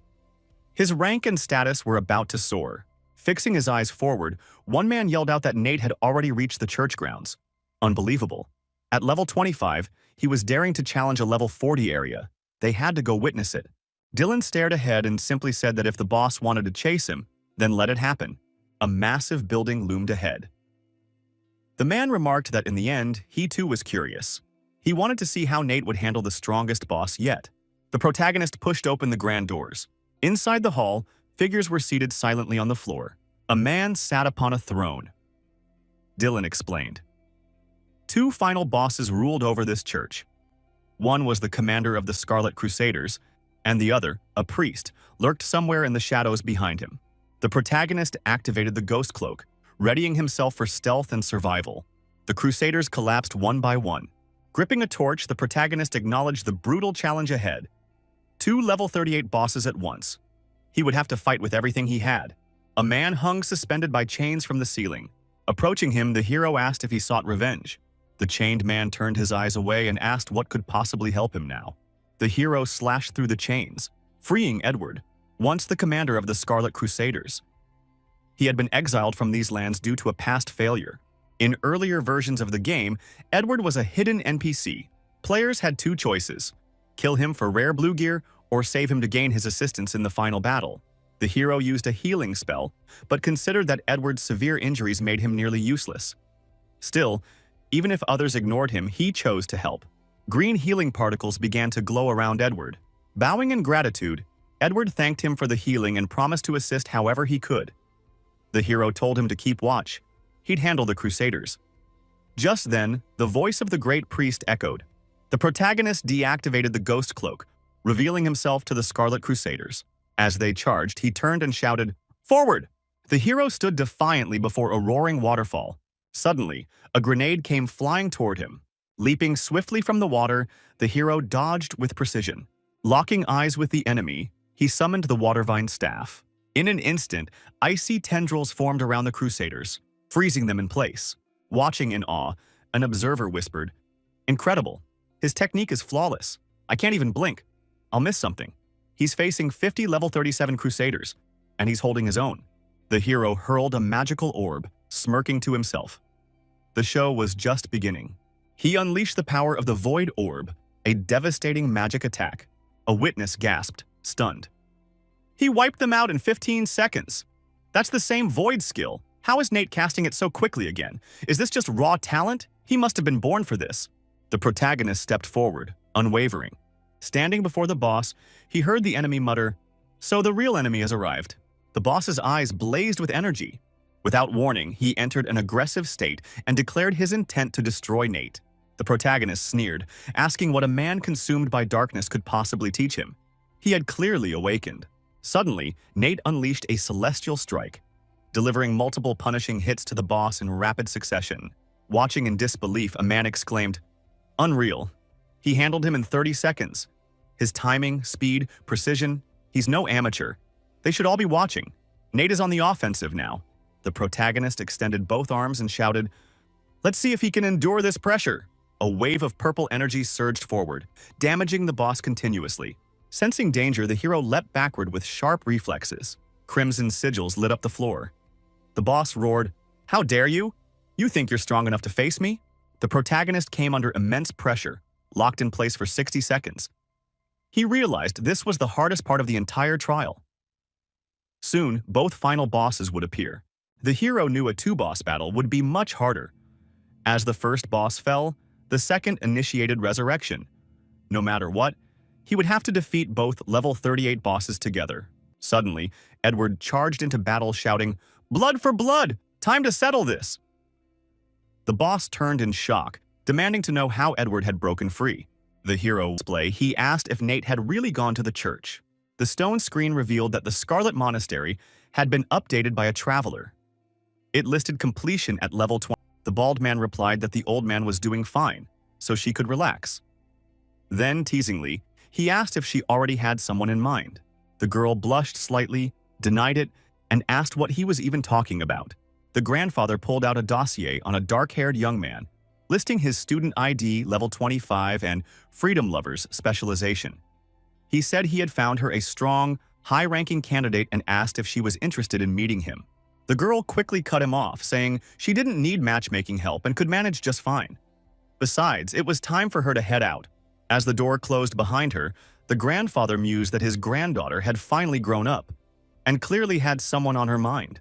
His rank and status were about to soar. Fixing his eyes forward, one man yelled out that Nate had already reached the church grounds. Unbelievable. At level 25, he was daring to challenge a level 40 area. They had to go witness it. Dylan stared ahead and simply said that if the boss wanted to chase him, then let it happen. A massive building loomed ahead. The man remarked that in the end, he too was curious. He wanted to see how Nate would handle the strongest boss yet. The protagonist pushed open the grand doors. Inside the hall, figures were seated silently on the floor. A man sat upon a throne. Dylan explained. Two final bosses ruled over this church. One was the commander of the Scarlet Crusaders, and the other, a priest, lurked somewhere in the shadows behind him. The protagonist activated the ghost cloak, readying himself for stealth and survival. The Crusaders collapsed one by one. Gripping a torch, the protagonist acknowledged the brutal challenge ahead. Two level 38 bosses at once. He would have to fight with everything he had. A man hung suspended by chains from the ceiling. Approaching him, the hero asked if he sought revenge. The chained man turned his eyes away and asked what could possibly help him now. The hero slashed through the chains, freeing Edward, once the commander of the Scarlet Crusaders. He had been exiled from these lands due to a past failure. In earlier versions of the game, Edward was a hidden NPC. Players had two choices: kill him for rare blue gear or save him to gain his assistance in the final battle. The hero used a healing spell, but considered that Edward's severe injuries made him nearly useless. Still, even if others ignored him, he chose to help. Green healing particles began to glow around Edward. Bowing in gratitude, Edward thanked him for the healing and promised to assist however he could. The hero told him to keep watch. He'd handle the Crusaders. Just then, the voice of the great priest echoed. The protagonist deactivated the ghost cloak, revealing himself to the Scarlet Crusaders. As they charged, he turned and shouted, "Forward!" The hero stood defiantly before a roaring waterfall. Suddenly, a grenade came flying toward him. Leaping swiftly from the water, the hero dodged with precision. Locking eyes with the enemy, he summoned the Watervine staff. In an instant, icy tendrils formed around the Crusaders, freezing them in place. Watching in awe, an observer whispered, "Incredible. His technique is flawless. I can't even blink. I'll miss something." He's facing 50 level 37 Crusaders, and he's holding his own. The hero hurled a magical orb, smirking to himself. The show was just beginning. He unleashed the power of the Void Orb, a devastating magic attack. A witness gasped, stunned. He wiped them out in 15 seconds. That's the same Void skill. How is Nate casting it so quickly again? Is this just raw talent? He must have been born for this. The protagonist stepped forward, unwavering. Standing before the boss, he heard the enemy mutter, "So the real enemy has arrived." The boss's eyes blazed with energy. Without warning, he entered an aggressive state and declared his intent to destroy Nate. The protagonist sneered, asking what a man consumed by darkness could possibly teach him. He had clearly awakened. Suddenly, Nate unleashed a celestial strike, delivering multiple punishing hits to the boss in rapid succession. Watching in disbelief, a man exclaimed, "Unreal." He handled him in 30 seconds. His timing, speed, precision, he's no amateur. They should all be watching. Nate is on the offensive now. The protagonist extended both arms and shouted, "Let's see if he can endure this pressure." A wave of purple energy surged forward, damaging the boss continuously. Sensing danger, the hero leapt backward with sharp reflexes. Crimson sigils lit up the floor. The boss roared, "How dare you? You think you're strong enough to face me?" The protagonist came under immense pressure, locked in place for 60 seconds. He realized this was the hardest part of the entire trial. Soon, both final bosses would appear. The hero knew a two-boss battle would be much harder. As the first boss fell, the second initiated resurrection. No matter what, he would have to defeat both level 38 bosses together. Suddenly, Edward charged into battle shouting, "Blood for blood! Time to settle this!" The boss turned in shock, demanding to know how Edward had broken free. The hero display, he asked if Nate had really gone to the church. The stone screen revealed that the Scarlet Monastery had been updated by a traveler. It listed completion at level 20. The bald man replied that the old man was doing fine, so she could relax. Then, teasingly, he asked if she already had someone in mind. The girl blushed slightly, denied it, and asked what he was even talking about. The grandfather pulled out a dossier on a dark-haired young man, listing his student ID level 25 and freedom lovers specialization. He said he had found her a strong, high-ranking candidate and asked if she was interested in meeting him. The girl quickly cut him off, saying she didn't need matchmaking help and could manage just fine. Besides, it was time for her to head out. As the door closed behind her, the grandfather mused that his granddaughter had finally grown up and clearly had someone on her mind.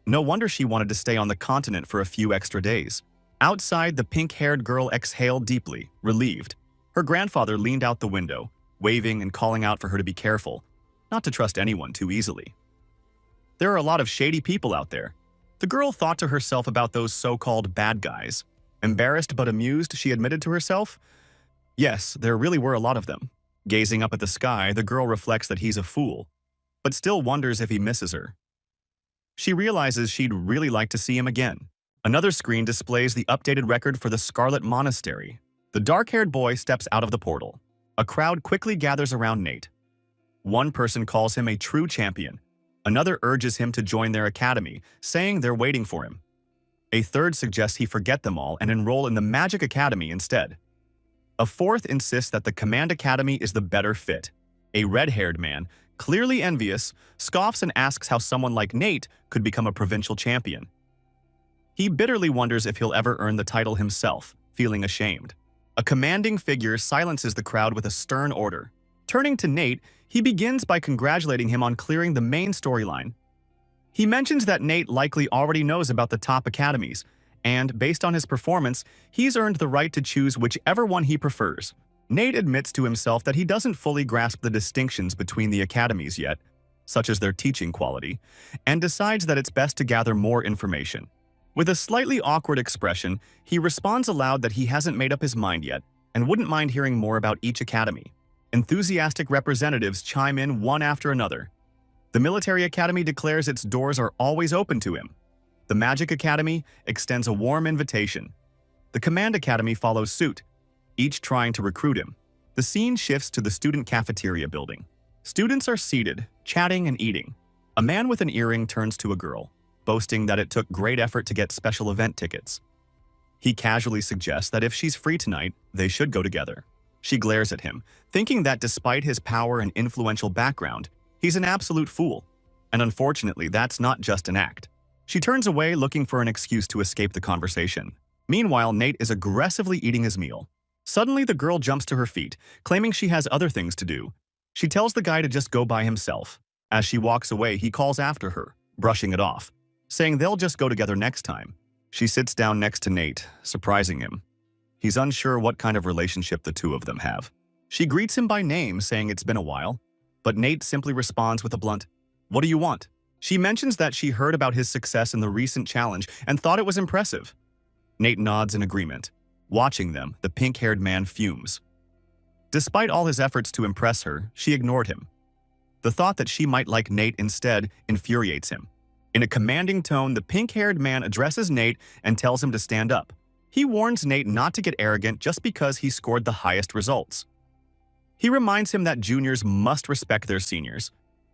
No wonder she wanted to stay on the continent for a few extra days. Outside, the pink-haired girl exhaled deeply, relieved. Her grandfather leaned out the window, waving and calling out for her to be careful, not to trust anyone too easily. There are a lot of shady people out there. The girl thought to herself about those so-called bad guys. Embarrassed but amused, she admitted to herself, yes, there really were a lot of them. Gazing up at the sky, the girl reflects that he's a fool, but still wonders if he misses her. She realizes she'd really like to see him again. Another screen displays the updated record for the Scarlet Monastery. The dark-haired boy steps out of the portal. A crowd quickly gathers around Nate. One person calls him a true champion. Another urges him to join their academy, saying they're waiting for him. A third suggests he forget them all and enroll in the Magic Academy instead. A fourth insists that the Command Academy is the better fit. A red-haired man, clearly envious, scoffs and asks how someone like Nate could become a provincial champion. He bitterly wonders if he'll ever earn the title himself, feeling ashamed. A commanding figure silences the crowd with a stern order. Turning to Nate, he begins by congratulating him on clearing the main storyline. He mentions that Nate likely already knows about the top academies, and based on his performance, he's earned the right to choose whichever one he prefers. Nate admits to himself that he doesn't fully grasp the distinctions between the academies yet, such as their teaching quality, and decides that it's best to gather more information. With a slightly awkward expression, he responds aloud that he hasn't made up his mind yet and wouldn't mind hearing more about each academy. Enthusiastic representatives chime in one after another. The Military Academy declares its doors are always open to him. The Magic Academy extends a warm invitation. The Command Academy follows suit, each trying to recruit him. The scene shifts to the student cafeteria building. Students are seated, chatting and eating. A man with an earring turns to a girl, boasting that it took great effort to get special event tickets. He casually suggests that if she's free tonight, they should go together. She glares at him, thinking that despite his power and influential background, he's an absolute fool. And unfortunately, that's not just an act. She turns away looking for an excuse to escape the conversation. Meanwhile, Nate is aggressively eating his meal. Suddenly, the girl jumps to her feet, claiming she has other things to do. She tells the guy to just go by himself. As she walks away, he calls after her, brushing it off, saying they'll just go together next time. She sits down next to Nate, surprising him. He's unsure what kind of relationship the two of them have. She greets him by name, saying it's been a while, but Nate simply responds with a blunt, "What do you want?" She mentions that she heard about his success in the recent challenge and thought it was impressive. Nate nods in agreement. Watching them, the pink-haired man fumes. Despite all his efforts to impress her, she ignored him. The thought that she might like Nate instead infuriates him. In a commanding tone, the pink-haired man addresses Nate and tells him to stand up. He warns Nate not to get arrogant just because he scored the highest results. He reminds him that juniors must respect their seniors,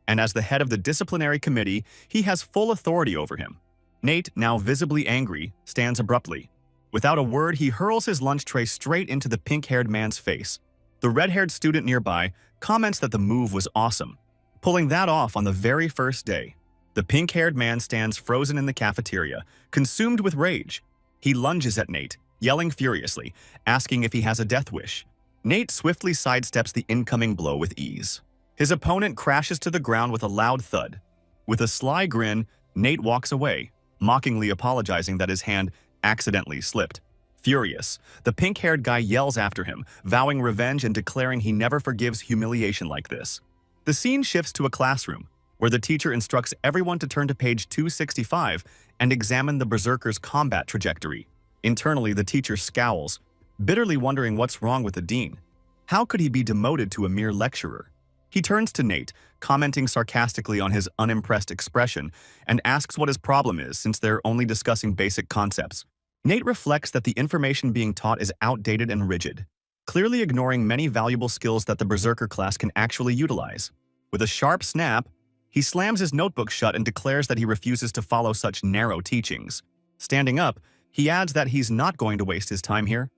and as the head of the disciplinary committee, he has full authority over him. Nate, now visibly angry, stands abruptly. Without a word, he hurls his lunch tray straight into the pink-haired man's face. The red-haired student nearby comments that the move was awesome, pulling that off on the very first day. The pink-haired man stands frozen in the cafeteria, consumed with rage. He lunges at Nate, yelling furiously, asking if he has a death wish. Nate swiftly sidesteps the incoming blow with ease. His opponent crashes to the ground with a loud thud. With a sly grin, Nate walks away, mockingly apologizing that his hand accidentally slipped. Furious, the pink-haired guy yells after him, vowing revenge and declaring he never forgives humiliation like this. The scene shifts to a classroom, where the teacher instructs everyone to turn to page 265 and examine the berserker's combat trajectory. Internally, the teacher scowls, bitterly wondering what's wrong with the dean. How could he be demoted to a mere lecturer? He turns to Nate, commenting sarcastically on his unimpressed expression, and asks what his problem is since they're only discussing basic concepts. Nate reflects that the information being taught is outdated and rigid, clearly ignoring many valuable skills that the berserker class can actually utilize. With a sharp snap, he slams his notebook shut and declares that he refuses to follow such narrow teachings. Standing up, he adds that he's not going to waste his time here.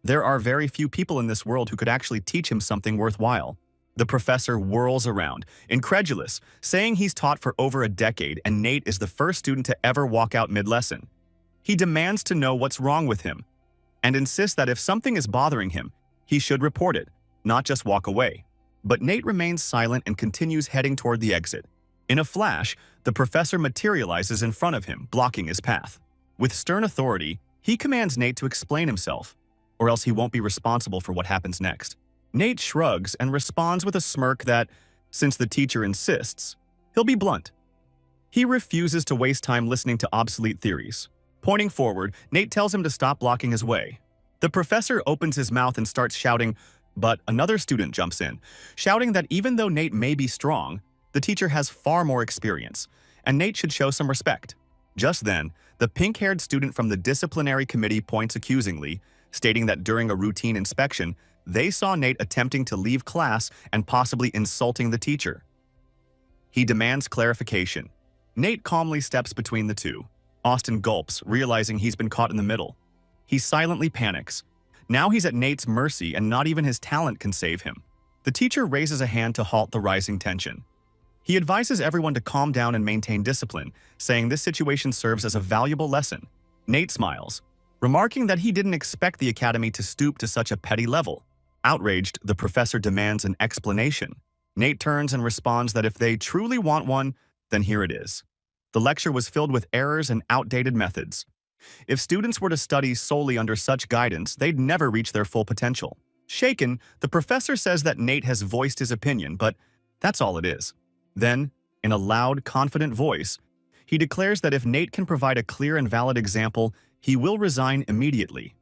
There are very few people in this world who could actually teach him something worthwhile. The professor whirls around, incredulous, saying he's taught for over a decade and Nate is the first student to ever walk out mid-lesson. He demands to know what's wrong with him, and insists that if something is bothering him, he should report it, not just walk away. But Nate remains silent and continues heading toward the exit. In a flash, the professor materializes in front of him, blocking his path. With stern authority, he commands Nate to explain himself, or else he won't be responsible for what happens next. Nate shrugs and responds with a smirk that, since the teacher insists, he'll be blunt. He refuses to waste time listening to obsolete theories. Pointing forward, Nate tells him to stop blocking his way. The professor opens his mouth and starts shouting, but another student jumps in, shouting that even though Nate may be strong, the teacher has far more experience, and Nate should show some respect. Just then, the pink-haired student from the disciplinary committee points accusingly, stating that during a routine inspection, they saw Nate attempting to leave class and possibly insulting the teacher. He demands clarification. Nate calmly steps between the two. Austin gulps, realizing he's been caught in the middle. He silently panics. Now he's at Nate's mercy and not even his talent can save him. The teacher raises a hand to halt the rising tension. He advises everyone to calm down and maintain discipline, saying this situation serves as a valuable lesson. Nate smiles, remarking that he didn't expect the academy to stoop to such a petty level. Outraged, the professor demands an explanation. Nate turns and responds that if they truly want one, then here it is. The lecture was filled with errors and outdated methods. If students were to study solely under such guidance, they'd never reach their full potential. Shaken, the professor says that Nate has voiced his opinion, but that's all it is. Then, in a loud, confident voice, he declares that if Nate can provide a clear and valid example, he will resign immediately.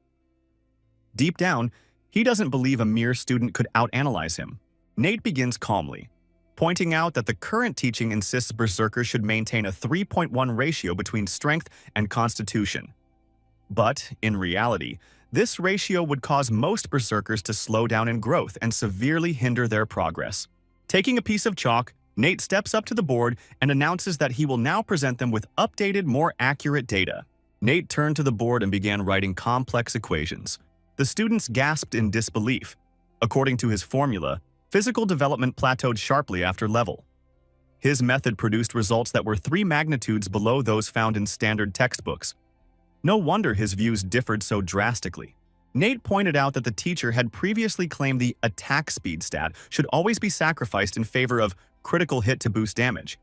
Deep down, he doesn't believe a mere student could out-analyze him. Nate begins calmly, pointing out that the current teaching insists berserkers should maintain a 3.1 ratio between strength and constitution. But, in reality, this ratio would cause most berserkers to slow down in growth and severely hinder their progress. Taking a piece of chalk, Nate steps up to the board and announces that he will now present them with updated, more accurate data. Nate turned to the board and began writing complex equations. The students gasped in disbelief. According to his formula, physical development plateaued sharply after level. His method produced results that were 3 magnitudes below those found in standard textbooks. No wonder his views differed so drastically. Nate pointed out that the teacher had previously claimed the attack speed stat should always be sacrificed in favor of critical hit to boost damage.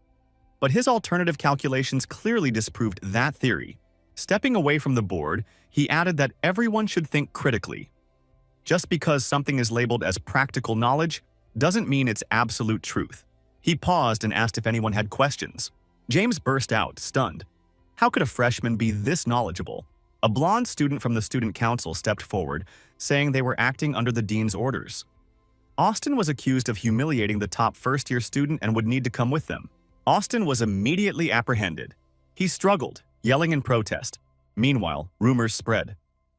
But his alternative calculations clearly disproved that theory. Stepping away from the board, he added that everyone should think critically. Just because something is labeled as practical knowledge doesn't mean it's absolute truth. He paused and asked if anyone had questions. James burst out, stunned. How could a freshman be this knowledgeable? A blonde student from the student council stepped forward, saying they were acting under the dean's orders. Austin was accused of humiliating the top first-year student and would need to come with them. Austin was immediately apprehended. He struggled, yelling in protest. Meanwhile, rumors spread.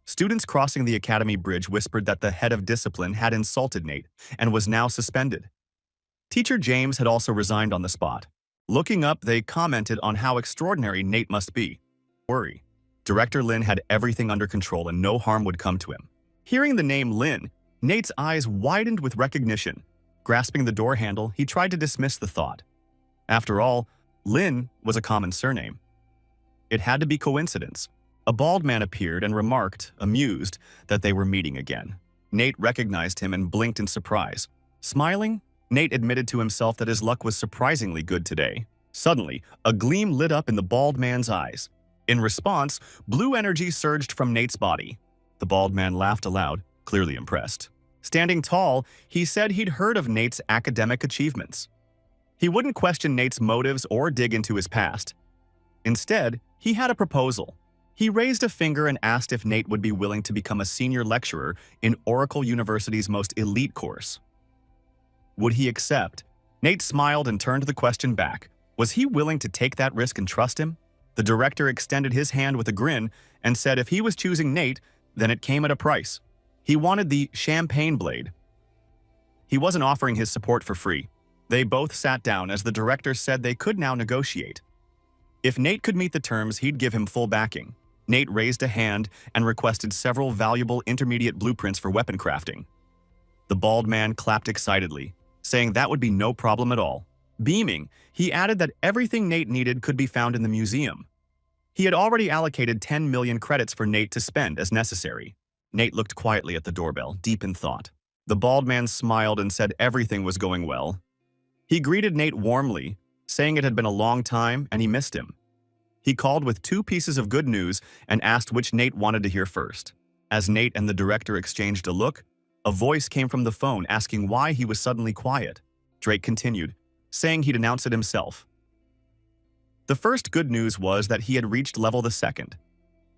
Students crossing the academy bridge whispered that the head of discipline had insulted Nate and was now suspended. Teacher James had also resigned on the spot. Looking up, they commented on how extraordinary Nate must be. worry. Director Lin had everything under control and no harm would come to him. Hearing the name Lin, Nate's eyes widened with recognition. Grasping the door handle, he tried to dismiss the thought. After all, Lin was a common surname. It had to be coincidence. A bald man appeared and remarked, amused, that they were meeting again. Nate recognized him and blinked in surprise. Smiling, Nate admitted to himself that his luck was surprisingly good today. Suddenly, a gleam lit up in the bald man's eyes. In response, blue energy surged from Nate's body. The bald man laughed aloud, clearly impressed. Standing tall, he said he'd heard of Nate's academic achievements. He wouldn't question Nate's motives or dig into his past. Instead, he had a proposal. He raised a finger and asked if Nate would be willing to become a senior lecturer in Oracle University's most elite course. Would he accept? Nate smiled and turned the question back. Was he willing to take that risk and trust him? The director extended his hand with a grin and said if he was choosing Nate, then it came at a price. He wanted the champagne blade. He wasn't offering his support for free. They both sat down as the director said they could now negotiate. If Nate could meet the terms, he'd give him full backing. Nate raised a hand and requested several valuable intermediate blueprints for weapon crafting. The bald man clapped excitedly, saying that would be no problem at all. Beaming, he added that everything Nate needed could be found in the museum. He had already allocated 10 million credits for Nate to spend as necessary. Nate looked quietly at the doorbell, deep in thought. The bald man smiled and said everything was going well. He greeted Nate warmly, saying it had been a long time and he missed him. He called with 2 pieces of good news and asked which Nate wanted to hear first. As Nate and the director exchanged a look, a voice came from the phone asking why he was suddenly quiet. Drake continued, saying he'd announce it himself. The first good news was that he had reached level 2.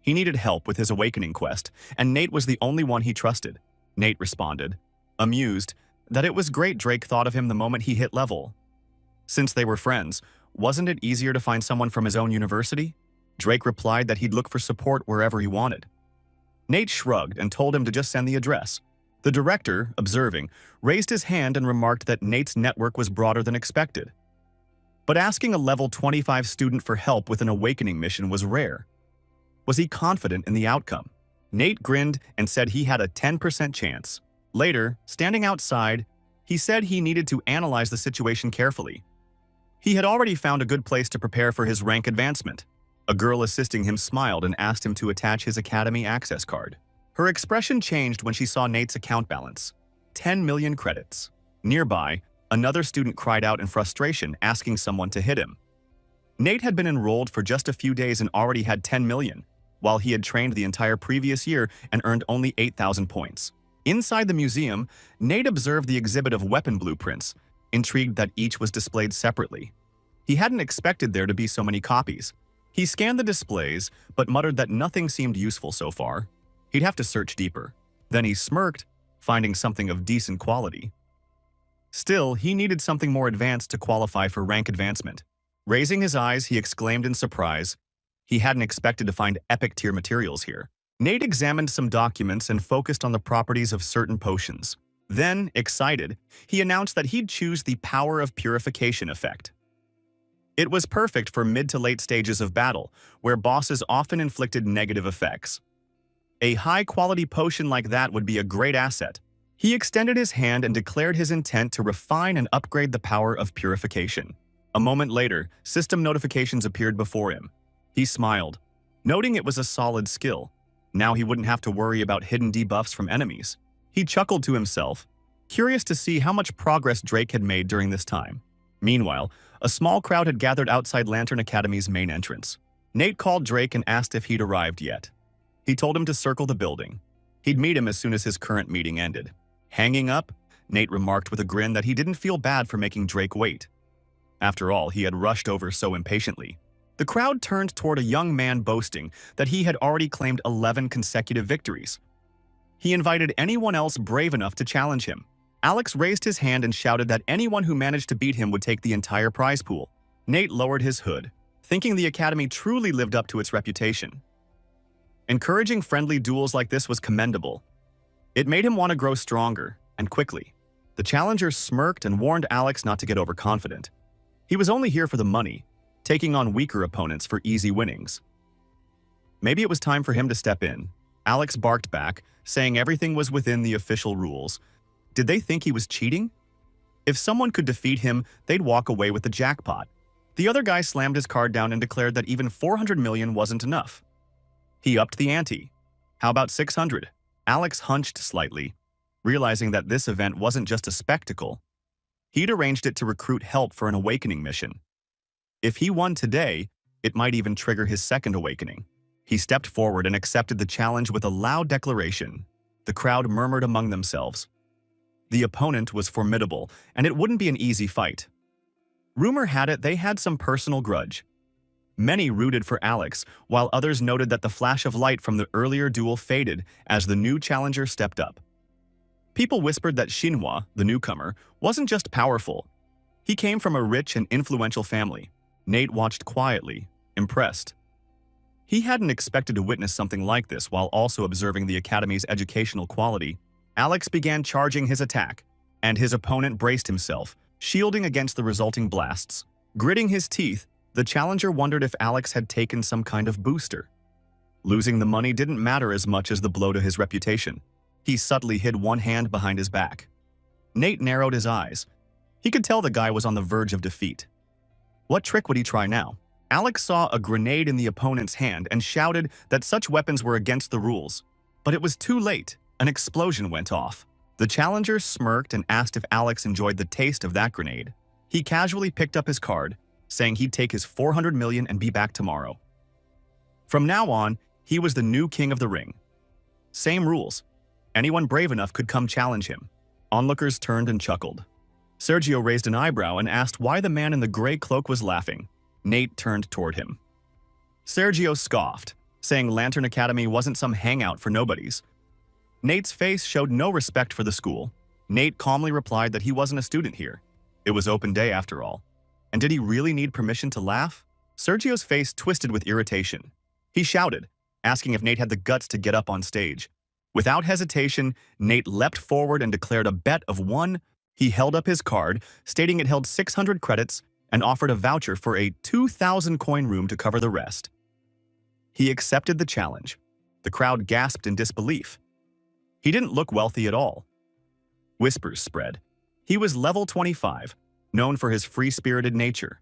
He needed help with his awakening quest, and Nate was the only one he trusted. Nate responded, amused, that it was great Drake thought of him the moment he hit level. Since they were friends, wasn't it easier to find someone from his own university? Drake replied that he'd look for support wherever he wanted. Nate shrugged and told him to just send the address. The director, observing, raised his hand and remarked that Nate's network was broader than expected. But asking a level 25 student for help with an awakening mission was rare. Was he confident in the outcome? Nate grinned and said he had a 10% chance. Later, standing outside, he said he needed to analyze the situation carefully. He had already found a good place to prepare for his rank advancement. A girl assisting him smiled and asked him to attach his academy access card. Her expression changed when she saw Nate's account balance. 10 million credits. Nearby, another student cried out in frustration, asking someone to hit him. Nate had been enrolled for just a few days and already had 10 million, while he had trained the entire previous year and earned only 8,000 points. Inside the museum, Nate observed the exhibit of weapon blueprints, intrigued that each was displayed separately. He hadn't expected there to be so many copies. He scanned the displays, but muttered that nothing seemed useful so far. He'd have to search deeper. Then he smirked, finding something of decent quality. Still, he needed something more advanced to qualify for rank advancement. Raising his eyes, he exclaimed in surprise. He hadn't expected to find epic-tier materials here. Nate examined some documents and focused on the properties of certain potions. Then, excited, he announced that he'd choose the Power of Purification effect. It was perfect for mid to late stages of battle, where bosses often inflicted negative effects. A high-quality potion like that would be a great asset. He extended his hand and declared his intent to refine and upgrade the Power of Purification. A moment later, system notifications appeared before him. He smiled, noting it was a solid skill. Now he wouldn't have to worry about hidden debuffs from enemies. He chuckled to himself, curious to see how much progress Drake had made during this time. Meanwhile, a small crowd had gathered outside Lantern Academy's main entrance. Nate called Drake and asked if he'd arrived yet. He told him to circle the building. He'd meet him as soon as his current meeting ended. Hanging up, Nate remarked with a grin that he didn't feel bad for making Drake wait. After all, he had rushed over so impatiently. The crowd turned toward a young man boasting that he had already claimed 11 consecutive victories. He invited anyone else brave enough to challenge him. Alex raised his hand and shouted that anyone who managed to beat him would take the entire prize pool. Nate lowered his hood, thinking the academy truly lived up to its reputation. Encouraging friendly duels like this was commendable. It made him want to grow stronger, and quickly. The challenger smirked and warned Alex not to get overconfident. He was only here for the money, taking on weaker opponents for easy winnings. Maybe it was time for him to step in. Alex barked back, saying everything was within the official rules. Did they think he was cheating? If someone could defeat him, they'd walk away with the jackpot. The other guy slammed his card down and declared that even 400 million wasn't enough. He upped the ante. How about 600? Alex hunched slightly, realizing that this event wasn't just a spectacle. He'd arranged it to recruit help for an awakening mission. If he won today, it might even trigger his second awakening. He stepped forward and accepted the challenge with a loud declaration. The crowd murmured among themselves. The opponent was formidable, and it wouldn't be an easy fight. Rumor had it they had some personal grudge. Many rooted for Alex, while others noted that the flash of light from the earlier duel faded as the new challenger stepped up. People whispered that Manhwa, the newcomer, wasn't just powerful. He came from a rich and influential family. Nate watched quietly, impressed. He hadn't expected to witness something like this while also observing the Academy's educational quality. Alex began charging his attack, and his opponent braced himself, shielding against the resulting blasts. Gritting his teeth, the challenger wondered if Alex had taken some kind of booster. Losing the money didn't matter as much as the blow to his reputation. He subtly hid one hand behind his back. Nate narrowed his eyes. He could tell the guy was on the verge of defeat. What trick would he try now? Alex saw a grenade in the opponent's hand and shouted that such weapons were against the rules. But it was too late. An explosion went off. The challenger smirked and asked if Alex enjoyed the taste of that grenade. He casually picked up his card, saying he'd take his 400 million and be back tomorrow. From now on, he was the new king of the ring. Same rules. Anyone brave enough could come challenge him. Onlookers turned and chuckled. Sergio raised an eyebrow and asked why the man in the gray cloak was laughing. Nate turned toward him. Sergio scoffed, saying Lantern Academy wasn't some hangout for nobodies. Nate's face showed no respect for the school. Nate calmly replied that he wasn't a student here. It was open day after all. And did he really need permission to laugh? Sergio's face twisted with irritation. He shouted, asking if Nate had the guts to get up on stage. Without hesitation, Nate leapt forward and declared a bet of 1. He held up his card, stating it held 600 credits and offered a voucher for a 2,000 coin room to cover the rest. He accepted the challenge. The crowd gasped in disbelief. He didn't look wealthy at all. Whispers spread. He was level 25, known for his free-spirited nature.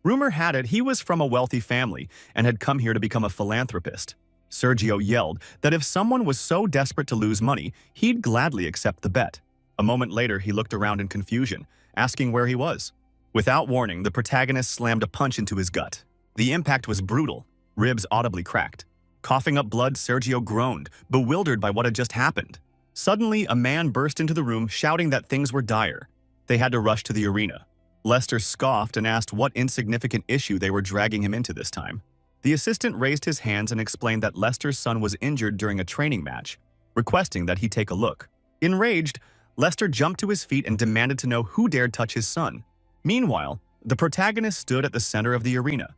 Rumor had it he was from a wealthy family and had come here to become a philanthropist. Sergio yelled that if someone was so desperate to lose money, he'd gladly accept the bet. A moment later, he looked around in confusion, asking where he was. Without warning, the protagonist slammed a punch into his gut. The impact was brutal. Ribs audibly cracked. Coughing up blood, Sergio groaned, bewildered by what had just happened. Suddenly, a man burst into the room, shouting that things were dire. They had to rush to the arena. Lester scoffed and asked what insignificant issue they were dragging him into this time. The assistant raised his hands and explained that Lester's son was injured during a training match, requesting that he take a look. Enraged, Lester jumped to his feet and demanded to know who dared touch his son. Meanwhile, the protagonist stood at the center of the arena.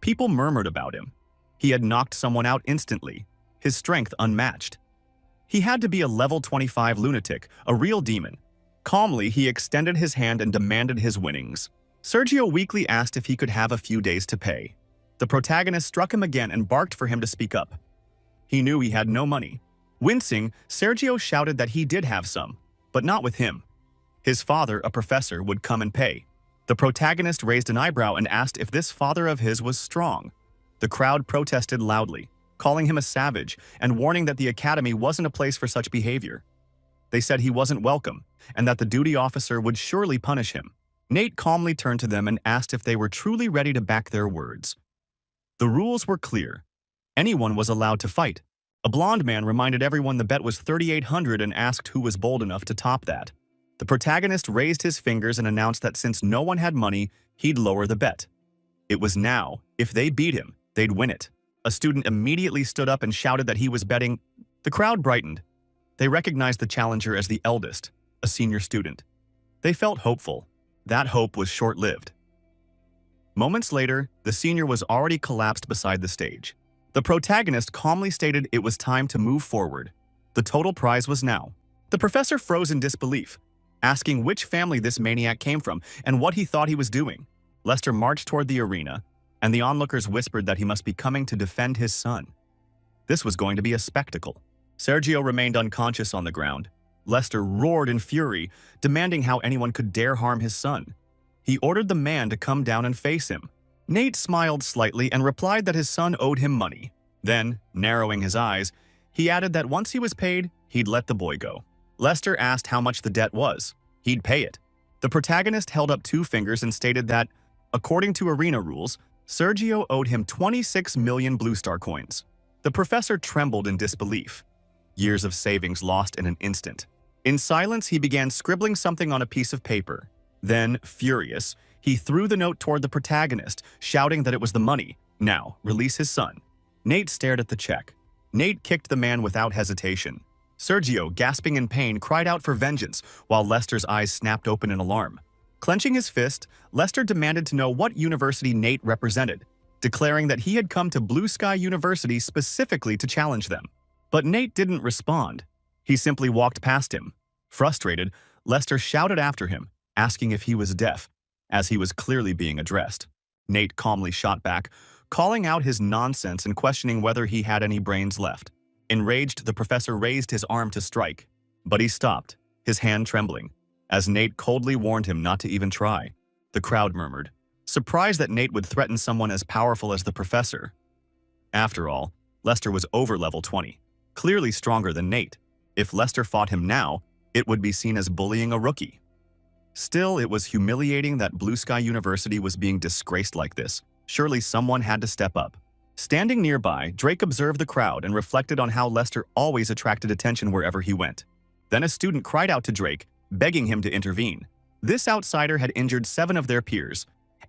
People murmured about him. He had knocked someone out instantly, his strength unmatched. He had to be a level 25 lunatic, a real demon. Calmly, he extended his hand and demanded his winnings. Sergio weakly asked if he could have a few days to pay. The protagonist struck him again and barked for him to speak up. He knew he had no money. Wincing, Sergio shouted that he did have some, but not with him. His father, a professor, would come and pay. The protagonist raised an eyebrow and asked if this father of his was strong. The crowd protested loudly, calling him a savage and warning that the academy wasn't a place for such behavior. They said he wasn't welcome and that the duty officer would surely punish him. Nate calmly turned to them and asked if they were truly ready to back their words. The rules were clear. Anyone was allowed to fight. A blonde man reminded everyone the bet was 3,800 and asked who was bold enough to top that. The protagonist raised his fingers and announced that since no one had money, he'd lower the bet. It was now. If they beat him, they'd win it. A student immediately stood up and shouted that he was betting. The crowd brightened. They recognized the challenger as the eldest, a senior student. They felt hopeful. That hope was short-lived. Moments later, the senior was already collapsed beside the stage. The protagonist calmly stated it was time to move forward. The total prize was now. The professor froze in disbelief, asking which family this maniac came from and what he thought he was doing. Lester marched toward the arena, and the onlookers whispered that he must be coming to defend his son. This was going to be a spectacle. Sergio remained unconscious on the ground. Lester roared in fury, demanding how anyone could dare harm his son. He ordered the man to come down and face him. Nate smiled slightly and replied that his son owed him money. Then, narrowing his eyes, he added that once he was paid, he'd let the boy go. Lester asked how much the debt was. He'd pay it. The protagonist held up 2 fingers and stated that, according to arena rules, Sergio owed him 26 million Blue Star coins. The professor trembled in disbelief. Years of savings lost in an instant. In silence, he began scribbling something on a piece of paper. Then, furious, he threw the note toward the protagonist, shouting that it was the money. Now, release his son. Nate stared at the check. Nate kicked the man without hesitation. Sergio, gasping in pain, cried out for vengeance, while Lester's eyes snapped open in alarm. Clenching his fist, Lester demanded to know what university Nate represented, declaring that he had come to Blue Sky University specifically to challenge them. But Nate didn't respond. He simply walked past him. Frustrated, Lester shouted after him, asking if he was deaf, as he was clearly being addressed. Nate calmly shot back, calling out his nonsense and questioning whether he had any brains left. Enraged, the professor raised his arm to strike, but he stopped, his hand trembling, as Nate coldly warned him not to even try. The crowd murmured, surprised that Nate would threaten someone as powerful as the professor. After all, Lester was over level 20, clearly stronger than Nate. If Lester fought him now, it would be seen as bullying a rookie. Still, it was humiliating that Blue Sky University was being disgraced like this. Surely someone had to step up. Standing nearby, Drake observed the crowd and reflected on how Lester always attracted attention wherever he went. Then a student cried out to Drake, begging him to intervene. This outsider had injured 7 of their peers,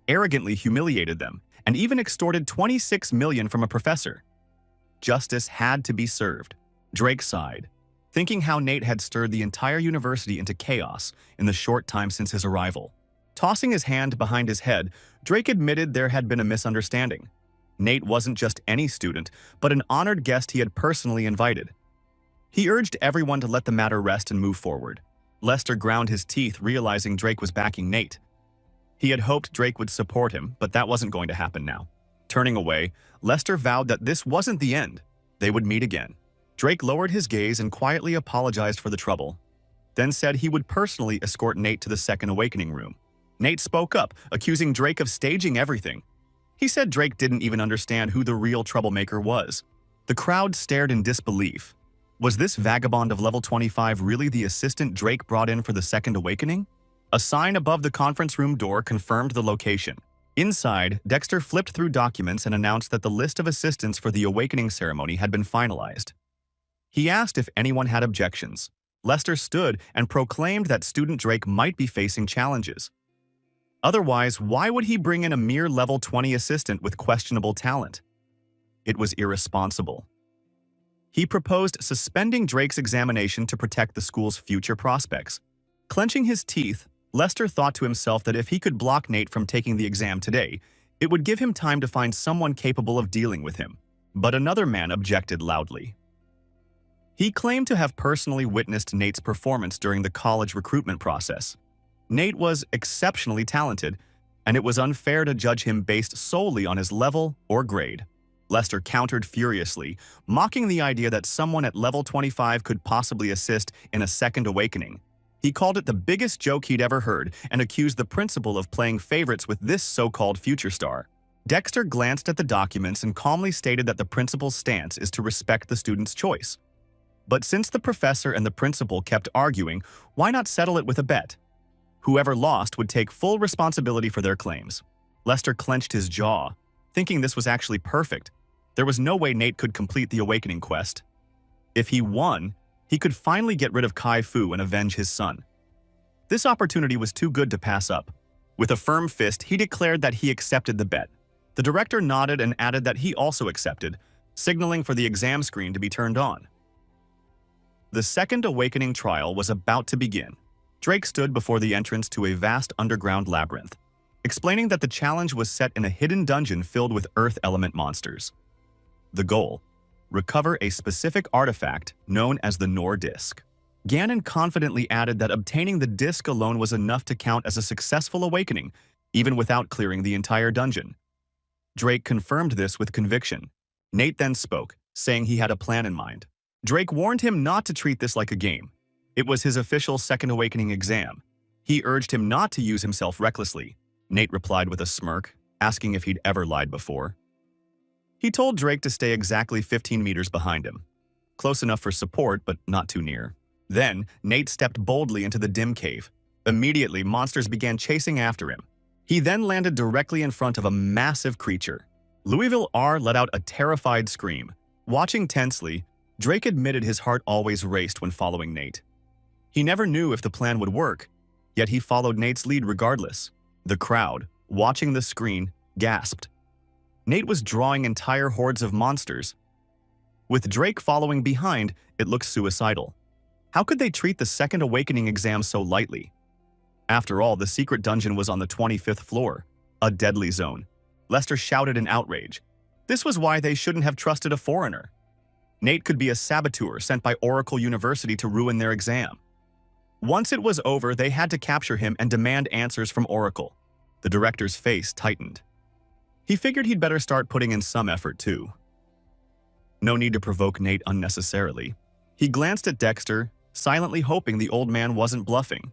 arrogantly humiliated them, and even extorted 26 million from a professor. Justice had to be served. Drake sighed, thinking how Nate had stirred the entire university into chaos in the short time since his arrival. Tossing his hand behind his head, Drake admitted there had been a misunderstanding. Nate wasn't just any student, but an honored guest he had personally invited. He urged everyone to let the matter rest and move forward. Lester ground his teeth, realizing Drake was backing Nate. He had hoped Drake would support him, but that wasn't going to happen now. Turning away, Lester vowed that this wasn't the end. They would meet again. Drake lowered his gaze and quietly apologized for the trouble, then said he would personally escort Nate to the second awakening room. Nate spoke up, accusing Drake of staging everything. He said Drake didn't even understand who the real troublemaker was. The crowd stared in disbelief. Was this vagabond of level 25 really the assistant Drake brought in for the second awakening? A sign above the conference room door confirmed the location. Inside, Dexter flipped through documents and announced that the list of assistants for the awakening ceremony had been finalized. He asked if anyone had objections. Lester stood and proclaimed that student Drake might be facing challenges. Otherwise, why would he bring in a mere level 20 assistant with questionable talent? It was irresponsible. He proposed suspending Drake's examination to protect the school's future prospects. Clenching his teeth, Lester thought to himself that if he could block Nate from taking the exam today, it would give him time to find someone capable of dealing with him. But another man objected loudly. He claimed to have personally witnessed Nate's performance during the college recruitment process. Nate was exceptionally talented, and it was unfair to judge him based solely on his level or grade. Lester countered furiously, mocking the idea that someone at level 25 could possibly assist in a second awakening. He called it the biggest joke he'd ever heard and accused the principal of playing favorites with this so-called future star. Dexter glanced at the documents and calmly stated that the principal's stance is to respect the student's choice. But since the professor and the principal kept arguing, why not settle it with a bet? Whoever lost would take full responsibility for their claims. Lester clenched his jaw, thinking this was actually perfect. There was no way Nate could complete the awakening quest. If he won, he could finally get rid of Kai Fu and avenge his son. This opportunity was too good to pass up. With a firm fist, he declared that he accepted the bet. The director nodded and added that he also accepted, signaling for the exam screen to be turned on. The second awakening trial was about to begin. Drake stood before the entrance to a vast underground labyrinth, explaining that the challenge was set in a hidden dungeon filled with earth element monsters. The goal: recover a specific artifact known as the Nor Disc. Ganon confidently added that obtaining the disc alone was enough to count as a successful awakening, even without clearing the entire dungeon. Drake confirmed this with conviction. Nate then spoke, saying he had a plan in mind. Drake warned him not to treat this like a game. It was his official Second Awakening exam. He urged him not to use himself recklessly. Nate replied with a smirk, asking if he'd ever lied before. He told Drake to stay exactly 15 meters behind him. Close enough for support, but not too near. Then, Nate stepped boldly into the dim cave. Immediately, monsters began chasing after him. He then landed directly in front of a massive creature. Louisville R let out a terrified scream. Watching tensely, Drake admitted his heart always raced when following Nate. He never knew if the plan would work, yet he followed Nate's lead regardless. The crowd, watching the screen, gasped. Nate was drawing entire hordes of monsters. With Drake following behind, it looked suicidal. How could they treat the Second Awakening exam so lightly? After all, the secret dungeon was on the 25th floor, a deadly zone. Lester shouted in outrage. This was why they shouldn't have trusted a foreigner. Nate could be a saboteur sent by Oracle University to ruin their exam. Once it was over, they had to capture him and demand answers from Oracle. The director's face tightened. He figured he'd better start putting in some effort too. No need to provoke Nate unnecessarily. He glanced at Dexter, silently hoping the old man wasn't bluffing.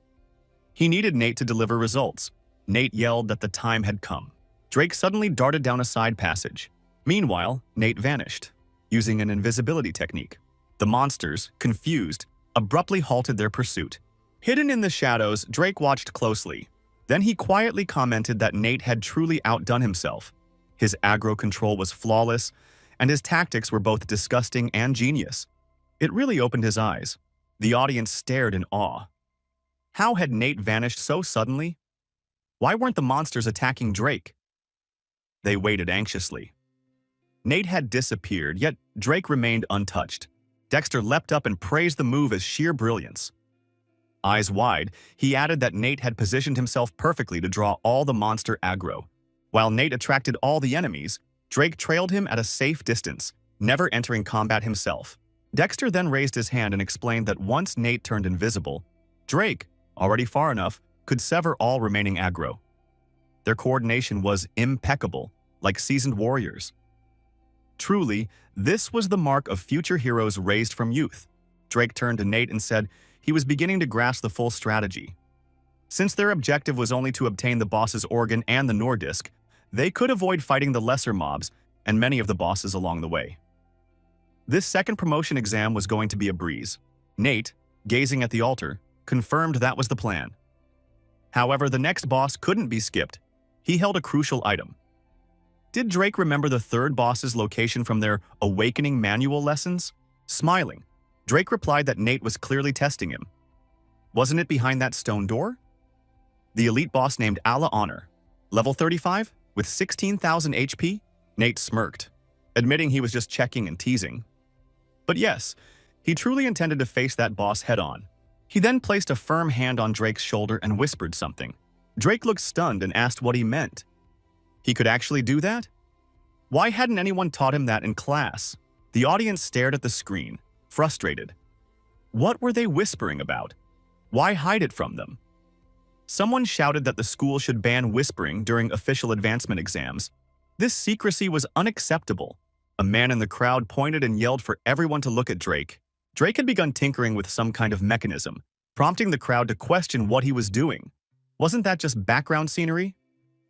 He needed Nate to deliver results. Nate yelled that the time had come. Drake suddenly darted down a side passage. Meanwhile, Nate vanished, using an invisibility technique. The monsters, confused, abruptly halted their pursuit. Hidden in the shadows, Drake watched closely. Then he quietly commented that Nate had truly outdone himself. His aggro control was flawless, and his tactics were both disgusting and genius. It really opened his eyes. The audience stared in awe. How had Nate vanished so suddenly? Why weren't the monsters attacking Drake? They waited anxiously. Nate had disappeared, yet Drake remained untouched. Dexter leapt up and praised the move as sheer brilliance. Eyes wide, he added that Nate had positioned himself perfectly to draw all the monster aggro. While Nate attracted all the enemies, Drake trailed him at a safe distance, never entering combat himself. Dexter then raised his hand and explained that once Nate turned invisible, Drake, already far enough, could sever all remaining aggro. Their coordination was impeccable, like seasoned warriors. Truly, this was the mark of future heroes raised from youth. Drake turned to Nate and said he was beginning to grasp the full strategy. Since their objective was only to obtain the boss's organ and the Nordisk, they could avoid fighting the lesser mobs and many of the bosses along the way. This second promotion exam was going to be a breeze. Nate, gazing at the altar, confirmed that was the plan. However, the next boss couldn't be skipped. He held a crucial item. Did Drake remember the third boss's location from their Awakening manual lessons? Smiling, Drake replied that Nate was clearly testing him. Wasn't it behind that stone door? The elite boss named Allah Honor, level 35, with 16,000 HP? Nate smirked, admitting he was just checking and teasing. But yes, he truly intended to face that boss head-on. He then placed a firm hand on Drake's shoulder and whispered something. Drake looked stunned and asked what he meant. He could actually do that? Why hadn't anyone taught him that in class? The audience stared at the screen, frustrated. What were they whispering about? Why hide it from them? Someone shouted that the school should ban whispering during official advancement exams. This secrecy was unacceptable. A man in the crowd pointed and yelled for everyone to look at Drake. Drake had begun tinkering with some kind of mechanism, prompting the crowd to question what he was doing. Wasn't that just background scenery?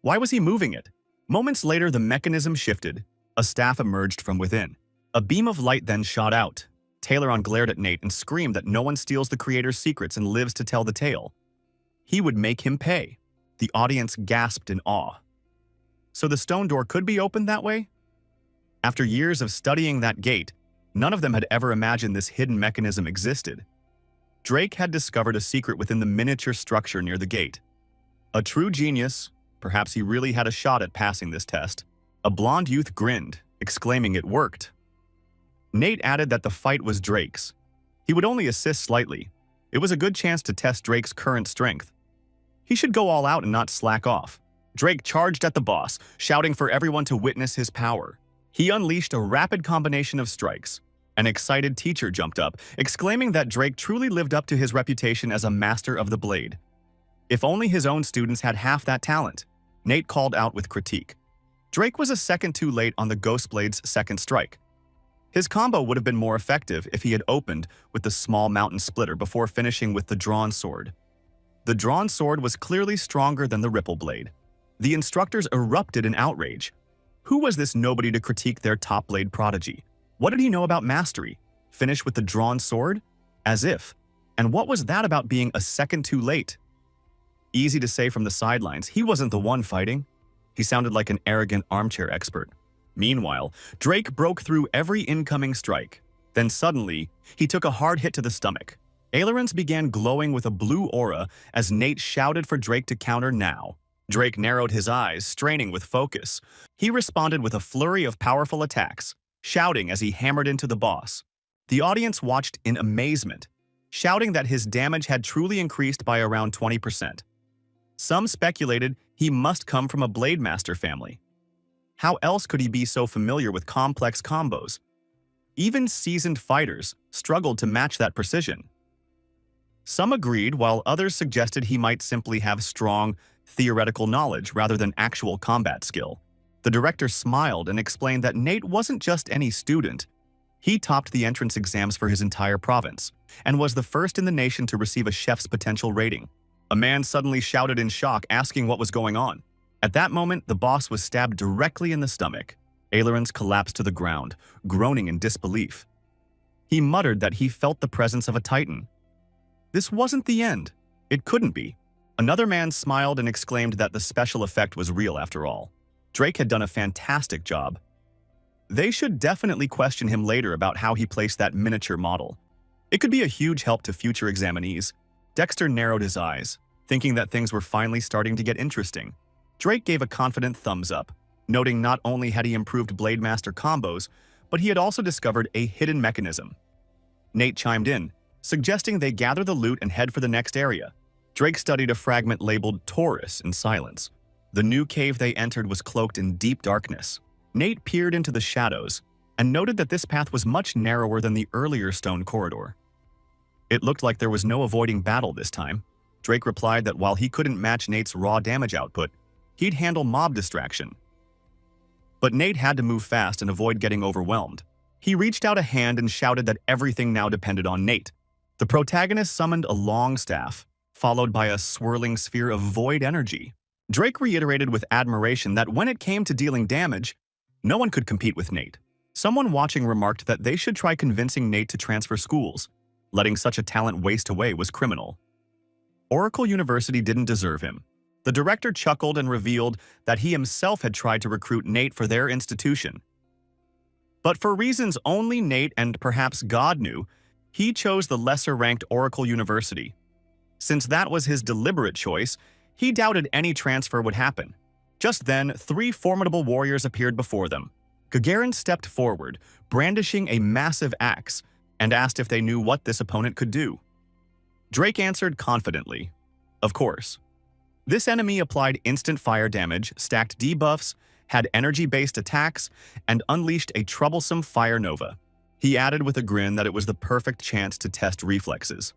Why was he moving it? Moments later, the mechanism shifted. A staff emerged from within. A beam of light then shot out. Tayloron glared at Nate and screamed that no one steals the creator's secrets and lives to tell the tale. He would make him pay. The audience gasped in awe. So the stone door could be opened that way? After years of studying that gate, none of them had ever imagined this hidden mechanism existed. Drake had discovered a secret within the miniature structure near the gate. A true genius, perhaps he really had a shot at passing this test. A blonde youth grinned, exclaiming it worked. Nate added that the fight was Drake's. He would only assist slightly. It was a good chance to test Drake's current strength. He should go all out and not slack off. Drake charged at the boss, shouting for everyone to witness his power. He unleashed a rapid combination of strikes. An excited teacher jumped up, exclaiming that Drake truly lived up to his reputation as a master of the blade. If only his own students had half that talent, Nate called out with critique. Drake was a second too late on the Ghostblade's second strike. His combo would have been more effective if he had opened with the small mountain splitter before finishing with the drawn sword. The drawn sword was clearly stronger than the ripple blade. The instructors erupted in outrage. Who was this nobody to critique their top blade prodigy? What did he know about mastery? Finish with the drawn sword? As if. And what was that about being a second too late? Easy to say from the sidelines, he wasn't the one fighting. He sounded like an arrogant armchair expert. Meanwhile, Drake broke through every incoming strike. Then suddenly, he took a hard hit to the stomach. Ailerons began glowing with a blue aura as Nate shouted for Drake to counter now. Drake narrowed his eyes, straining with focus. He responded with a flurry of powerful attacks, shouting as he hammered into the boss. The audience watched in amazement, shouting that his damage had truly increased by around 20%. Some speculated he must come from a Blade Master family. How else could he be so familiar with complex combos? Even seasoned fighters struggled to match that precision. Some agreed, while others suggested he might simply have strong, theoretical knowledge rather than actual combat skill. The director smiled and explained that Nate wasn't just any student. He topped the entrance exams for his entire province and was the first in the nation to receive a chef's potential rating. A man suddenly shouted in shock, asking what was going on. At that moment, the boss was stabbed directly in the stomach. Ailerons collapsed to the ground, groaning in disbelief. He muttered that he felt the presence of a titan. This wasn't the end. It couldn't be. Another man smiled and exclaimed that the special effect was real after all. Drake had done a fantastic job. They should definitely question him later about how he placed that miniature model. It could be a huge help to future examinees. Dexter narrowed his eyes, thinking that things were finally starting to get interesting. Drake gave a confident thumbs up, noting not only had he improved Blade Master combos, but he had also discovered a hidden mechanism. Nate chimed in, suggesting they gather the loot and head for the next area. Drake studied a fragment labeled Taurus in silence. The new cave they entered was cloaked in deep darkness. Nate peered into the shadows and noted that this path was much narrower than the earlier stone corridor. It looked like there was no avoiding battle this time. Drake replied that while he couldn't match Nate's raw damage output, he'd handle mob distraction. But Nate had to move fast and avoid getting overwhelmed. He reached out a hand and shouted that everything now depended on Nate. The protagonist summoned a long staff, followed by a swirling sphere of void energy. Drake reiterated with admiration that when it came to dealing damage, no one could compete with Nate. Someone watching remarked that they should try convincing Nate to transfer schools. Letting such a talent waste away was criminal. Oracle University didn't deserve him. The director chuckled and revealed that he himself had tried to recruit Nate for their institution. But for reasons only Nate and perhaps God knew, he chose the lesser-ranked Oracle University. Since that was his deliberate choice, he doubted any transfer would happen. Just then, 3 formidable warriors appeared before them. Gagarin stepped forward, brandishing a massive axe, and asked if they knew what this opponent could do. Drake answered confidently, "Of course." This enemy applied instant fire damage, stacked debuffs, had energy-based attacks, and unleashed a troublesome fire nova. He added with a grin that it was the perfect chance to test reflexes.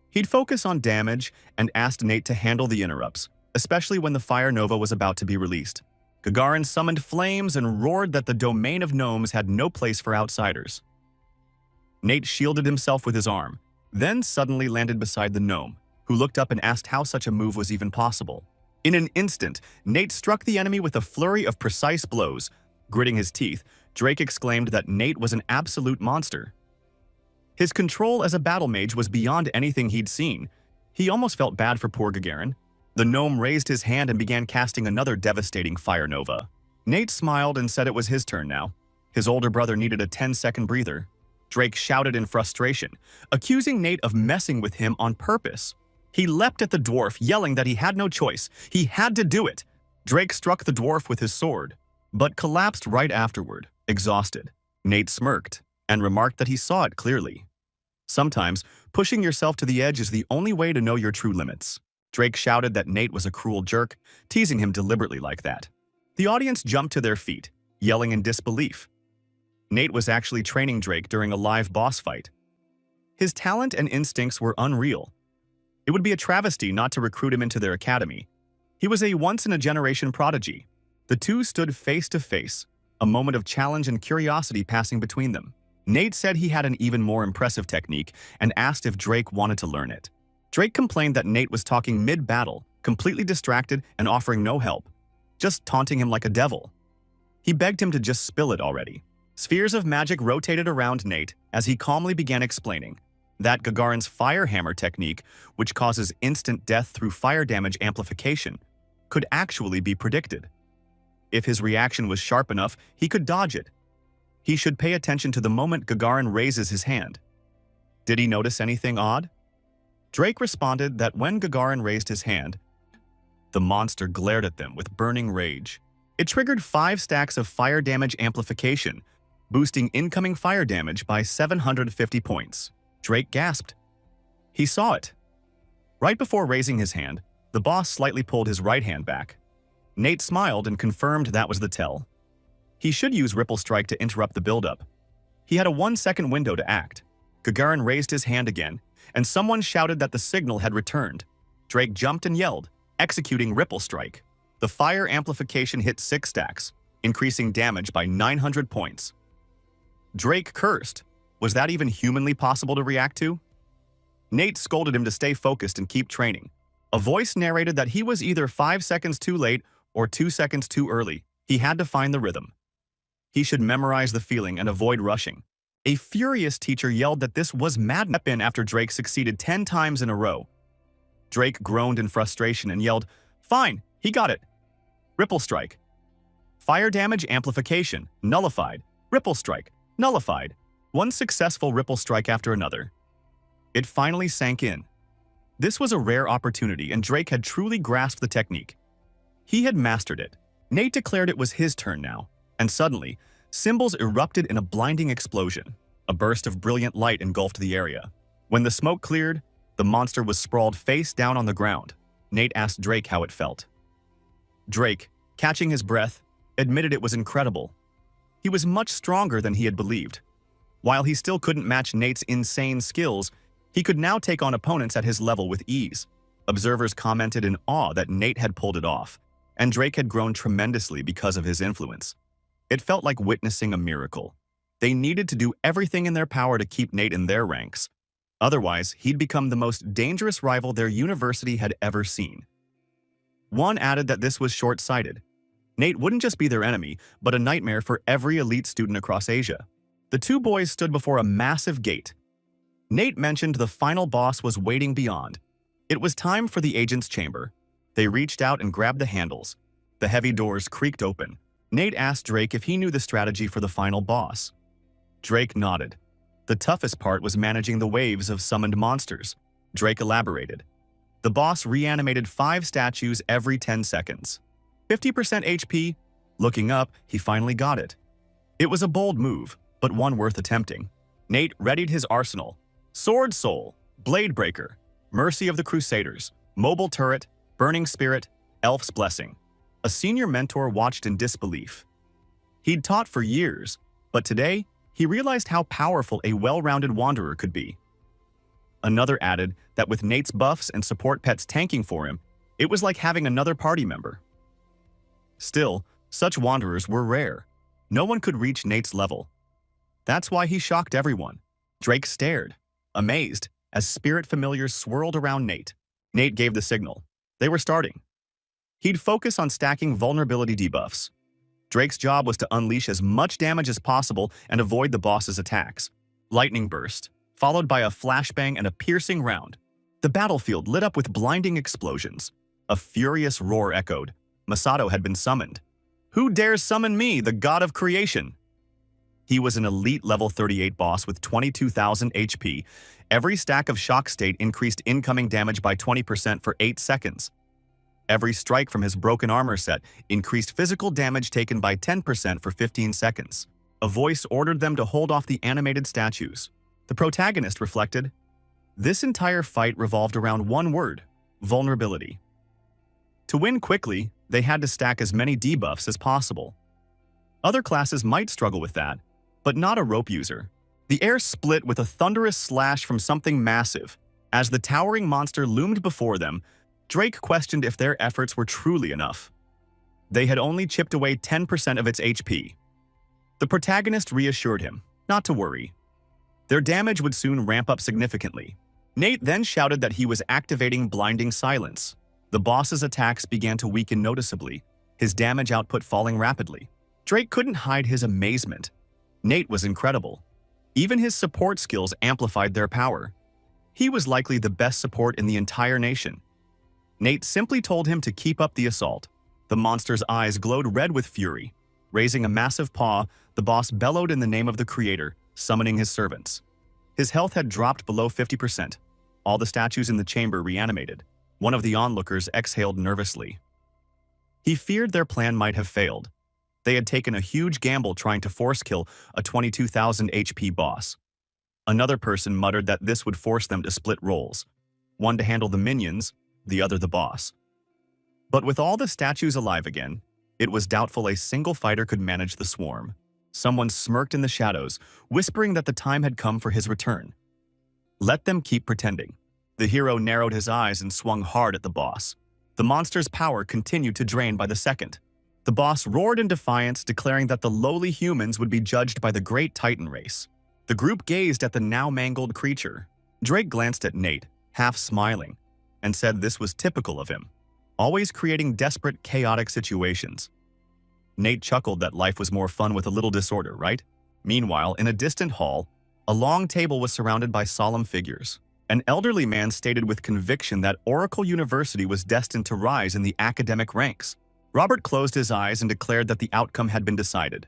He'd focus on damage and asked Nate to handle the interrupts, especially when the fire nova was about to be released. Gagarin summoned flames and roared that the domain of gnomes had no place for outsiders. Nate shielded himself with his arm, then suddenly landed beside the gnome, who looked up and asked how such a move was even possible. In an instant, Nate struck the enemy with a flurry of precise blows. Gritting his teeth, Drake exclaimed that Nate was an absolute monster. His control as a battle mage was beyond anything he'd seen. He almost felt bad for poor Gagarin. The gnome raised his hand and began casting another devastating fire nova. Nate smiled and said it was his turn now. His older brother needed a 10-second breather. Drake shouted in frustration, accusing Nate of messing with him on purpose. He leapt at the dwarf, yelling that he had no choice. He had to do it. Drake struck the dwarf with his sword, but collapsed right afterward, exhausted. Nate smirked and remarked that he saw it clearly. Sometimes, pushing yourself to the edge is the only way to know your true limits. Drake shouted that Nate was a cruel jerk, teasing him deliberately like that. The audience jumped to their feet, yelling in disbelief. Nate was actually training Drake during a live boss fight. His talent and instincts were unreal. It would be a travesty not to recruit him into their academy. He was a once-in-a-generation prodigy. The two stood face to face, a moment of challenge and curiosity passing between them. Nate said he had an even more impressive technique and asked if Drake wanted to learn it. Drake complained that Nate was talking mid-battle, completely distracted and offering no help, just taunting him like a devil. He begged him to just spill it already. Spheres of magic rotated around Nate as he calmly began explaining that Gagarin's fire hammer technique, which causes instant death through fire damage amplification, could actually be predicted. If his reaction was sharp enough, he could dodge it. He should pay attention to the moment Gagarin raises his hand. Did he notice anything odd? Drake responded that when Gagarin raised his hand, the monster glared at them with burning rage. It triggered 5 stacks of fire damage amplification, boosting incoming fire damage by 750 points. Drake gasped. He saw it. Right before raising his hand, the boss slightly pulled his right hand back. Nate smiled and confirmed that was the tell. He should use Ripple Strike to interrupt the buildup. He had a 1-second window to act. Gagarin raised his hand again, and someone shouted that the signal had returned. Drake jumped and yelled, executing Ripple Strike. The fire amplification hit 6 stacks, increasing damage by 900 points. Drake cursed. Was that even humanly possible to react to? Nate scolded him to stay focused and keep training. A voice narrated that he was either 5 seconds too late or 2 seconds too early. He had to find the rhythm. He should memorize the feeling and avoid rushing. A furious teacher yelled that this was madness after Drake succeeded 10 times in a row. Drake groaned in frustration and yelled, "Fine, he got it." Ripple Strike. Fire damage amplification, nullified. Ripple Strike, nullified. One successful Ripple Strike after another. It finally sank in. This was a rare opportunity and Drake had truly grasped the technique. He had mastered it. Nate declared it was his turn now, and suddenly, symbols erupted in a blinding explosion. A burst of brilliant light engulfed the area. When the smoke cleared, the monster was sprawled face down on the ground. Nate asked Drake how it felt. Drake, catching his breath, admitted it was incredible. He was much stronger than he had believed. While he still couldn't match Nate's insane skills, he could now take on opponents at his level with ease. Observers commented in awe that Nate had pulled it off, and Drake had grown tremendously because of his influence. It felt like witnessing a miracle. They needed to do everything in their power to keep Nate in their ranks. Otherwise, he'd become the most dangerous rival their university had ever seen. One added that this was short-sighted. Nate wouldn't just be their enemy, but a nightmare for every elite student across Asia. The two boys stood before a massive gate. Nate mentioned the final boss was waiting beyond. It was time for the agent's chamber. They reached out and grabbed the handles. The heavy doors creaked open. Nate asked Drake if he knew the strategy for the final boss. Drake nodded. The toughest part was managing the waves of summoned monsters. Drake elaborated. The boss reanimated 5 statues every 10 seconds. 50% HP. Looking up, he finally got it. It was a bold move, but one worth attempting. Nate readied his arsenal. Sword Soul, Blade Breaker, Mercy of the Crusaders, Mobile Turret, Burning Spirit, Elf's Blessing. A senior mentor watched in disbelief. He'd taught for years, but today, he realized how powerful a well-rounded wanderer could be. Another added that with Nate's buffs and support pets tanking for him, it was like having another party member. Still, such wanderers were rare. No one could reach Nate's level. That's why he shocked everyone. Drake stared, amazed, as spirit familiars swirled around Nate. Nate gave the signal. They were starting. He'd focus on stacking vulnerability debuffs. Drake's job was to unleash as much damage as possible and avoid the boss's attacks. Lightning burst, followed by a flashbang and a piercing round. The battlefield lit up with blinding explosions. A furious roar echoed. Masato had been summoned. "Who dares summon me, the god of creation?" He was an elite level 38 boss with 22,000 HP. Every stack of shock state increased incoming damage by 20% for 8 seconds. Every strike from his broken armor set increased physical damage taken by 10% for 15 seconds. A voice ordered them to hold off the animated statues. The protagonist reflected. This entire fight revolved around one word: vulnerability. To win quickly, they had to stack as many debuffs as possible. Other classes might struggle with that, but not a rope user. The air split with a thunderous slash from something massive. As the towering monster loomed before them, Drake questioned if their efforts were truly enough. They had only chipped away 10% of its HP. The protagonist reassured him not to worry. Their damage would soon ramp up significantly. Nate then shouted that he was activating Blinding Silence. The boss's attacks began to weaken noticeably, his damage output falling rapidly. Drake couldn't hide his amazement. Nate was incredible. Even his support skills amplified their power. He was likely the best support in the entire nation. Nate simply told him to keep up the assault. The monster's eyes glowed red with fury. Raising a massive paw, the boss bellowed in the name of the creator, summoning his servants. His health had dropped below 50%. All the statues in the chamber reanimated. One of the onlookers exhaled nervously. He feared their plan might have failed. They had taken a huge gamble trying to force-kill a 22,000 HP boss. Another person muttered that this would force them to split roles. One to handle the minions, the other the boss. But with all the statues alive again, it was doubtful a single fighter could manage the swarm. Someone smirked in the shadows, whispering that the time had come for his return. Let them keep pretending. The hero narrowed his eyes and swung hard at the boss. The monster's power continued to drain by the second. The boss roared in defiance, declaring that the lowly humans would be judged by the great Titan race. The group gazed at the now mangled creature. Drake glanced at Nate, half smiling, and said this was typical of him, always creating desperate, chaotic situations. Nate chuckled that life was more fun with a little disorder, right? Meanwhile, in a distant hall, a long table was surrounded by solemn figures. An elderly man stated with conviction that Oracle University was destined to rise in the academic ranks. Robert closed his eyes and declared that the outcome had been decided.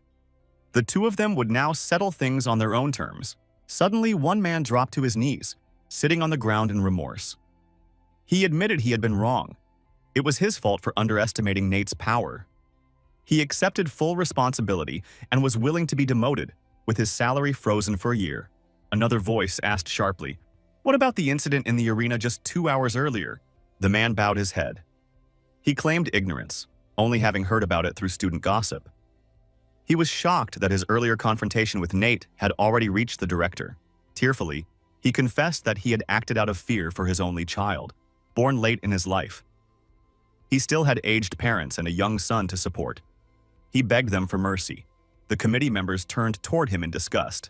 The two of them would now settle things on their own terms. Suddenly, one man dropped to his knees, sitting on the ground in remorse. He admitted he had been wrong. It was his fault for underestimating Nate's power. He accepted full responsibility and was willing to be demoted, with his salary frozen for a year. Another voice asked sharply, "What about the incident in the arena just 2 hours earlier?" The man bowed his head. He claimed ignorance, only having heard about it through student gossip. He was shocked that his earlier confrontation with Nate had already reached the director. Tearfully, he confessed that he had acted out of fear for his only child, born late in his life. He still had aged parents and a young son to support. He begged them for mercy. The committee members turned toward him in disgust.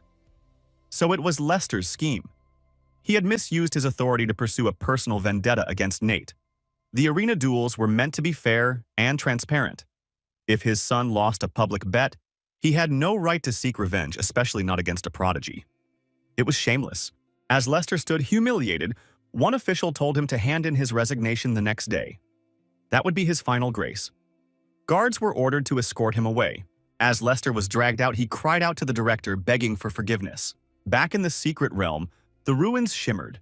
So it was Lester's scheme. He had misused his authority to pursue a personal vendetta against Nate. The arena duels were meant to be fair and transparent. If his son lost a public bet, he had no right to seek revenge, especially not against a prodigy. It was shameless. As Lester stood humiliated, one official told him to hand in his resignation the next day. That would be his final grace. Guards were ordered to escort him away. As Lester was dragged out, he cried out to the director, begging for forgiveness. Back in the secret realm, the ruins shimmered,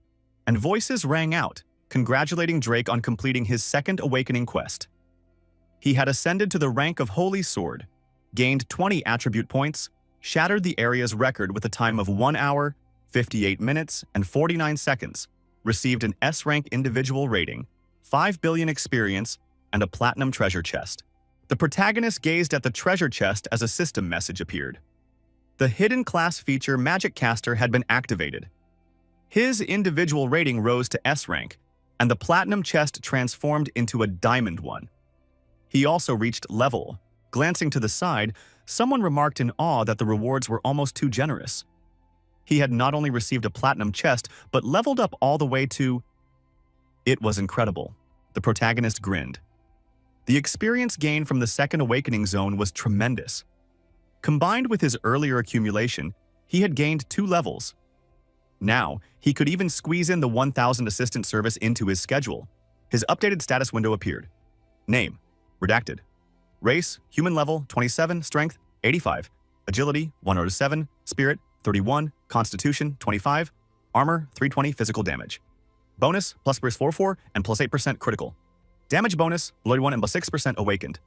and voices rang out, congratulating Drake on completing his second awakening quest. He had ascended to the rank of Holy Sword, gained 20 attribute points, shattered the area's record with a time of 1 hour, 58 minutes, and 49 seconds, received an S-rank individual rating, 5 billion experience, and a platinum treasure chest. The protagonist gazed at the treasure chest as a system message appeared. The hidden class feature Magic Caster had been activated. His individual rating rose to S-rank, and the platinum chest transformed into a diamond one. He also reached level. Glancing to the side, someone remarked in awe that the rewards were almost too generous. He had not only received a platinum chest, but leveled up all the way to... It was incredible. The protagonist grinned. The experience gained from the second awakening zone was tremendous. Combined with his earlier accumulation, he had gained 2 levels. Now, he could even squeeze in the 1,000 assistant service into his schedule. His updated status window appeared. Name: redacted. Race: human level 27, strength 85, agility 107, spirit 31, constitution 25, armor 320 physical damage. Bonus: plus 44 and plus 8% critical. Damage bonus: below 1 and plus 6% awakened.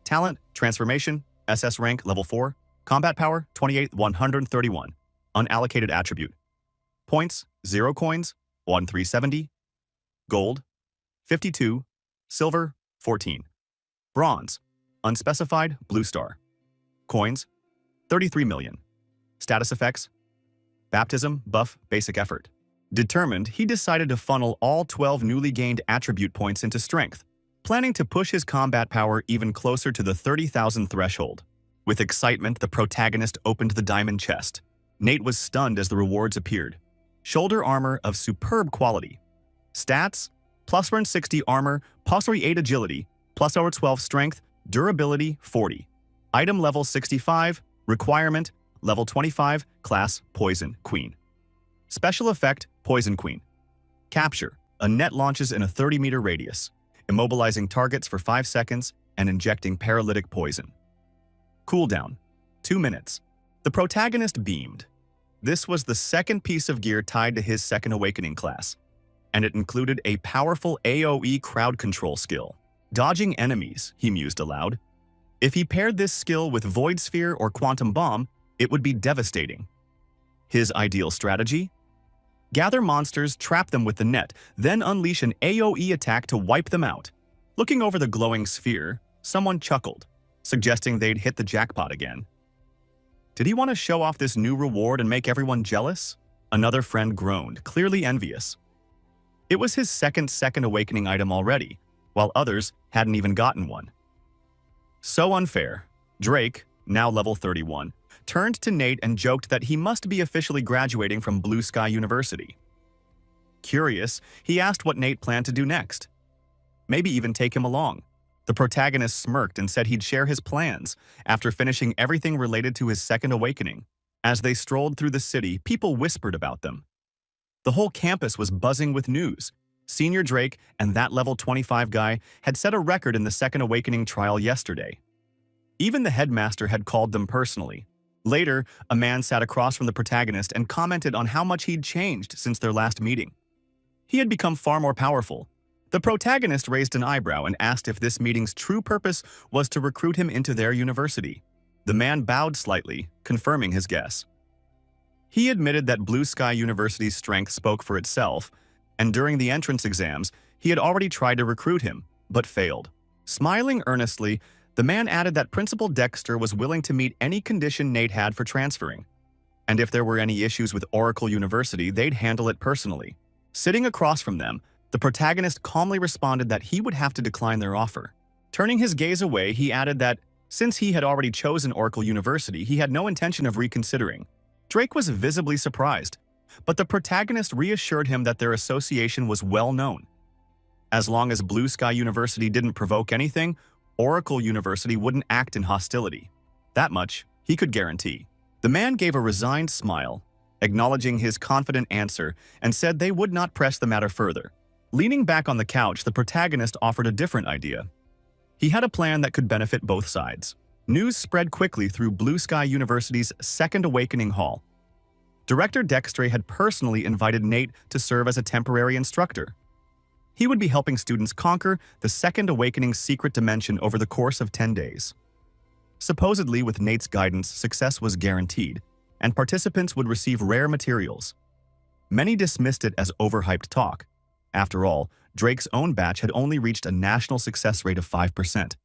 Talent: transformation, SSS-Rank level 4, combat power 28 131, unallocated attribute. Points: 0 coins, 1370, gold 52, silver 14, bronze, unspecified blue star. Coins: 33 million. Status effects: baptism, buff, basic effort. Determined, he decided to funnel all 12 newly gained attribute points into strength, planning to push his combat power even closer to the 30,000 threshold. With excitement, the protagonist opened the diamond chest. Nate was stunned as the rewards appeared. Shoulder armor of superb quality. Stats: plus 160 armor, plus 8 agility, plus 12 strength, durability 40. Item level 65, requirement level 25, class Poison Queen. Special effect Poison Queen. Capture: a net launches in a 30-meter radius, immobilizing targets for 5 seconds and injecting paralytic poison. Cooldown: 2 minutes. The protagonist beamed. This was the second piece of gear tied to his second awakening class, and it included a powerful AoE crowd control skill. Dodging enemies, he mused aloud. If he paired this skill with Void Sphere or Quantum Bomb, it would be devastating. His ideal strategy? Gather monsters, trap them with the net, then unleash an AoE attack to wipe them out. Looking over the glowing sphere, someone chuckled, suggesting they'd hit the jackpot again. Did he want to show off this new reward and make everyone jealous? Another friend groaned, clearly envious. It was his second awakening item already, while others hadn't even gotten one. So unfair. Drake, now level 31, turned to Nate and joked that he must be officially graduating from Blue Sky University. Curious, he asked what Nate planned to do next. Maybe even take him along. The protagonist smirked and said he'd share his plans after finishing everything related to his second awakening. As they strolled through the city, people whispered about them. The whole campus was buzzing with news. Senior Drake and that level 25 guy had set a record in the second awakening trial yesterday. Even the headmaster had called them personally. Later, a man sat across from the protagonist and commented on how much he'd changed since their last meeting. He had become far more powerful. The protagonist raised an eyebrow and asked if this meeting's true purpose was to recruit him into their university. The man bowed slightly, confirming his guess. He admitted that Blue Sky University's strength spoke for itself, and during the entrance exams, he had already tried to recruit him, but failed. Smiling earnestly, the man added that Principal Dexter was willing to meet any condition Nate had for transferring, and if there were any issues with Oracle University, they'd handle it personally. Sitting across from them, the protagonist calmly responded that he would have to decline their offer. Turning his gaze away, he added that since he had already chosen Oracle University, he had no intention of reconsidering. Drake was visibly surprised, but the protagonist reassured him that their association was well known. As long as Blue Sky University didn't provoke anything, Oracle University wouldn't act in hostility. That much he could guarantee. The man gave a resigned smile, acknowledging his confident answer, and said they would not press the matter further. Leaning back on the couch, the protagonist offered a different idea. He had a plan that could benefit both sides. News spread quickly through Blue Sky University's Second Awakening Hall. Director Dextre had personally invited Nate to serve as a temporary instructor. He would be helping students conquer the Second Awakening's secret dimension over the course of 10 days. Supposedly, with Nate's guidance, success was guaranteed, and participants would receive rare materials. Many dismissed it as overhyped talk. After all, Drake's own batch had only reached a national success rate of 5%,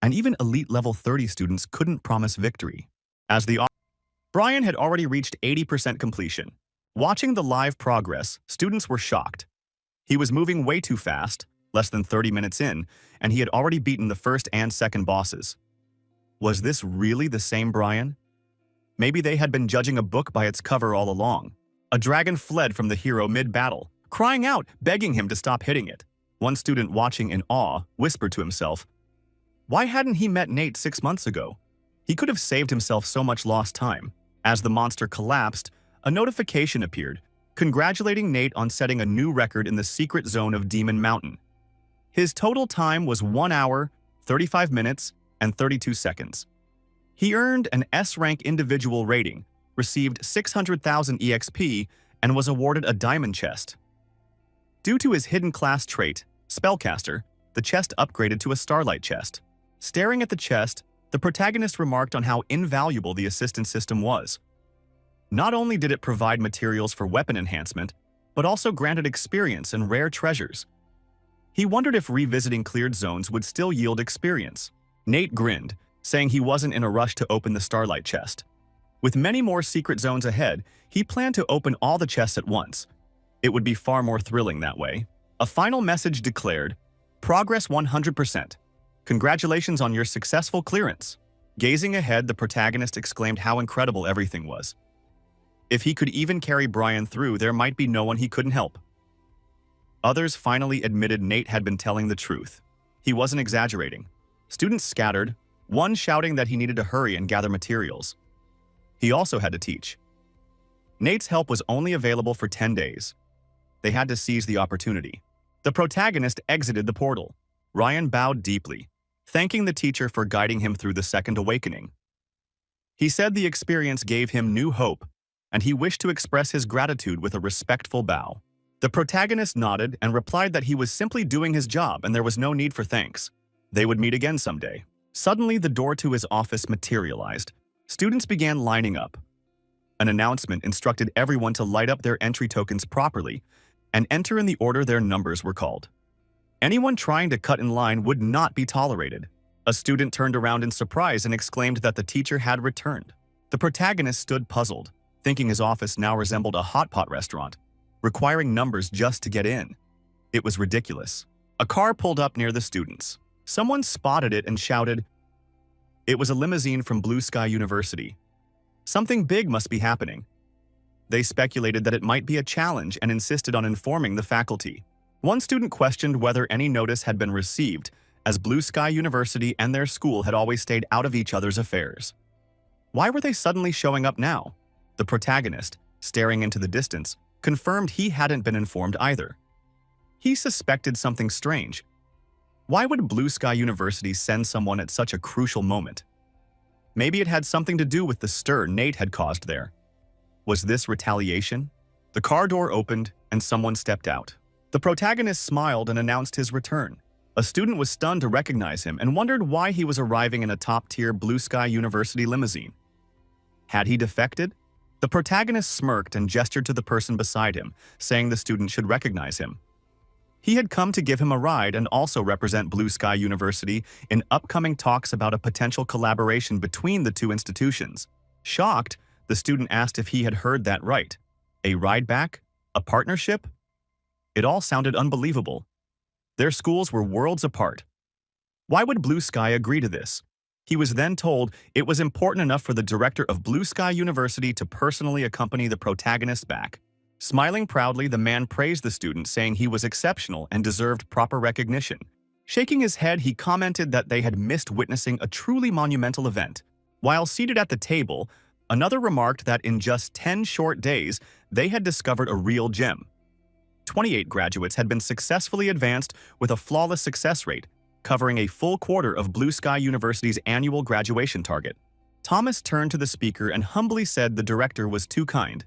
and even elite level 30 students couldn't promise victory. Brian had already reached 80% completion. Watching the live progress, students were shocked. He was moving way too fast, less than 30 minutes in, and he had already beaten the first and second bosses. Was this really the same Brian? Maybe they had been judging a book by its cover all along. A dragon fled from the hero mid-battle, crying out, begging him to stop hitting it. One student watching in awe whispered to himself, why hadn't he met Nate 6 months ago? He could have saved himself so much lost time. As the monster collapsed, a notification appeared, congratulating Nate on setting a new record in the secret zone of Demon Mountain. His total time was 1 hour, 35 minutes, and 32 seconds. He earned an S-Rank individual rating, received 600,000 EXP, and was awarded a diamond chest. Due to his hidden class trait, Spellcaster, the chest upgraded to a Starlight chest. Staring at the chest, the protagonist remarked on how invaluable the assistance system was. Not only did it provide materials for weapon enhancement, but also granted experience and rare treasures. He wondered if revisiting cleared zones would still yield experience. Nate grinned, saying he wasn't in a rush to open the Starlight chest. With many more secret zones ahead, he planned to open all the chests at once. It would be far more thrilling that way. A final message declared, Progress 100%. Congratulations on your successful clearance. Gazing ahead, the protagonist exclaimed how incredible everything was. If he could even carry Brian through, there might be no one he couldn't help. Others finally admitted Nate had been telling the truth. He wasn't exaggerating. Students scattered, one shouting that he needed to hurry and gather materials. He also had to teach. Nate's help was only available for 10 days. They had to seize the opportunity. The protagonist exited the portal. Ryan bowed deeply, thanking the teacher for guiding him through the second awakening. He said the experience gave him new hope, and he wished to express his gratitude with a respectful bow. The protagonist nodded and replied that he was simply doing his job and there was no need for thanks. They would meet again someday. Suddenly, the door to his office materialized. Students began lining up. An announcement instructed everyone to light up their entry tokens properly and enter in the order their numbers were called. Anyone trying to cut in line would not be tolerated. A student turned around in surprise and exclaimed that the teacher had returned. The protagonist stood puzzled, thinking his office now resembled a hot pot restaurant, requiring numbers just to get in. It was ridiculous. A car pulled up near the students. Someone spotted it and shouted. It was a limousine from Blue Sky University. Something big must be happening. They speculated that it might be a challenge and insisted on informing the faculty. One student questioned whether any notice had been received, as Blue Sky University and their school had always stayed out of each other's affairs. Why were they suddenly showing up now? The protagonist, staring into the distance, confirmed he hadn't been informed either. He suspected something strange. Why would Blue Sky University send someone at such a crucial moment? Maybe it had something to do with the stir Nate had caused there. Was this retaliation? The car door opened and someone stepped out. The protagonist smiled and announced his return. A student was stunned to recognize him and wondered why he was arriving in a top-tier Blue Sky University limousine. Had he defected? The protagonist smirked and gestured to the person beside him, saying the student should recognize him. He had come to give him a ride and also represent Blue Sky University in upcoming talks about a potential collaboration between the two institutions. Shocked, the student asked if he had heard that right. A ride back? A partnership? It all sounded unbelievable. Their schools were worlds apart. Why would Blue Sky agree to this? He was then told it was important enough for the director of Blue Sky University to personally accompany the protagonist back. Smiling proudly, the man praised the student, saying he was exceptional and deserved proper recognition. Shaking his head, he commented that they had missed witnessing a truly monumental event. While seated at the table, another remarked that in just 10 short days, they had discovered a real gem. 28 graduates had been successfully advanced with a flawless success rate, covering a full quarter of Blue Sky University's annual graduation target. Thomas turned to the speaker and humbly said the director was too kind.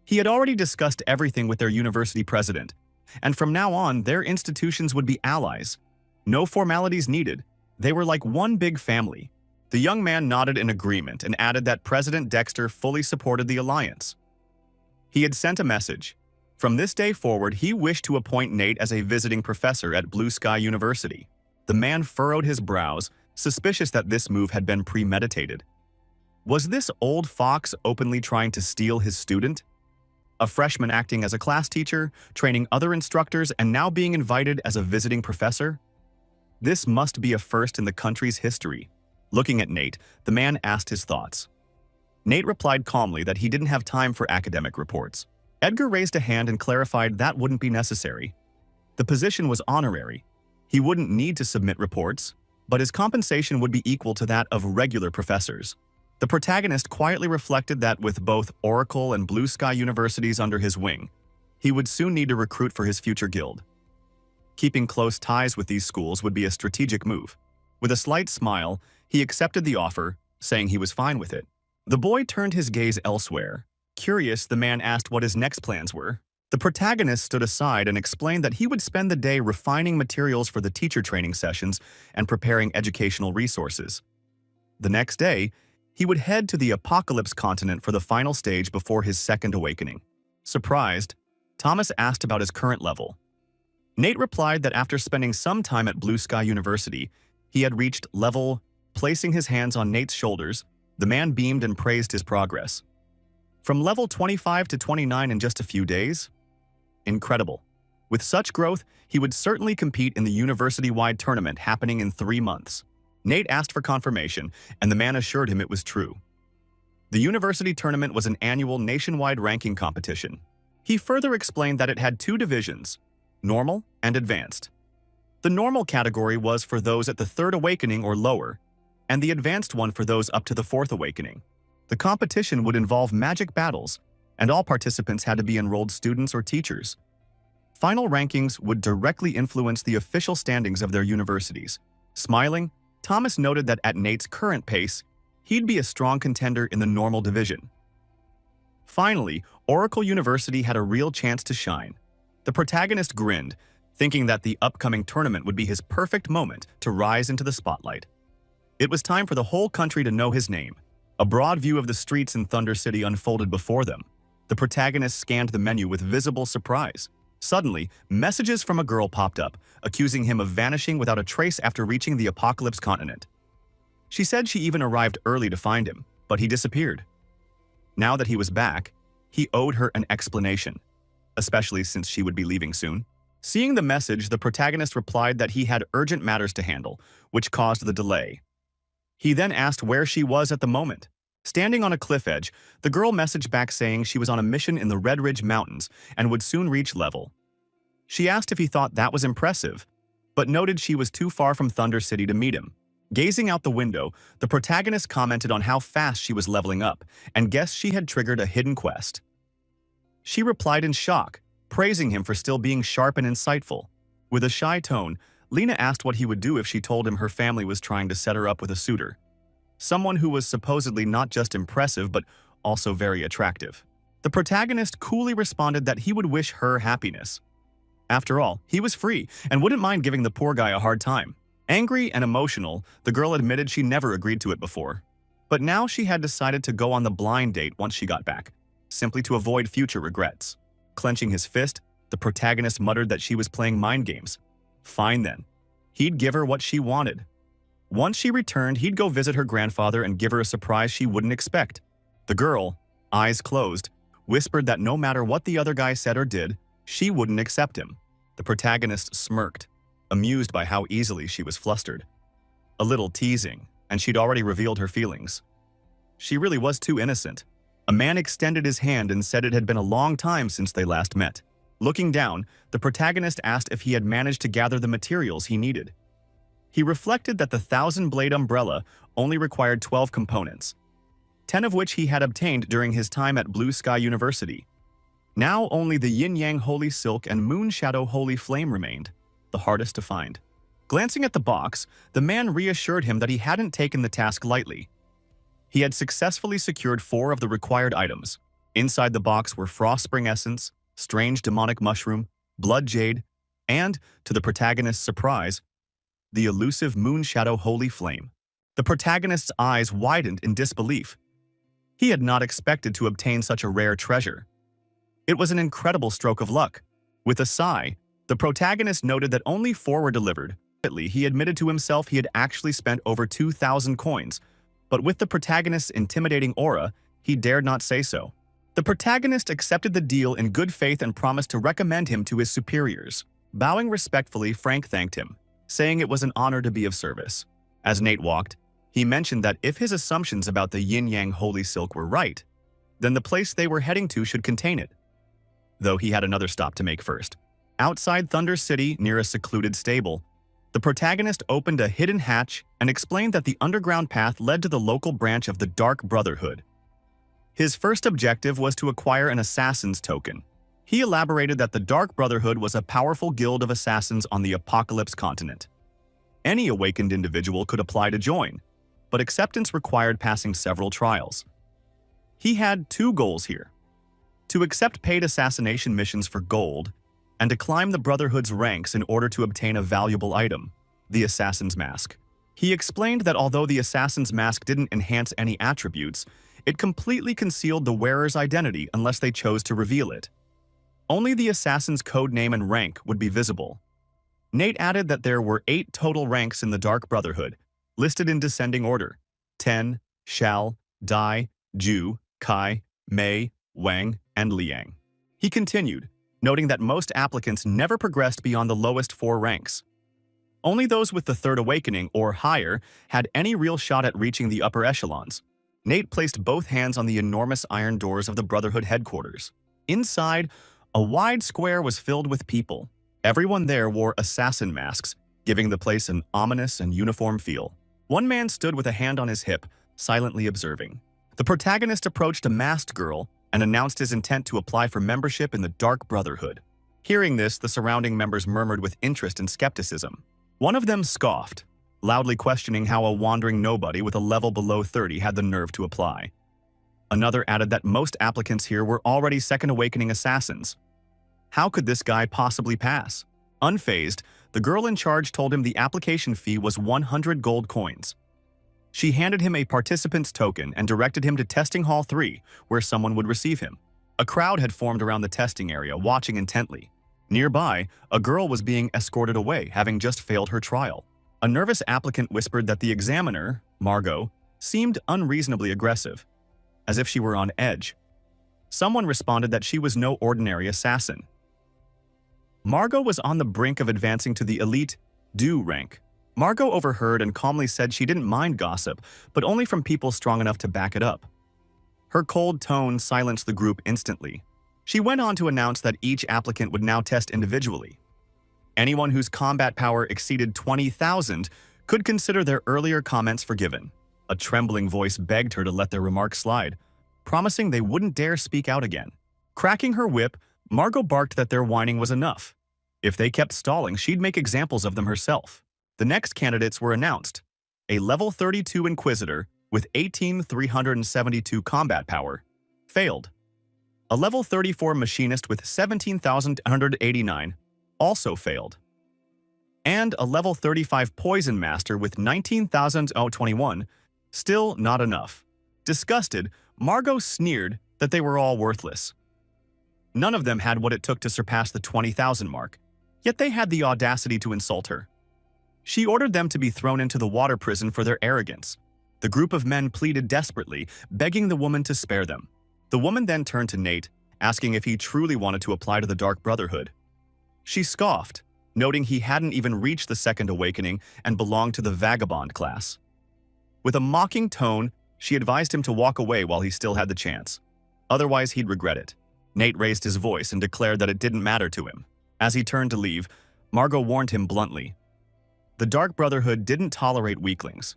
He had already discussed everything with their university president, and from now on, their institutions would be allies. No formalities needed. They were like one big family. The young man nodded in agreement and added that President Dexter fully supported the alliance. He had sent a message. From this day forward, he wished to appoint Nate as a visiting professor at Blue Sky University. The man furrowed his brows, suspicious that this move had been premeditated. Was this old fox openly trying to steal his student? A freshman acting as a class teacher, training other instructors, and now being invited as a visiting professor? This must be a first in the country's history. Looking at Nate, the man asked his thoughts. Nate replied calmly that he didn't have time for academic reports. Edgar raised a hand and clarified that wouldn't be necessary. The position was honorary. He wouldn't need to submit reports, but his compensation would be equal to that of regular professors. The protagonist quietly reflected that with both Oracle and Blue Sky Universities under his wing, he would soon need to recruit for his future guild. Keeping close ties with these schools would be a strategic move. With a slight smile, he accepted the offer, saying he was fine with it. The boy turned his gaze elsewhere. Curious, the man asked what his next plans were. The protagonist stood aside and explained that he would spend the day refining materials for the teacher training sessions and preparing educational resources. The next day, he would head to the Apocalypse continent for the final stage before his second awakening. Surprised, Thomas asked about his current level. Nate replied that after spending some time at Blue Sky University, he had reached level. Placing his hands on Nate's shoulders, the man beamed and praised his progress. From level 25 to 29 in just a few days? Incredible. With such growth, he would certainly compete in the university-wide tournament happening in 3 months. Nate asked for confirmation, and the man assured him it was true. The university tournament was an annual nationwide ranking competition. He further explained that it had 2 divisions, normal and advanced. The normal category was for those at the 3rd awakening or lower, and the advanced one for those up to the 4th awakening. The competition would involve magic battles, and all participants had to be enrolled students or teachers. Final rankings would directly influence the official standings of their universities. Smiling, Thomas noted that at Nate's current pace, he'd be a strong contender in the normal division. Finally, Oracle University had a real chance to shine. The protagonist grinned, thinking that the upcoming tournament would be his perfect moment to rise into the spotlight. It was time for the whole country to know his name. A broad view of the streets in Thunder City unfolded before them. The protagonist scanned the menu with visible surprise. Suddenly, messages from a girl popped up, accusing him of vanishing without a trace after reaching the Apocalypse continent. She said she even arrived early to find him, but he disappeared. Now that he was back, he owed her an explanation, especially since she would be leaving soon. Seeing the message, the protagonist replied that he had urgent matters to handle, which caused the delay. He then asked where she was at the moment. Standing on a cliff edge, the girl messaged back saying she was on a mission in the Red Ridge Mountains and would soon reach level. She asked if he thought that was impressive, but noted she was too far from Thunder City to meet him. Gazing out the window, the protagonist commented on how fast she was leveling up and guessed she had triggered a hidden quest. She replied in shock, praising him for still being sharp and insightful. With a shy tone, Lena asked what he would do if she told him her family was trying to set her up with a suitor. Someone who was supposedly not just impressive but also very attractive. The protagonist coolly responded that he would wish her happiness. After all, he was free and wouldn't mind giving the poor guy a hard time. Angry and emotional, the girl admitted she never agreed to it before. But now she had decided to go on the blind date once she got back, simply to avoid future regrets. Clenching his fist, the protagonist muttered that she was playing mind games. Fine then. He'd give her what she wanted. Once she returned, he'd go visit her grandfather and give her a surprise she wouldn't expect. The girl, eyes closed, whispered that no matter what the other guy said or did, she wouldn't accept him. The protagonist smirked, amused by how easily she was flustered. A little teasing, and she'd already revealed her feelings. She really was too innocent. A man extended his hand and said it had been a long time since they last met. Looking down, the protagonist asked if he had managed to gather the materials he needed. He reflected that the 1,000-blade umbrella only required 12 components, 10 of which he had obtained during his time at Blue Sky University. Now only the Yin-Yang Holy Silk and Moon Shadow Holy Flame remained, the hardest to find. Glancing at the box, the man reassured him that he hadn't taken the task lightly. He had successfully secured 4 of the required items. Inside the box were Frost Spring Essence, Strange Demonic Mushroom, Blood Jade, and, to the protagonist's surprise, the elusive Moon Shadow Holy Flame. The protagonist's eyes widened in disbelief. He had not expected to obtain such a rare treasure. It was an incredible stroke of luck. With a sigh, the protagonist noted that only 4 were delivered. He admitted to himself he had actually spent over 2,000 coins, but with the protagonist's intimidating aura, he dared not say so. The protagonist accepted the deal in good faith and promised to recommend him to his superiors. Bowing respectfully, Frank thanked him, saying it was an honor to be of service. As Nate walked, he mentioned that if his assumptions about the Yin-Yang Holy Silk were right, then the place they were heading to should contain it. Though he had another stop to make first. Outside Thunder City, near a secluded stable, the protagonist opened a hidden hatch and explained that the underground path led to the local branch of the Dark Brotherhood. His first objective was to acquire an assassin's token. He elaborated that the Dark Brotherhood was a powerful guild of assassins on the Apocalypse continent. Any awakened individual could apply to join, but acceptance required passing several trials. He had 2 goals here: to accept paid assassination missions for gold, and to climb the Brotherhood's ranks in order to obtain a valuable item, the Assassin's Mask. He explained that although the Assassin's Mask didn't enhance any attributes, it completely concealed the wearer's identity unless they chose to reveal it. Only the assassin's code name and rank would be visible. Nate added that there were 8 total ranks in the Dark Brotherhood, listed in descending order: Ten, Shao, Dai, Ju, Kai, Mei, Wang, and Liang. He continued, noting that most applicants never progressed beyond the lowest 4 ranks. Only those with the third awakening or higher had any real shot at reaching the upper echelons. Nate placed both hands on the enormous iron doors of the Brotherhood headquarters. Inside, a wide square was filled with people. Everyone there wore assassin masks, giving the place an ominous and uniform feel. One man stood with a hand on his hip, silently observing. The protagonist approached a masked girl and announced his intent to apply for membership in the Dark Brotherhood. Hearing this, the surrounding members murmured with interest and skepticism. One of them scoffed, loudly questioning how a wandering nobody with a level below 30 had the nerve to apply. Another added that most applicants here were already second awakening assassins. How could this guy possibly pass? Unfazed, the girl in charge told him the application fee was 100 gold coins. She handed him a participant's token and directed him to Testing Hall 3, where someone would receive him. A crowd had formed around the testing area, watching intently. Nearby, a girl was being escorted away, having just failed her trial. A nervous applicant whispered that the examiner, Margot, seemed unreasonably aggressive, as if she were on edge. Someone responded that she was no ordinary assassin. Margot was on the brink of advancing to the elite Do rank. Margot overheard and calmly said she didn't mind gossip, but only from people strong enough to back it up. Her cold tone silenced the group instantly. She went on to announce that each applicant would now test individually. Anyone whose combat power exceeded 20,000 could consider their earlier comments forgiven. A trembling voice begged her to let their remarks slide, promising they wouldn't dare speak out again. Cracking her whip, Margot barked that their whining was enough. If they kept stalling, she'd make examples of them herself. The next candidates were announced. A level 32 Inquisitor with 18,372 combat power failed. A level 34 Machinist with 17,189 also failed. And a level 35 Poison Master with 19,021 still not enough. Disgusted, Margot sneered that they were all worthless. None of them had what it took to surpass the 20,000 mark, yet they had the audacity to insult her. She ordered them to be thrown into the water prison for their arrogance. The group of men pleaded desperately, begging the woman to spare them. The woman then turned to Nate, asking if he truly wanted to apply to the Dark Brotherhood. She scoffed, noting he hadn't even reached the second awakening and belonged to the vagabond class. With a mocking tone, she advised him to walk away while he still had the chance. Otherwise, he'd regret it. Nate raised his voice and declared that it didn't matter to him. As he turned to leave, Margot warned him bluntly. The Dark Brotherhood didn't tolerate weaklings.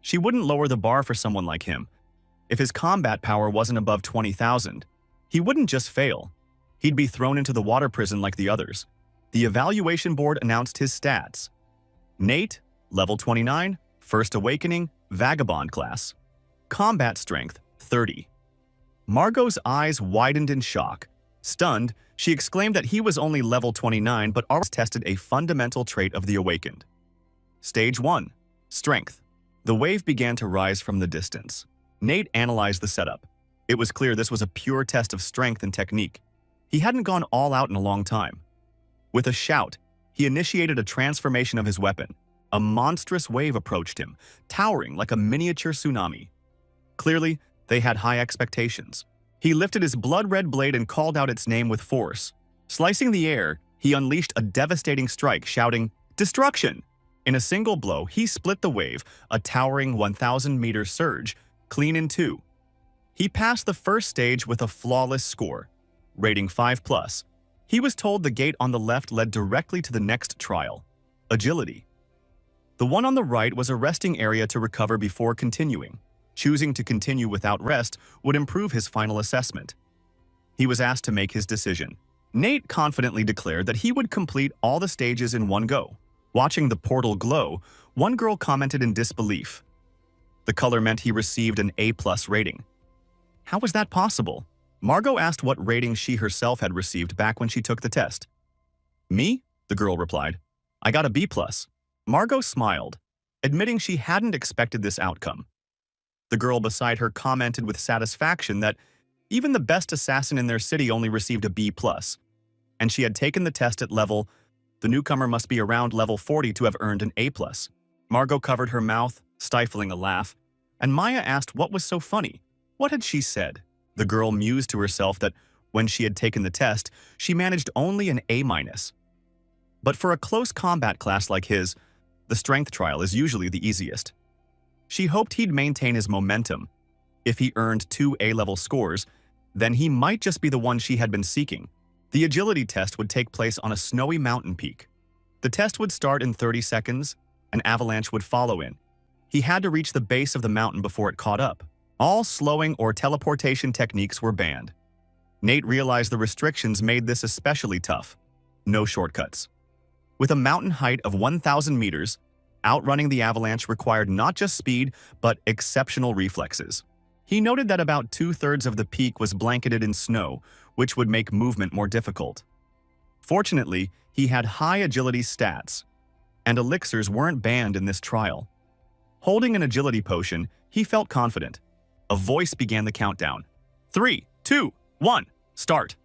She wouldn't lower the bar for someone like him. If his combat power wasn't above 20,000, he wouldn't just fail. He'd be thrown into the water prison like the others. The evaluation board announced his stats. Nate, level 29, First Awakening, Vagabond class. Combat strength, 30. Margot's eyes widened in shock. Stunned, she exclaimed that he was only level 29 but already tested a fundamental trait of the Awakened. Stage 1. Strength. The wave began to rise from the distance. Nate analyzed the setup. It was clear this was a pure test of strength and technique. He hadn't gone all out in a long time. With a shout, he initiated a transformation of his weapon. A monstrous wave approached him, towering like a miniature tsunami. Clearly, they had high expectations. He lifted his blood-red blade and called out its name with force. Slicing the air, he unleashed a devastating strike, shouting, "Destruction!" In a single blow, he split the wave, a towering 1,000-meter surge, clean in two. He passed the first stage with a flawless score, rating 5+. He was told the gate on the left led directly to the next trial, Agility. The one on the right was a resting area to recover before continuing. Choosing to continue without rest would improve his final assessment. He was asked to make his decision. Nate confidently declared that he would complete all the stages in one go. Watching the portal glow, one girl commented in disbelief. The color meant he received an A+ rating. How was that possible? Margot asked what rating she herself had received back when she took the test. Me? The girl replied. I got a B+. Margot smiled, admitting she hadn't expected this outcome. The girl beside her commented with satisfaction that even the best assassin in their city only received a B+, and she had taken the test at level. The newcomer must be around level 40 to have earned an A+. Margot covered her mouth, stifling a laugh, and Maya asked what was so funny. What had she said? The girl mused to herself that When she had taken the test, she managed only an A-. But for a close combat class like his, the strength trial is usually the easiest. She hoped he'd maintain his momentum. If he earned 2 A-level scores, then he might just be the one she had been seeking. The agility test would take place on a snowy mountain peak. The test would start in 30 seconds, an avalanche would follow in. He had to reach the base of the mountain before it caught up. All slowing or teleportation techniques were banned. Nate realized the restrictions made this especially tough. No shortcuts. With a mountain height of 1,000 meters, outrunning the avalanche required not just speed, but exceptional reflexes. He noted that about 2/3 of the peak was blanketed in snow, which would make movement more difficult. Fortunately, he had high agility stats, and elixirs weren't banned in this trial. Holding an agility potion, he felt confident. A voice began the countdown. 3, 2, 1, start.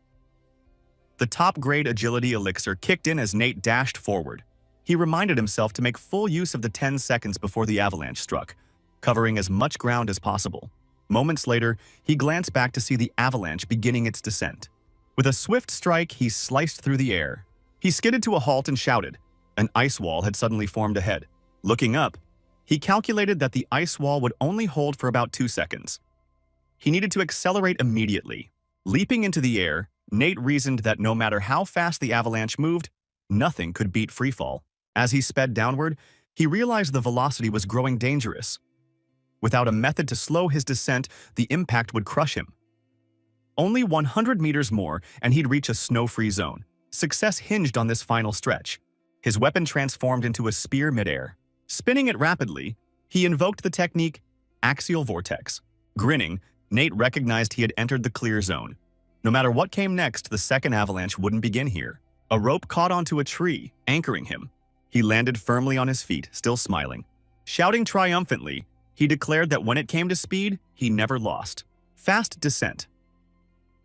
The top-grade agility elixir kicked in as Nate dashed forward. He reminded himself to make full use of the 10 seconds before the avalanche struck, covering as much ground as possible. Moments later, he glanced back to see the avalanche beginning its descent. With a swift strike, he sliced through the air. He skidded to a halt and shouted. An ice wall had suddenly formed ahead. Looking up, he calculated that the ice wall would only hold for about 2 seconds. He needed to accelerate immediately. Leaping into the air, Nate reasoned that no matter how fast the avalanche moved, nothing could beat freefall. As he sped downward, he realized the velocity was growing dangerous. Without a method to slow his descent, the impact would crush him. Only 100 meters more, and he'd reach a snow-free zone. Success hinged on this final stretch. His weapon transformed into a spear midair. Spinning it rapidly, he invoked the technique Axial Vortex. Grinning, Nate recognized he had entered the clear zone. No matter what came next, the second avalanche wouldn't begin here. A rope caught onto a tree, anchoring him. He landed firmly on his feet, still smiling. Shouting triumphantly, he declared that when it came to speed, he never lost. Fast descent.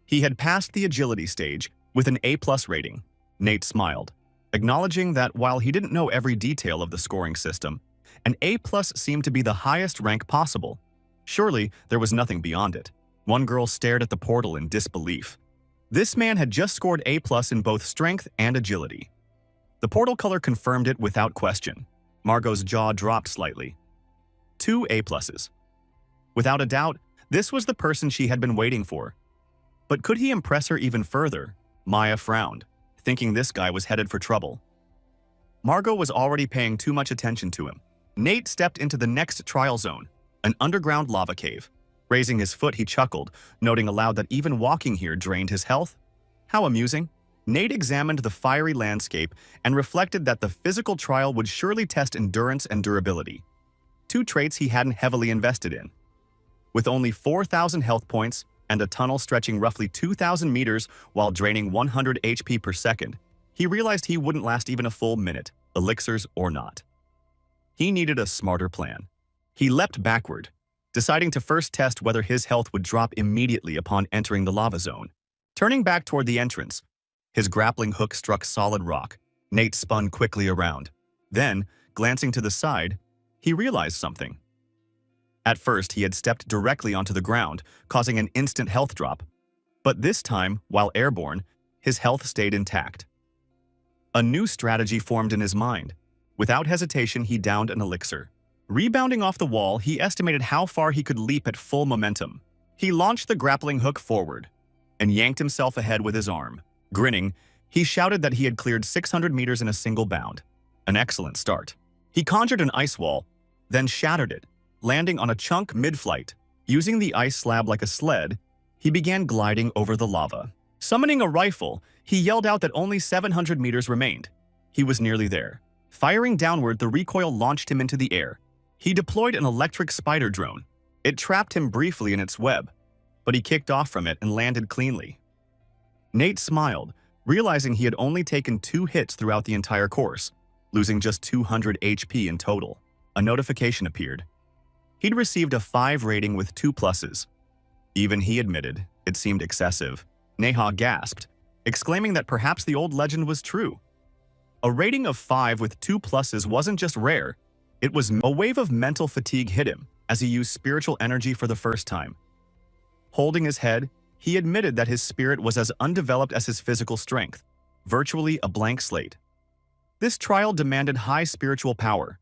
He had passed the agility stage with an A+ rating. Nate smiled, acknowledging that while he didn't know every detail of the scoring system, an A+ seemed to be the highest rank possible. Surely, there was nothing beyond it. One girl stared at the portal in disbelief. This man had just scored A+ in both strength and agility. The portal color confirmed it without question. Margot's jaw dropped slightly. 2 A+. Without a doubt, this was the person she had been waiting for. But could he impress her even further? Maya frowned, thinking this guy was headed for trouble. Margot was already paying too much attention to him. Nate stepped into the next trial zone, an underground lava cave. Raising his foot, he chuckled, noting aloud that even walking here drained his health. How amusing. Nate examined the fiery landscape and reflected that the physical trial would surely test endurance and durability. 2 traits he hadn't heavily invested in. With only 4,000 health points and a tunnel stretching roughly 2,000 meters while draining 100 HP per second, he realized he wouldn't last even a full minute, elixirs or not. He needed a smarter plan. He leapt backward, deciding to first test whether his health would drop immediately upon entering the lava zone. Turning back toward the entrance, his grappling hook struck solid rock. Nate spun quickly around. Then, glancing to the side, he realized something. At first, he had stepped directly onto the ground, causing an instant health drop. But this time, while airborne, his health stayed intact. A new strategy formed in his mind. Without hesitation, he downed an elixir. Rebounding off the wall, he estimated how far he could leap at full momentum. He launched the grappling hook forward and yanked himself ahead with his arm. Grinning, he shouted that he had cleared 600 meters in a single bound. An excellent start. He conjured an ice wall, then shattered it, landing on a chunk mid-flight. Using the ice slab like a sled, he began gliding over the lava. Summoning a rifle, he yelled out that only 700 meters remained. He was nearly there. Firing downward, the recoil launched him into the air. He deployed an electric spider drone. It trapped him briefly in its web, but he kicked off from it and landed cleanly. Nate smiled, realizing he had only taken 2 hits throughout the entire course, losing just 200 HP in total. A notification appeared. He'd received a 5 rating with 2 pluses. Even he admitted it seemed excessive. Neha gasped, exclaiming that perhaps the old legend was true. A rating of 5 with 2 pluses wasn't just rare, it was a wave of mental fatigue hit him as he used spiritual energy for the first time. Holding his head, He admitted that his spirit was as undeveloped as his physical strength, virtually a blank slate. This trial demanded high spiritual power.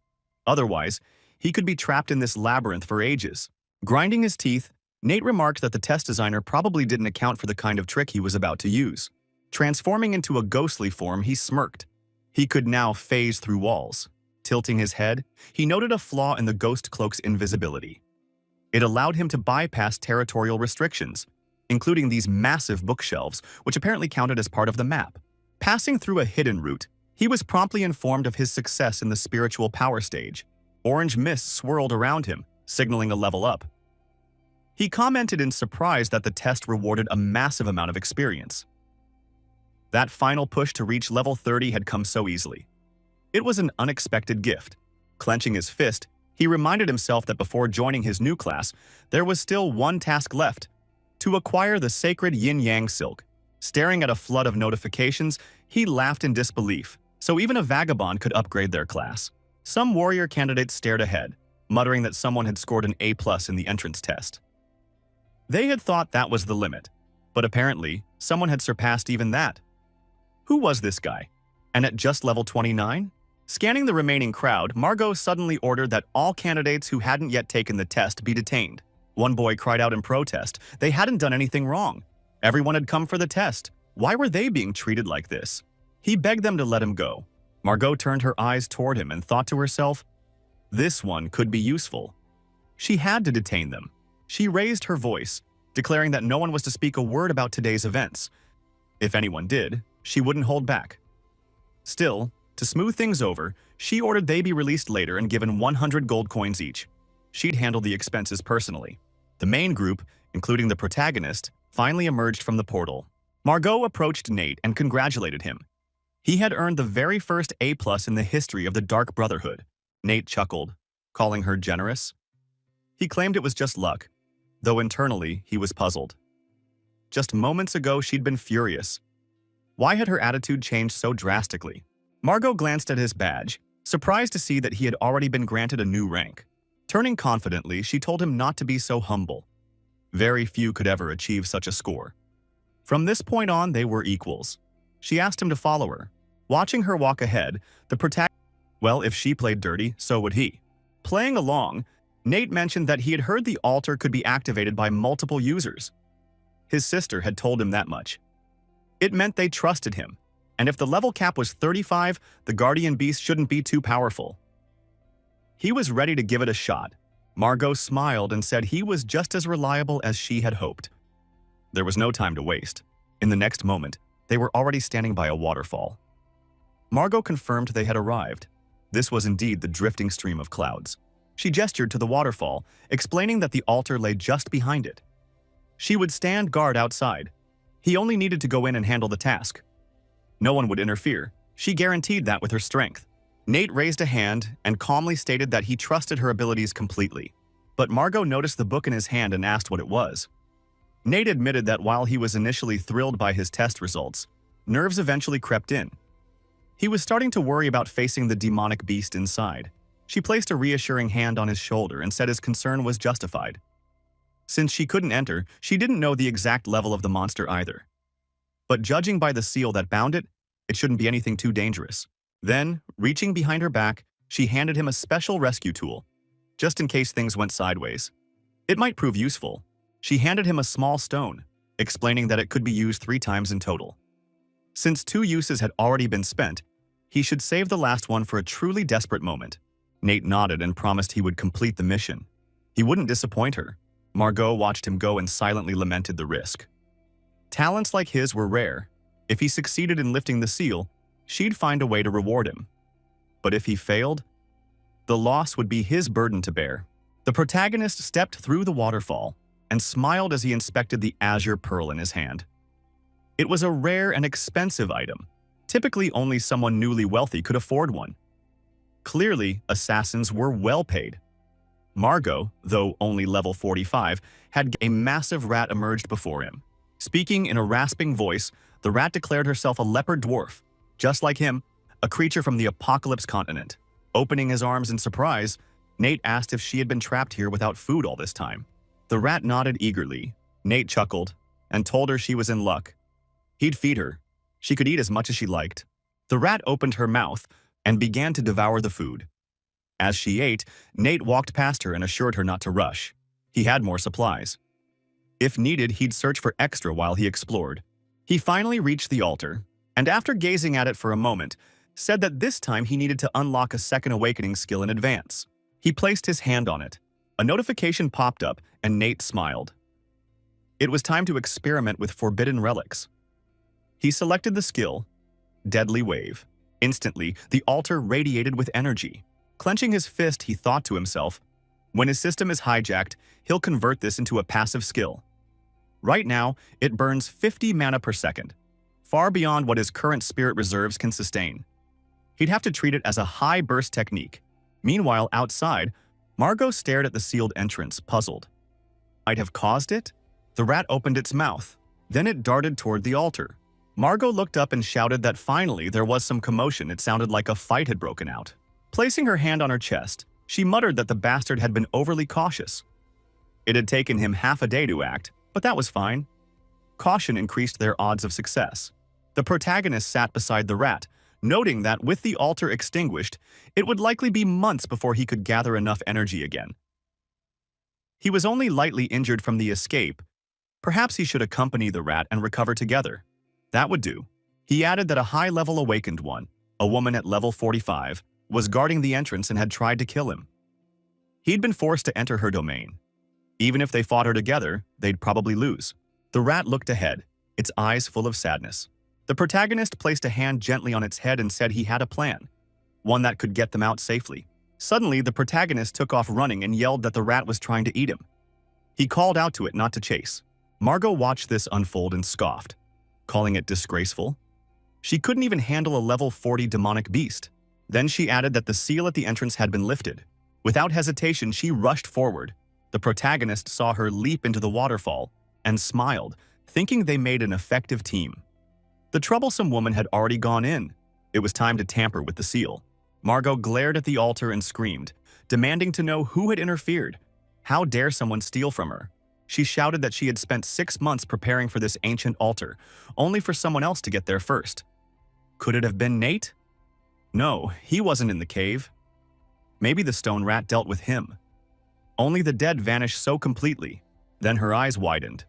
Otherwise, he could be trapped in this labyrinth for ages. Grinding his teeth, Nate remarked that the test designer probably didn't account for the kind of trick he was about to use. Transforming into a ghostly form, he smirked. He could now phase through walls. Tilting his head, he noted a flaw in the ghost cloak's invisibility. It allowed him to bypass territorial restrictions, including these massive bookshelves, which apparently counted as part of the map. Passing through a hidden route, he was promptly informed of his success in the spiritual power stage. Orange mist swirled around him, signaling a level up. He commented in surprise that the test rewarded a massive amount of experience. That final push to reach level 30 had come so easily. It was an unexpected gift. Clenching his fist, he reminded himself that before joining his new class, there was still one task left: to acquire the sacred yin-yang silk. Staring at a flood of notifications, he laughed in disbelief. So even a vagabond could upgrade their class. Some warrior candidates stared ahead, muttering that someone had scored an A+ in the entrance test. They had thought that was the limit, but apparently, someone had surpassed even that. Who was this guy? And at just level 29? Scanning the remaining crowd, Margot suddenly ordered that all candidates who hadn't yet taken the test be detained. One boy cried out in protest. They hadn't done anything wrong. Everyone had come for the test. Why were they being treated like this? He begged them to let him go. Margot turned her eyes toward him and thought to herself, this one could be useful. She had to detain them. She raised her voice, declaring that no one was to speak a word about today's events. If anyone did, she wouldn't hold back. Still, to smooth things over, she ordered they be released later and given 100 gold coins each. She'd handle the expenses personally. The main group, including the protagonist, finally emerged from the portal. Margot approached Nate and congratulated him. He had earned the very first A+ in the history of the Dark Brotherhood. Nate chuckled, calling her generous. He claimed it was just luck, though internally he was puzzled. Just moments ago she'd been furious. Why had her attitude changed so drastically? Margot glanced at his badge, surprised to see that he had already been granted a new rank. Turning confidently, she told him not to be so humble. Very few could ever achieve such a score. From this point on, they were equals. She asked him to follow her. Watching her walk ahead, the protagonist, well, if she played dirty, so would he. Playing along, Nate mentioned that he had heard the altar could be activated by multiple users. His sister had told him that much. It meant they trusted him, and if the level cap was 35, the guardian beast shouldn't be too powerful. He was ready to give it a shot. Margot smiled and said he was just as reliable as she had hoped. There was no time to waste. In the next moment, they were already standing by a waterfall. Margot confirmed they had arrived. This was indeed the drifting stream of clouds. She gestured to the waterfall, explaining that the altar lay just behind it. She would stand guard outside. He only needed to go in and handle the task. No one would interfere. She guaranteed that with her strength. Nate raised a hand and calmly stated that he trusted her abilities completely. But Margot noticed the book in his hand and asked what it was. Nate admitted that while he was initially thrilled by his test results, nerves eventually crept in. He was starting to worry about facing the demonic beast inside. She placed a reassuring hand on his shoulder and said his concern was justified. Since she couldn't enter, she didn't know the exact level of the monster either. But judging by the seal that bound it, it shouldn't be anything too dangerous. Then, reaching behind her back, she handed him a special rescue tool, just in case things went sideways. It might prove useful. She handed him a small stone, explaining that it could be used 3 times in total. Since 2 uses had already been spent, he should save the last one for a truly desperate moment. Nate nodded and promised he would complete the mission. He wouldn't disappoint her. Margot watched him go and silently lamented the risk. Talents like his were rare. If he succeeded in lifting the seal, she'd find a way to reward him. But if he failed, the loss would be his burden to bear. The protagonist stepped through the waterfall and smiled as he inspected the azure pearl in his hand. It was a rare and expensive item. Typically, only someone newly wealthy could afford one. Clearly, assassins were well paid. Margot, though only level 45, had a massive rat emerged before him. Speaking in a rasping voice, the rat declared herself a leopard dwarf. Just like him, a creature from the Apocalypse continent. Opening his arms in surprise, Nate asked if she had been trapped here without food all this time. The rat nodded eagerly. Nate chuckled. and told her she was in luck. He'd feed her. She could eat as much as she liked. The rat opened her mouth and began to devour the food. As she ate, Nate walked past her and assured her not to rush. He had more supplies. If needed, he'd search for extra while he explored. He finally reached the altar, and after gazing at it for a moment, said that this time he needed to unlock a second awakening skill in advance. He placed his hand on it. A notification popped up, and Nate smiled. It was time to experiment with forbidden relics. He selected the skill, Deadly Wave. Instantly, the altar radiated with energy. Clenching his fist, he thought to himself, when his system is hijacked, he'll convert this into a passive skill. Right now, it burns 50 mana per second, far beyond what his current spirit reserves can sustain. He'd have to treat it as a high burst technique. Meanwhile, outside, Margot stared at the sealed entrance, puzzled. I'd have caused it? The rat opened its mouth. Then it darted toward the altar. Margot looked up and shouted that finally there was some commotion. It sounded like a fight had broken out. Placing her hand on her chest, she muttered that the bastard had been overly cautious. It had taken him half a day to act, but that was fine. Caution increased their odds of success. The protagonist sat beside the rat, noting that with the altar extinguished, it would likely be months before he could gather enough energy again. He was only lightly injured from the escape. Perhaps he should accompany the rat and recover together. That would do. He added that a high-level awakened one, a woman at level 45, was guarding the entrance and had tried to kill him. He'd been forced to enter her domain. Even if they fought her together, they'd probably lose. The rat looked ahead, its eyes full of sadness. The protagonist placed a hand gently on its head and said he had a plan, one that could get them out safely. Suddenly, the protagonist took off running and yelled that the rat was trying to eat him. He called out to it not to chase. Margot watched this unfold and scoffed, calling it disgraceful. She couldn't even handle a level 40 demonic beast. Then she added that the seal at the entrance had been lifted. Without hesitation, she rushed forward. The protagonist saw her leap into the waterfall and smiled, thinking they made an effective team. The troublesome woman had already gone in. It was time to tamper with the seal. Margot glared at the altar and screamed, demanding to know who had interfered. How dare someone steal from her? She shouted that she had spent 6 months preparing for this ancient altar, only for someone else to get there first. Could it have been Nate? No, he wasn't in the cave. Maybe the stone rat dealt with him. Only the dead vanished so completely. Then her eyes widened.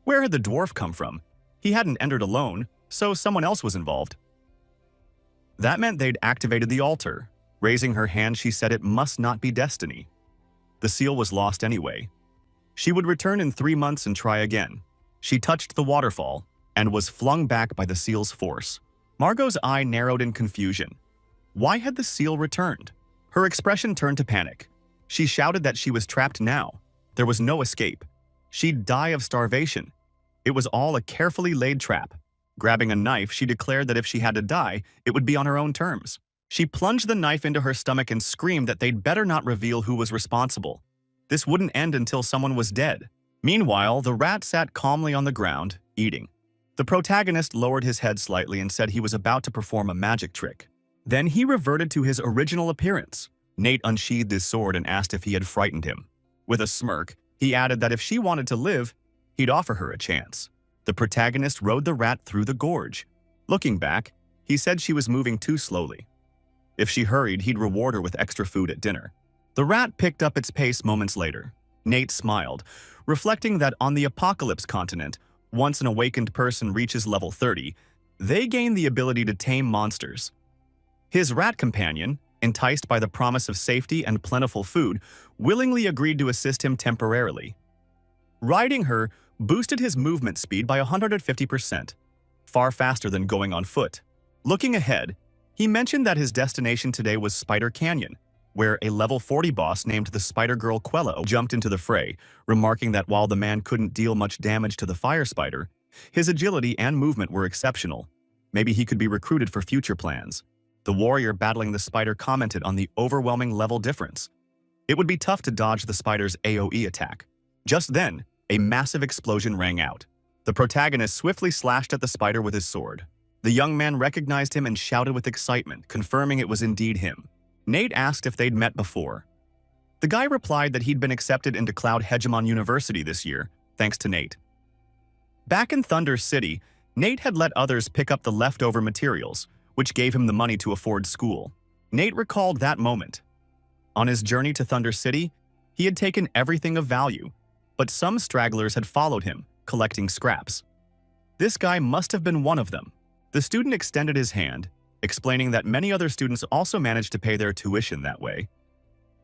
Where had the dwarf come from? He hadn't entered alone, so someone else was involved. That meant they'd activated the altar. Raising her hand, she said it must not be destiny. The seal was lost anyway. She would return in 3 months and try again. She touched the waterfall and was flung back by the seal's force. Margot's eye narrowed in confusion. Why had the seal returned? Her expression turned to panic. She shouted that she was trapped now. There was no escape. She'd die of starvation. It was all a carefully laid trap. Grabbing a knife, she declared that if she had to die, it would be on her own terms. She plunged the knife into her stomach and screamed that they'd better not reveal who was responsible. This wouldn't end until someone was dead. Meanwhile, the rat sat calmly on the ground, eating. The protagonist lowered his head slightly and said he was about to perform a magic trick. Then he reverted to his original appearance. Nate unsheathed his sword and asked if he had frightened him. With a smirk, he added that if she wanted to live, he'd offer her a chance. The protagonist rode the rat through the gorge. Looking back, he said she was moving too slowly. If she hurried, he'd reward her with extra food at dinner. The rat picked up its pace moments later. Nate smiled, reflecting that on the Apocalypse continent, once an awakened person reaches level 30, they gain the ability to tame monsters. His rat companion, enticed by the promise of safety and plentiful food, willingly agreed to assist him temporarily. Riding her boosted his movement speed by 150%, far faster than going on foot. Looking ahead, he mentioned that his destination today was Spider Canyon, where a level 40 boss named the Spider Girl Quello jumped into the fray, remarking that while the man couldn't deal much damage to the fire spider, his agility and movement were exceptional. Maybe he could be recruited for future plans. The warrior battling the spider commented on the overwhelming level difference. It would be tough to dodge the spider's AoE attack. Just then, a massive explosion rang out. The protagonist swiftly slashed at the spider with his sword. The young man recognized him and shouted with excitement, confirming it was indeed him. Nate asked if they'd met before. The guy replied that he'd been accepted into Cloud Hegemon University this year, thanks to Nate. Back in Thunder City, Nate had let others pick up the leftover materials, which gave him the money to afford school. Nate recalled that moment. On his journey to Thunder City, he had taken everything of value, but some stragglers had followed him, collecting scraps. This guy must have been one of them. The student extended his hand, explaining that many other students also managed to pay their tuition that way.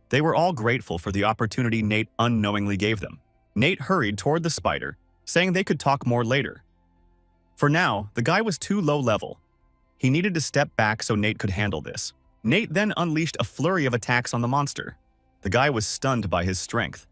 They were all grateful for the opportunity Nate unknowingly gave them. Nate hurried toward the spider, saying they could talk more later. For now, the guy was too low level. He needed to step back so Nate could handle this. Nate then unleashed a flurry of attacks on the monster. The guy was stunned by his strength.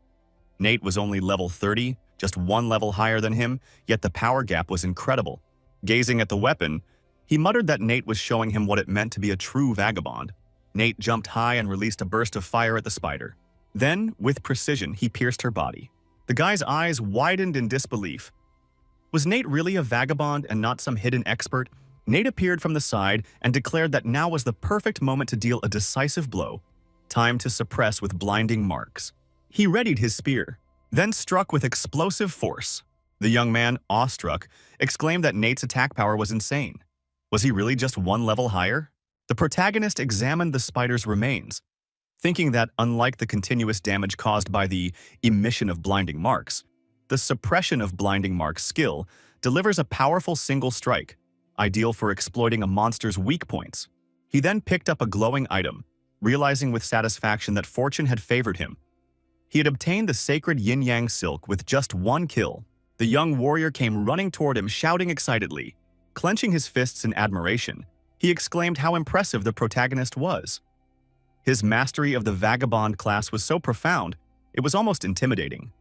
Nate was only level 30, just one level higher than him, yet the power gap was incredible. Gazing at the weapon, he muttered that Nate was showing him what it meant to be a true vagabond. Nate jumped high and released a burst of fire at the spider. Then, with precision, he pierced her body. The guy's eyes widened in disbelief. Was Nate really a vagabond and not some hidden expert? Nate appeared from the side and declared that now was the perfect moment to deal a decisive blow. Time to suppress with blinding marks. He readied his spear, then struck with explosive force. The young man, awestruck, exclaimed that Nate's attack power was insane. Was he really just one level higher? The protagonist examined the spider's remains, thinking that unlike the continuous damage caused by the emission of blinding marks, the suppression of blinding marks skill delivers a powerful single strike, ideal for exploiting a monster's weak points. He then picked up a glowing item, realizing with satisfaction that fortune had favored him. He had obtained the sacred yin-yang silk with just one kill. The young warrior came running toward him, shouting excitedly. Clenching his fists in admiration, he exclaimed how impressive the protagonist was. His mastery of the vagabond class was so profound, it was almost intimidating.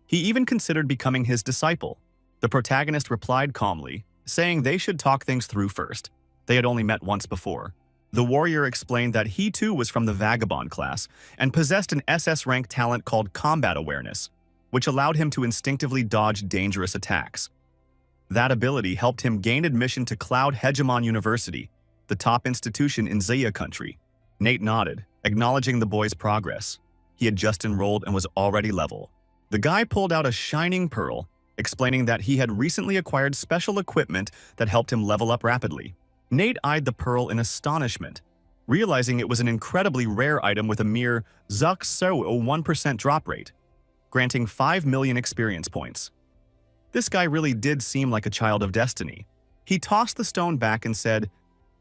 He even considered becoming his disciple. The protagonist replied calmly, saying they should talk things through first. They had only met once before. The warrior explained that he too was from the vagabond class and possessed an SS-Rank talent called combat awareness, which allowed him to instinctively dodge dangerous attacks. That ability helped him gain admission to Cloud Hegemon University, the top institution in Zaya country. Nate nodded, acknowledging the boy's progress. He had just enrolled and was already level. The guy pulled out a shining pearl, explaining that he had recently acquired special equipment that helped him level up rapidly. Nate eyed the pearl in astonishment, realizing it was an incredibly rare item with a mere 1% drop rate, granting 5 million experience points. This guy really did seem like a child of destiny. He tossed the stone back and said,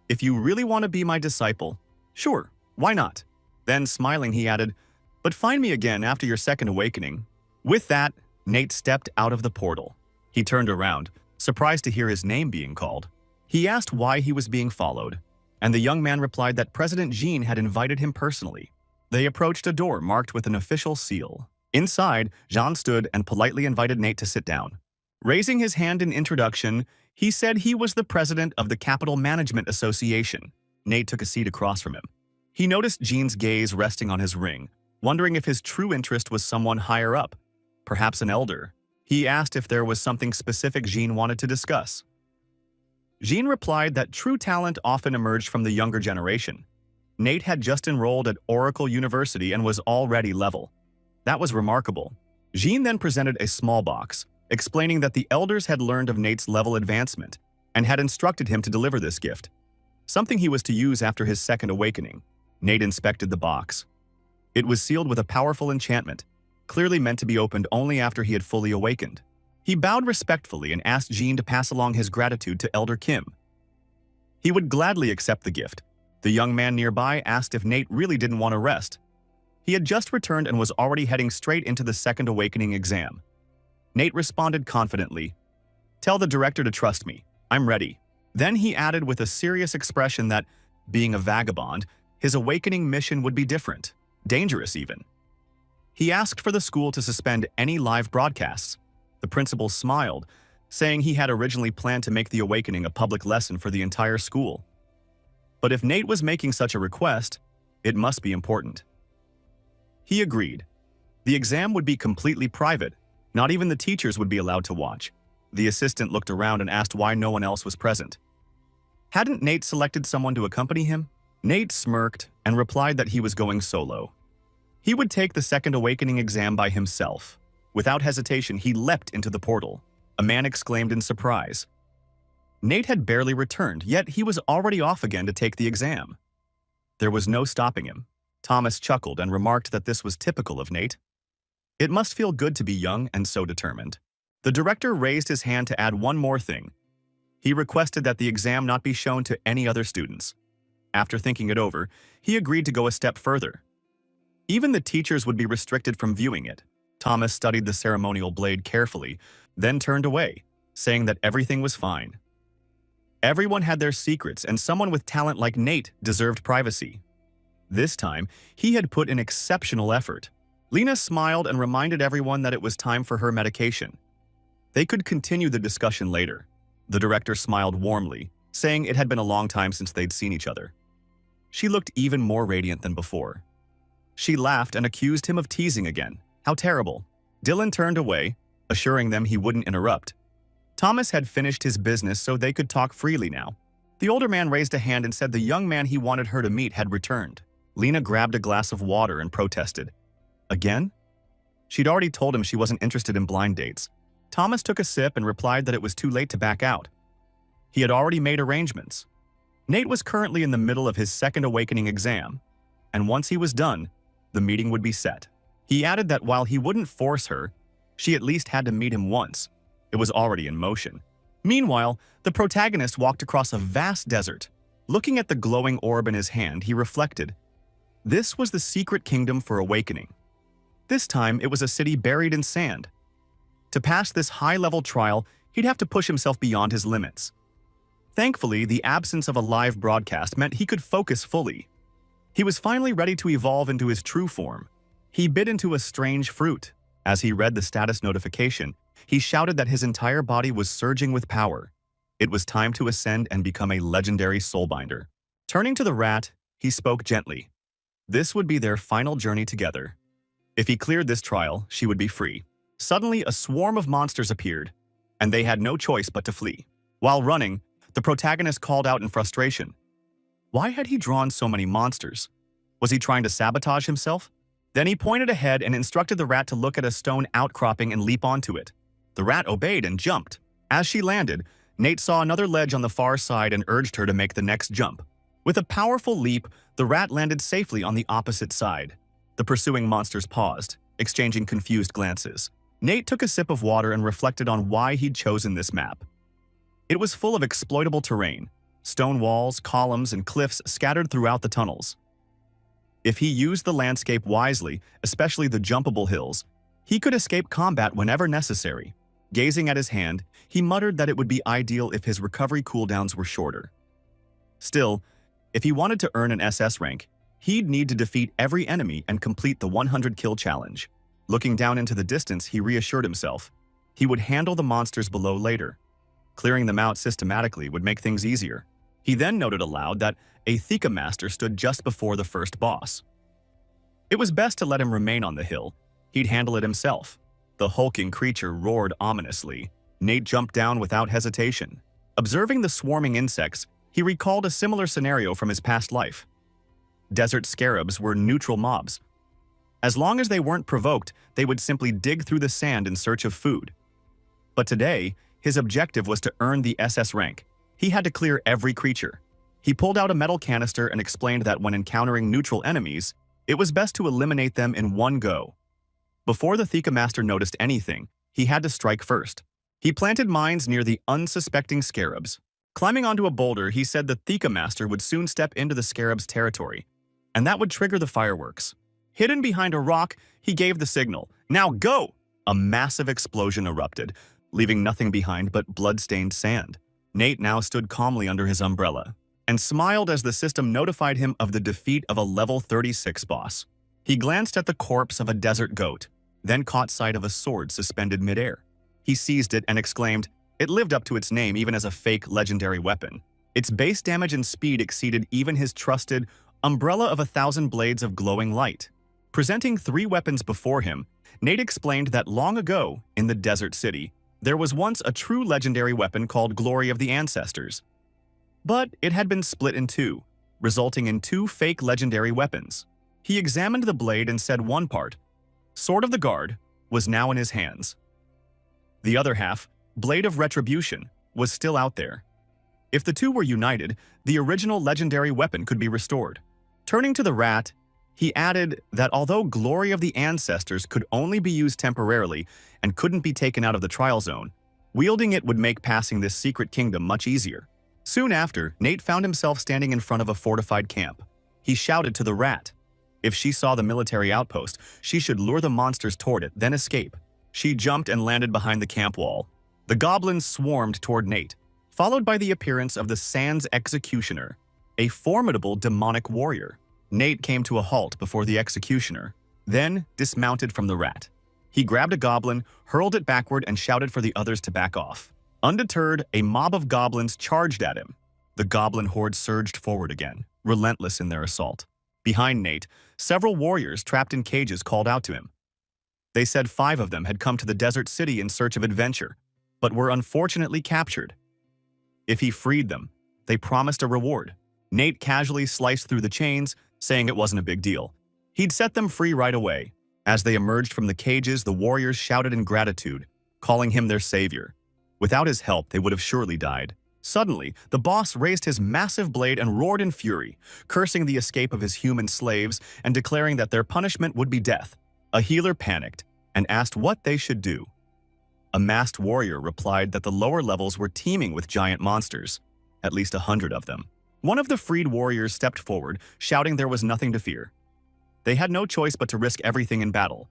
"If you really want to be my disciple, sure, why not?" Then, smiling, he added, "But find me again after your second awakening." With that, Nate stepped out of the portal. He turned around, surprised to hear his name being called. He asked why he was being followed, and the young man replied that President Jean had invited him personally. They approached a door marked with an official seal. Inside, Jean stood and politely invited Nate to sit down. Raising his hand in introduction, he said he was the president of the Capital Management Association. Nate took a seat across from him. He noticed Jean's gaze resting on his ring, wondering if his true interest was someone higher up, perhaps an elder. He asked if there was something specific Jean wanted to discuss. Jean replied that true talent often emerged from the younger generation. Nate had just enrolled at Oracle University and was already level. That was remarkable. Jean then presented a small box, explaining that the elders had learned of Nate's level advancement and had instructed him to deliver this gift, something he was to use after his second awakening. Nate inspected the box. It was sealed with a powerful enchantment, clearly meant to be opened only after he had fully awakened. He bowed respectfully and asked Jean to pass along his gratitude to Elder Kim. He would gladly accept the gift. The young man nearby asked if Nate really didn't want to rest. He had just returned and was already heading straight into the second awakening exam. Nate responded confidently, "Tell the director to trust me. I'm ready." Then he added with a serious expression that, being a vagabond, his awakening mission would be different, dangerous even. He asked for the school to suspend any live broadcasts. The principal smiled, saying he had originally planned to make the awakening a public lesson for the entire school. But if Nate was making such a request, it must be important. He agreed. The exam would be completely private. Not even the teachers would be allowed to watch. The assistant looked around and asked why no one else was present. Hadn't Nate selected someone to accompany him? Nate smirked and replied that he was going solo. He would take the second awakening exam by himself. Without hesitation, he leapt into the portal. a man exclaimed in surprise. Nate had barely returned, yet he was already off again to take the exam. There was no stopping him. Thomas chuckled and remarked that this was typical of Nate. It must feel good to be young and so determined. The director raised his hand to add one more thing. He requested that the exam not be shown to any other students. After thinking it over, he agreed to go a step further. Even the teachers would be restricted from viewing it. Thomas studied the ceremonial blade carefully, then turned away, saying that everything was fine. Everyone had their secrets, and someone with talent like Nate deserved privacy. This time, he had put in exceptional effort. Lena smiled and reminded everyone that it was time for her medication. They could continue the discussion later. The director smiled warmly, saying it had been a long time since they'd seen each other. She looked even more radiant than before. She laughed and accused him of teasing again. How terrible. Dylan turned away, assuring them he wouldn't interrupt. Thomas had finished his business so they could talk freely now. The older man raised a hand and said the young man he wanted her to meet had returned. Lena grabbed a glass of water and protested. Again? She'd already told him she wasn't interested in blind dates. Thomas took a sip and replied that it was too late to back out. He had already made arrangements. Nate was currently in the middle of his second awakening exam, and once he was done, the meeting would be set. He added that while he wouldn't force her, she at least had to meet him once. It was already in motion. Meanwhile, the protagonist walked across a vast desert. Looking at the glowing orb in his hand, he reflected. This was the secret kingdom for awakening. This time, it was a city buried in sand. To pass this high-level trial, he'd have to push himself beyond his limits. Thankfully, the absence of a live broadcast meant he could focus fully. He was finally ready to evolve into his true form. He bit into a strange fruit. As he read the status notification, he shouted that his entire body was surging with power. It was time to ascend and become a legendary soulbinder. Turning to the rat, he spoke gently. This would be their final journey together. If he cleared this trial, she would be free. Suddenly, a swarm of monsters appeared, and they had no choice but to flee. While running, the protagonist called out in frustration. Why had he drawn so many monsters? Was he trying to sabotage himself? Then he pointed ahead and instructed the rat to look at a stone outcropping and leap onto it. The rat obeyed and jumped. As she landed, Nate saw another ledge on the far side and urged her to make the next jump. With a powerful leap, the rat landed safely on the opposite side. The pursuing monsters paused, exchanging confused glances. Nate took a sip of water and reflected on why he'd chosen this map. It was full of exploitable terrain, stone walls, columns, and cliffs scattered throughout the tunnels. If he used the landscape wisely, especially the jumpable hills, he could escape combat whenever necessary. Gazing at his hand, he muttered that it would be ideal if his recovery cooldowns were shorter. Still, if he wanted to earn an SS rank, he'd need to defeat every enemy and complete the 100-kill challenge. Looking down into the distance, he reassured himself. He would handle the monsters below later. Clearing them out systematically would make things easier. He then noted aloud that a Thika master stood just before the first boss. It was best to let him remain on the hill. He'd handle it himself. The hulking creature roared ominously. Nate jumped down without hesitation. Observing the swarming insects, he recalled a similar scenario from his past life. Desert scarabs were neutral mobs. As long as they weren't provoked, they would simply dig through the sand in search of food. But today, his objective was to earn the SS rank. He had to clear every creature. He pulled out a metal canister and explained that when encountering neutral enemies, it was best to eliminate them in one go. Before the Thika master noticed anything, he had to strike first. He planted mines near the unsuspecting scarabs. Climbing onto a boulder, he said the Thika master would soon step into the scarab's territory, and that would trigger the fireworks. Hidden behind a rock, he gave the signal, "Now go!" A massive explosion erupted, leaving nothing behind but blood-stained sand. Nate now stood calmly under his umbrella and smiled as the system notified him of the defeat of a level 36 boss. He glanced at the corpse of a desert goat, then caught sight of a sword suspended midair. He seized it and exclaimed, it lived up to its name even as a fake legendary weapon. Its base damage and speed exceeded even his trusted umbrella of 1,000 blades of glowing light. Presenting 3 weapons before him, Nate explained that long ago, in the desert city, there was once a true legendary weapon called Glory of the Ancestors. But it had been split in 2, resulting in 2 fake legendary weapons. He examined the blade and said one part, Sword of the Guard, was now in his hands. The other half, Blade of Retribution, was still out there. If the two were united, the original legendary weapon could be restored. Turning to the rat, he added that although Glory of the Ancestors could only be used temporarily and couldn't be taken out of the trial zone, wielding it would make passing this secret kingdom much easier. Soon after, Nate found himself standing in front of a fortified camp. He shouted to the rat. If she saw the military outpost, she should lure the monsters toward it, then escape. She jumped and landed behind the camp wall. The goblins swarmed toward Nate, followed by the appearance of the Sans Executioner, a formidable demonic warrior. Nate came to a halt before the executioner, then dismounted from the rat. He grabbed a goblin, hurled it backward, and shouted for the others to back off. Undeterred, a mob of goblins charged at him. The goblin horde surged forward again, relentless in their assault. Behind Nate, several warriors trapped in cages called out to him. They said 5 of them had come to the desert city in search of adventure, but were unfortunately captured. If he freed them, they promised a reward. Nate casually sliced through the chains, saying it wasn't a big deal. He'd set them free right away. As they emerged from the cages, the warriors shouted in gratitude, calling him their savior. Without his help, they would have surely died. Suddenly, the boss raised his massive blade and roared in fury, cursing the escape of his human slaves and declaring that their punishment would be death. A healer panicked and asked what they should do. A masked warrior replied that the lower levels were teeming with giant monsters, at least 100 of them. One of the freed warriors stepped forward, shouting there was nothing to fear. They had no choice but to risk everything in battle.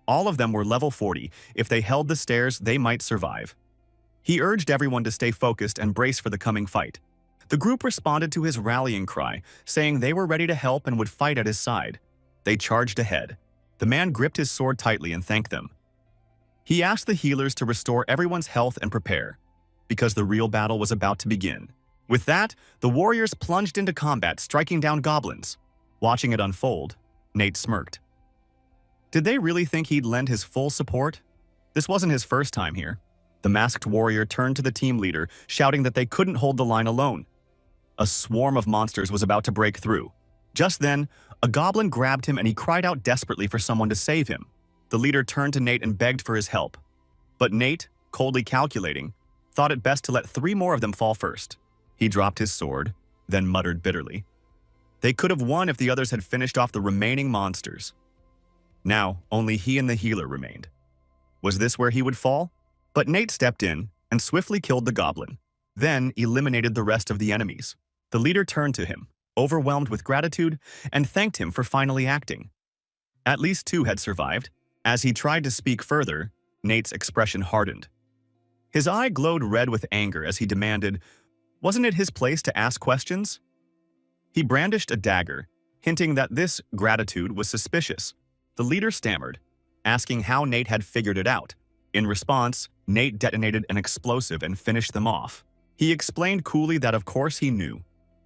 All of them were level 40. If they held the stairs, they might survive. He urged everyone to stay focused and brace for the coming fight. The group responded to his rallying cry, saying they were ready to help and would fight at his side. They charged ahead. The man gripped his sword tightly and thanked them. He asked the healers to restore everyone's health and prepare, because the real battle was about to begin. With that, the warriors plunged into combat, striking down goblins. Watching it unfold, Nate smirked. Did they really think he'd lend his full support? This wasn't his first time here. The masked warrior turned to the team leader, shouting that they couldn't hold the line alone. A swarm of monsters was about to break through. Just then, a goblin grabbed him and he cried out desperately for someone to save him. The leader turned to Nate and begged for his help. But Nate, coldly calculating, thought it best to let 3 more of them fall first. He dropped his sword, then muttered bitterly. They could have won if the others had finished off the remaining monsters. Now, only he and the healer remained. Was this where he would fall? But Nate stepped in and swiftly killed the goblin, then eliminated the rest of the enemies. The leader turned to him, overwhelmed with gratitude, and thanked him for finally acting. At least 2 had survived. As he tried to speak further, Nate's expression hardened. His eye glowed red with anger as he demanded, wasn't it his place to ask questions? He brandished a dagger, hinting that this gratitude was suspicious. The leader stammered, asking how Nate had figured it out. In response, Nate detonated an explosive and finished them off. He explained coolly that of course he knew.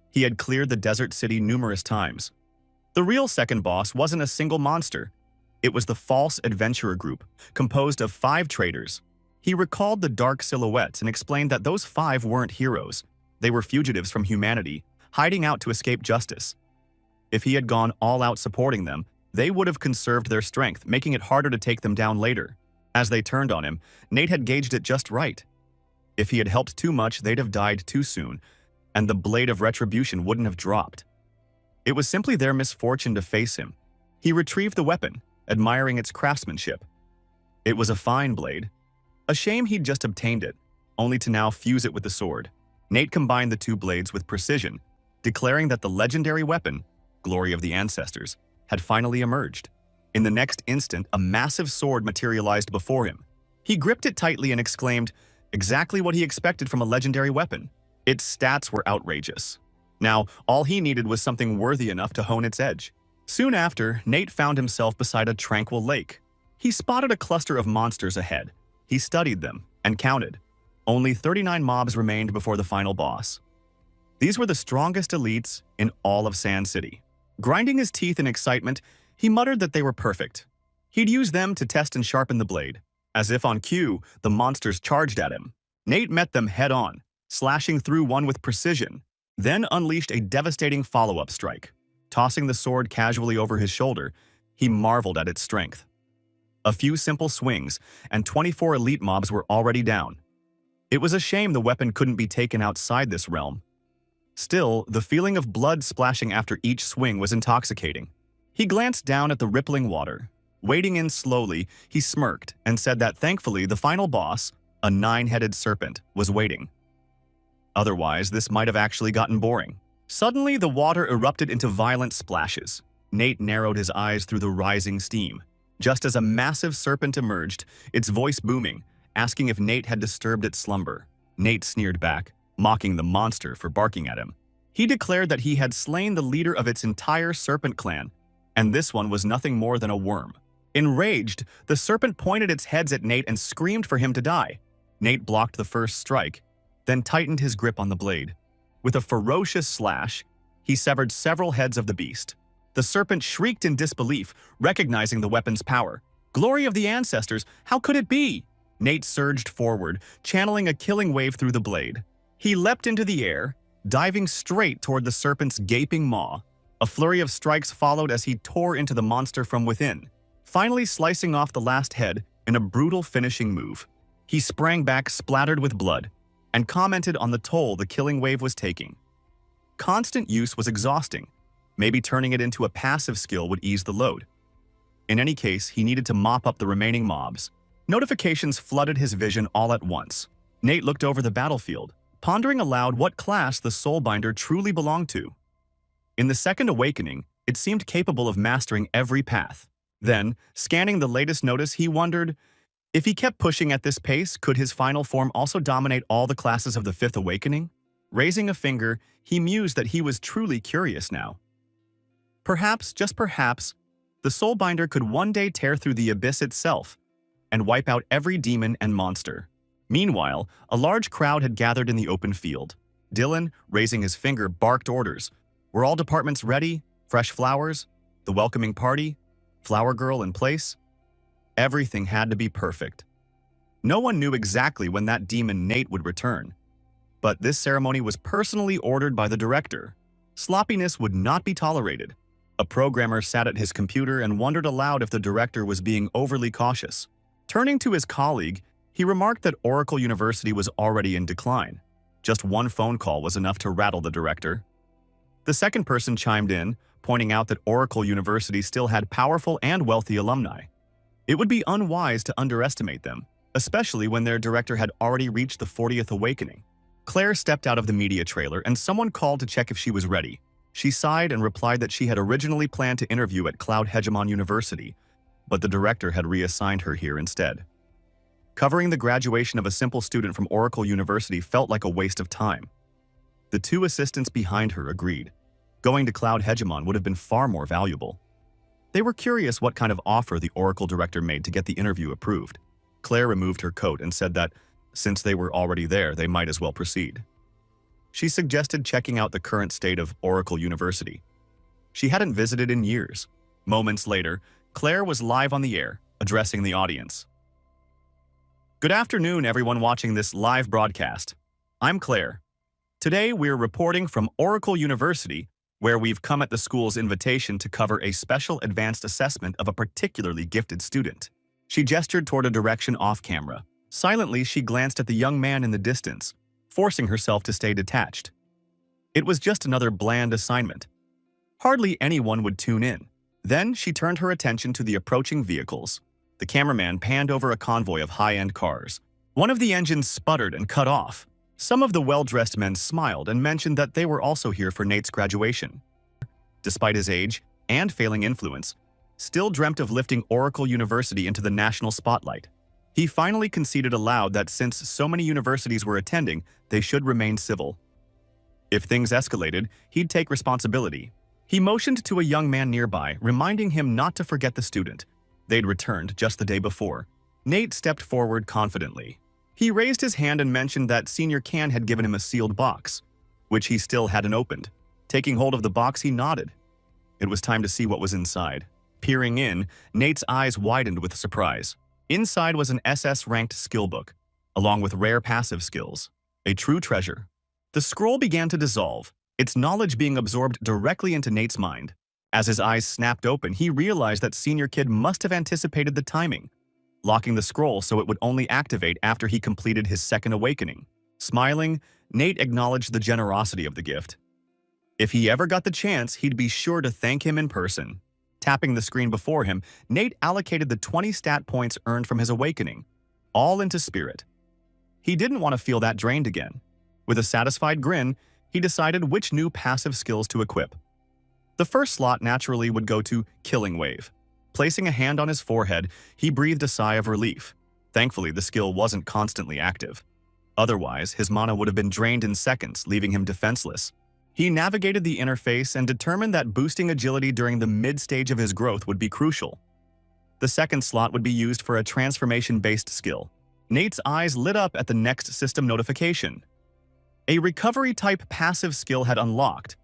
He had cleared the desert city numerous times. The real second boss wasn't a single monster. It was the false adventurer group, composed of 5 traitors. He recalled the dark silhouettes and explained that those 5 weren't heroes. They were fugitives from humanity, hiding out to escape justice. If he had gone all out supporting them, they would have conserved their strength, making it harder to take them down later. As they turned on him, Nate had gauged it just right. If he had helped too much, they'd have died too soon, and the blade of retribution wouldn't have dropped. It was simply their misfortune to face him. He retrieved the weapon, admiring its craftsmanship. It was a fine blade. A shame he'd just obtained it, only to now fuse it with the sword. Nate combined the 2 blades with precision, declaring that the legendary weapon, Glory of the Ancestors, had finally emerged. In the next instant, a massive sword materialized before him. He gripped it tightly and exclaimed, exactly what he expected from a legendary weapon. Its stats were outrageous. Now, all he needed was something worthy enough to hone its edge. Soon after, Nate found himself beside a tranquil lake. He spotted a cluster of monsters ahead. He studied them and counted. Only 39 mobs remained before the final boss. These were the strongest elites in all of Sand City. Grinding his teeth in excitement, he muttered that they were perfect. He'd use them to test and sharpen the blade. As if on cue, the monsters charged at him. Nate met them head-on, slashing through one with precision, then unleashed a devastating follow-up strike. Tossing the sword casually over his shoulder, he marveled at its strength. A few simple swings, and 24 elite mobs were already down. It was a shame the weapon couldn't be taken outside this realm. Still, the feeling of blood splashing after each swing was intoxicating. He glanced down at the rippling water. Wading in slowly, he smirked and said that thankfully the final boss, a 9-headed serpent, was waiting. Otherwise, this might have actually gotten boring. Suddenly, the water erupted into violent splashes. Nate narrowed his eyes through the rising steam. Just as a massive serpent emerged, its voice booming, asking if Nate had disturbed its slumber. Nate sneered back, mocking the monster for barking at him. He declared that he had slain the leader of its entire serpent clan, and this one was nothing more than a worm. Enraged, the serpent pointed its heads at Nate and screamed for him to die. Nate blocked the first strike, then tightened his grip on the blade. With a ferocious slash, he severed several heads of the beast. The serpent shrieked in disbelief, recognizing the weapon's power. "Glory of the ancestors, how could it be?" Nate surged forward, channeling a killing wave through the blade. He leapt into the air, diving straight toward the serpent's gaping maw. A flurry of strikes followed as he tore into the monster from within, finally slicing off the last head in a brutal finishing move. He sprang back splattered with blood, and commented on the toll the killing wave was taking. Constant use was exhausting. Maybe turning it into a passive skill would ease the load. In any case, he needed to mop up the remaining mobs. Notifications flooded his vision all at once. Nate looked over the battlefield, pondering aloud what class the Soulbinder truly belonged to. In the Second Awakening, it seemed capable of mastering every path. Then, scanning the latest notice, he wondered, if he kept pushing at this pace, could his final form also dominate all the classes of the Fifth Awakening? Raising a finger, he mused that he was truly curious now. Perhaps, just perhaps, the Soulbinder could one day tear through the abyss itself and wipe out every demon and monster. Meanwhile, a large crowd had gathered in the open field. Dylan, raising his finger, barked orders. Were all departments ready? Fresh flowers? The welcoming party? Flower girl in place? Everything had to be perfect. No one knew exactly when that demon Nate would return, but this ceremony was personally ordered by the director. Sloppiness would not be tolerated. A programmer sat at his computer and wondered aloud if the director was being overly cautious. Turning to his colleague, he remarked that Oracle University was already in decline. Just one phone call was enough to rattle the director. The second person chimed in, pointing out that Oracle University still had powerful and wealthy alumni. It would be unwise to underestimate them, especially when their director had already reached the 40th Awakening. Claire stepped out of the media trailer and someone called to check if she was ready. She sighed and replied that she had originally planned to interview at Cloud Hegemon University, but the director had reassigned her here instead. Covering the graduation of a simple student from Oracle University felt like a waste of time. The two assistants behind her agreed. Going to Cloud Hegemon would have been far more valuable. They were curious what kind of offer the Oracle director made to get the interview approved. Claire removed her coat and said that, since they were already there, they might as well proceed. She suggested checking out the current state of Oracle University. She hadn't visited in years. Moments later, Claire was live on the air, addressing the audience. Good afternoon, everyone watching this live broadcast. I'm Claire. Today, we're reporting from Oracle University, where we've come at the school's invitation to cover a special advanced assessment of a particularly gifted student. She gestured toward a direction off camera. Silently, she glanced at the young man in the distance, forcing herself to stay detached. It was just another bland assignment. Hardly anyone would tune in. Then she turned her attention to the approaching vehicles. The cameraman panned over a convoy of high-end cars. One of the engines sputtered and cut off. Some of the well-dressed men smiled and mentioned that they were also here for Nate's graduation. Despite his age and failing influence, still dreamt of lifting Oracle University into the national spotlight. He finally conceded aloud that since so many universities were attending, they should remain civil. If things escalated, he'd take responsibility. He motioned to a young man nearby, reminding him not to forget the student. They'd returned just the day before. Nate stepped forward confidently. He raised his hand and mentioned that Senior Can had given him a sealed box, which he still hadn't opened. Taking hold of the box, he nodded. It was time to see what was inside. Peering in, Nate's eyes widened with surprise. Inside was an SS-ranked skill book, along with rare passive skills. A true treasure. The scroll began to dissolve, its knowledge being absorbed directly into Nate's mind. As his eyes snapped open, he realized that Senior Kid must have anticipated the timing. locking the scroll so it would only activate after he completed his second awakening. Smiling, Nate acknowledged the generosity of the gift. If he ever got the chance, he'd be sure to thank him in person. Tapping the screen before him, Nate allocated the 20 stat points earned from his awakening, all into spirit. He didn't want to feel that drained again. With a satisfied grin, he decided which new passive skills to equip. The first slot naturally would go to Killing Wave. Placing a hand on his forehead, he breathed a sigh of relief. Thankfully, the skill wasn't constantly active. Otherwise, his mana would have been drained in seconds, leaving him defenseless. He navigated the interface and determined that boosting agility during the mid-stage of his growth would be crucial. The second slot would be used for a transformation-based skill. Nate's eyes lit up at the next system notification. A recovery-type passive skill had unlocked.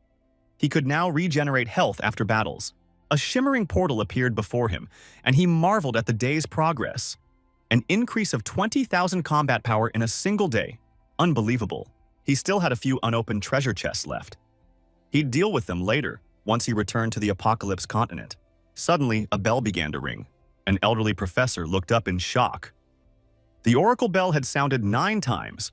He could now regenerate health after battles. A shimmering portal appeared before him, and he marveled at the day's progress. An increase of 20,000 combat power in a single day. Unbelievable. He still had a few unopened treasure chests left. He'd deal with them later, once he returned to the Apocalypse continent. Suddenly, a bell began to ring. An elderly professor looked up in shock. The oracle bell had sounded 9 times,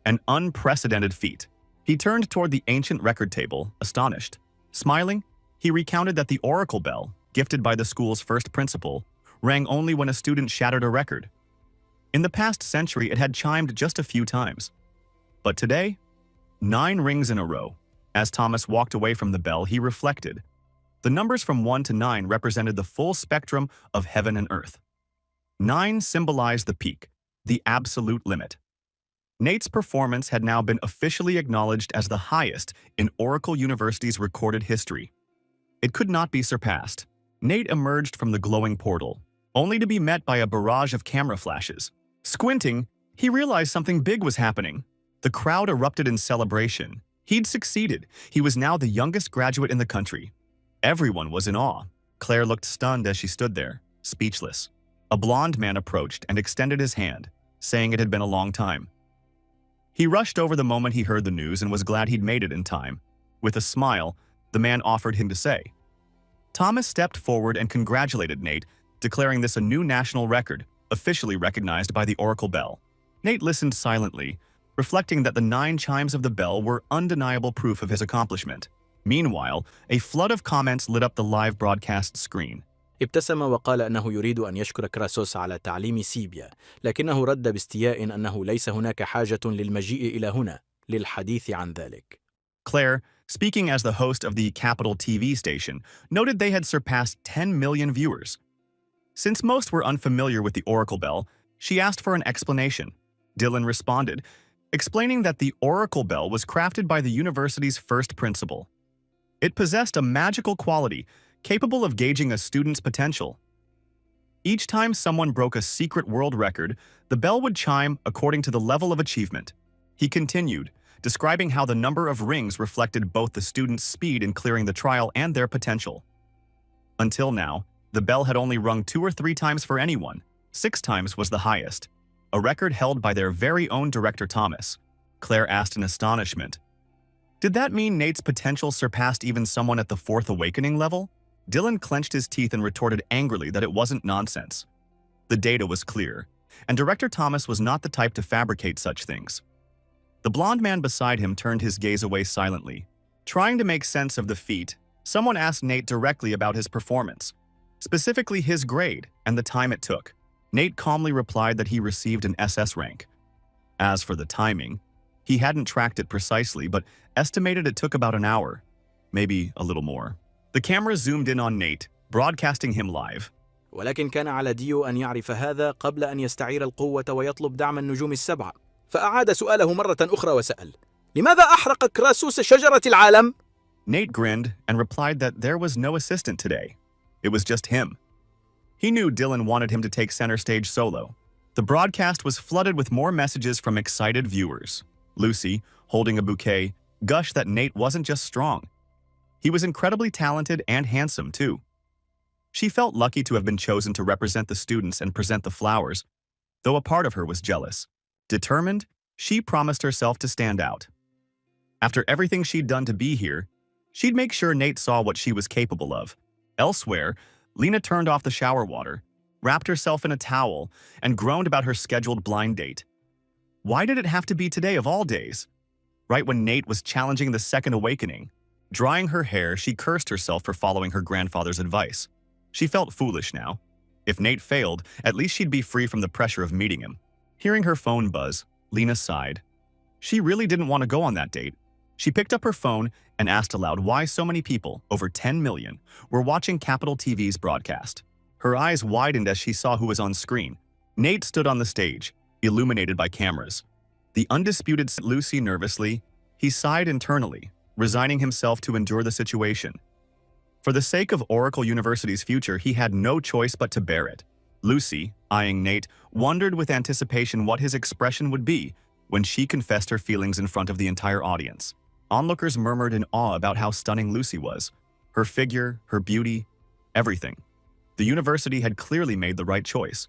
an unprecedented feat. He turned toward the ancient record table, astonished. Smiling, he recounted that the oracle bell, gifted by the school's first principal, rang only when a student shattered a record. In the past century, it had chimed just a few times. But today, 9 rings in a row. As Thomas walked away from the bell, he reflected. The numbers from 1 to 9 represented the full spectrum of heaven and earth. 9 symbolized the peak, the absolute limit. Nate's performance had now been officially acknowledged as the highest in Oracle University's recorded history. It could not be surpassed. Nate emerged from the glowing portal, only to be met by a barrage of camera flashes. Squinting, he realized something big was happening. The crowd erupted in celebration. He'd succeeded. He was now the youngest graduate in the country. Everyone was in awe. Claire looked stunned as she stood there, speechless. A blond man approached and extended his hand, saying it had been a long time. He rushed over the moment he heard the news and was glad he'd made it in time. With a smile, the man offered him to say. Thomas stepped forward and congratulated Nate, declaring this a new national record, officially recognized by the Oracle Bell. Nate listened silently, reflecting that the 9 chimes of the bell were undeniable proof of his accomplishment. Meanwhile, a flood of comments lit up the live broadcast screen. ابتسم وقال أنه يريد أن يشكر كراسوس على تعليم سيبيا، لكنه رد باستياء أنه ليس هناك حاجة للمجيء إلى هنا للحديث عن ذلك. Claire, speaking as the host of the Capital TV station, noted they had surpassed 10 million viewers. Since most were unfamiliar with the Oracle Bell, she asked for an explanation. Dylan responded, explaining that the Oracle Bell was crafted by the university's first principal. It possessed a magical quality, capable of gauging a student's potential. Each time someone broke a secret world record, the bell would chime according to the level of achievement. He continued, describing how the number of rings reflected both the student's speed in clearing the trial and their potential. Until now, the bell had only rung 2 or 3 times for anyone. 6 times was the highest, a record held by their very own director Thomas. Claire asked in astonishment. Did that mean Nate's potential surpassed even someone at the 4th awakening level? Dylan clenched his teeth and retorted angrily that it wasn't nonsense. The data was clear, and Director Thomas was not the type to fabricate such things. The blond man beside him turned his gaze away silently. Trying to make sense of the feat, someone asked Nate directly about his performance, specifically his grade and the time it took. Nate calmly replied that he received an SS rank. As for the timing, he hadn't tracked it precisely, but estimated it took about an hour, maybe a little more. The camera zoomed in on Nate, broadcasting him live. ولكن كان على ديو أن يعرف هذا قبل أن يستعير القوة ويطلب دعم النجوم ال7. فأعاد سؤاله مرة أخرى وسأل: لماذا أحرق كراسوس شجرة العالم؟ Nate grinned and replied that there was no assistant today. It was just him. He knew Dylan wanted him to take center stage solo. The broadcast was flooded with more messages from excited viewers. Lucy, holding a bouquet, gushed that Nate wasn't just strong. He was incredibly talented and handsome, too. She felt lucky to have been chosen to represent the students and present the flowers, though a part of her was jealous. Determined, she promised herself to stand out. After everything she'd done to be here, she'd make sure Nate saw what she was capable of. Elsewhere, Lena turned off the shower water, wrapped herself in a towel, and groaned about her scheduled blind date. Why did it have to be today of all days? Right when Nate was challenging the second awakening. Drying her hair, she cursed herself for following her grandfather's advice. She felt foolish now. If Nate failed, at least she'd be free from the pressure of meeting him. Hearing her phone buzz, Lena sighed. She really didn't want to go on that date. She picked up her phone and asked aloud why so many people, over 10 million, were watching Capital TV's broadcast. Her eyes widened as she saw who was on screen. Nate stood on the stage, illuminated by cameras. The undisputed Lucy nervously, he sighed internally, resigning himself to endure the situation. For the sake of Oracle University's future, he had no choice but to bear it. Lucy, eyeing Nate, wondered with anticipation what his expression would be when she confessed her feelings in front of the entire audience. Onlookers murmured in awe about how stunning Lucy was. Her figure, her beauty, everything. The university had clearly made the right choice.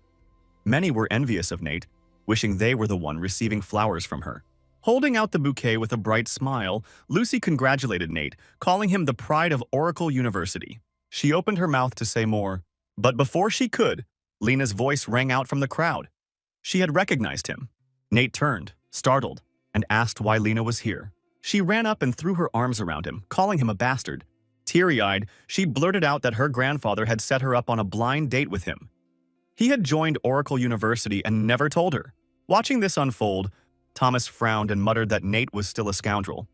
Many were envious of Nate, wishing they were the one receiving flowers from her. Holding out the bouquet with a bright smile, Lucy congratulated Nate, calling him the pride of Oracle University. She opened her mouth to say more, but before she could, Lena's voice rang out from the crowd. She had recognized him. Nate turned, startled, and asked why Lena was here. She ran up and threw her arms around him, calling him a bastard. Teary-eyed, she blurted out that her grandfather had set her up on a blind date with him. He had joined Oracle University and never told her. Watching this unfold, Thomas frowned and muttered that Nate was still a scoundrel.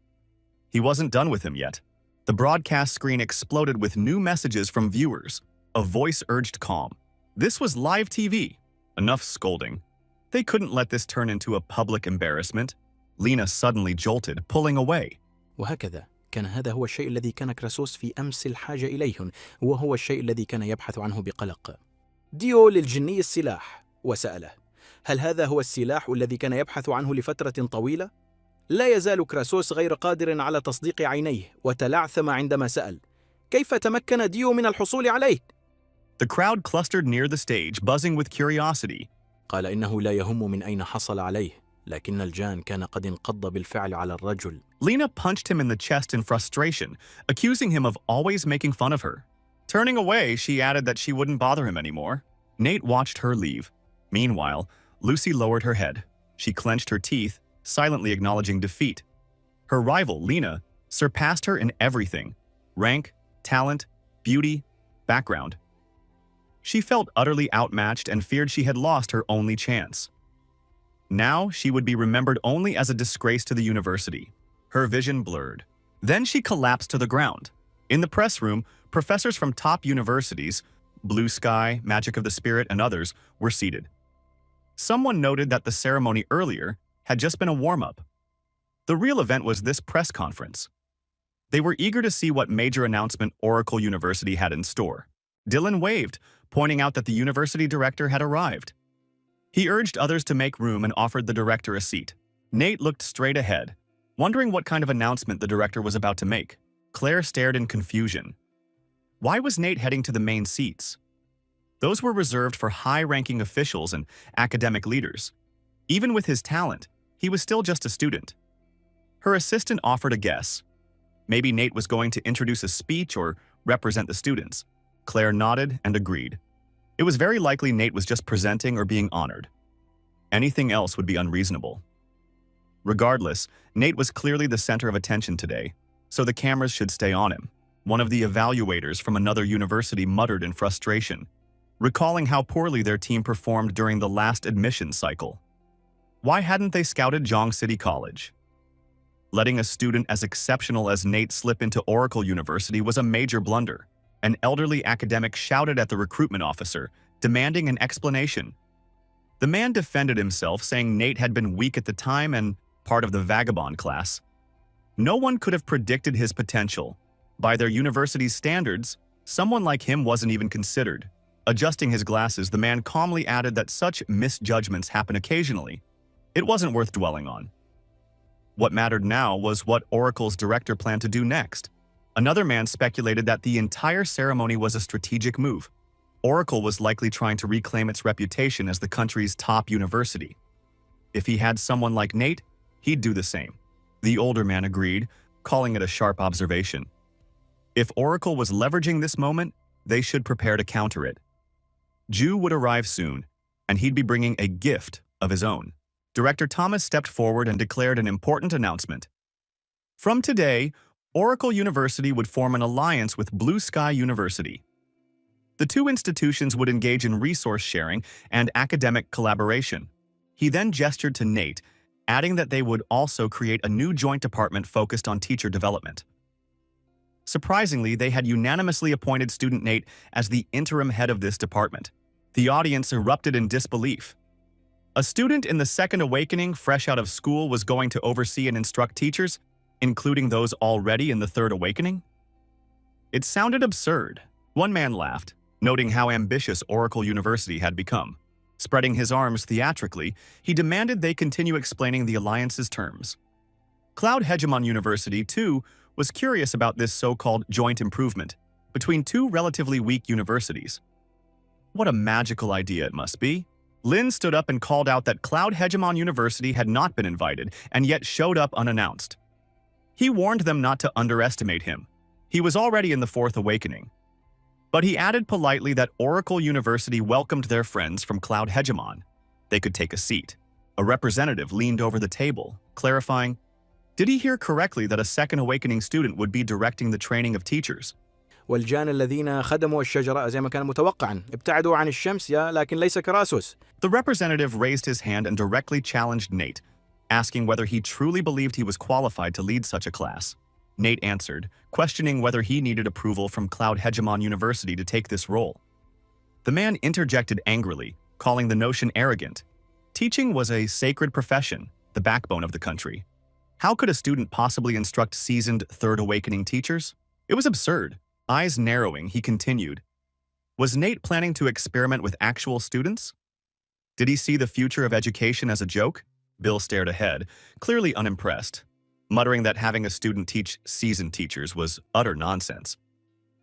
He wasn't done with him yet. The broadcast screen exploded with new messages from viewers. A voice urged calm. This was live TV. Enough scolding. They couldn't let this turn into a public embarrassment. Lena suddenly jolted, pulling away. وهكذا كان هذا هو الشيء الذي كان كراسوس في أمس الحاجة إليه، وهو الشيء الذي كان يبحث عنه بقلق. ديو للجني السلاح وسأله: هل هذا هو السلاح الذي كان يبحث عنه لفترة طويلة؟ لا يزال كراسوس غير قادر على تصديق عينيه، وتلعثم عندما سأل: كيف تمكن ديو من الحصول عليه؟ The crowd clustered near the stage, buzzing with curiosity. قال إنه لا يهم من أين حصل عليه، لكن الجان كان قد انقض بالفعل على الرجل. Lena punched him in the chest in frustration, accusing him of always making fun of her. Turning away, she added that she wouldn't bother him anymore. Nate watched her leave. Meanwhile, Lucy lowered her head. She clenched her teeth, silently acknowledging defeat. Her rival, Lena, surpassed her in everything: rank, talent, beauty, background. She felt utterly outmatched and feared she had lost her only chance. Now she would be remembered only as a disgrace to the university. Her vision blurred. Then she collapsed to the ground. In the press room, professors from top universities, Blue Sky, Magic of the Spirit, and others, were seated. Someone noted that the ceremony earlier had just been a warm-up. The real event was this press conference. They were eager to see what major announcement Oracle University had in store. Dylan waved, pointing out that the university director had arrived. He urged others to make room and offered the director a seat. Nate looked straight ahead, wondering what kind of announcement the director was about to make. Claire stared in confusion. Why was Nate heading to the main seats? Those were reserved for high-ranking officials and academic leaders. Even with his talent, he was still just a student. Her assistant offered a guess. Maybe Nate was going to introduce a speech or represent the students. Claire nodded and agreed. It was very likely Nate was just presenting or being honored. Anything else would be unreasonable. Regardless, Nate was clearly the center of attention today, so the cameras should stay on him. One of the evaluators from another university muttered in frustration, recalling how poorly their team performed during the last admissions cycle. Why hadn't they scouted Jong City College? Letting a student as exceptional as Nate slip into Oracle University was a major blunder. An elderly academic shouted at the recruitment officer, demanding an explanation. The man defended himself, saying Nate had been weak at the time and part of the vagabond class. No one could have predicted his potential. By their university's standards, someone like him wasn't even considered. Adjusting his glasses, the man calmly added that such misjudgments happen occasionally. It wasn't worth dwelling on. What mattered now was what Oracle's director planned to do next. Another man speculated that the entire ceremony was a strategic move. Oracle was likely trying to reclaim its reputation as the country's top university. If he had someone like Nate, he'd do the same. The older man agreed, calling it a sharp observation. If Oracle was leveraging this moment, they should prepare to counter it. Ju would arrive soon, and he'd be bringing a gift of his own. Director Thomas stepped forward and declared an important announcement. From today, Oracle University would form an alliance with Blue Sky University. The two institutions would engage in resource sharing and academic collaboration. He then gestured to Nate, adding that they would also create a new joint department focused on teacher development. Surprisingly, they had unanimously appointed student Nate as the interim head of this department. The audience erupted in disbelief. A student in the Second Awakening, fresh out of school, was going to oversee and instruct teachers, including those already in the Third Awakening? It sounded absurd. One man laughed, noting how ambitious Oracle University had become. Spreading his arms theatrically, he demanded they continue explaining the alliance's terms. Cloud Hegemon University, too, was curious about this so-called joint improvement between two relatively weak universities. What a magical idea it must be. Lin stood up and called out that Cloud Hegemon University had not been invited and yet showed up unannounced. He warned them not to underestimate him. He was already in the Fourth Awakening. But he added politely that Oracle University welcomed their friends from Cloud Hegemon. They could take a seat. A representative leaned over the table, clarifying, did he hear correctly that a Second Awakening student would be directing the training of teachers? والجان الذين خدموا الشجرة زي ما كان متوقعا ابتعدوا عن الشمس لكن ليس كراسوس. The representative raised his hand and directly challenged Nate, asking whether he truly believed he was qualified to lead such a class. Nate answered, questioning whether he needed approval from Cloud Hegemon University to take this role. The man interjected angrily, calling the notion arrogant. Teaching was a sacred profession, the backbone of the country. How could a student possibly instruct seasoned Third Awakening teachers? It was absurd. Eyes narrowing, he continued. Was Nate planning to experiment with actual students? Did he see the future of education as a joke? Bill stared ahead, clearly unimpressed, muttering that having a student teach seasoned teachers was utter nonsense.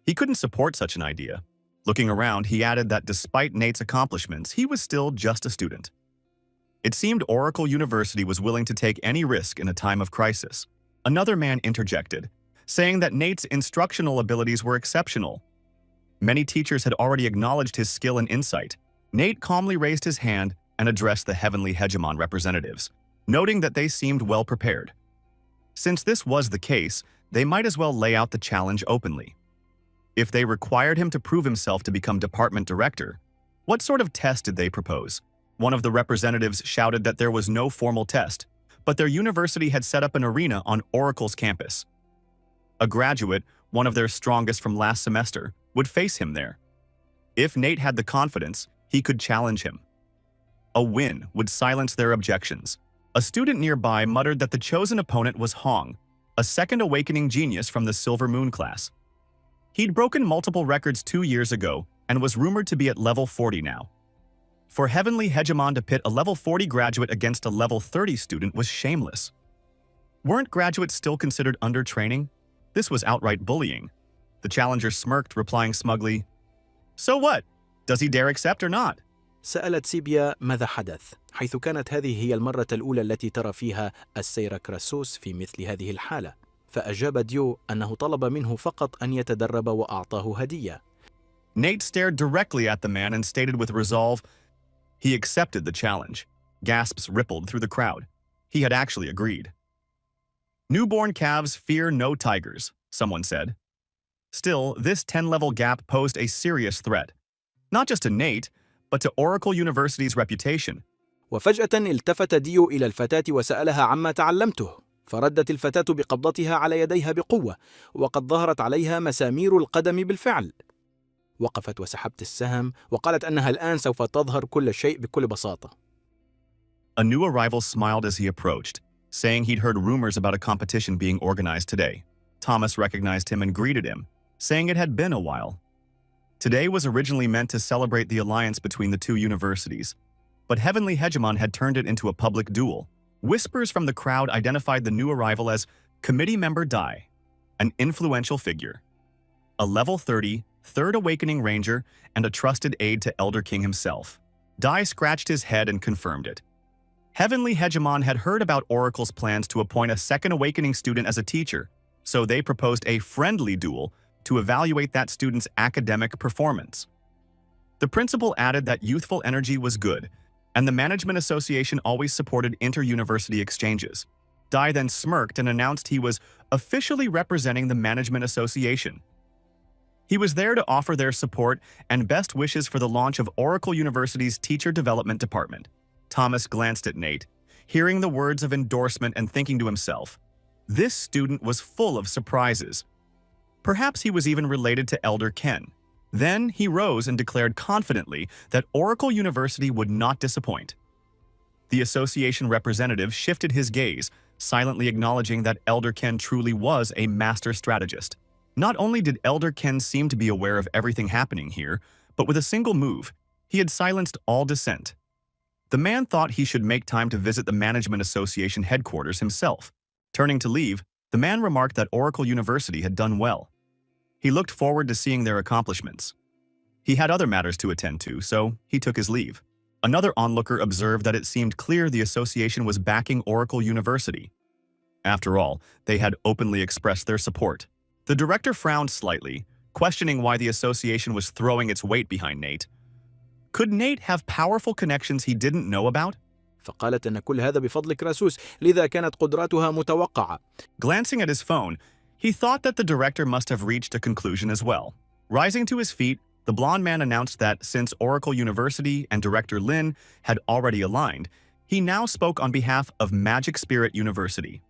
He couldn't support such an idea. Looking around, he added that despite Nate's accomplishments, he was still just a student. It seemed Oracle University was willing to take any risk in a time of crisis. Another man interjected, saying that Nate's instructional abilities were exceptional. Many teachers had already acknowledged his skill and insight. Nate calmly raised his hand and addressed the Heavenly Hegemon representatives, noting that they seemed well prepared. Since this was the case, they might as well lay out the challenge openly. If they required him to prove himself to become department director, what sort of test did they propose? One of the representatives shouted that there was no formal test, but their university had set up an arena on Oracle's campus. A graduate, one of their strongest from last semester, would face him there. If Nate had the confidence, he could challenge him. A win would silence their objections. A student nearby muttered that the chosen opponent was Hong, a Second Awakening genius from the Silver Moon class. He'd broken multiple records 2 years ago and was rumored to be at level 40 now. For Heavenly Hegemon to pit a level 40 graduate against a level 30 student was shameless. Weren't graduates still considered under training? This was outright bullying. The challenger smirked, replying smugly, "So what? Does he dare accept or not?" سألت سيبيا ماذا حدث، حيث كانت هذه هي المرة الأولى التي ترى فيها السير كراسوس في مثل هذه الحالة. فأجاب ديو أنه طلب منه فقط أن يتدرب وأعطاه هدية. Nate stared directly at the man and stated with resolve, he accepted the challenge. Gasps rippled through the crowd. He had actually agreed. Newborn calves fear no tigers, someone said. Still, this 10-level gap posed a serious threat, not just to Nate, but to Oracle University's reputation. وفجأة التفت ديو إلى الفتاة وسألها عما تعلمته، فردت الفتاة بقبضتها على يديها بقوة، وقد ظهرت عليها مسامير القدم بالفعل. وقفت وسحبت السهم وقالت أنها الآن سوف تظهر كل شيء بكل بساطة. A new arrival smiled as he approached, saying he'd heard rumors about a competition being organized today. Thomas recognized him and greeted him, saying it had been a while. Today was originally meant to celebrate the alliance between the two universities, but Heavenly Hegemon had turned it into a public duel. Whispers from the crowd identified the new arrival as Committee Member Dai, an influential figure. A level 30, Third Awakening Ranger, and a trusted aide to Elder King himself. Dai scratched his head and confirmed it. Heavenly Hegemon had heard about Oracle's plans to appoint a Second Awakening student as a teacher, so they proposed a friendly duel to evaluate that student's academic performance. The principal added that youthful energy was good, and the Management Association always supported inter-university exchanges. Dai then smirked and announced he was officially representing the Management Association. He was there to offer their support and best wishes for the launch of Oracle University's Teacher Development Department. Thomas glanced at Nate, hearing the words of endorsement and thinking to himself, this student was full of surprises. Perhaps he was even related to Elder Ken. Then he rose and declared confidently that Oracle University would not disappoint. The association representative shifted his gaze, silently acknowledging that Elder Ken truly was a master strategist. Not only did Elder Ken seem to be aware of everything happening here, but with a single move, he had silenced all dissent. The man thought he should make time to visit the Management Association headquarters himself. Turning to leave, the man remarked that Oracle University had done well. He looked forward to seeing their accomplishments. He had other matters to attend to, so he took his leave. Another onlooker observed that it seemed clear the association was backing Oracle University. After all, they had openly expressed their support. The director frowned slightly, questioning why the association was throwing its weight behind Nate. Could Nate have powerful connections he didn't know about? فقالت أن كل هذا بفضل كراسوس، لذا كانت قدراتها متوقعة. Glancing at his phone, he thought that the director must have reached a conclusion as well. Rising to his feet, the blond man announced that since Oracle University and Director Lin had already aligned, he now spoke on behalf of Magic Spirit University.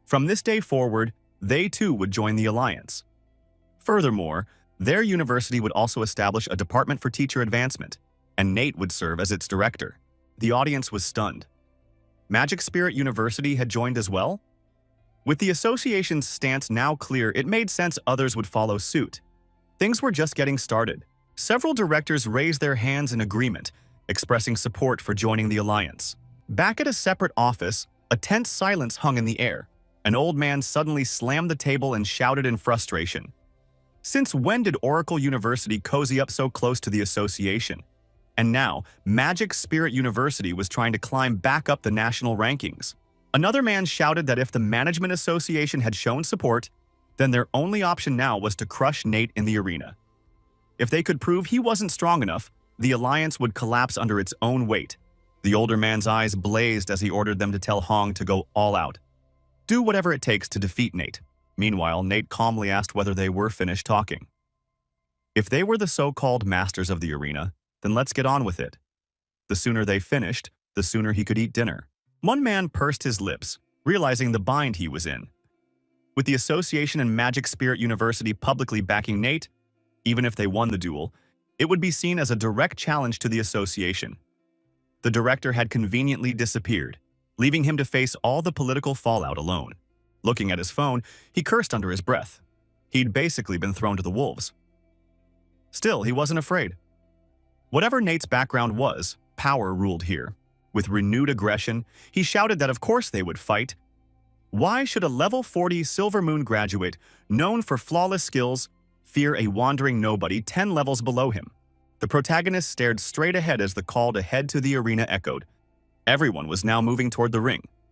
From this day forward, they too would join the alliance. Furthermore, their university would also establish a department for teacher advancement, and Nate would serve as its director. The audience was stunned. Magic Spirit University had joined as well? With the association's stance now clear, it made sense others would follow suit. Things were just getting started. Several directors raised their hands in agreement, expressing support for joining the alliance. Back at a separate office, a tense silence hung in the air. An old man suddenly slammed the table and shouted in frustration. Since when did Oracle University cozy up so close to the association? And now, Magic Spirit University was trying to climb back up the national rankings. Another man shouted that if the Management Association had shown support, then their only option now was to crush Nate in the arena. If they could prove he wasn't strong enough, the alliance would collapse under its own weight. The older man's eyes blazed as he ordered them to tell Hong to go all out. Do whatever it takes to defeat Nate. Meanwhile, Nate calmly asked whether they were finished talking. If they were the so-called masters of the arena, then let's get on with it. The sooner they finished, the sooner he could eat dinner. One man pursed his lips, realizing the bind he was in. With the association and Magic Spirit University publicly backing Nate, even if they won the duel, it would be seen as a direct challenge to the association. The director had conveniently disappeared, leaving him to face all the political fallout alone. Looking at his phone, he cursed under his breath. He'd basically been thrown to the wolves. Still, he wasn't afraid. Whatever Nate's background was, power ruled here. With renewed aggression, he shouted that of course they would fight. Why should a level 40 Silver Moon graduate, known for flawless skills, fear a wandering nobody 10 levels below him? The protagonist stared straight ahead as the call to head to the arena echoed. Everyone was now moving toward the ring.